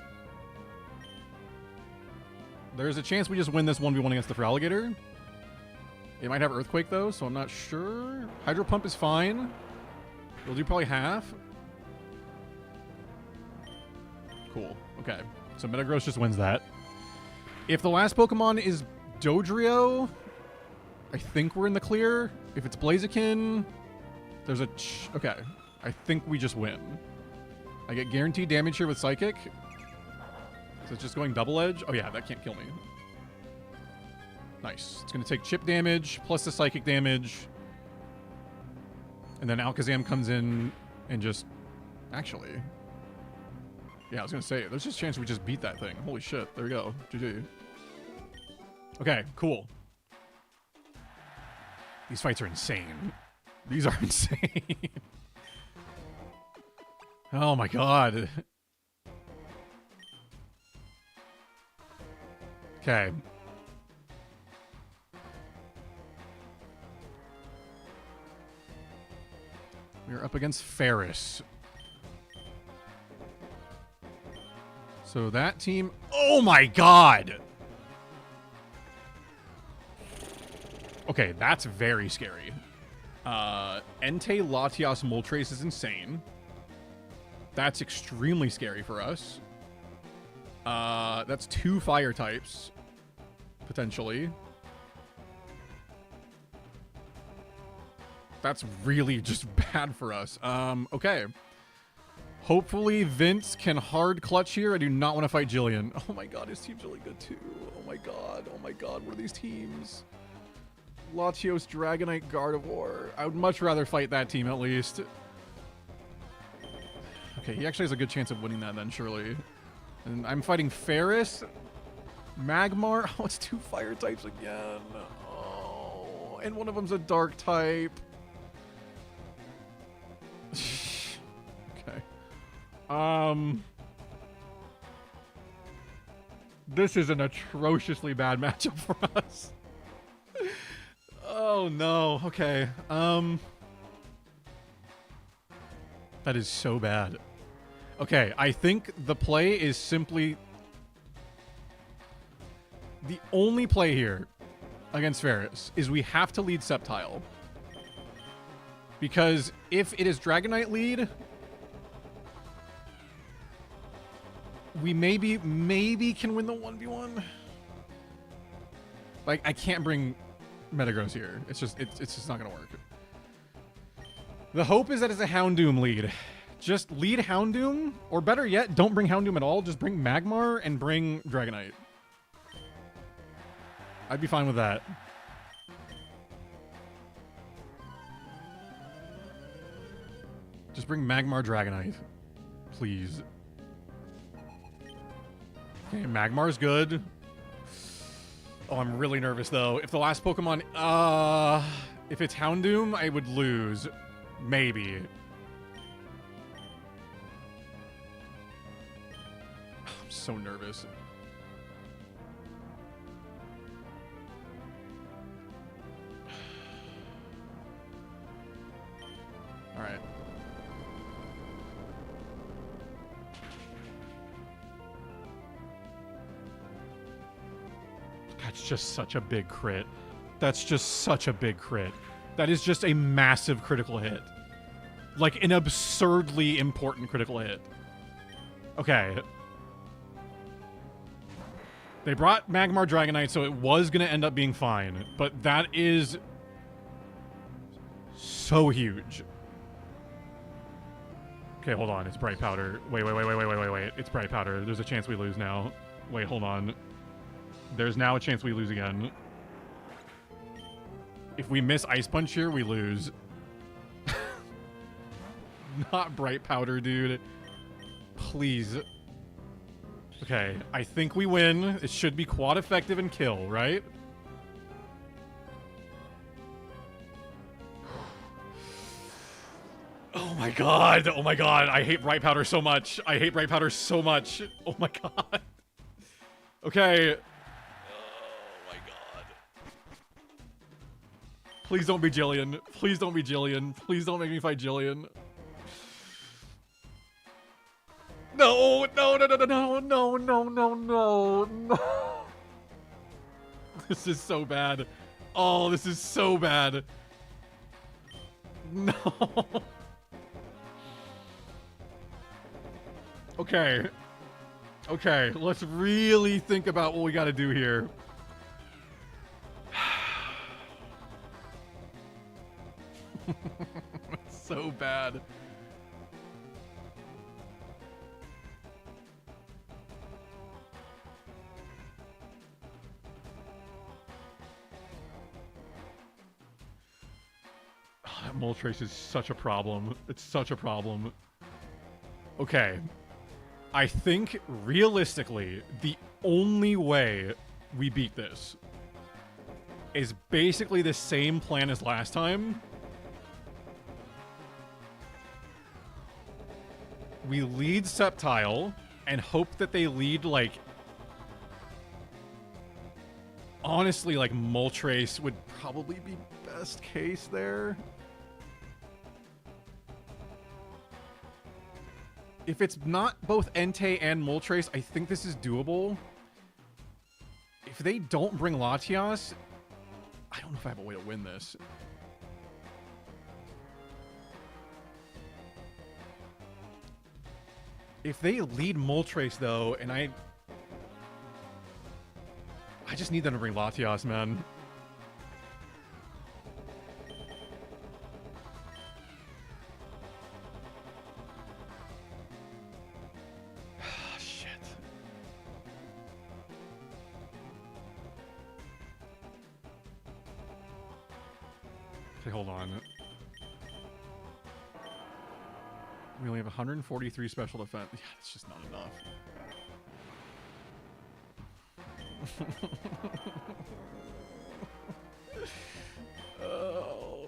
There's a chance we just win this 1v1 against the Feraligatr. It might have Earthquake, though, so I'm not sure. Hydro Pump is fine. We'll do probably half. Cool. Okay. So Metagross just wins that. If the last Pokemon is Dodrio, I think we're in the clear. If it's Blaziken, there's a... Okay. I think we just win. I get guaranteed damage here with Psychic. So it's just going double edge. Oh yeah, that can't kill me. Nice. It's going to take chip damage plus the Psychic damage. And then Alakazam comes in and just... Actually... Yeah, I was going to say, there's just a chance we just beat that thing. Holy shit. There we go. GG. Okay, cool. These fights are insane. These are insane. Oh my god. Okay. We're up against Ferris. So that team... Oh my god! Okay, that's very scary. Entei, Latias, Moltres is insane. That's extremely scary for us. That's 2 fire types, potentially. That's really just bad for us. Okay. Hopefully Vince can hard clutch here. I do not want to fight Jillian. Oh my god, his team's really good too. Oh my god, what are these teams? Latios, Dragonite, Gardevoir. I would much rather fight that team at least. Okay, he actually has a good chance of winning that then, surely. And I'm fighting Ferris, Magmar. Oh, it's 2 fire types again. Oh, and one of them's a dark type. Okay. This is an atrociously bad matchup for us. Oh no. Okay. That is so bad. Okay, I think the play is simply... The only play here against Ferris is we have to lead Sceptile. Because if it is Dragonite lead, we maybe can win the 1v1. Like, I can't bring Metagross here. It's just not gonna work. The hope is that it's a Houndoom lead. Just lead Houndoom, or better yet, don't bring Houndoom at all. Just bring Magmar and bring Dragonite. I'd be fine with that. Just bring Magmar Dragonite. Please. Okay, Magmar's good. Oh, I'm really nervous, though. If the last Pokemon... if it's Houndoom, I would lose. Maybe. I'm so nervous. All right. That's just such a big crit. That's just such a big crit. That is just a massive critical hit. Like an absurdly important critical hit. Okay. They brought Magmar Dragonite, so it was going to end up being fine. But that is so huge. Okay, hold on. It's Bright Powder. Wait. It's Bright Powder. There's a chance we lose now. Wait, hold on. There's now a chance we lose again. If we miss Ice Punch here, we lose. Not Bright Powder, dude. Please. Okay, I think we win. It should be quad effective and kill, right? Oh my god. Oh my god. I hate Bright Powder so much. I hate Bright Powder so much. Oh my god. Okay. Please don't be Jillian. Please don't be Jillian. Please don't make me fight Jillian. No. This is so bad. Oh, this is so bad. No. Okay. Okay, let's really think about what we gotta do here. So bad. That Moltres is such a problem. It's such a problem. Okay. I think, realistically, the only way we beat this is basically the same plan as last time. We lead Sceptile and hope that they lead, like... Honestly, like, Moltres would probably be best case there. If it's not both Entei and Moltres, I think this is doable. If they don't bring Latias, I don't know if I have a way to win this. If they lead Moltres, though, and I just need them to bring Latias, man. Shit. Okay, hold on. We only have 143 special defense. Yeah, it's just not enough.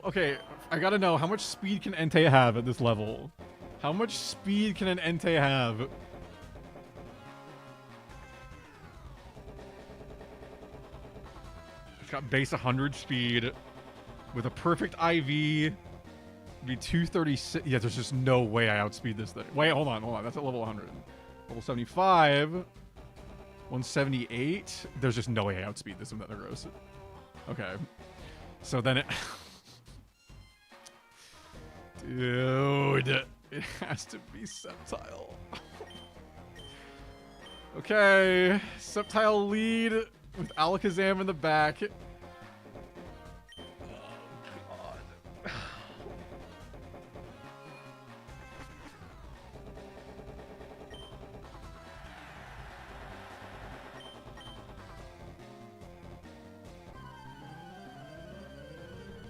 Okay, I gotta know, how much speed can Entei have at this level? How much speed can an Entei have? It's got base 100 speed with a perfect IV. Be 236. Yeah, there's just no way I outspeed this thing. Wait, hold on. That's at level 100. Level 75. 178. There's just no way I outspeed this Metagross. Okay. So then it... Dude. It has to be Sceptile. Okay. Sceptile lead with Alakazam in the back.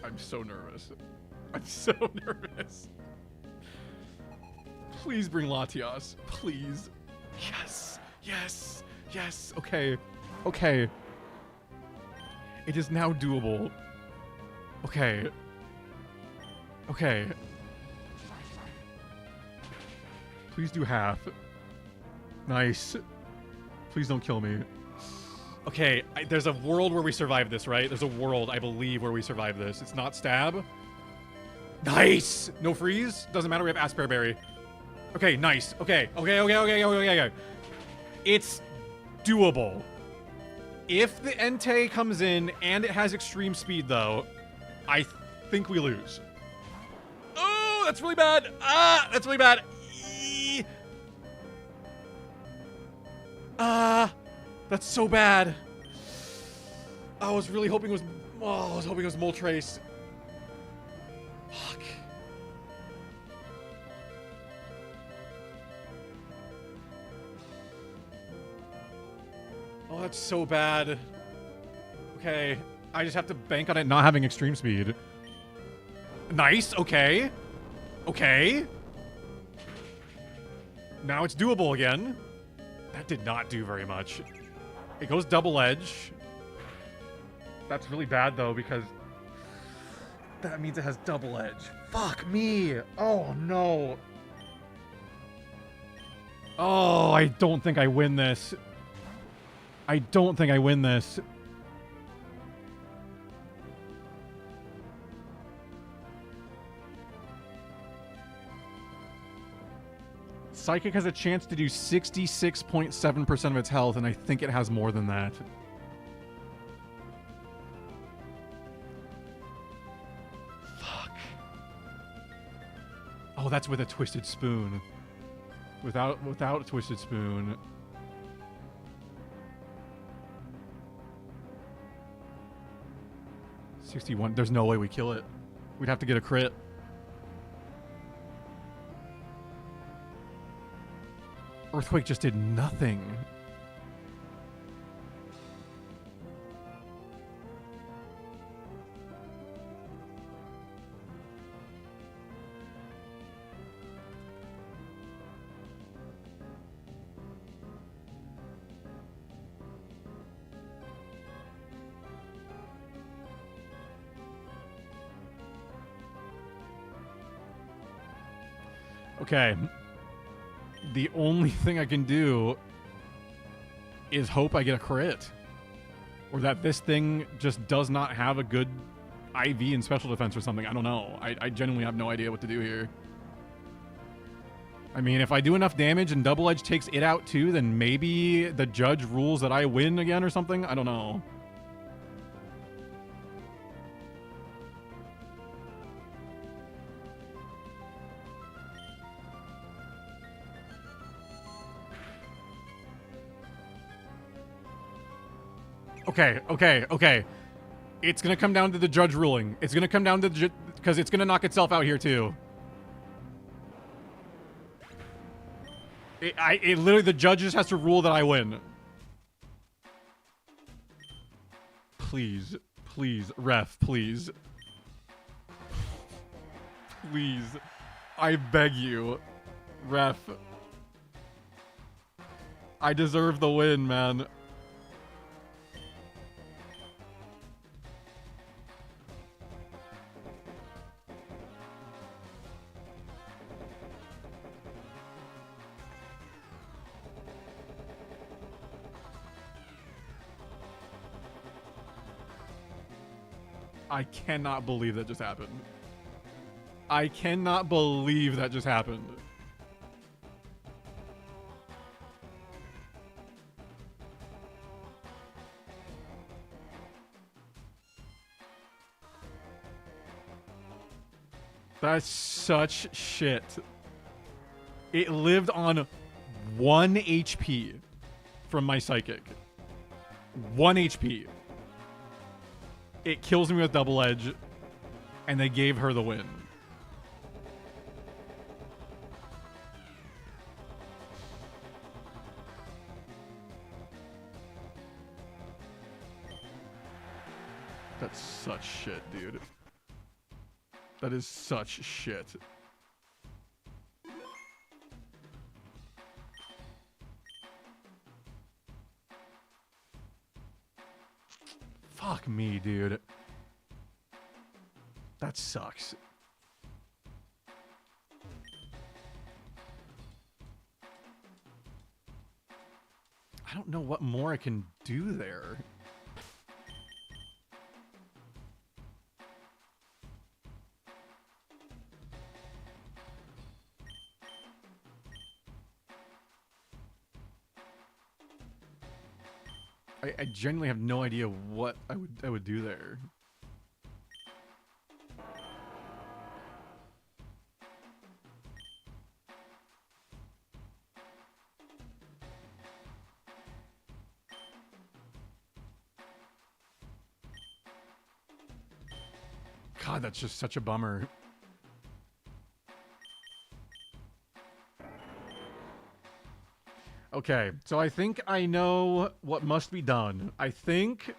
I'm so nervous. I'm so nervous. Please bring Latias. Please. Yes. Yes. Yes. Okay. Okay. It is now doable. Okay. Okay. Please do half. Nice. Please don't kill me. Okay, there's a world where we survive this, right? There's a world, I believe, where we survive this. It's not stab. Nice! No freeze? Doesn't matter, we have Aspear Berry. Okay, nice. Okay. It's doable. If the Entei comes in and it has extreme speed, though, I think we lose. Oh, that's really bad. Ah, that's really bad. That's so bad. I was really hoping it was... Oh, I was hoping it was Moltres. Fuck. Oh, that's so bad. Okay. I just have to bank on it not having extreme speed. Nice. Okay. Okay. Now it's doable again. That did not do very much. It goes double edge. That's really bad, though, because that means it has double edge. Fuck me. Oh, no. Oh, I don't think I win this. I don't think I win this. Psychic has a chance to do 66.7% of its health, and I think it has more than that. Fuck. Oh, that's with a Twisted Spoon. Without a Twisted Spoon. $61. There's no way we kill it. We'd have to get a crit. Earthquake just did nothing. Okay. The only thing I can do is hope I get a crit. Or that this thing just does not have a good IV in special defense or something. I don't know. I genuinely have no idea what to do here. I mean, if I do enough damage and Double Edge takes it out too, then maybe the judge rules that I win again or something. I don't know. Okay, okay, okay. It's gonna come down to the judge ruling. It's gonna come down to the because it's gonna knock itself out here too. It literally, the judge just has to rule that I win. Please, please, ref, please. Please. I beg you. Ref. I deserve the win, man. I cannot believe that just happened. I cannot believe that just happened. That's such shit. It lived on 1 HP from my psychic. 1 HP. It kills me with double edge, and they gave her the win. That's such shit, dude. That is such shit. Fuck me, dude. That sucks. I don't know what more I can do there. I genuinely have no idea what I would do there. God, that's just such a bummer. Okay, so I think I know what must be done. I think...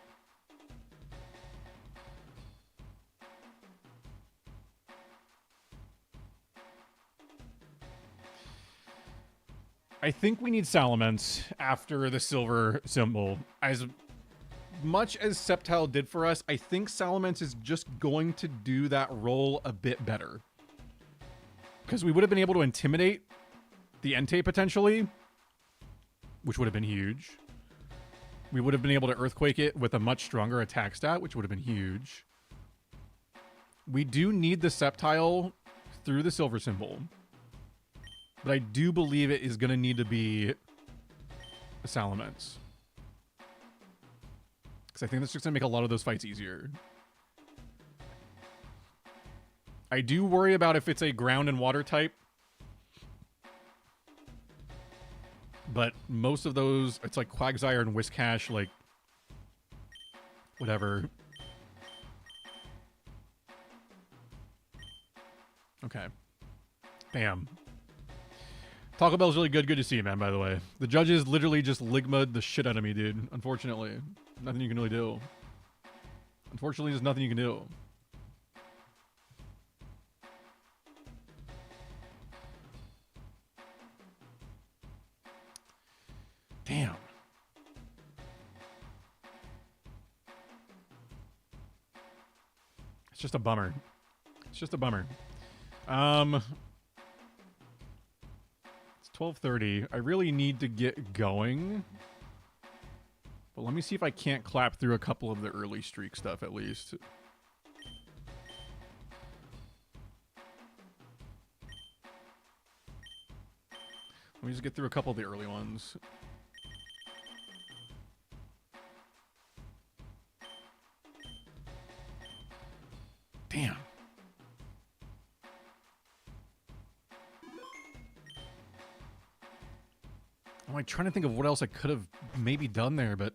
we need Salamence after the silver symbol. As much as Sceptile did for us, I think Salamence is just going to do that role a bit better. Because we would have been able to intimidate the Entei potentially, which would have been huge. We would have been able to Earthquake it with a much stronger attack stat, which would have been huge. We do need the Sceptile through the silver symbol. But I do believe it is going to need to be a Salamence. Because I think that's just going to make a lot of those fights easier. I do worry about if it's a ground and water type. But most of those, it's like Quagsire and Whiscash, like, whatever. Okay. Damn. Taco Bell's really good. Good to see you, man, by the way. The judges literally just Ligma'd the shit out of me, dude. Unfortunately. Nothing you can really do. Unfortunately, there's nothing you can do. Damn. It's just a bummer. It's just a bummer. It's 12:30. I really need to get going. But let me see if I can't clap through a couple of the early streak stuff at least. Let me just get through a couple of the early ones. Damn. I'm like trying to think of what else I could have maybe done there, but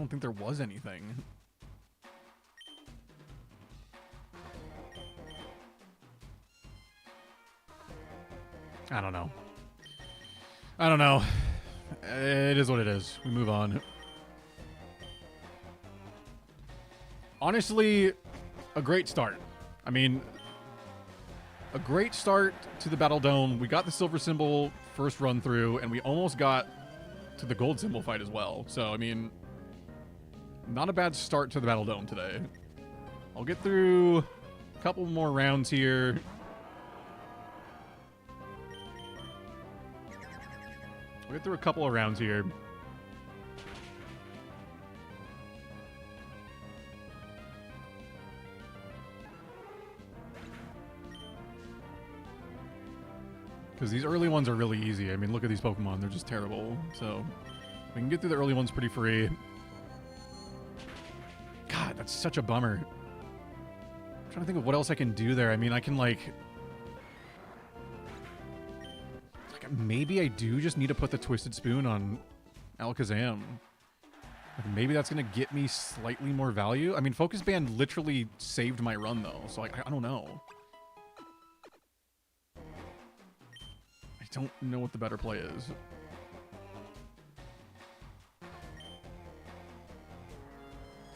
don't think there was anything. I don't know. I don't know. It is what it is. We move on. Honestly, a great start. I mean, a great start to the Battle Dome. We got the silver symbol first run through, and we almost got to the gold symbol fight as well. So, I mean, not a bad start to the Battle Dome today. I'll get through a couple more rounds here. We'll get through a couple of rounds here. Because these early ones are really easy. I mean, look at these Pokemon. They're just terrible. So, we can get through the early ones pretty free. God, that's such a bummer. I'm trying to think of what else I can do there. I mean, I can, like maybe I do just need to put the Twisted Spoon on Alakazam. Like, maybe that's going to get me slightly more value. I mean, Focus Band literally saved my run, though. So, like, I don't know. I don't know what the better play is.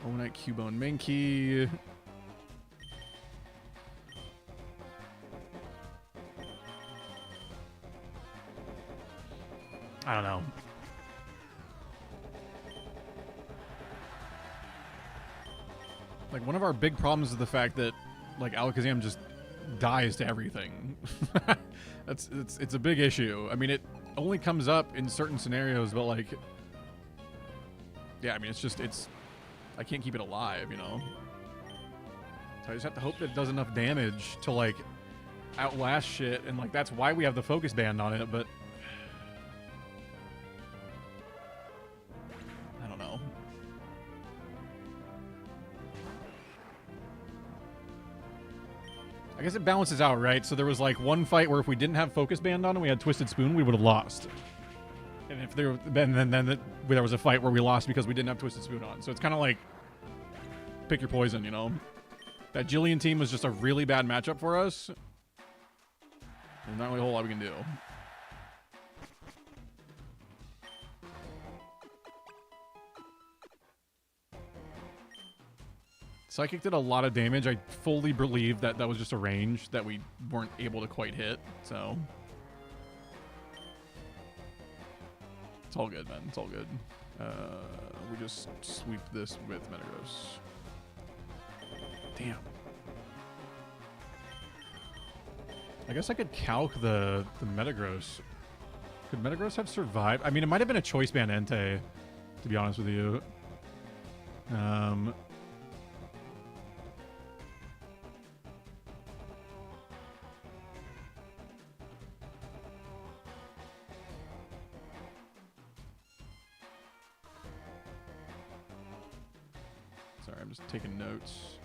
Omanite, Cubone, Mankey. I don't know. Like, one of our big problems is the fact that, like, Alakazam just dies to everything. It's a big issue. I mean, it only comes up in certain scenarios, but, like, yeah, I mean, I can't keep it alive, you know? So I just have to hope that it does enough damage to, like, outlast shit, and, like, that's why we have the Focus Band on it, but I don't know. I guess it balances out, right? So there was, like, one fight where if we didn't have Focus Band on and we had Twisted Spoon, we would have lost. And if there, then there was a fight where we lost because we didn't have Twisted Spoon on. So it's kind of like pick your poison, you know? That Jillian team was just a really bad matchup for us. There's not really a whole lot we can do. Psychic did a lot of damage. I fully believe that that was just a range that we weren't able to quite hit, so it's all good, man. It's all good. We just sweep this with Metagross. Damn. I guess I could calc the Metagross. Could Metagross have survived? I mean, it might have been a Choice Band Entei, to be honest with you. Sorry, I'm just taking notes.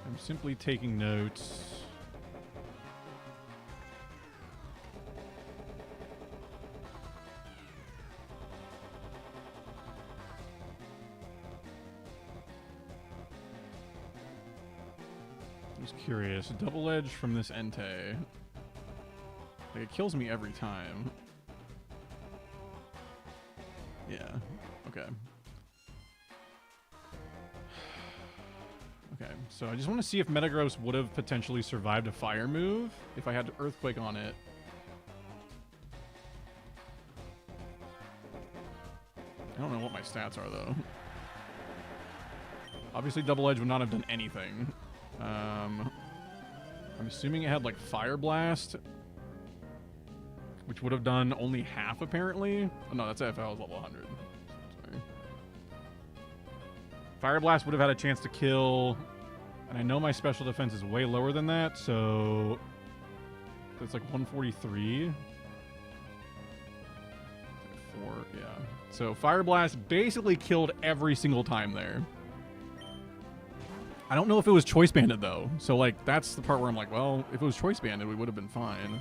I'm simply taking notes. I'm just curious. Double Edge from this Entei. Like, it kills me every time. Yeah. Okay. Okay, so I just want to see if Metagross would have potentially survived a fire move if I had Earthquake on it. I don't know what my stats are, though. Obviously, Double Edge would not have done anything. I'm assuming it had, like, Fire Blast, which would have done only half, apparently. Oh, no, that's if I was level 100. Sorry. Fire Blast would have had a chance to kill, and I know my special defense is way lower than that, so it's like 143. 4, yeah. So Fire Blast basically killed every single time there. I don't know if it was choice banded though. So like that's the part where I'm like, well, if it was choice banded, we would have been fine.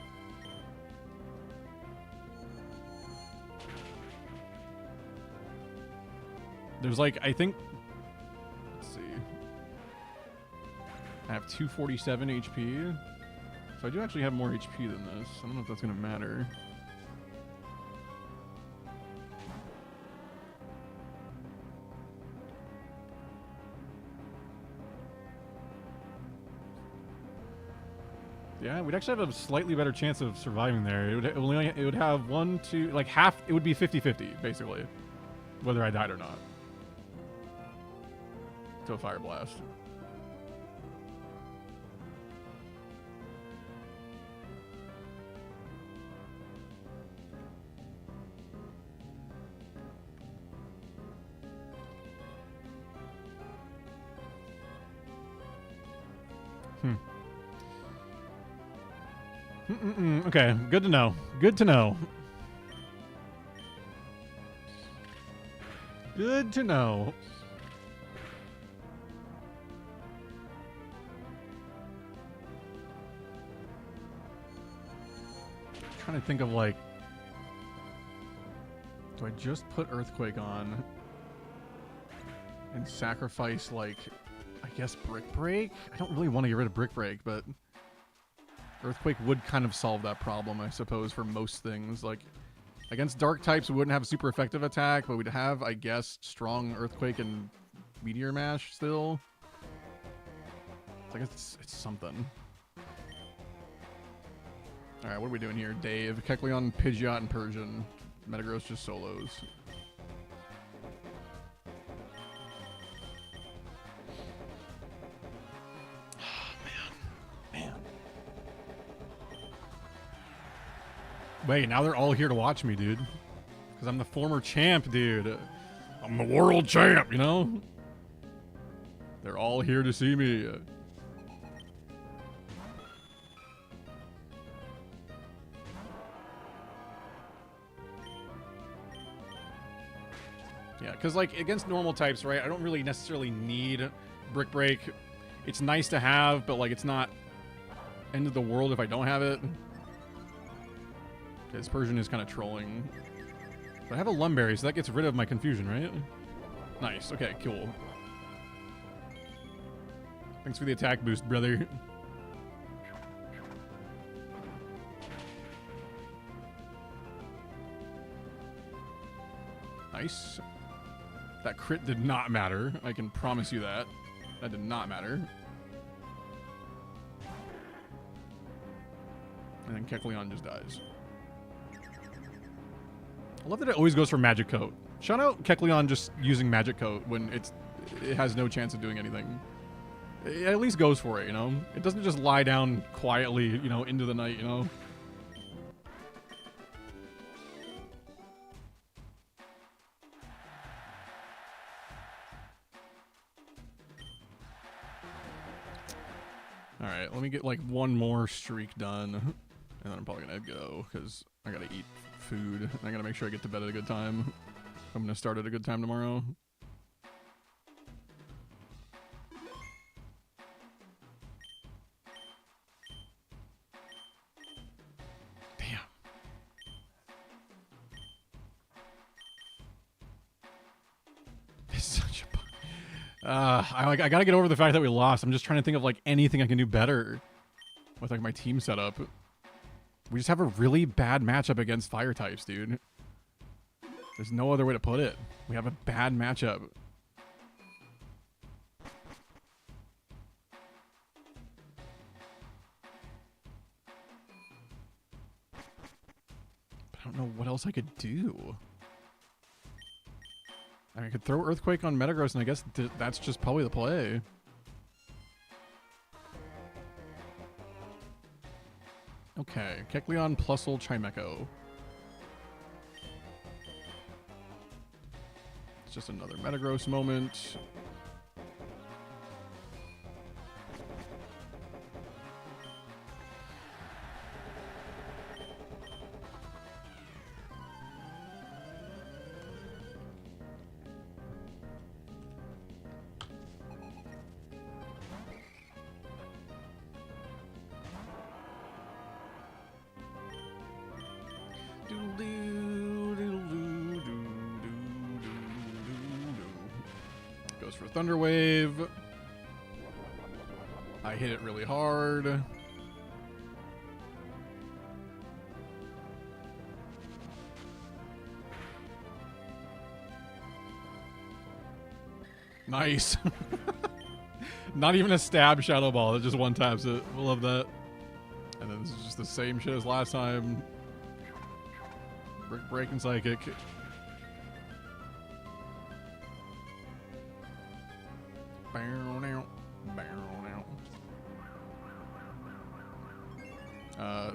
There's like, I think, let's see. I have 247 HP. So I do actually have more HP than this. I don't know if that's going to matter. Yeah, we'd actually have a slightly better chance of surviving there. It would have one, two, like half, it would be 50-50, basically. Whether I died or not. To a fire blast. Okay, good to know. Good to know. Good to know. I'm trying to think of like, do I just put Earthquake on and sacrifice like, I guess Brick Break? I don't really want to get rid of Brick Break, but Earthquake would kind of solve that problem, I suppose, for most things. Like, against Dark types, we wouldn't have a super effective attack, but we'd have, I guess, strong Earthquake and Meteor Mash still. It's like it's something. Alright, what are we doing here? Dave, Kecleon, Pidgeot, and Persian. Metagross just solos. Wait, now they're all here to watch me, dude. Because I'm the former champ, dude. I'm the world champ, you know? They're all here to see me. Yeah, because, like, against normal types, right, I don't really necessarily need Brick Break. It's nice to have, but, like, it's not end of the world if I don't have it. This Persian is kind of trolling. But I have a Lumberry, so that gets rid of my confusion, right? Nice. Okay, cool. Thanks for the attack boost, brother. Nice. That crit did not matter. I can promise you that. That did not matter. And then Kecleon just dies. I love that it always goes for Magic Coat. Shout out Kecleon just using Magic Coat when it has no chance of doing anything. It at least goes for it, you know? It doesn't just lie down quietly, you know, into the night, you know? Alright, let me get like one more streak done. And then I'm probably gonna go, because I gotta eat food. I gotta make sure I get to bed at a good time. I'm gonna start at a good time tomorrow. Damn. This is such a... I gotta get over the fact that we lost. I'm just trying to think of like anything I can do better with like my team setup. We just have a really bad matchup against fire types, dude. There's no other way to put it. We have a bad matchup. But I don't know what else I could do. I mean, I could throw Earthquake on Metagross, and I guess that's just probably the play. Okay, Kecleon, Plusle, Chimecho. It's just another Metagross moment. Goes for Thunder Wave. I hit it really hard. Nice. Not even a stab Shadow Ball. It just one taps it. I love that. And then this is just the same shit as last time. Brick Break and Psychic.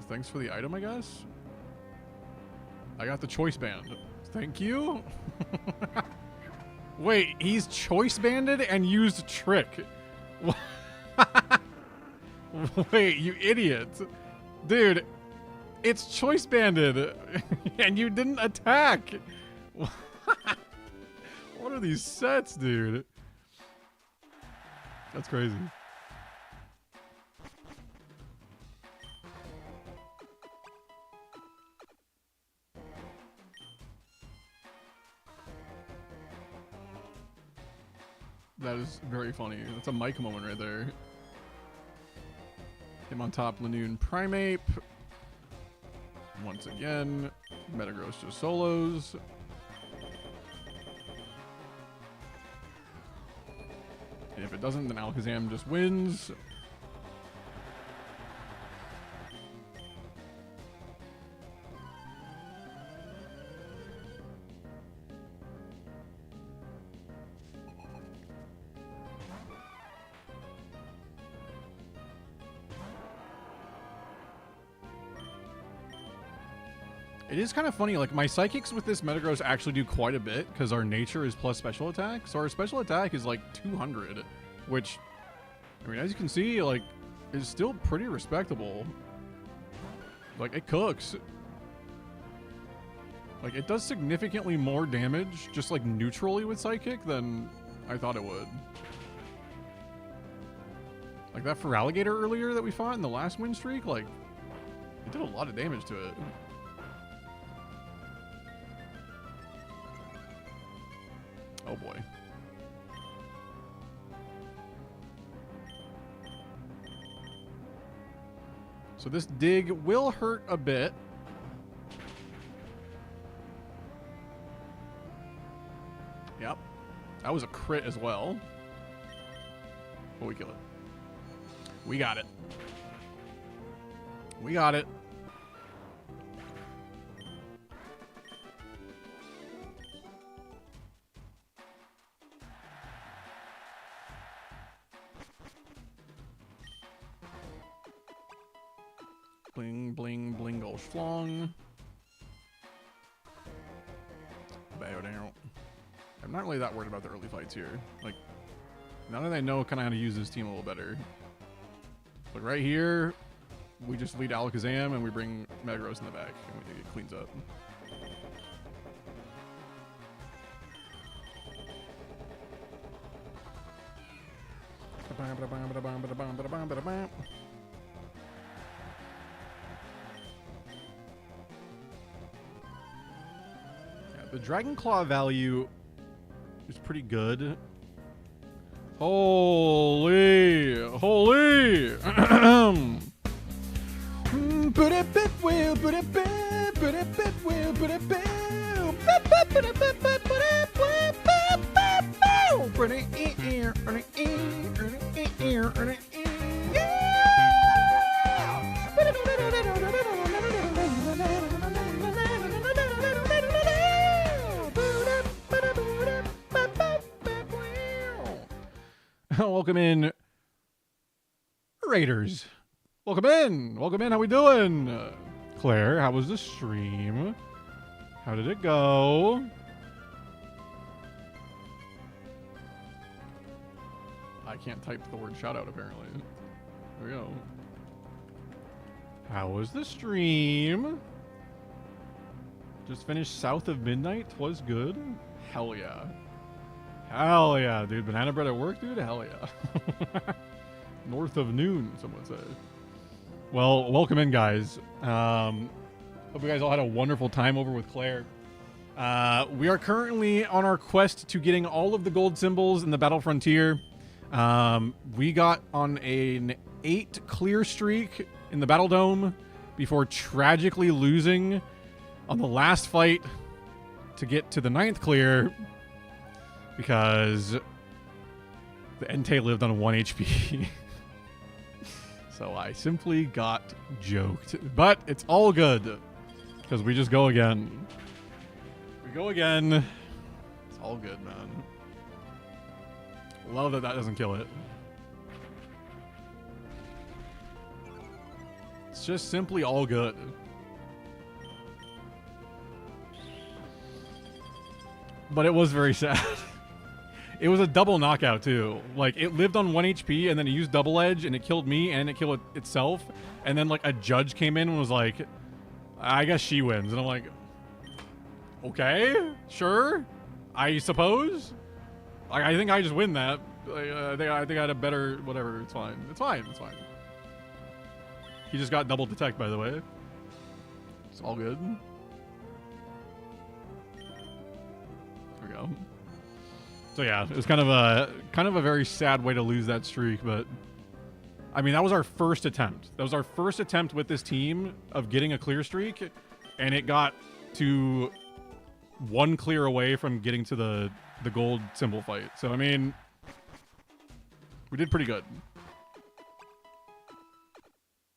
Thanks for the item, I guess. I got the Choice Band. Thank you. Wait, he's Choice Banded and used Trick. Wait, you idiot. Dude, it's Choice Banded and you didn't attack. What are these sets, dude? That's crazy. That is very funny. That's a Mike moment right there. Him on top, Lanoon Primeape. Once again, Metagross just solos. And if it doesn't, then Alakazam just wins. It is kind of funny, like my Psychics with this Metagross actually do quite a bit because our nature is plus special attack. So our special attack is like 200, which, I mean, as you can see, like, is still pretty respectable. Like, it cooks. Like, it does significantly more damage just like neutrally with Psychic than I thought it would. Like that Feraligatr earlier that we fought in the last win streak, like, it did a lot of damage to it. Oh boy. So this dig will hurt a bit. Yep. That was a crit as well. But we kill it. We got it. We got it. Bling, bling, blingle, schlong. Bow down. I'm not really that worried about the early fights here. Like, now that I know kind of how to use this team a little better. Like right here, we just lead Alakazam and we bring Metagross in the back and it cleans up. The Dragon Claw value is pretty good. Holy! Put it bit wheel, put it bit, put it bit wheel, put it bit, put it bit, put it Welcome in, Raiders. Welcome in. Welcome in. How we doing? Claire, how was the stream? How did it go? I can't type the word shout out apparently. There we go. How was the stream? Just finished south of midnight. Was good. Hell yeah. Hell yeah, dude. Banana bread at work, dude? Hell yeah. North of noon, some would say. Well, welcome in, guys. Hope you guys all had a wonderful time over with Claire. We are currently on our quest to getting all of the gold symbols in the Battle Frontier. We got on an 8 clear streak in the Battle Dome before tragically losing on the last fight to get to the 9th clear because the Entei lived on 1 HP. So I simply got joked. But it's all good because we just go again. We go again. It's all good, man. Love that that doesn't kill it. It's just simply all good. But it was very sad. It was a double knockout too. Like it lived on 1 HP and then it used double edge and it killed me and it killed itself. And then like a judge came in and was like, I guess she wins. And I'm like, okay, sure, I suppose. I think I just win that. I think I had a better whatever. It's fine. It's fine. It's fine. He just got double detect, by the way. It's all good. There we go. So yeah, it was kind of a very sad way to lose that streak, but I mean that was our first attempt. That was our first attempt with this team of getting a clear streak, and it got to 1 clear away from getting to the gold symbol fight. So I mean, we did pretty good.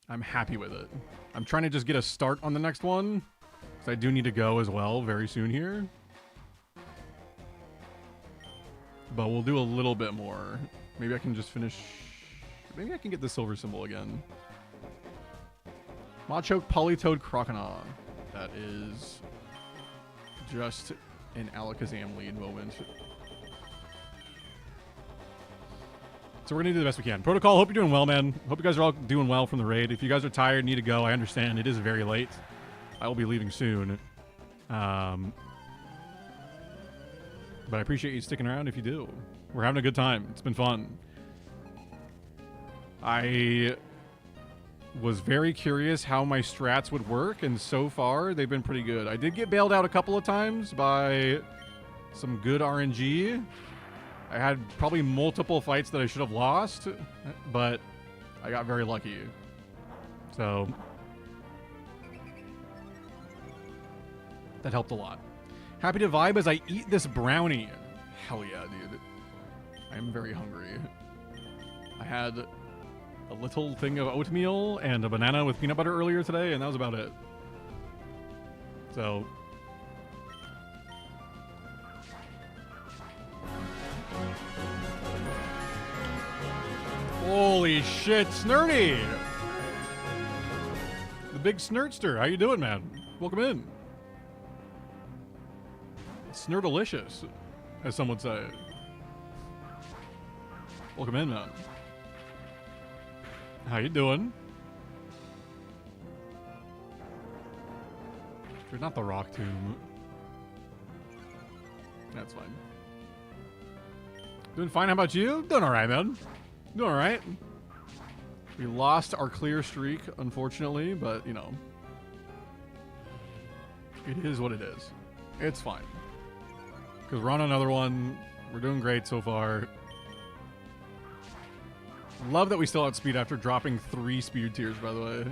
I'm happy with it. I'm trying to just get a start on the next one, because I do need to go as well very soon here. But we'll do a little bit more. Maybe I can just finish. Maybe I can get the silver symbol again. Machoke Polytoad Croconaw. That is just an Alakazam lead moment. So we're going to do the best we can. Protocol, hope you're doing well, man. Hope you guys are all doing well from the raid. If you guys are tired, need to go, I understand. It is very late. I will be leaving soon. But I appreciate you sticking around if you do. We're having a good time. It's been fun. I was very curious how my strats would work, and so far, they've been pretty good. I did get bailed out a couple of times by some good RNG. I had probably multiple fights that I should have lost, but I got very lucky. So that helped a lot. Happy to vibe as I eat this brownie. Hell yeah, dude. I am very hungry. I had a little thing of oatmeal and a banana with peanut butter earlier today, and that was about it. So holy shit, Snurdy! The big Snurtster. How you doing, man? Welcome in. Snurdelicious, as some would say. Welcome in, man. How you doing? You're not the Rock Tomb. That's fine. Doing fine. How about you? Doing all right, man. Doing all right. We lost our clear streak, unfortunately, but, you know, it is what it is. It's fine. Because we're on another one. We're doing great so far. Love that we still outspeed after dropping 3 speed tiers, by the way.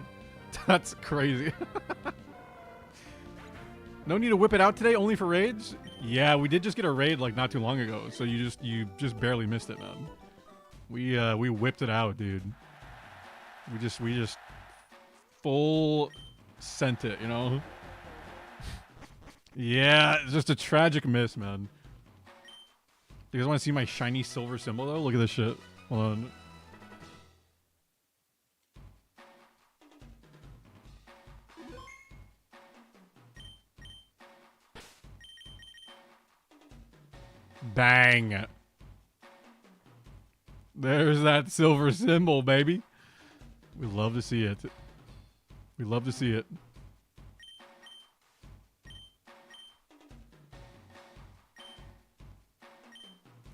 That's crazy. No need to whip it out today, only for raids? Yeah, we did just get a raid like not too long ago, so you just barely missed it, man. We whipped it out, dude. We just full sent it, you know? Yeah, it's just a tragic miss, man. You guys want to see my shiny silver symbol, though? Look at this shit. Hold on. Bang. There's that silver symbol, baby. We love to see it. We love to see it.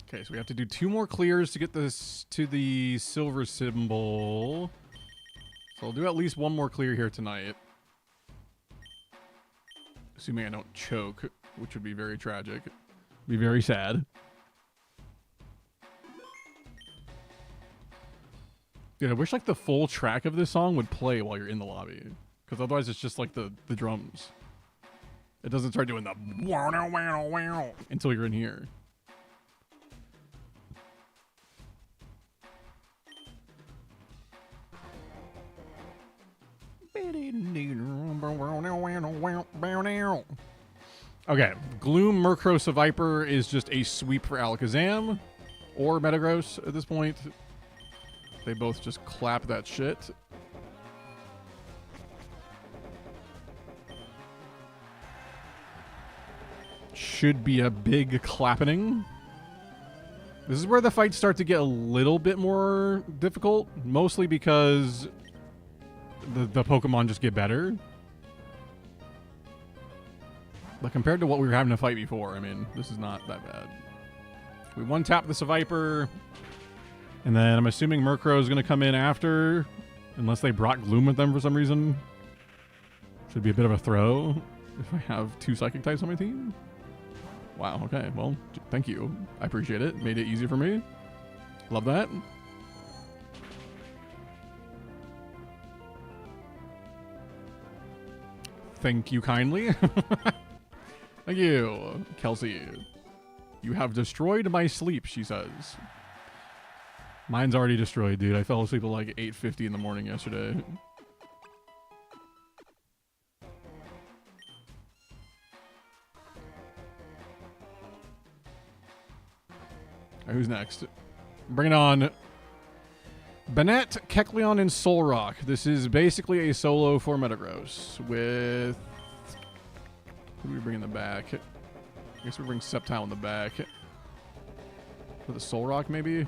Okay, so we have to do 2 more clears to get this to the silver symbol. So I'll do at least 1 more clear here tonight. Assuming I don't choke, which would be very tragic. Be very sad. Dude, I wish like the full track of this song would play while you're in the lobby. Because otherwise it's just like the drums. It doesn't start doing the wow wow wow until you're in here. Okay, Gloom, Murkrow, Viper is just a sweep for Alakazam or Metagross at this point. They both just clap that shit. Should be a big clapping. This is where the fights start to get a little bit more difficult, mostly because the Pokemon just get better. But compared to what we were having to fight before, I mean, this is not that bad. We one-tap the Seviper, and then I'm assuming Murkrow is going to come in after, unless they brought Gloom with them for some reason. Should be a bit of a throw if I have 2 Psychic types on my team. Wow, okay, well, thank you. I appreciate it. Made it easy for me. Love that. Thank you kindly. Thank you, Kelsey. You have destroyed my sleep, she says. Mine's already destroyed, dude. I fell asleep at like 8:50 in the morning yesterday. Right, who's next? Bring it on. Banette, Kecleon, and Solrock. This is basically a solo for Metagross with... Who do we bring in the back? I guess we bring Sceptile in the back. For the Solrock, maybe?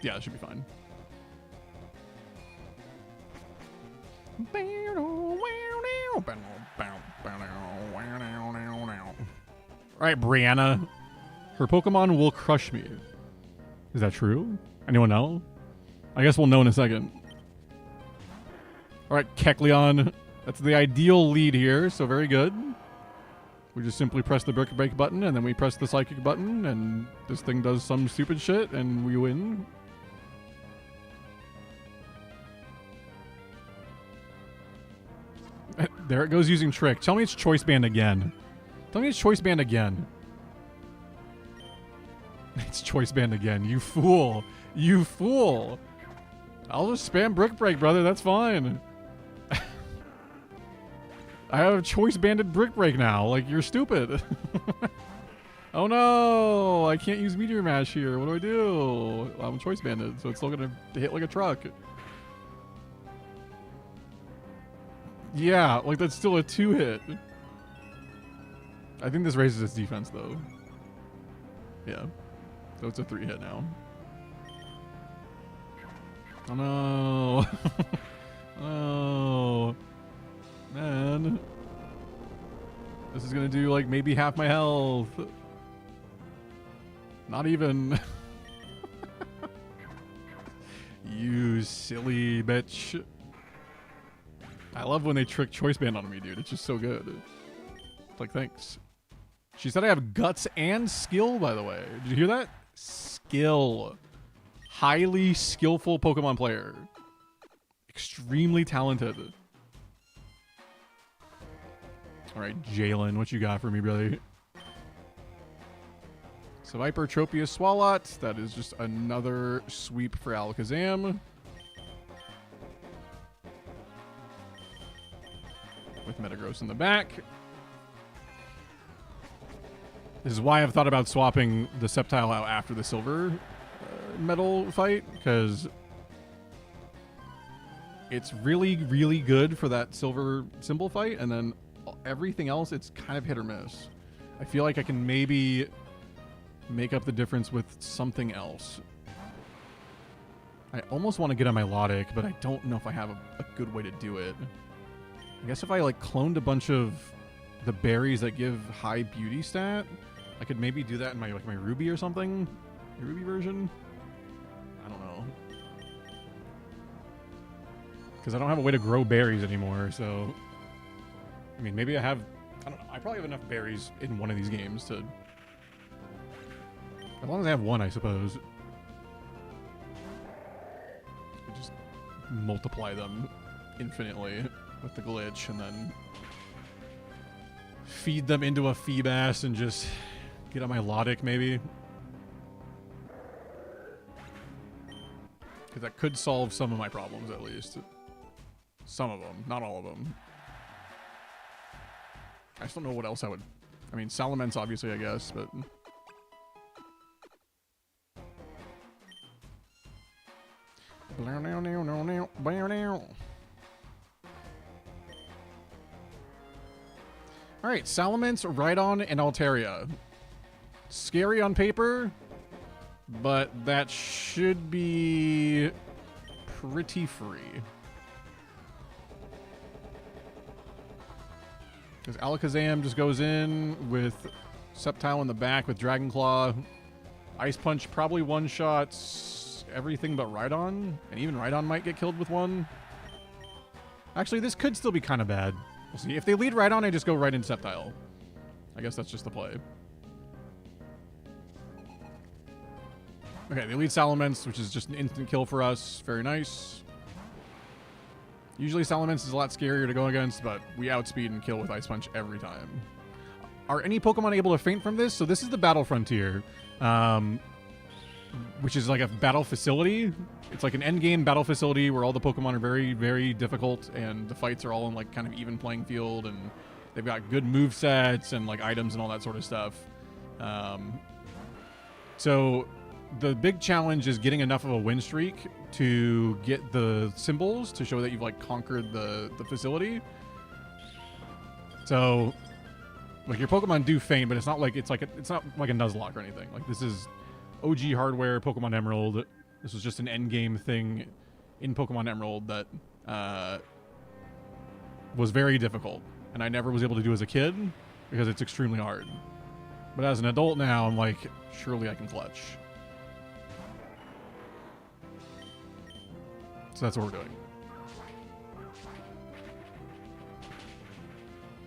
Yeah, it should be fine. Alright, Brianna. Her Pokemon will crush me. Is that true? Anyone know? I guess we'll know in a second. Alright, Kecleon. That's the ideal lead here, so very good. We just simply press the Brick Break button, and then we press the Psychic button, and this thing does some stupid shit, and we win. There it goes using Trick. Tell me it's Choice Band again. Tell me it's Choice Band again. It's Choice Band again. You fool. You fool. I'll just spam Brick Break, brother. That's fine. I have Choice Banded Brick Break now. Like, you're stupid. Oh no. I can't use Meteor Mash here. What do I do? I'm Choice Banded, so it's still going to hit like a truck. Yeah, like that's still a 2-hit. I think this raises its defense, though. Yeah. So it's a 3-hit now. Oh no. Oh. Man. This is gonna do like maybe half my health. Not even. You silly bitch. I love when they trick Choice Band on me, dude. It's just so good. It's like, thanks. She said I have guts and skill, by the way. Did you hear that? Skill. Highly skillful Pokemon player. Extremely talented. All right, Jalen, what you got for me, brother? So Viper, Tropius, Swalot. That is just another sweep for Alakazam. With Metagross in the back. This is why I've thought about swapping the Sceptile out after the Silver Metal fight, because it's really, really good for that Silver Symbol fight, and then everything else, it's kind of hit or miss. I feel like I can maybe make up the difference with something else. I almost want to get on my Milotic, but I don't know if I have a good way to do it. I guess if I like cloned a bunch of the berries that give high beauty stat, I could maybe do that in my like my Ruby or something. The Ruby version. I don't know. Because I don't have a way to grow berries anymore, so... I mean, maybe I have... I don't know. I probably have enough berries in one of these games to... As long as I have one, I suppose. I just multiply them infinitely with the glitch, and then... feed them into a Feebas and just get on my Lodic, maybe. Because that could solve some of my problems, at least. Some of them, not all of them. I just don't know what else I would... I mean, Salamence, obviously, I guess, but... Alright, Salamence, Rhydon, and Altaria. Scary on paper, but that should be pretty free. Because Alakazam just goes in with Sceptile in the back with Dragon Claw. Ice Punch probably one-shots everything but Rhydon. And even Rhydon might get killed with one. Actually, this could still be kind of bad. We'll see. If they lead Rhydon, I just go right into Sceptile. I guess that's just the play. Okay, they lead Salamence, which is just an instant kill for us. Very nice. Usually Salamence is a lot scarier to go against, but we outspeed and kill with Ice Punch every time. Are any Pokemon able to faint from this? So this is the Battle Frontier, which is like a battle facility. It's like an endgame battle facility where all the Pokemon are very, very difficult, and the fights are all in like kind of even playing field, and they've got good move sets and like items and all that sort of stuff. So the big challenge is getting enough of a win streak to get the symbols to show that you've like conquered the facility. So like your Pokemon do faint, but it's not like it's not like a Nuzlocke or anything. Like this is OG hardware Pokemon Emerald. This was just an end game thing in Pokemon Emerald that was very difficult, and I never was able to do as a kid because it's extremely hard. But as an adult now, I'm like, surely I can clutch. So that's what we're doing.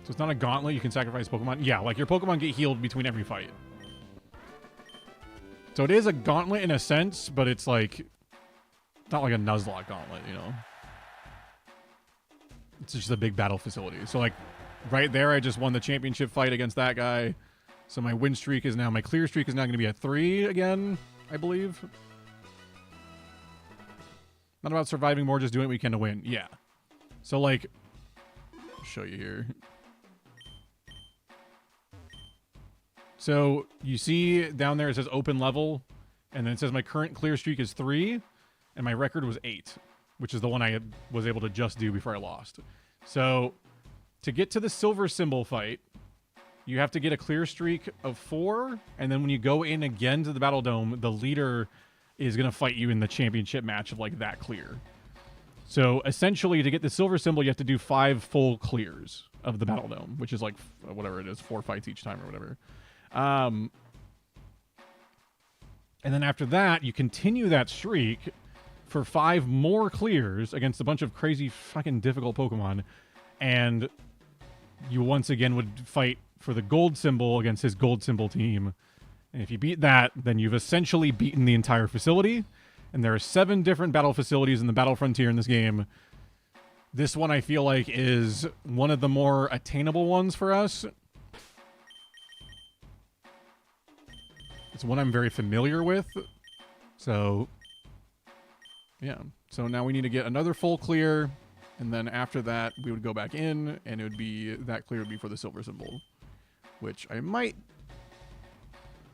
So it's not a gauntlet. You can sacrifice Pokemon. Yeah, like your Pokemon get healed between every fight. So it is a gauntlet in a sense, but it's like not like a Nuzlocke gauntlet, you know? It's just a big battle facility. So like right there, I just won the championship fight against that guy. So my win streak is now, my clear streak is now going to be at 3 again, I believe. Not about surviving more, just doing what we can to win. Yeah. So, like, I'll show you here. So, you see down there it says open level, and then it says my current clear streak is 3, and my record was 8, which is the one I was able to just do before I lost. So, to get to the silver symbol fight, you have to get a clear streak of 4, and then when you go in again to the Battle Dome, the leader is going to fight you in the championship match of like that clear. So essentially to get the silver symbol, you have to do 5 full clears of the Battle Dome, which is like whatever it is, 4 fights each time or whatever. And then after that, you continue that streak for 5 more clears against a bunch of crazy fucking difficult Pokemon. And you once again would fight for the gold symbol against his gold symbol team. And if you beat that, then you've essentially beaten the entire facility. And there are 7 different battle facilities in the Battle Frontier in this game. This one I feel like is one of the more attainable ones for us. It's one I'm very familiar with. So, yeah. So now we need to get another full clear. And then after that, we would go back in, and it would be, that clear would be for the silver symbol. Which I might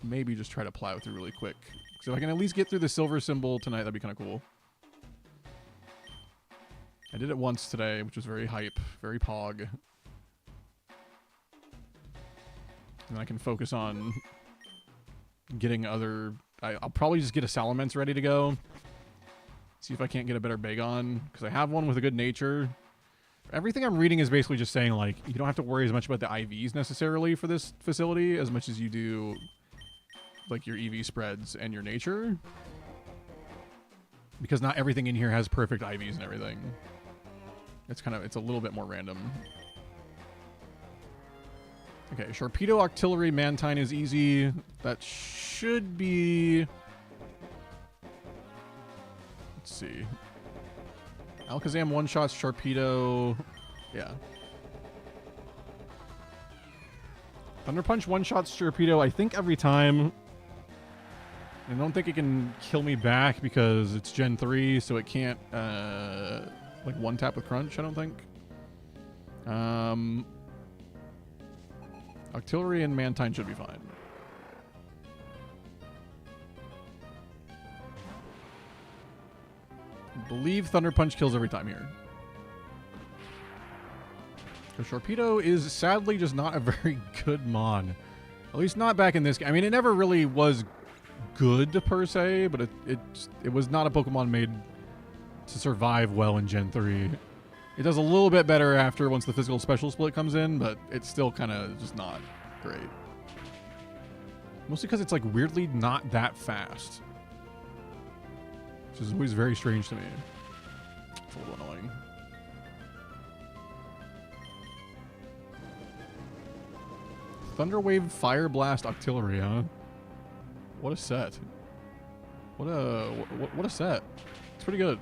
maybe just try to plow through really quick. So if I can at least get through the silver symbol tonight, that'd be kind of cool. I did it once today, which was very hype, very pog. And I can focus on getting other... I'll probably just get a Salamence ready to go. See if I can't get a better Bagon, because I have one with a good nature. Everything I'm reading is basically just saying, like, you don't have to worry as much about the IVs necessarily for this facility as much as you do like your EV spreads and your nature, because not everything in here has perfect IVs and everything. It's a little bit more random. Okay, Sharpedo, Octillery, Mantine is easy. That should be... Let's see. Alakazam one-shots Sharpedo. Yeah. Thunder Punch one-shots Sharpedo, I think every time. I don't think it can kill me back because it's Gen 3, so it can't, like, one-tap with Crunch, I don't think. Octillery and Mantine should be fine. I believe Thunder Punch kills every time here. So Sharpedo is sadly just not a very good Mon. At least not back in this game. I mean, it never really was good per se, but it was not a Pokemon made to survive well in Gen 3. It does a little bit better after once the physical special split comes in, but it's still kind of just not great. Mostly because it's like weirdly not that fast. Which is always very strange to me. It's a little annoying. Thunder Wave, Fire Blast, Octillery, huh? What a set. What a set. It's pretty good.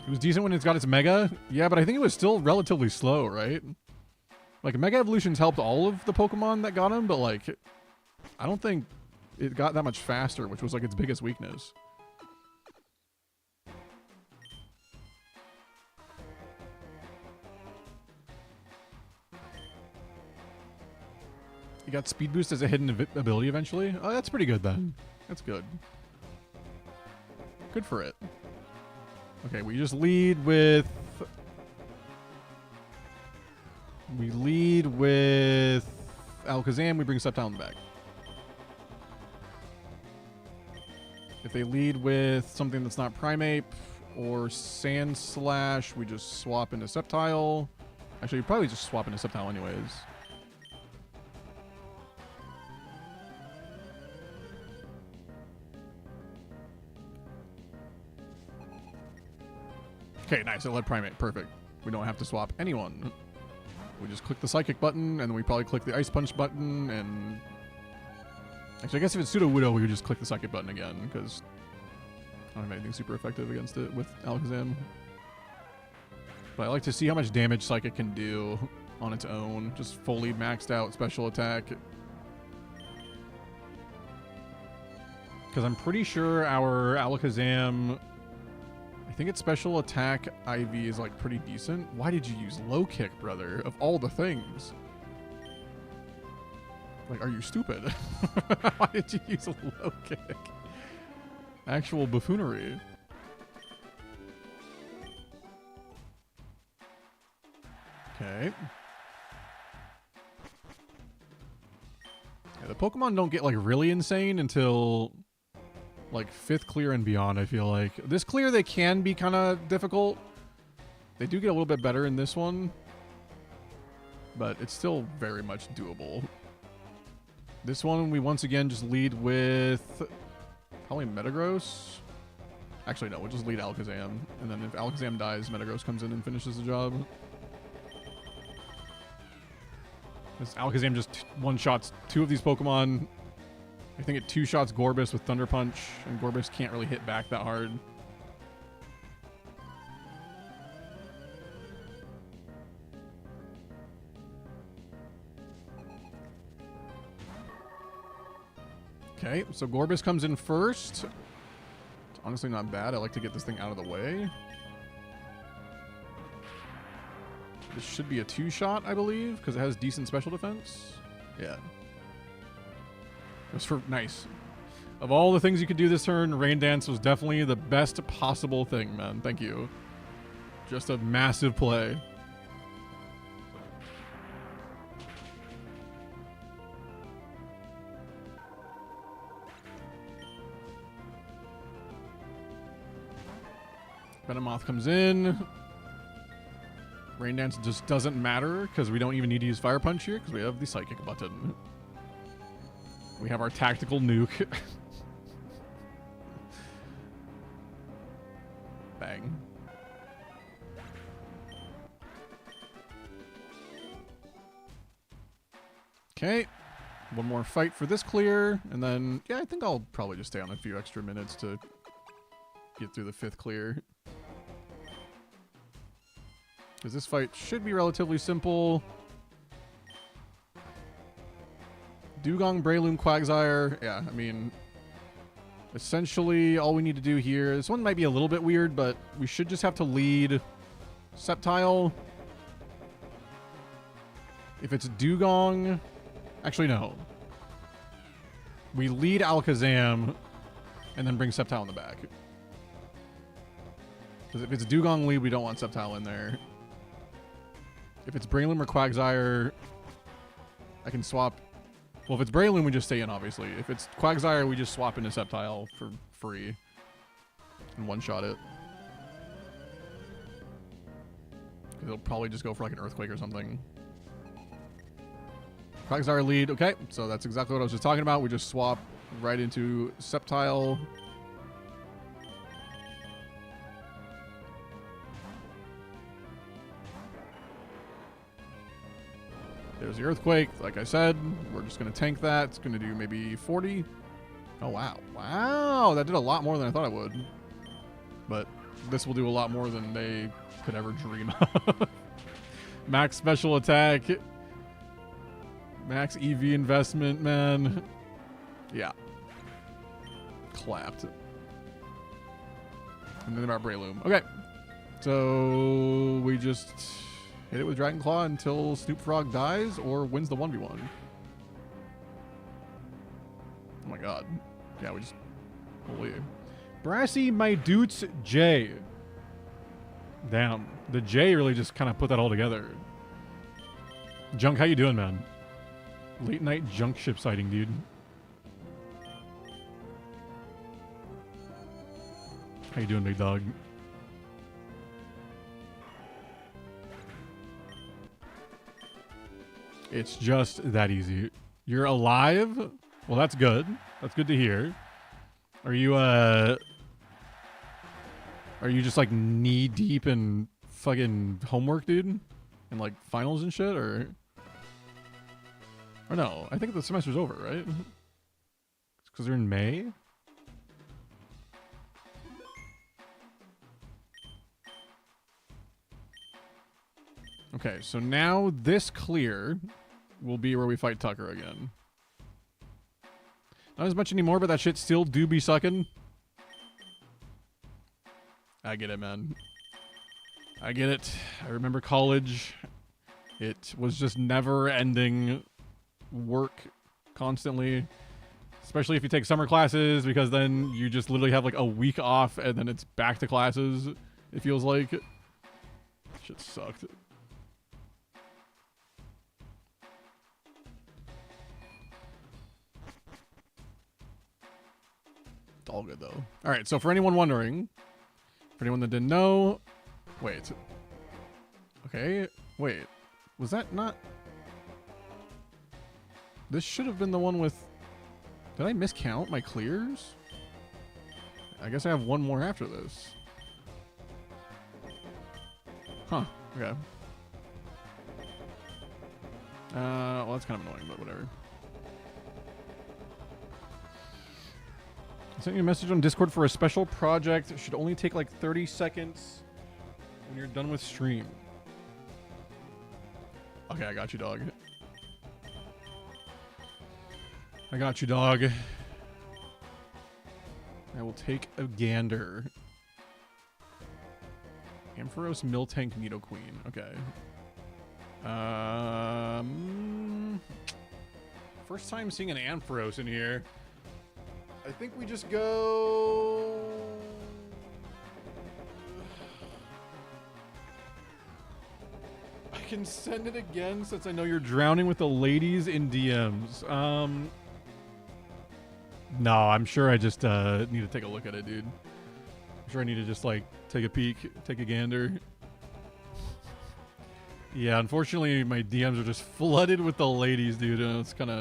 It was decent when it's got its Mega. Yeah, but I think it was still relatively slow, right? Like, Mega Evolutions helped all of the Pokemon that got him, but, like, I don't think it got that much faster, which was, like, its biggest weakness. You got Speed Boost as a hidden ability eventually? Oh, that's pretty good then. That's good. Good for it. Okay, we just lead with... We lead with Alakazam, we bring Sceptile back. If they lead with something that's not Primeape or Sand Slash, we just swap into Sceptile. Actually, you probably just swap into Sceptile anyways. Okay, nice. It led Primeape. Perfect. We don't have to swap anyone. We just click the Psychic button, and then we probably click the Ice Punch button, and... Actually, I guess if it's Sudowoodo, we would just click the Psychic button again, because I don't have anything super effective against it with Alakazam. But I like to see how much damage Psychic can do on its own. Just fully maxed out special attack. Because I'm pretty sure our Alakazam... I think its special attack IV is like pretty decent. Why did you use low kick, brother? Of all the things. Like, are you stupid? Why did you use a low kick? Actual buffoonery. Okay. Yeah, the Pokemon don't get like really insane until like 5th clear and beyond, I feel like. This clear, they can be kind of difficult. They do get a little bit better in this one, but it's still very much doable. This one, we once again just lead with probably Metagross. Actually, no, we'll just lead Alakazam. And then if Alakazam dies, Metagross comes in and finishes the job. This Alakazam just one-shots 2 of these Pokemon. I think it 2-shots Gorbis with Thunder Punch, and Gorbis can't really hit back that hard. Okay, so Gorbis comes in first. It's honestly not bad. I like to get this thing out of the way. This should be a 2-shot, I believe, because it has decent special defense. Yeah. It was for nice. Of all the things you could do this turn, Rain Dance was definitely the best possible thing, man. Thank you. Just a massive play. Venomoth comes in. Rain Dance just doesn't matter because we don't even need to use Fire Punch here because we have the Psychic button. We have our tactical nuke. Bang. Okay. One more fight for this clear, and then, yeah, I think I'll probably just stay on a few extra minutes to get through the 5th clear. Because this fight should be relatively simple. Dugong, Breloom, Quagsire. Yeah, I mean, essentially all we need to do here, this one might be a little bit weird, but we should just have to lead Sceptile. If it's Dugong, actually no. We lead Alakazam and then bring Sceptile in the back. Because if it's Dugong lead, we don't want Sceptile in there. If it's Breloom or Quagsire, I can swap. Well, if it's Breloom, we just stay in, obviously. If it's Quagsire, we just swap into Sceptile for free. And one-shot it. It'll probably just go for like an Earthquake or something. Quagsire lead. Okay, so that's exactly what I was just talking about. We just swap right into Sceptile. There's the Earthquake. Like I said, we're just going to tank that. It's going to do maybe 40. Oh, wow. Wow, that did a lot more than I thought it would. But this will do a lot more than they could ever dream of. Max special attack. Max EV investment, man. Yeah. Clapped. And then about Breloom. Okay. So we just hit it with Dragon Claw until Snoop Frog dies or wins the 1v1. Oh my god. Yeah, we just... Holy. Brassy My Doots J. Damn. The J really just kind of put that all together. Junk, how you doing, man? Late night junk ship sighting, dude. How you doing, big dog? It's just that easy. You're alive? Well, that's good. That's good to hear. Are you just like knee deep in fucking homework, dude? And like finals and shit, or no? I think the semester's over, right? It's because they're in May. Okay, so now this clear will be where we fight Tucker again. Not as much anymore, but that shit still do be sucking. I get it, man. I get it. I remember college. It was just never-ending work constantly. Especially if you take summer classes, because then you just literally have like a week off and then it's back to classes, it feels like. Shit sucked. It's all good, though. All right, so for anyone wondering, for anyone that didn't know, wait. Okay, wait. Was that not... This should have been the one with... Did I miscount my clears? I guess I have one more after this. Huh, okay. Well, that's kind of annoying, but whatever. I sent you a message on Discord for a special project. It should only take like 30 seconds when you're done with stream. Okay, I got you, dog. I got you, dog. I will take a gander. Ampharos, Miltank, Nidoqueen. Okay. First time seeing an Ampharos in here. I think we just go... I can send it again since I know you're drowning with the ladies in DMs. No, I'm sure I just need to take a look at it, dude. I'm sure I need to just like take a peek, take a gander. Yeah, unfortunately my DMs are just flooded with the ladies, dude. And it's kind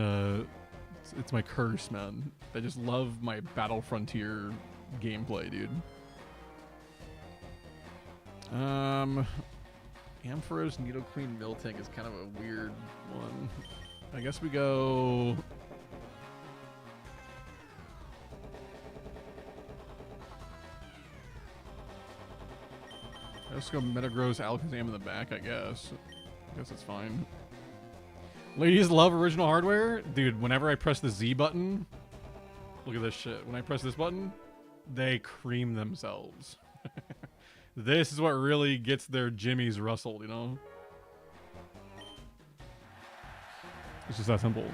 of... It's my curse, man. I just love my Battle Frontier gameplay, dude. Ampharos Nidoqueen Miltank is kind of a weird one. I guess we go. Let's go Metagross Alakazam in the back, I guess. I guess it's fine. Ladies love original hardware? Dude, whenever I press the Z button, look at this shit. When I press this button, they cream themselves. This is what really gets their jimmies rustled, you know? It's just that simple.